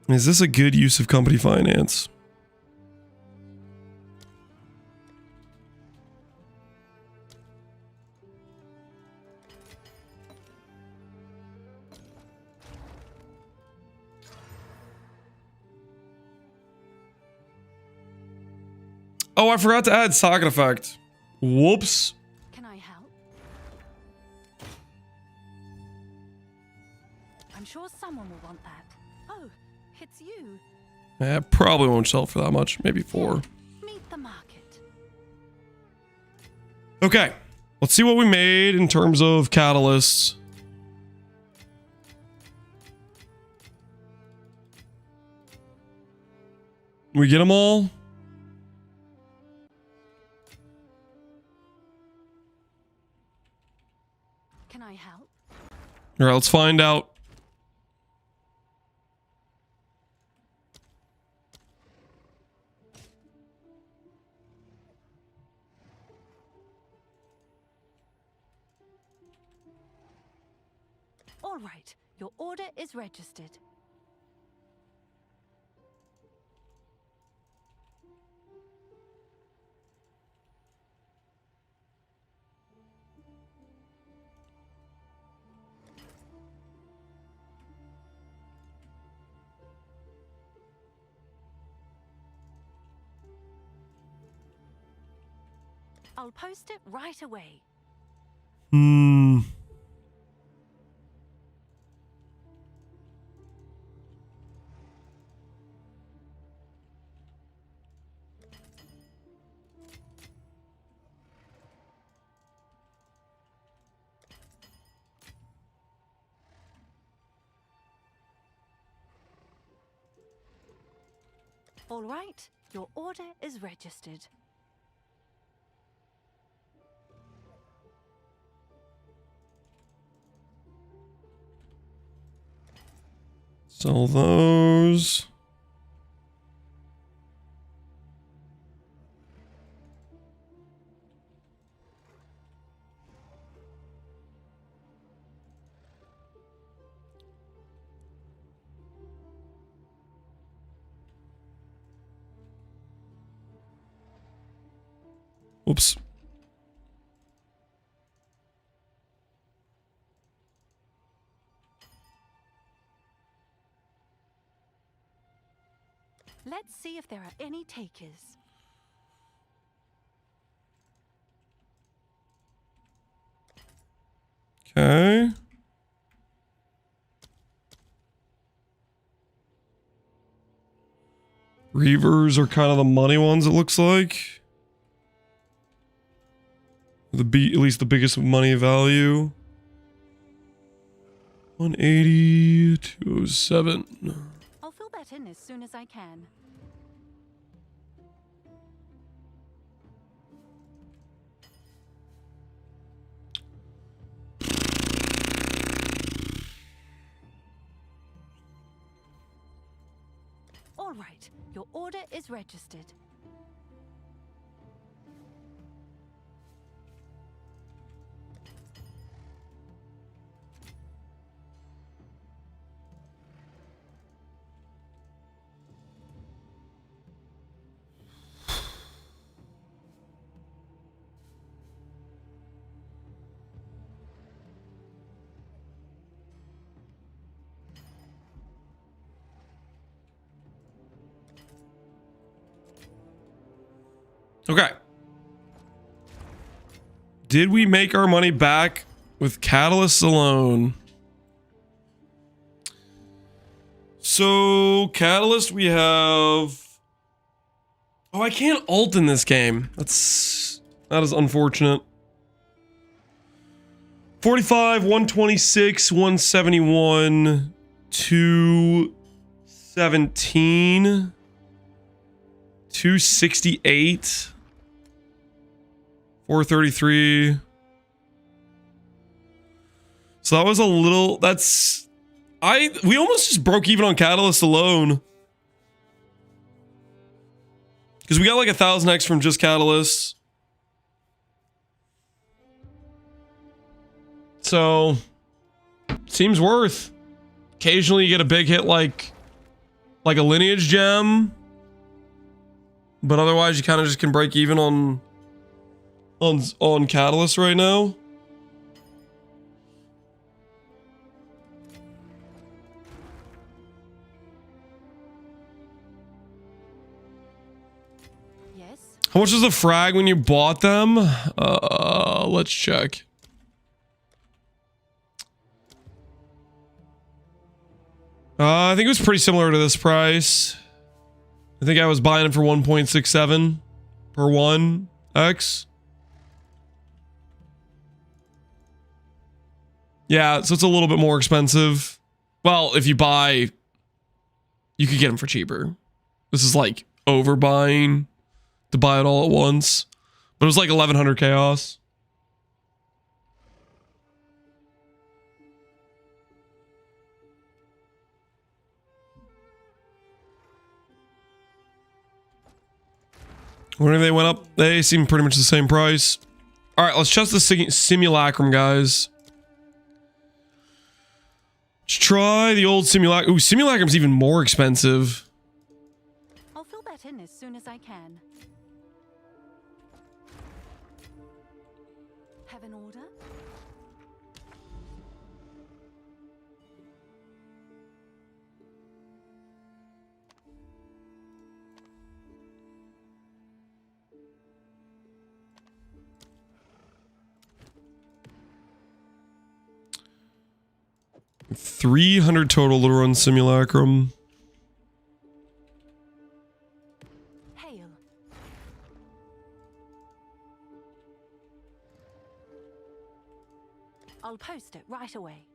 Is this a good use of company finance? Oh, I forgot to add socket effect. Whoops. Can I help? I'm sure someone will want that. Oh, it's you. Probably won't sell for that much. Maybe 4. Meet the market. Okay. Let's see what we made in terms of catalysts. We get them all? Can I help? All right, let's find out. All right, your order is registered. I'll post it right away. All right, your order is registered. Sell those. Oops. Let's see if there are any takers. Okay. Reavers are kind of the money ones, it looks like. At least the biggest money value. 180, 207. I'll fill that in as soon as I can. All right, your order is registered. Okay. Did we make our money back with catalysts alone? So, catalyst we have... Oh, I can't ult in this game. That is unfortunate. 45, 126, 171, 217, 268, 433. So that was a little, we almost just broke even on catalyst alone. Because we got like 1,000x from just catalysts. So, seems worth. Occasionally you get a big hit like a lineage gem. But otherwise you kind of just can break even on catalyst right now. Yes. How much was the frag when you bought them? Let's check. I think it was pretty similar to this price. I think I was buying it for 1.67 per 1x. Yeah, so it's a little bit more expensive. Well, if you buy, you could get them for cheaper. This is like overbuying to buy it all at once. But it was like 1,100 chaos. When they went up, they seem pretty much the same price. All right, let's test the simulacrum, guys. Let's try the old simulacrum. Ooh, simulacrum's even more expensive. I'll fill that in as soon as I can. Have an order? $300 total to run simulacrum. Hail. I'll post it right away.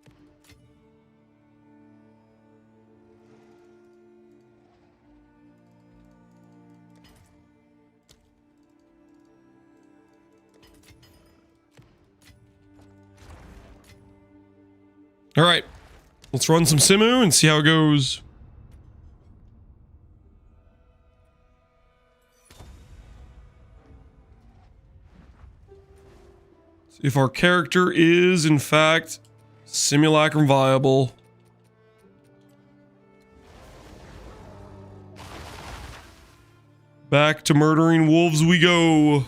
All right. Let's run some Simu and see how it goes. See if our character is, in fact, simulacrum viable. Back to murdering wolves we go.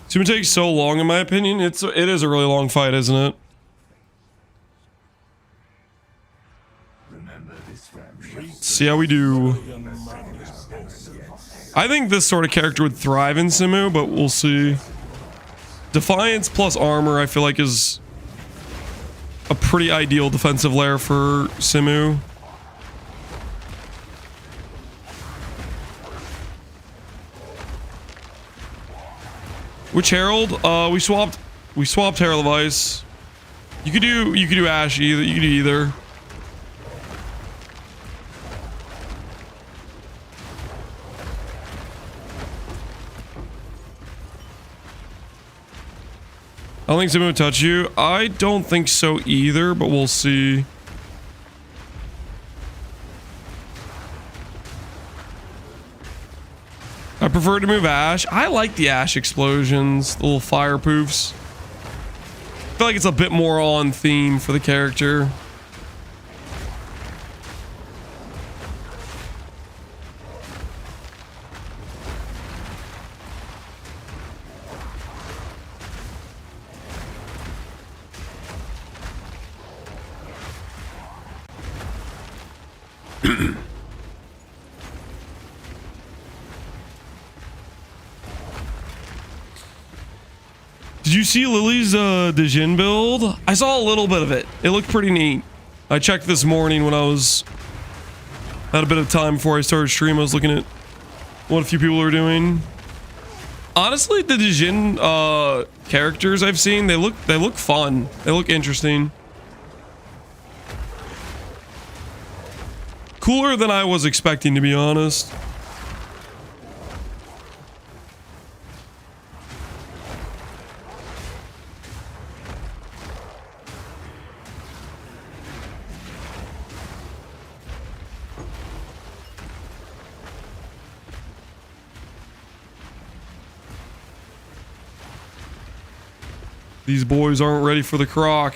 It's gonna take so long, in my opinion. It is a really long fight, isn't it? Let's see how we do. I think this sort of character would thrive in Simu, but we'll see. Defiance plus armor, I feel like, is a pretty ideal defensive layer for Simu. Which Herald? We swapped Herald of Ice. You could do Ash either. You could do either. I don't think someone would touch you. I don't think so either, but we'll see. I prefer to move Ash. I like the Ash explosions, the little fire poofs. I feel like it's a bit more on theme for the character. Did you see Lily's Djinn build? I saw a little bit of it. It looked pretty neat. I checked this morning when I had a bit of time before I started stream. I was looking at what a few people were doing. Honestly, the Djinn characters I've seen, they look fun. They look interesting. Cooler than I was expecting, to be honest. These boys aren't ready for the croc.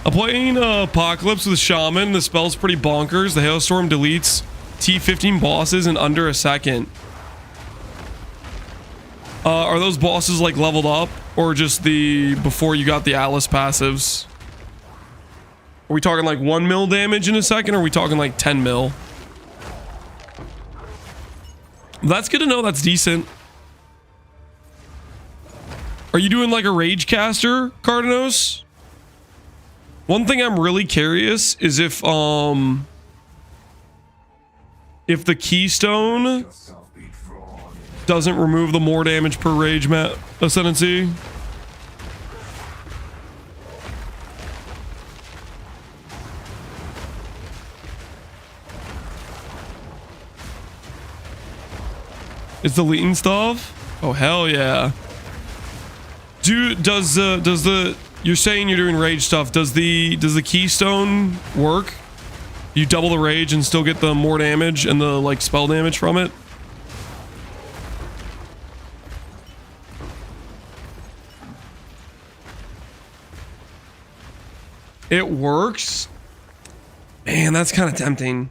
I'm playing Apocalypse with Shaman. The spell's pretty bonkers. The Hailstorm deletes T15 bosses in under a second. Are those bosses like leveled up or just the before you got the Atlas passives? Are we talking like 1 mil damage in a second, or are we talking like 10 mil? That's good to know. That's decent. Are you doing like a rage caster, Cardanos? One thing I'm really curious is if the keystone doesn't remove the more damage per rage ascendancy. It's deleting stuff? Oh hell yeah. Does the you're saying you're doing rage stuff, does the keystone work? You double the rage and still get the more damage and the like spell damage from it? It works? Man, that's kind of tempting.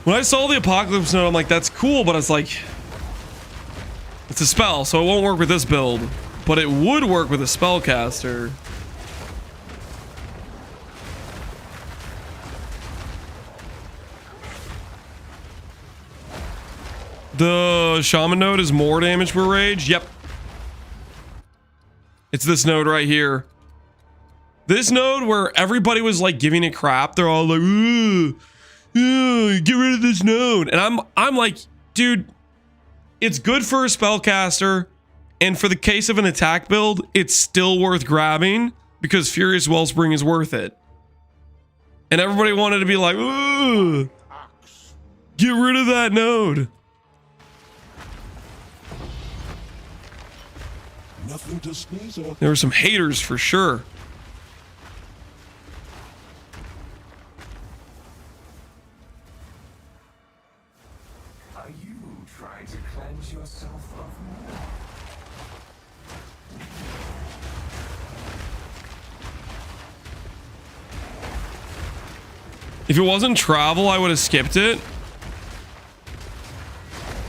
When I saw the Apocalypse Node, I'm like, that's cool, but it's like, it's a spell, so it won't work with this build, but it would work with a spellcaster. The Shaman node is more damage per rage. Yep. It's this node right here. This node where everybody was like giving it crap. They're all like, ooh, get rid of this node. And I'm like, dude, it's good for a spellcaster. And for the case of an attack build, it's still worth grabbing because Furious Wellspring is worth it. And everybody wanted to be like, ooh, get rid of that node. Nothing to sneeze at. There were some haters for sure. Are you trying to cleanse yourself of me? If it wasn't travel, I would have skipped it.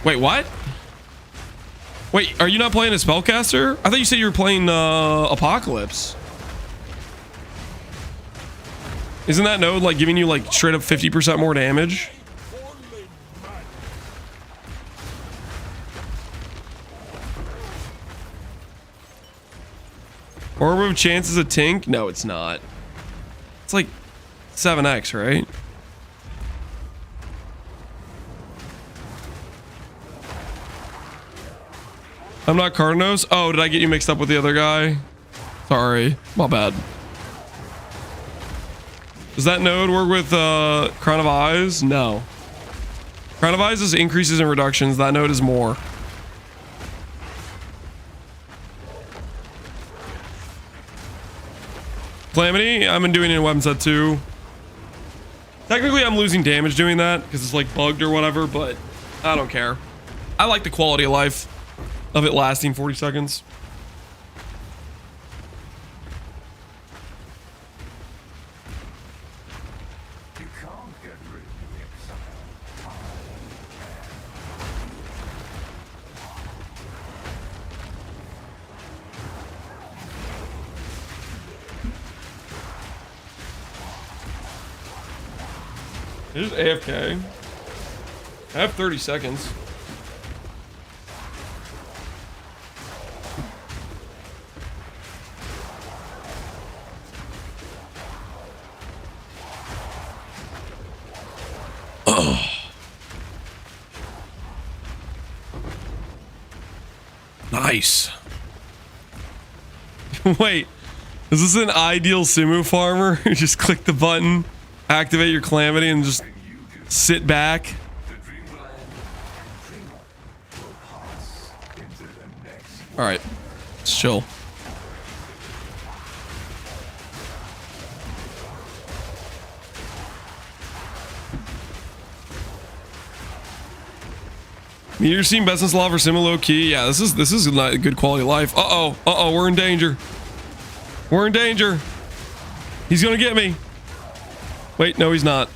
Wait, what? Wait, are you not playing a spellcaster? I thought you said you were playing Apocalypse. Isn't that node like giving you like straight up 50% more damage? Orb of Chance is a tink? No, it's not. It's like 7x, right? I'm not Carnos. Oh, did I get you mixed up with the other guy? Sorry, my bad. Does that node work with Crown of Eyes? No. Crown of Eyes is increases and reductions. That node is more. Calamity, I've been doing it in weapon set too. Technically, I'm losing damage doing that because it's like bugged or whatever, but I don't care. I like the quality of life of it lasting 40 seconds. You can't get rid of the Exile. It is AFK. I have 30 seconds. Nice. Wait, is this an ideal Simu farmer? You just click the button, activate your Calamity, and just sit back. All right, let's chill. Meteor Scene best in slot for Simu low key. Yeah, this is not a good quality of life. Uh-oh, we're in danger. We're in danger. He's gonna get me. Wait, no, he's not.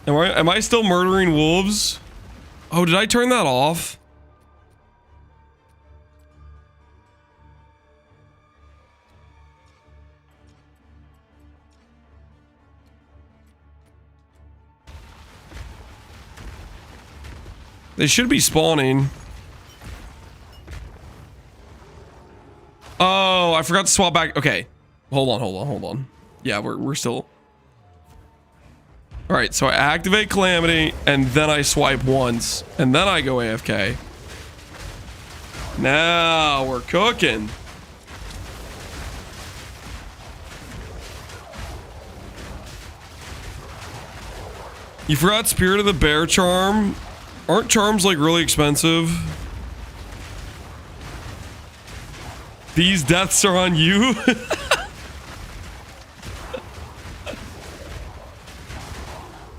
Am I still murdering wolves? Oh, did I turn that off? They should be spawning. Oh, I forgot to swap back. Okay. Hold on. Yeah, we're still. All right, so I activate Calamity and then I swipe once and then I go AFK. Now we're cooking. You forgot Spirit of the Bear charm. Aren't charms like really expensive? These deaths are on you.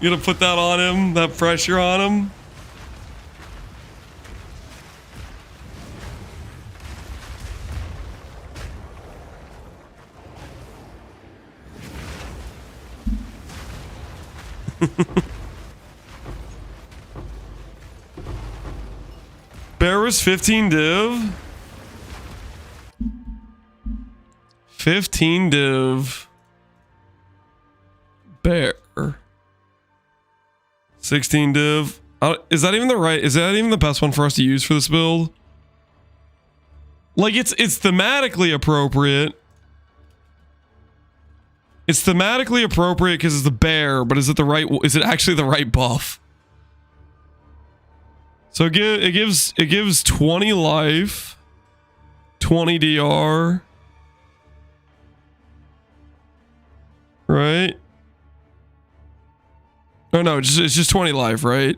You gonna put that on him? That pressure on him? Bear was 15 div. 15 div. Bear. 16 div. Is that even the best one for us to use for this build? Like it's thematically appropriate. It's thematically appropriate because it's the bear, but is it actually the right buff? So it gives 20 life, 20 DR. Right? Oh no, it's just 20 life, right?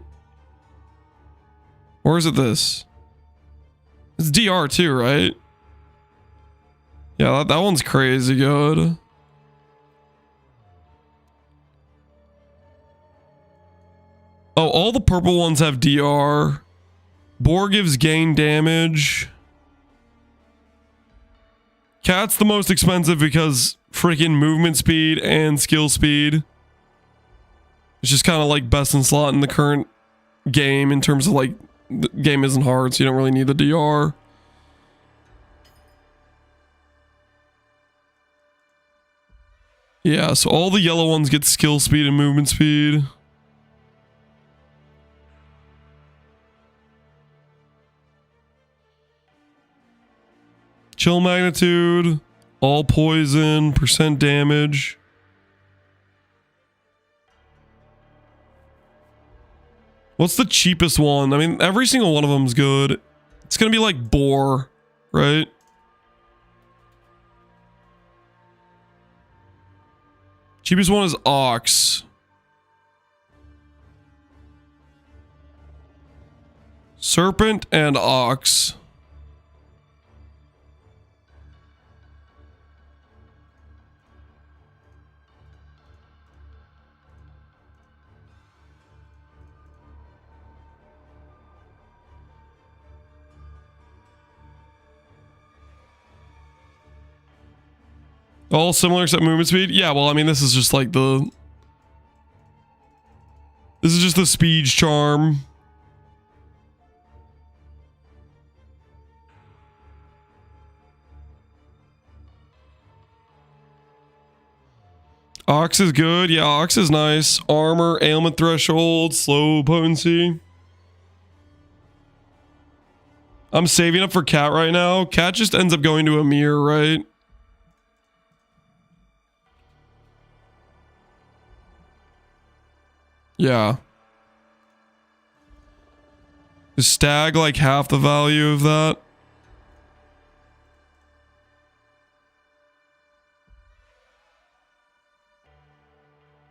Or is it this? It's DR too, right? Yeah, that one's crazy good. Oh, all the purple ones have DR. Boar gives gain damage. Cat's the most expensive because freaking movement speed and skill speed. It's just kind of like best in slot in the current game in terms of like the game isn't hard, so you don't really need the DR. Yeah, so all the yellow ones get skill speed and movement speed. Chill magnitude, all poison, percent damage. What's the cheapest one? I mean, every single one of them is good. It's gonna be like boar, right? Cheapest one is ox. Serpent and ox. All similar except movement speed? Yeah, well, I mean, this is just like the... This is just the speed charm. Ox is good. Yeah, Ox is nice. Armor, ailment threshold, slow potency. I'm saving up for Cat right now. Cat just ends up going to a mirror, right? Yeah. Is Stag like half the value of that?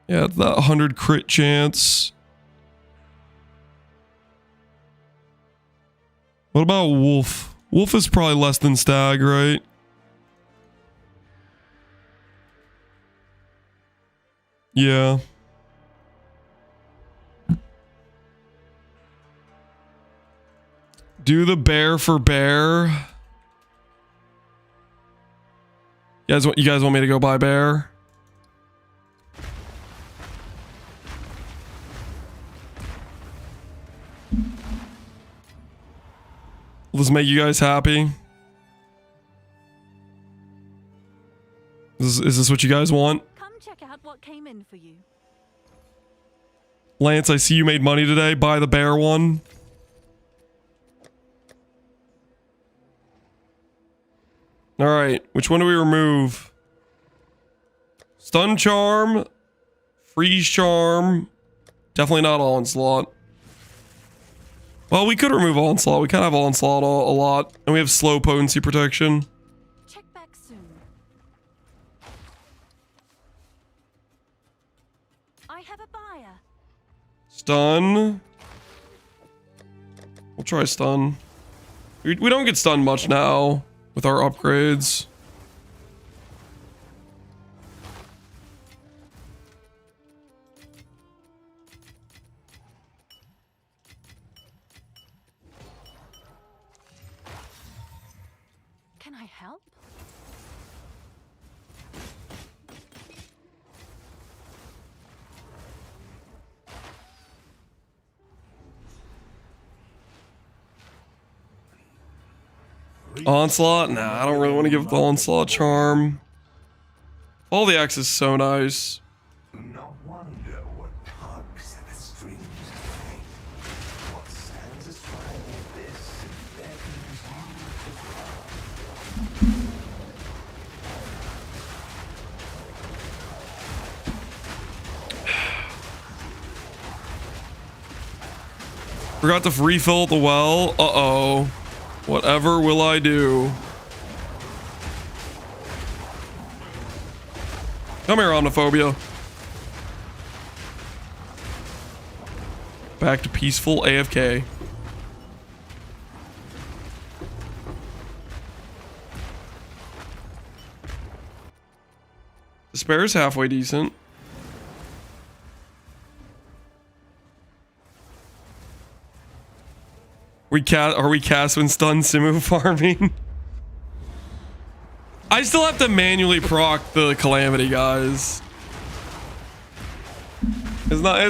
Yeah, it's that 100 crit chance. What about Wolf? Wolf is probably less than Stag, right? Yeah. Do the bear for bear. You guys want me to go buy bear? Will this make you guys happy? Is this what you guys want? Come check out what came in for you. Lance, I see you made money today. Buy the bear one. All right, which one do we remove? Stun charm, freeze charm, definitely not onslaught. Well, we could remove onslaught. We kind of have onslaught a lot, and we have slow potency protection. Check back soon. I have a buyer. Stun. We'll try stun. We don't get stunned much now with our upgrades. Can I help? Onslaught? Nah, I don't really want to give it the Onslaught charm. All the X is so nice. No wonder what tugs at the strings play. What satisfying this and beckons Forgot to refill at the well. Uh-oh. Whatever will I do? Come here, Omniphobia. Back to peaceful AFK. Despair is halfway decent. Are we cast when stun Simu farming? I still have to manually proc the Calamity, guys. It's not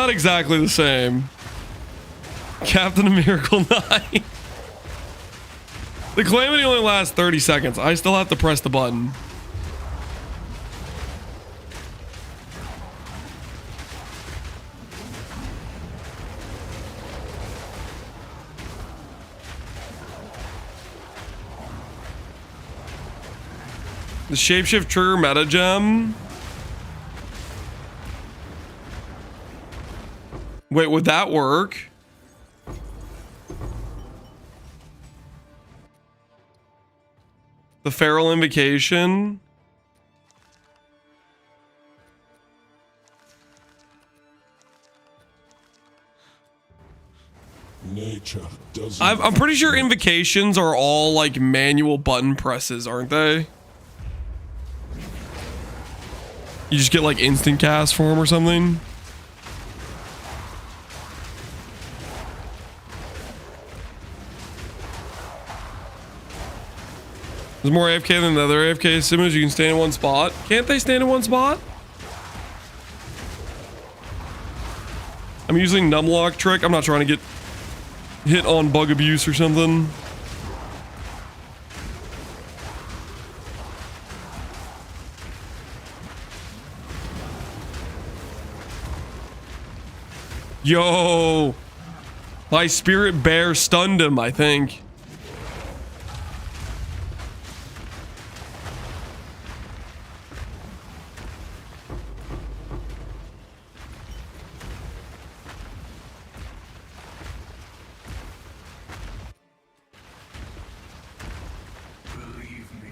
exactly the same. Captain of Miracle 9. The Calamity only lasts 30 seconds. I still have to press the button. The shapeshift trigger meta gem. Wait, would that work? The feral invocation. Nature doesn't. I'm pretty sure invocations are all like manual button presses, aren't they? You just get like instant cast for them or something. There's more AFK than the other AFK simmers. You can stand in one spot. Can't they stand in one spot? I'm using numlock trick. I'm not trying to get hit on bug abuse or something. Yo, my spirit bear stunned him, I think. believe me,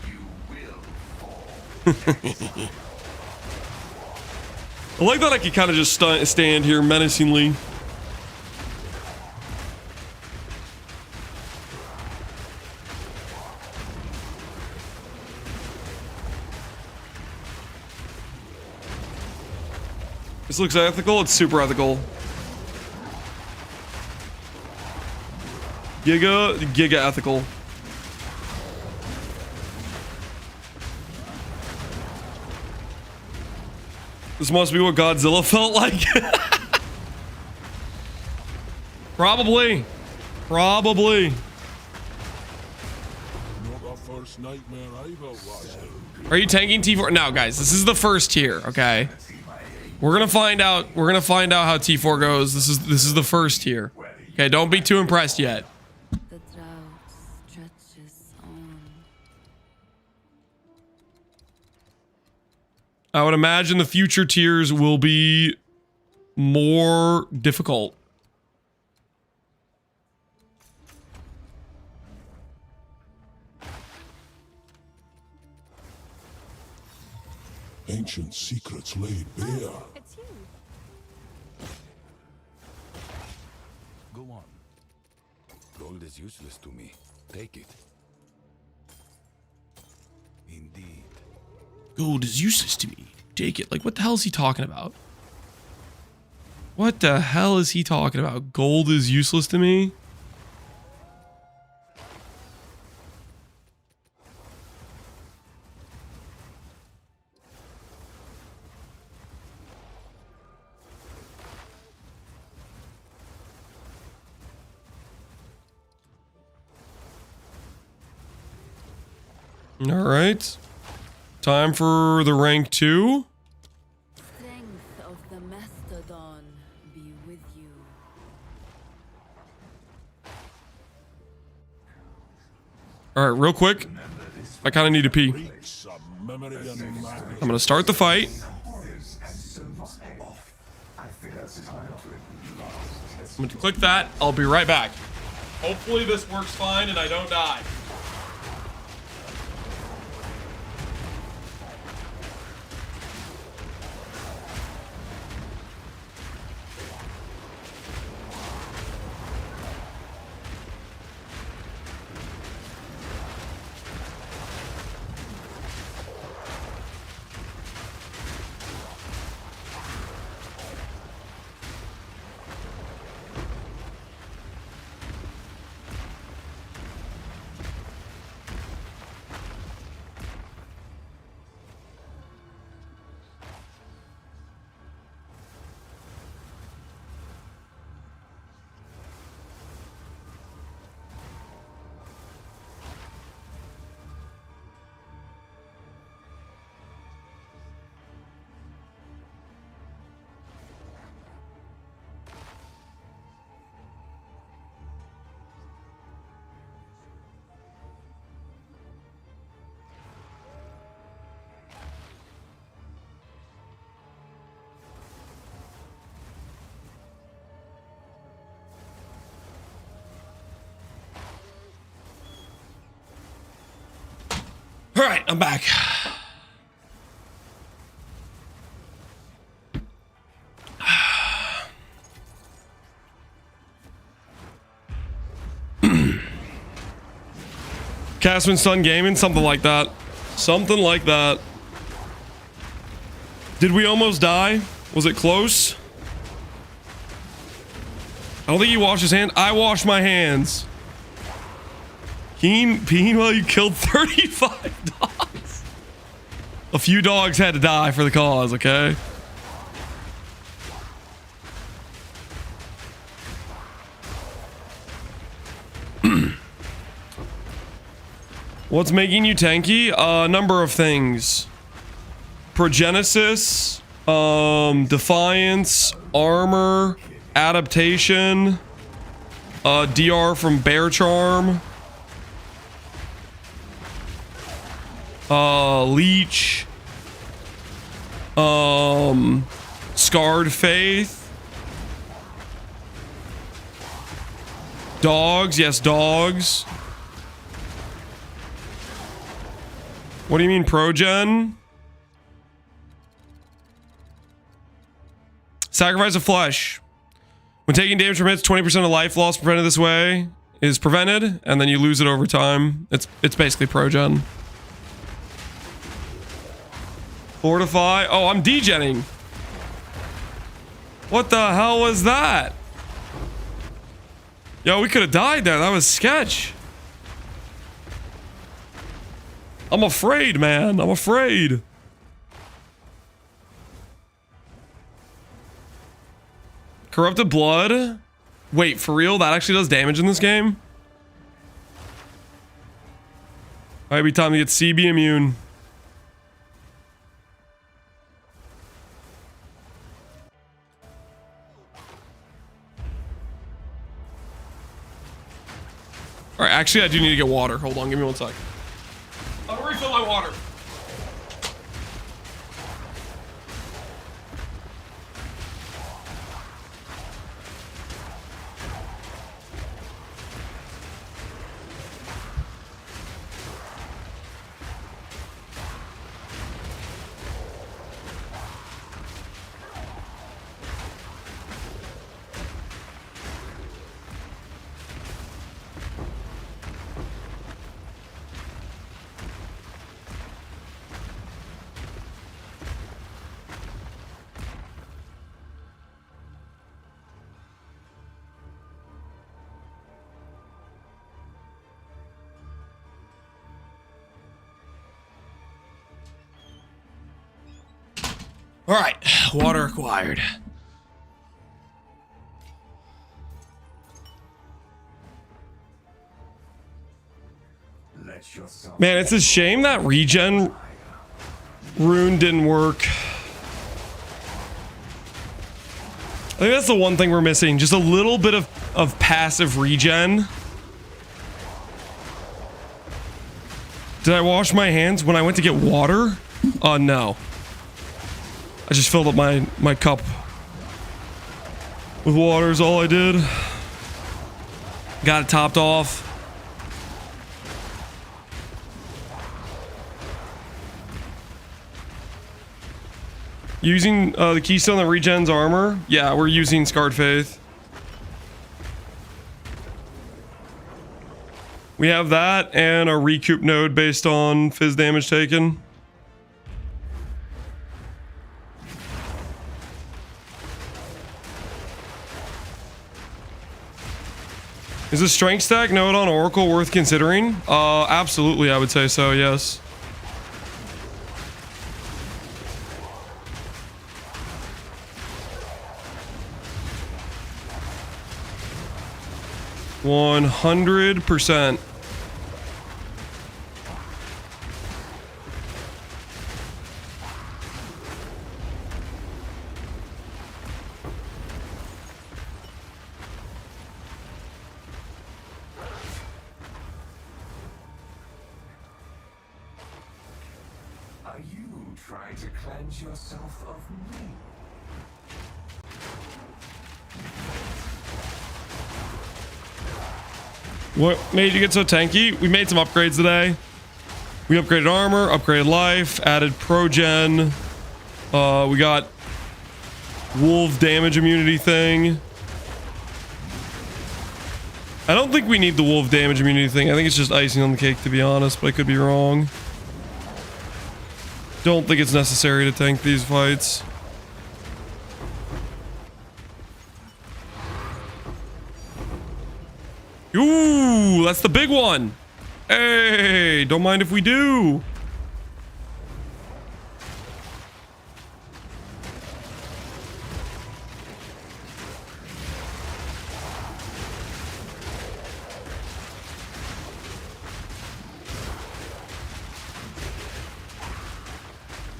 you will fall. I like that I can kind of just stand here menacingly. This looks ethical. It's super ethical. Giga ethical. This must be what Godzilla felt like. Probably. Probably. Are you tanking T4? No, guys, this is the first tier, okay? We're gonna find out how T4 goes. This is the first tier. Okay, don't be too impressed yet. The drought stretches on. I would imagine the future tiers will be more difficult. Ancient secrets laid bare. It's you. Go on. Gold is useless to me. Take it. Indeed. Gold is useless to me. Take it. Like, what the hell is he talking about? What the hell is he talking about? Gold is useless to me? All right. Time for the rank 2. Strength of the mastodon be with you. All right, real quick. I kind of need to pee. I'm going to start the fight. I'm going to click that. I'll be right back. Hopefully this works fine and I don't die. All right, I'm back. Castman Sun Gaming, something like that. Something like that. Did we almost die? Was it close? I don't think he washed his hands. I washed my hands. Keen, while you killed 35 dogs. A few dogs had to die for the cause, okay? What's making you tanky? A number of things. Progenesis, Defiance, Armor, Adaptation, DR from Bear Charm, Leech, Scarred Faith, Dogs, yes, dogs. What do you mean progen? Sacrifice of flesh. When taking damage from hits, 20% of life loss prevented this way is prevented, and then you lose it over time. It's basically progen. Fortify. Oh, I'm degenning. What the hell was that? Yo, we could have died there. That was sketch. I'm afraid, man. I'm afraid. Corrupted blood. Wait, for real? That actually does damage in this game? Might be time to get CB immune. Alright, actually I do need to get water. Hold on, give me 1 sec. I'll refill my water. All right, water acquired. Let your yourself. Man, it's a shame that regen rune didn't work. I think that's the one thing we're missing. Just a little bit of passive regen. Did I wash my hands when I went to get water? No. I just filled up my cup with water is all I did. Got it topped off. Using the keystone that regens armor. Yeah, we're using Scarred Faith. We have that and a recoup node based on fizz damage taken. Is a strength stack node on Oracle worth considering? Absolutely, I would say so, yes. $100%. Are you trying to cleanse yourself of me? What made you get so tanky? We made some upgrades today. We upgraded armor, upgraded life, added progen. We got wolf damage immunity thing. I don't think we need the wolf damage immunity thing. I think it's just icing on the cake, to be honest, but I could be wrong. Don't think it's necessary to tank these fights. Ooh, that's the big one. Hey, don't mind if we do.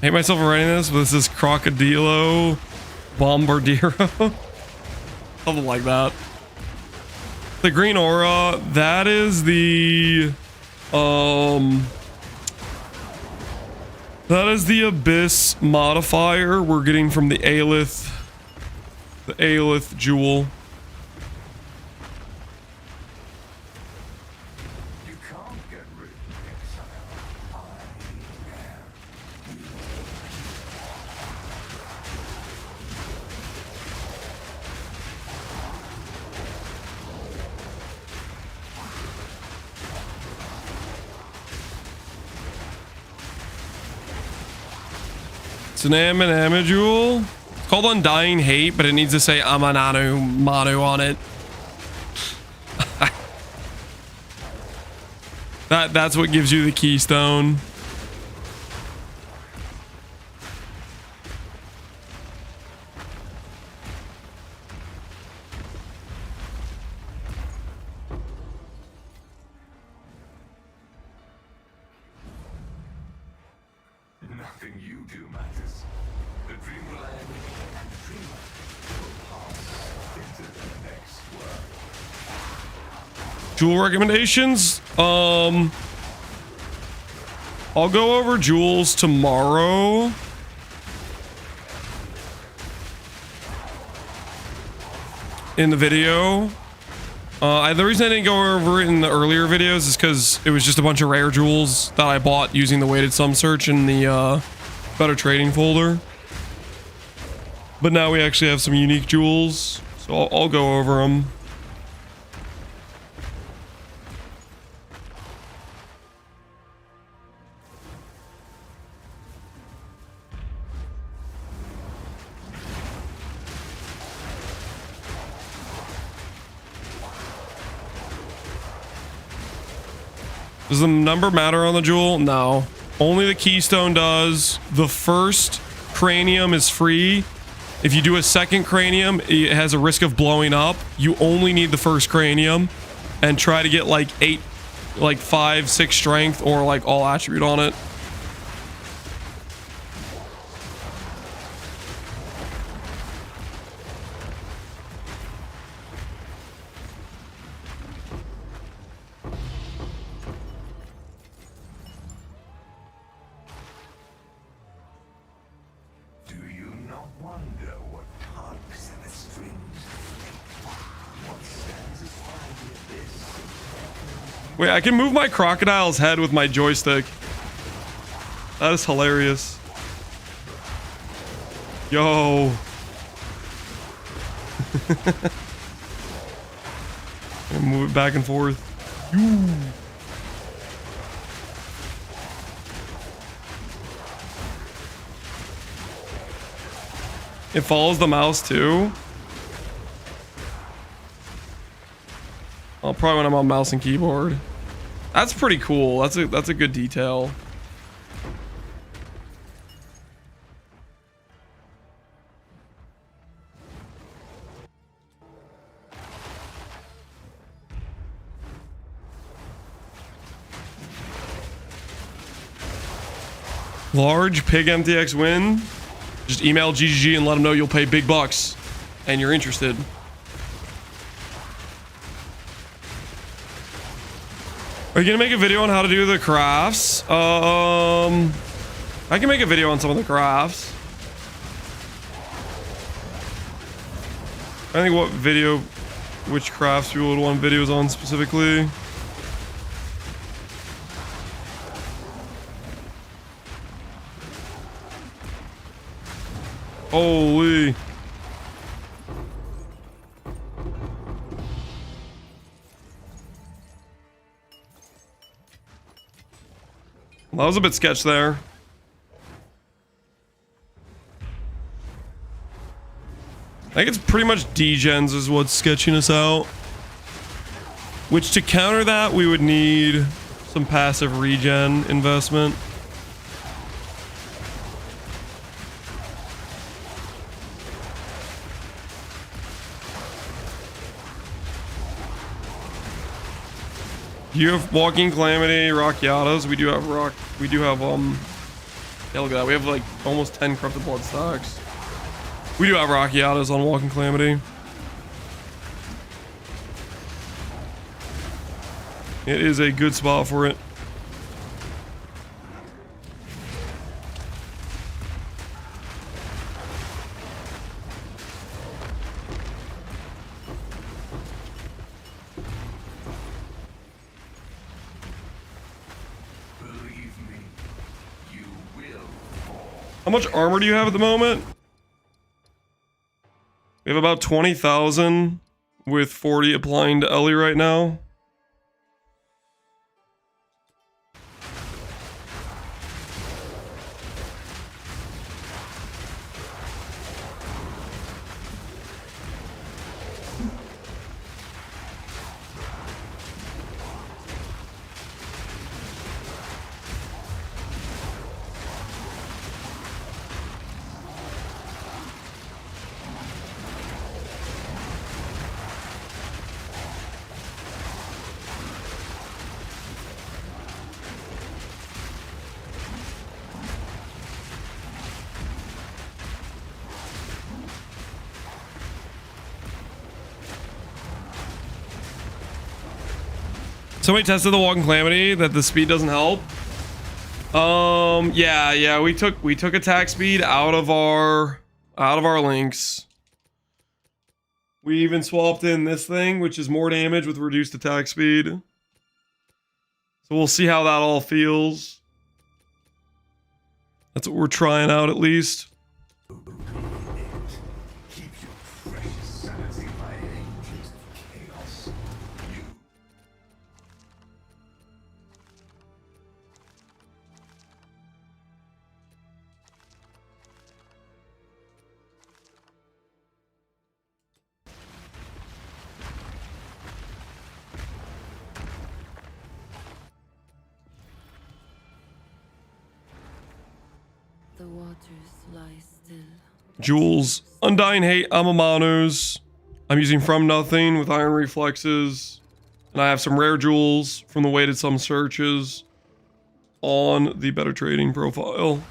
I hate myself for writing this, but this is Crocodilo Bombardiro. Something like that. The green aura, that is the abyss modifier we're getting from the Aelith jewel. You can't get rid of Exile. It's an Amanama jewel. It's called Undying Hate, but it needs to say Amananu Manu on it. That's what gives you the keystone. Nothing you do matters. The dream will end, and the dreamer will pass into the next world. Jewel recommendations. I'll go over jewels tomorrow. In the video. The reason I didn't go over it in the earlier videos is because it was just a bunch of rare jewels that I bought using the weighted sum search in the better trading folder. But now we actually have some unique jewels, so I'll go over them. Does the number matter on the jewel? No. Only the keystone does. The first cranium is free. If you do a second cranium, it has a risk of blowing up. You only need the first cranium and try to get like 8 like 5, 6 strength or like all attribute on it. Do you not wonder what tugs at the strings? What satisfies this? Wait, I can move my crocodile's head with my joystick. That is hilarious. Yo. Move it back and forth. It follows the mouse too. Oh, probably when I'm on mouse and keyboard. That's pretty cool. That's a good detail. Large pig MTX win. Just email GGG and let them know you'll pay big bucks and you're interested. Are you gonna make a video on how to do the crafts? I can make a video on some of the crafts. I think which crafts you would want videos on specifically. Holy. That was a bit sketch there. I think it's pretty much degens is what's sketching us out. Which to counter that, we would need some passive regen investment. Do you have Walking Calamity, Rockiatas? We do have yeah, look at that. We have like almost 10 Corrupted Blood stocks. We do have Rockiatas on Walking Calamity. It is a good spot for it. How much armor do you have at the moment? We have about 20,000 with 40 applying to Ellie right now. Somebody tested the Walking Calamity that the speed doesn't help. Yeah, we took attack speed out of our links. We even swapped in this thing, which is more damage with reduced attack speed. So we'll see how that all feels. That's what we're trying out at least. The waters lie still. Jules, Undying Hate, Amamanus. I'm using From Nothing with Iron Reflexes. And I have some rare jewels from the weighted sum searches on the better trading profile.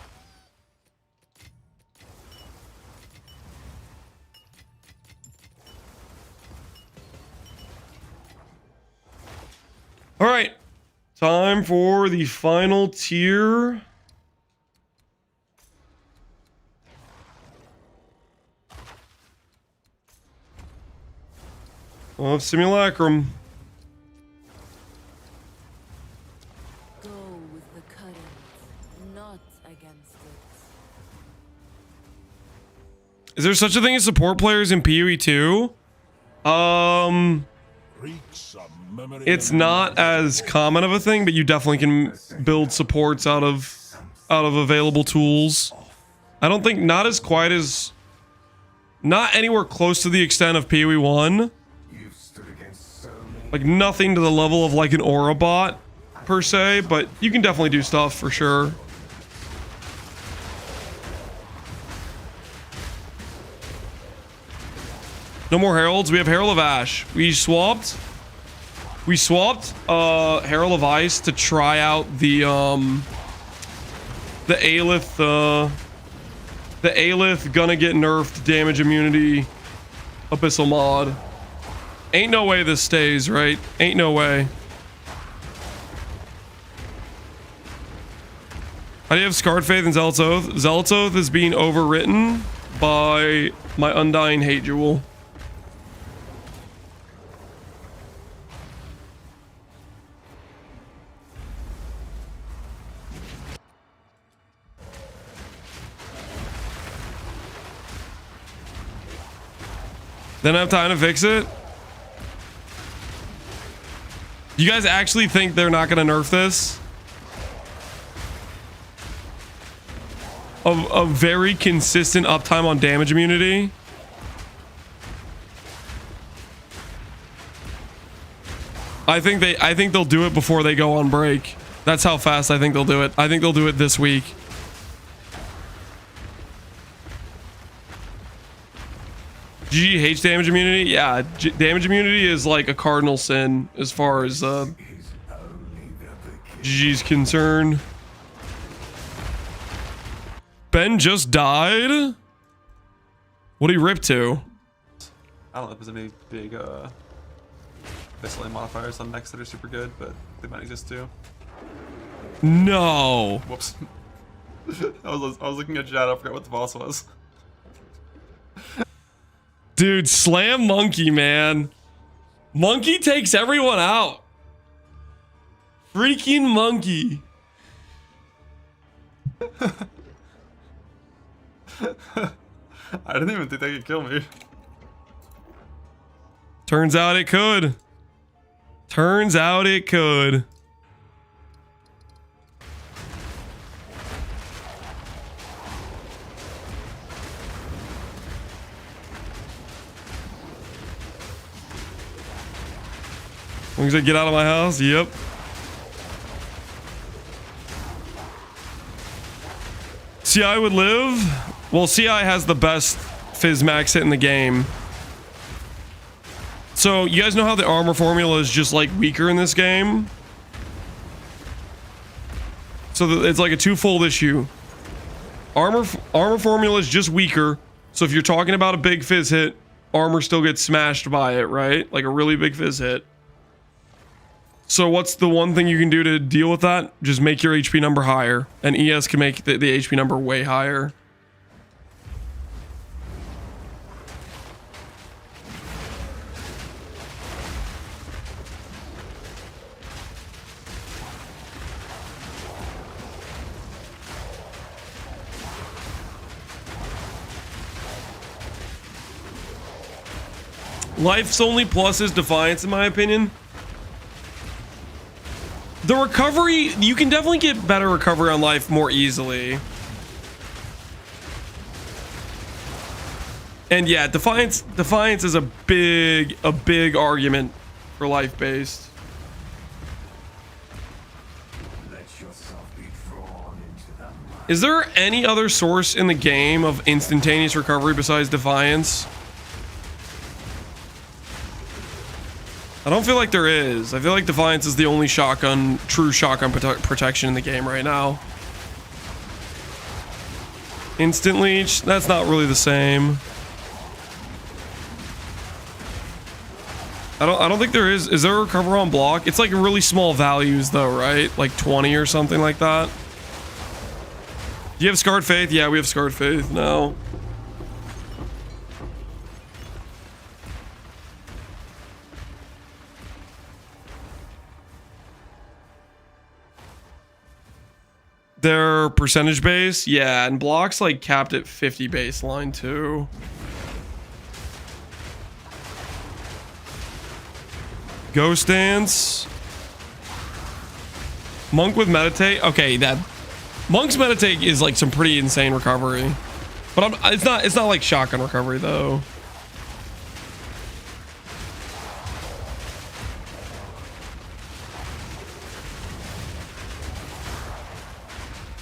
All right, time for the final tier. Of Simulacrum. Go with the current, not against it. Is there such a thing as support players in PoE 2? It's not as common of a thing, but you definitely can build supports out of available tools. I don't think not anywhere close to the extent of PoE 1. Like nothing to the level of like an aura bot per se, but you can definitely do stuff for sure. No more heralds. We have Herald of Ash. We swapped Herald of Ice to try out the Aelith gonna get nerfed damage immunity abyssal mod. Ain't no way this stays, right? Ain't no way. How do you have Scarred Faith and Zealot's Oath? Zealot's Oath is being overwritten by my Undying Hate Jewel. Then I have time to fix it. You guys actually think they're not going to nerf this? A very consistent uptime on damage immunity. I think they'll do it before they go on break. That's how fast I think they'll do it. I think they'll do it this week. GG hates damage immunity. Yeah, damage immunity is like a cardinal sin as far as GG's concerned. Ben just died? What'd he rip to? I don't know if there's any big Abyssal modifiers on mechs that are super good, but they might exist too. No. Whoops. I was looking at chat, I forgot what the boss was. Dude, slam Monkey, man. Monkey takes everyone out. Freaking Monkey. I didn't even think they could kill me. Turns out it could. Turns out it could. Wings that get out of my house? Yep. CI would live? Well, CI has the best Fizz max hit in the game. So, you guys know how the armor formula is just like weaker in this game? So, it's like a twofold issue. Armor formula is just weaker. So, if you're talking about a big Fizz hit, armor still gets smashed by it, right? Like a really big Fizz hit. So what's the one thing you can do to deal with that? Just make your HP number higher. And ES can make the HP number way higher. Life's only plus is Defiance, in my opinion. The recovery, you can definitely get better recovery on life more easily. And yeah, Defiance is a big argument for life-based. Is there any other source in the game of instantaneous recovery besides Defiance? I don't feel like there is. I feel like Defiance is the only shotgun, true shotgun protection in the game right now. Instant leech, that's not really the same. I don't think there is. Is there a recover on block? It's like really small values though, right? Like 20 or something like that. Do you have Scarred Faith? Yeah, we have Scarred Faith now. Their percentage base? Yeah, and blocks like capped at 50 baseline too. Ghost Dance. Monk with Meditate. Okay, that Monk's Meditate is like some pretty insane recovery. But it's not like shotgun recovery though.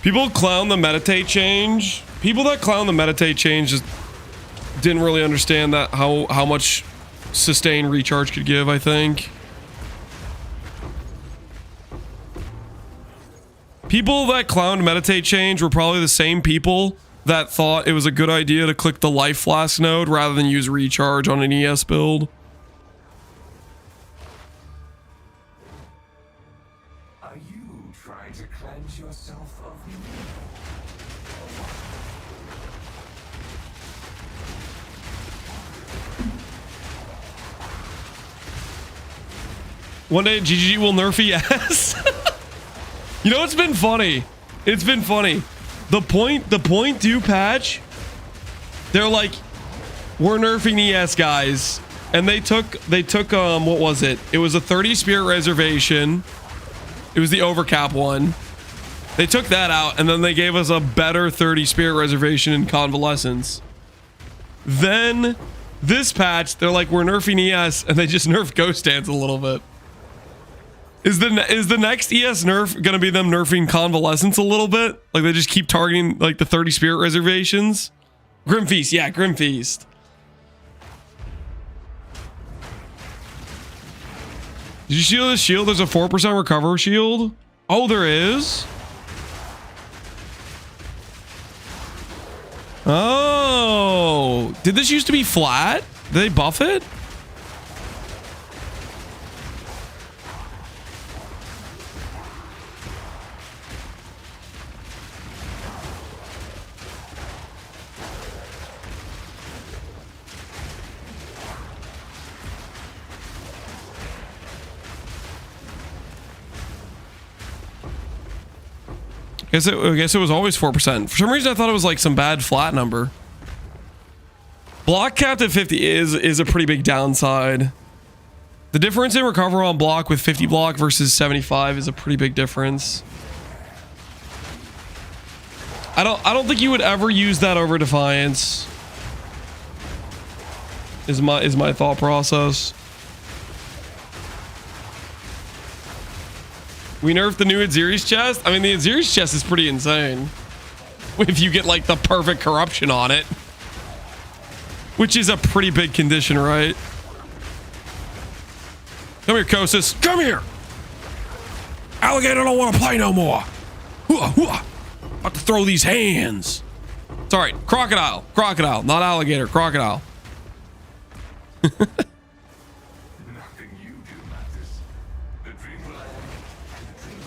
People clown the Meditate change. People that clown the Meditate change just didn't really understand that how much sustain recharge could give, I think. People that clowned Meditate change were probably the same people that thought it was a good idea to click the Life Flask node rather than use recharge on an ES build. Are you trying to cleanse yourself of me? One day GGG will nerf ES. You know, it's been funny. It's been funny. The point due patch, they're like, we're nerfing ES guys. And they took what was it? It was a 30 spirit reservation. It was the overcap one. They took that out and then they gave us a better 30 spirit reservation in Convalescence. Then this patch, they're like, we're nerfing ES, and they just nerf Ghost Dance a little bit. Is the next ES nerf gonna be them nerfing Convalescence a little bit? Like they just keep targeting like the 30 spirit reservations? Grim Feast, yeah, Grim Feast. Did you see this shield? There's a 4% recover shield. Oh, there is? Oh, did this used to be flat? Did they buff it? I guess it was always 4%. For some reason, I thought it was like some bad flat number. Block capped at 50 is a pretty big downside. The difference in recover on block with 50 block versus 75 is a pretty big difference. I don't think you would ever use that over Defiance. Is my thought process. We nerfed the new Aziri's chest. I mean, the Aziri's chest is pretty insane. If you get like the perfect corruption on it. Which is a pretty big condition, right? Come here, Kosis. Come here! Alligator don't want to play no more. About to throw these hands. It's alright. Crocodile. Crocodile. Not alligator. Crocodile. Nothing you do matters. The dream will end, and the dream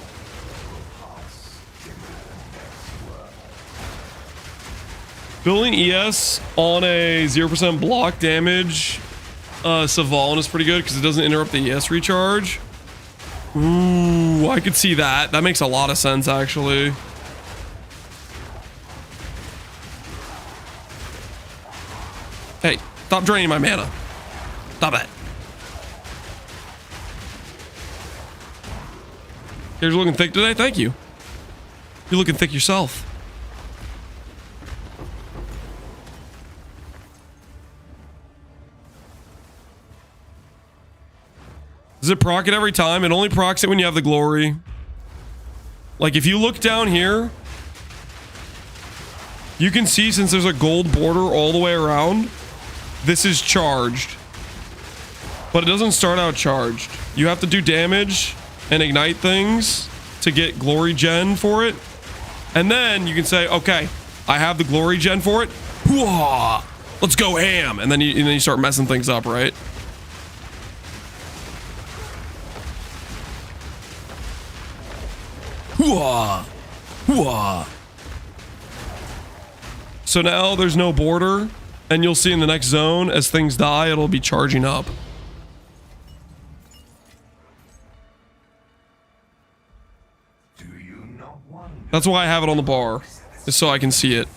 will pass dimmer than next world. Building ES on a 0% block damage Savalin is pretty good because it doesn't interrupt the ES recharge. Ooh, I could see that. That makes a lot of sense, actually. Hey, stop draining my mana. Stop that. You're looking thick today? Thank you. You're looking thick yourself. Does it proc it every time? It only procs it when you have the glory. Like if you look down here, you can see since there's a gold border all the way around, this is charged. but it doesn't start out charged. You have to do damage and ignite things to get glory gen for it. And then you can say, okay, I have the glory gen for it. Hooah! Let's go ham. And then you start messing things up, right? Hooah! Hooah! So now there's no border, and you'll see in the next zone, as things die, it'll be charging up. That's why I have it on the bar, is so I can see it.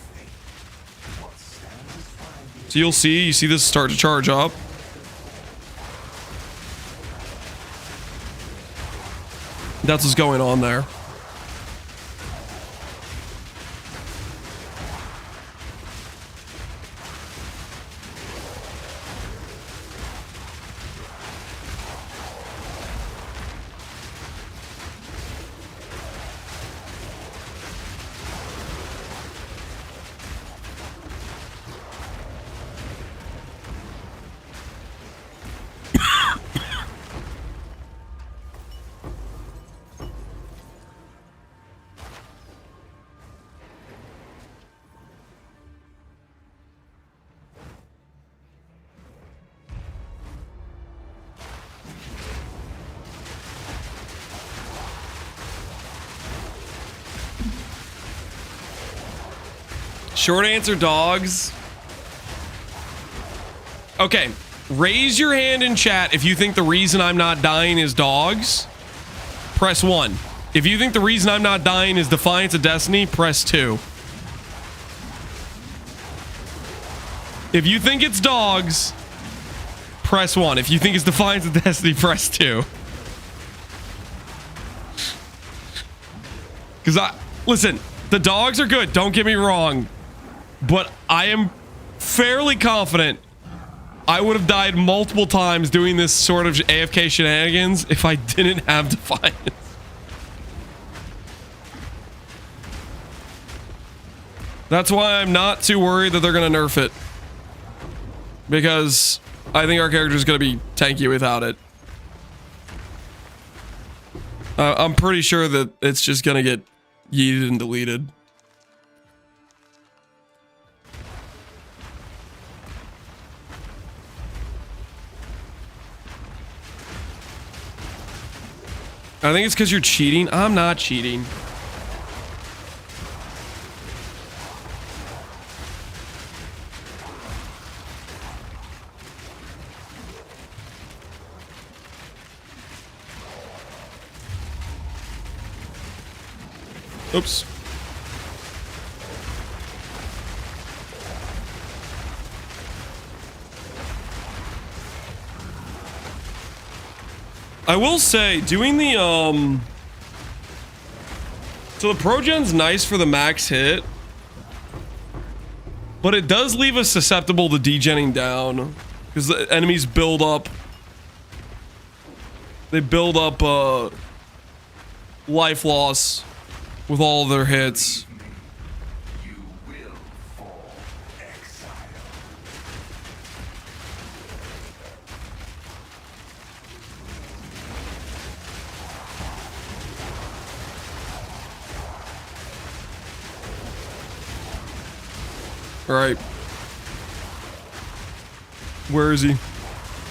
So you see this start to charge up. That's what's going on there. Short answer, dogs. Okay, raise your hand in chat if you think the reason I'm not dying is dogs. Press 1. If you think the reason I'm not dying is Defiance of Destiny, press 2. If you think it's dogs, press 1. If you think it's Defiance of Destiny, press 2. Because listen, the dogs are good, don't get me wrong. But I am fairly confident I would have died multiple times doing this sort of AFK shenanigans if I didn't have Defiance. That's why I'm not too worried that they're going to nerf it. Because I think our character is going to be tanky without it. I'm pretty sure that it's just going to get yeeted and deleted. I think it's because you're cheating. I'm not cheating. Oops. I will say, doing the, so the Progen's nice for the max hit, but it does leave us susceptible to degenning down, because the enemies build up, they build up, life loss with all of their hits. You will fall, Exile. All right. Where is he?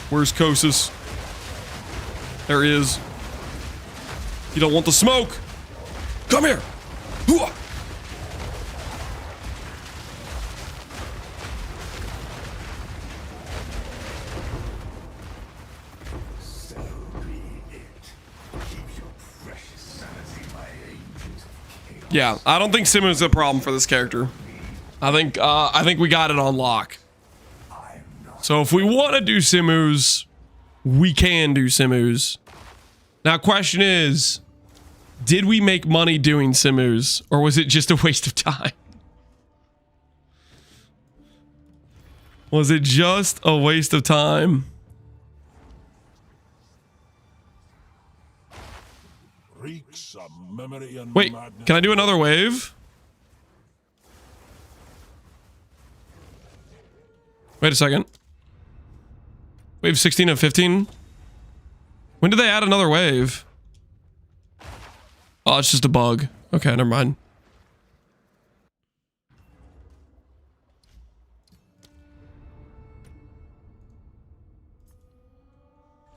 Where's Kosis? There he is. You don't want the smoke. Come here. Hooah. So be it. Keep your precious sanity, my agent of chaos. Yeah, I don't think Simu's a problem for this character. I think we got it on lock. So if we want to do Simus, we can do Simus. Now, question is, did we make money doing Simus, or was it just a waste of time? Was it just a waste of time? Wait, can I do another wave? Wait a second. Wave 16 and 15? When did they add another wave? Oh, it's just a bug. Okay, never mind.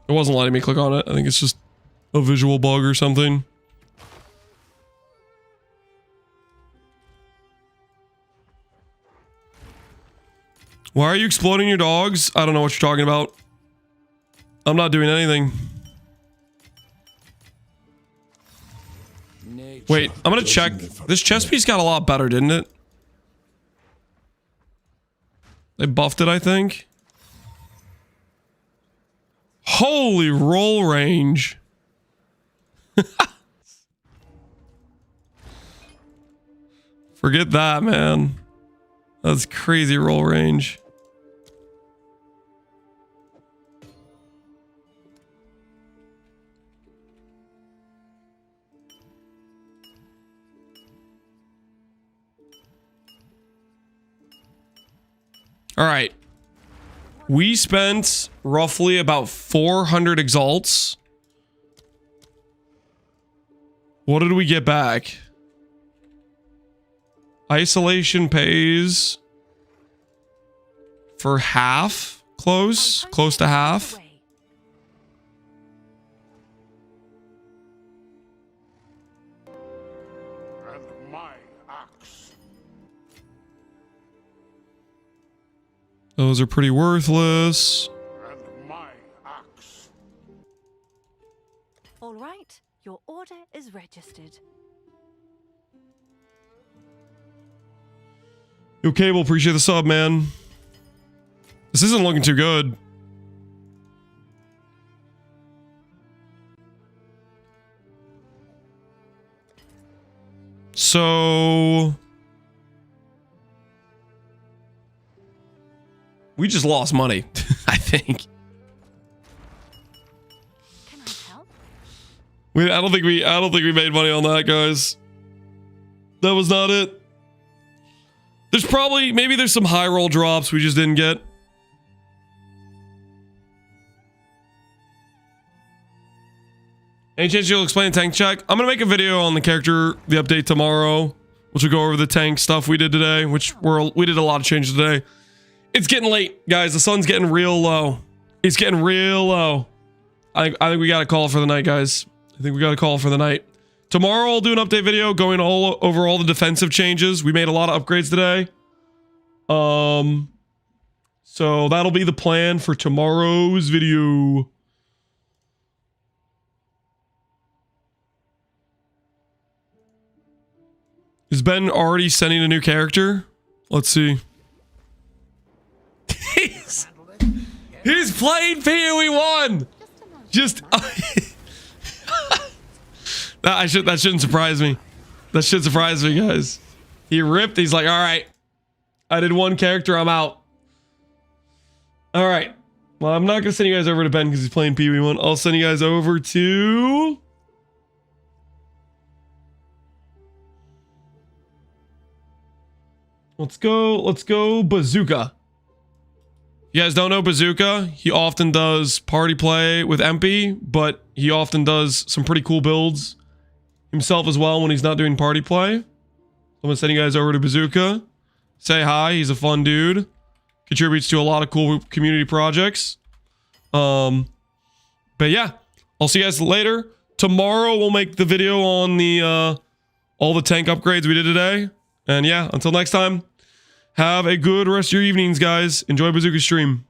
It wasn't letting me click on it. I think it's just a visual bug or something. Why are you exploding your dogs? I don't know what you're talking about. I'm not doing anything. Wait, I'm gonna check. This chess piece got a lot better, didn't it? They buffed it, I think. Holy roll range. Forget that, man. That's crazy roll range. All right. We spent roughly about 400 exalts. What did we get back? Isolation pays for half, close to half. And my axe. Those are pretty worthless. And my axe. All right, your order is registered. Yo, Cable, appreciate the sub, man. This isn't looking too good. So we just lost money, I think. Can I help? I don't think we made money on that, guys. That was not it. There's probably, maybe there's some high roll drops we just didn't get. Any chance you'll explain tank check? I'm gonna make a video on the character, the update tomorrow, which will go over the tank stuff we did today, which we did a lot of changes today. It's getting late, guys. The sun's getting real low. It's getting real low. I think we got to call it for the night, guys. I think we got to call it for the night. Tomorrow I'll do an update video going over all the defensive changes. We made a lot of upgrades today. So that'll be the plan for tomorrow's video. Is Ben already sending a new character? Let's see. He's playing PoE 1. Just that shouldn't surprise me. That should surprise me, guys. He ripped. He's like, all right, I did one character. I'm out. All right. Well, I'm not gonna send you guys over to Ben because he's playing PoE 1. I'll send you guys over to. Let's go Bazooka. You guys don't know Bazooka? He often does party play with MP, but he often does some pretty cool builds himself as well when he's not doing party play. I'm gonna send you guys over to Bazooka. Say hi, he's a fun dude. Contributes to a lot of cool community projects. But yeah, I'll see you guys later. Tomorrow we'll make the video on the all the tank upgrades we did today. And yeah, until next time, have a good rest of your evenings, guys. Enjoy Bazooka's stream.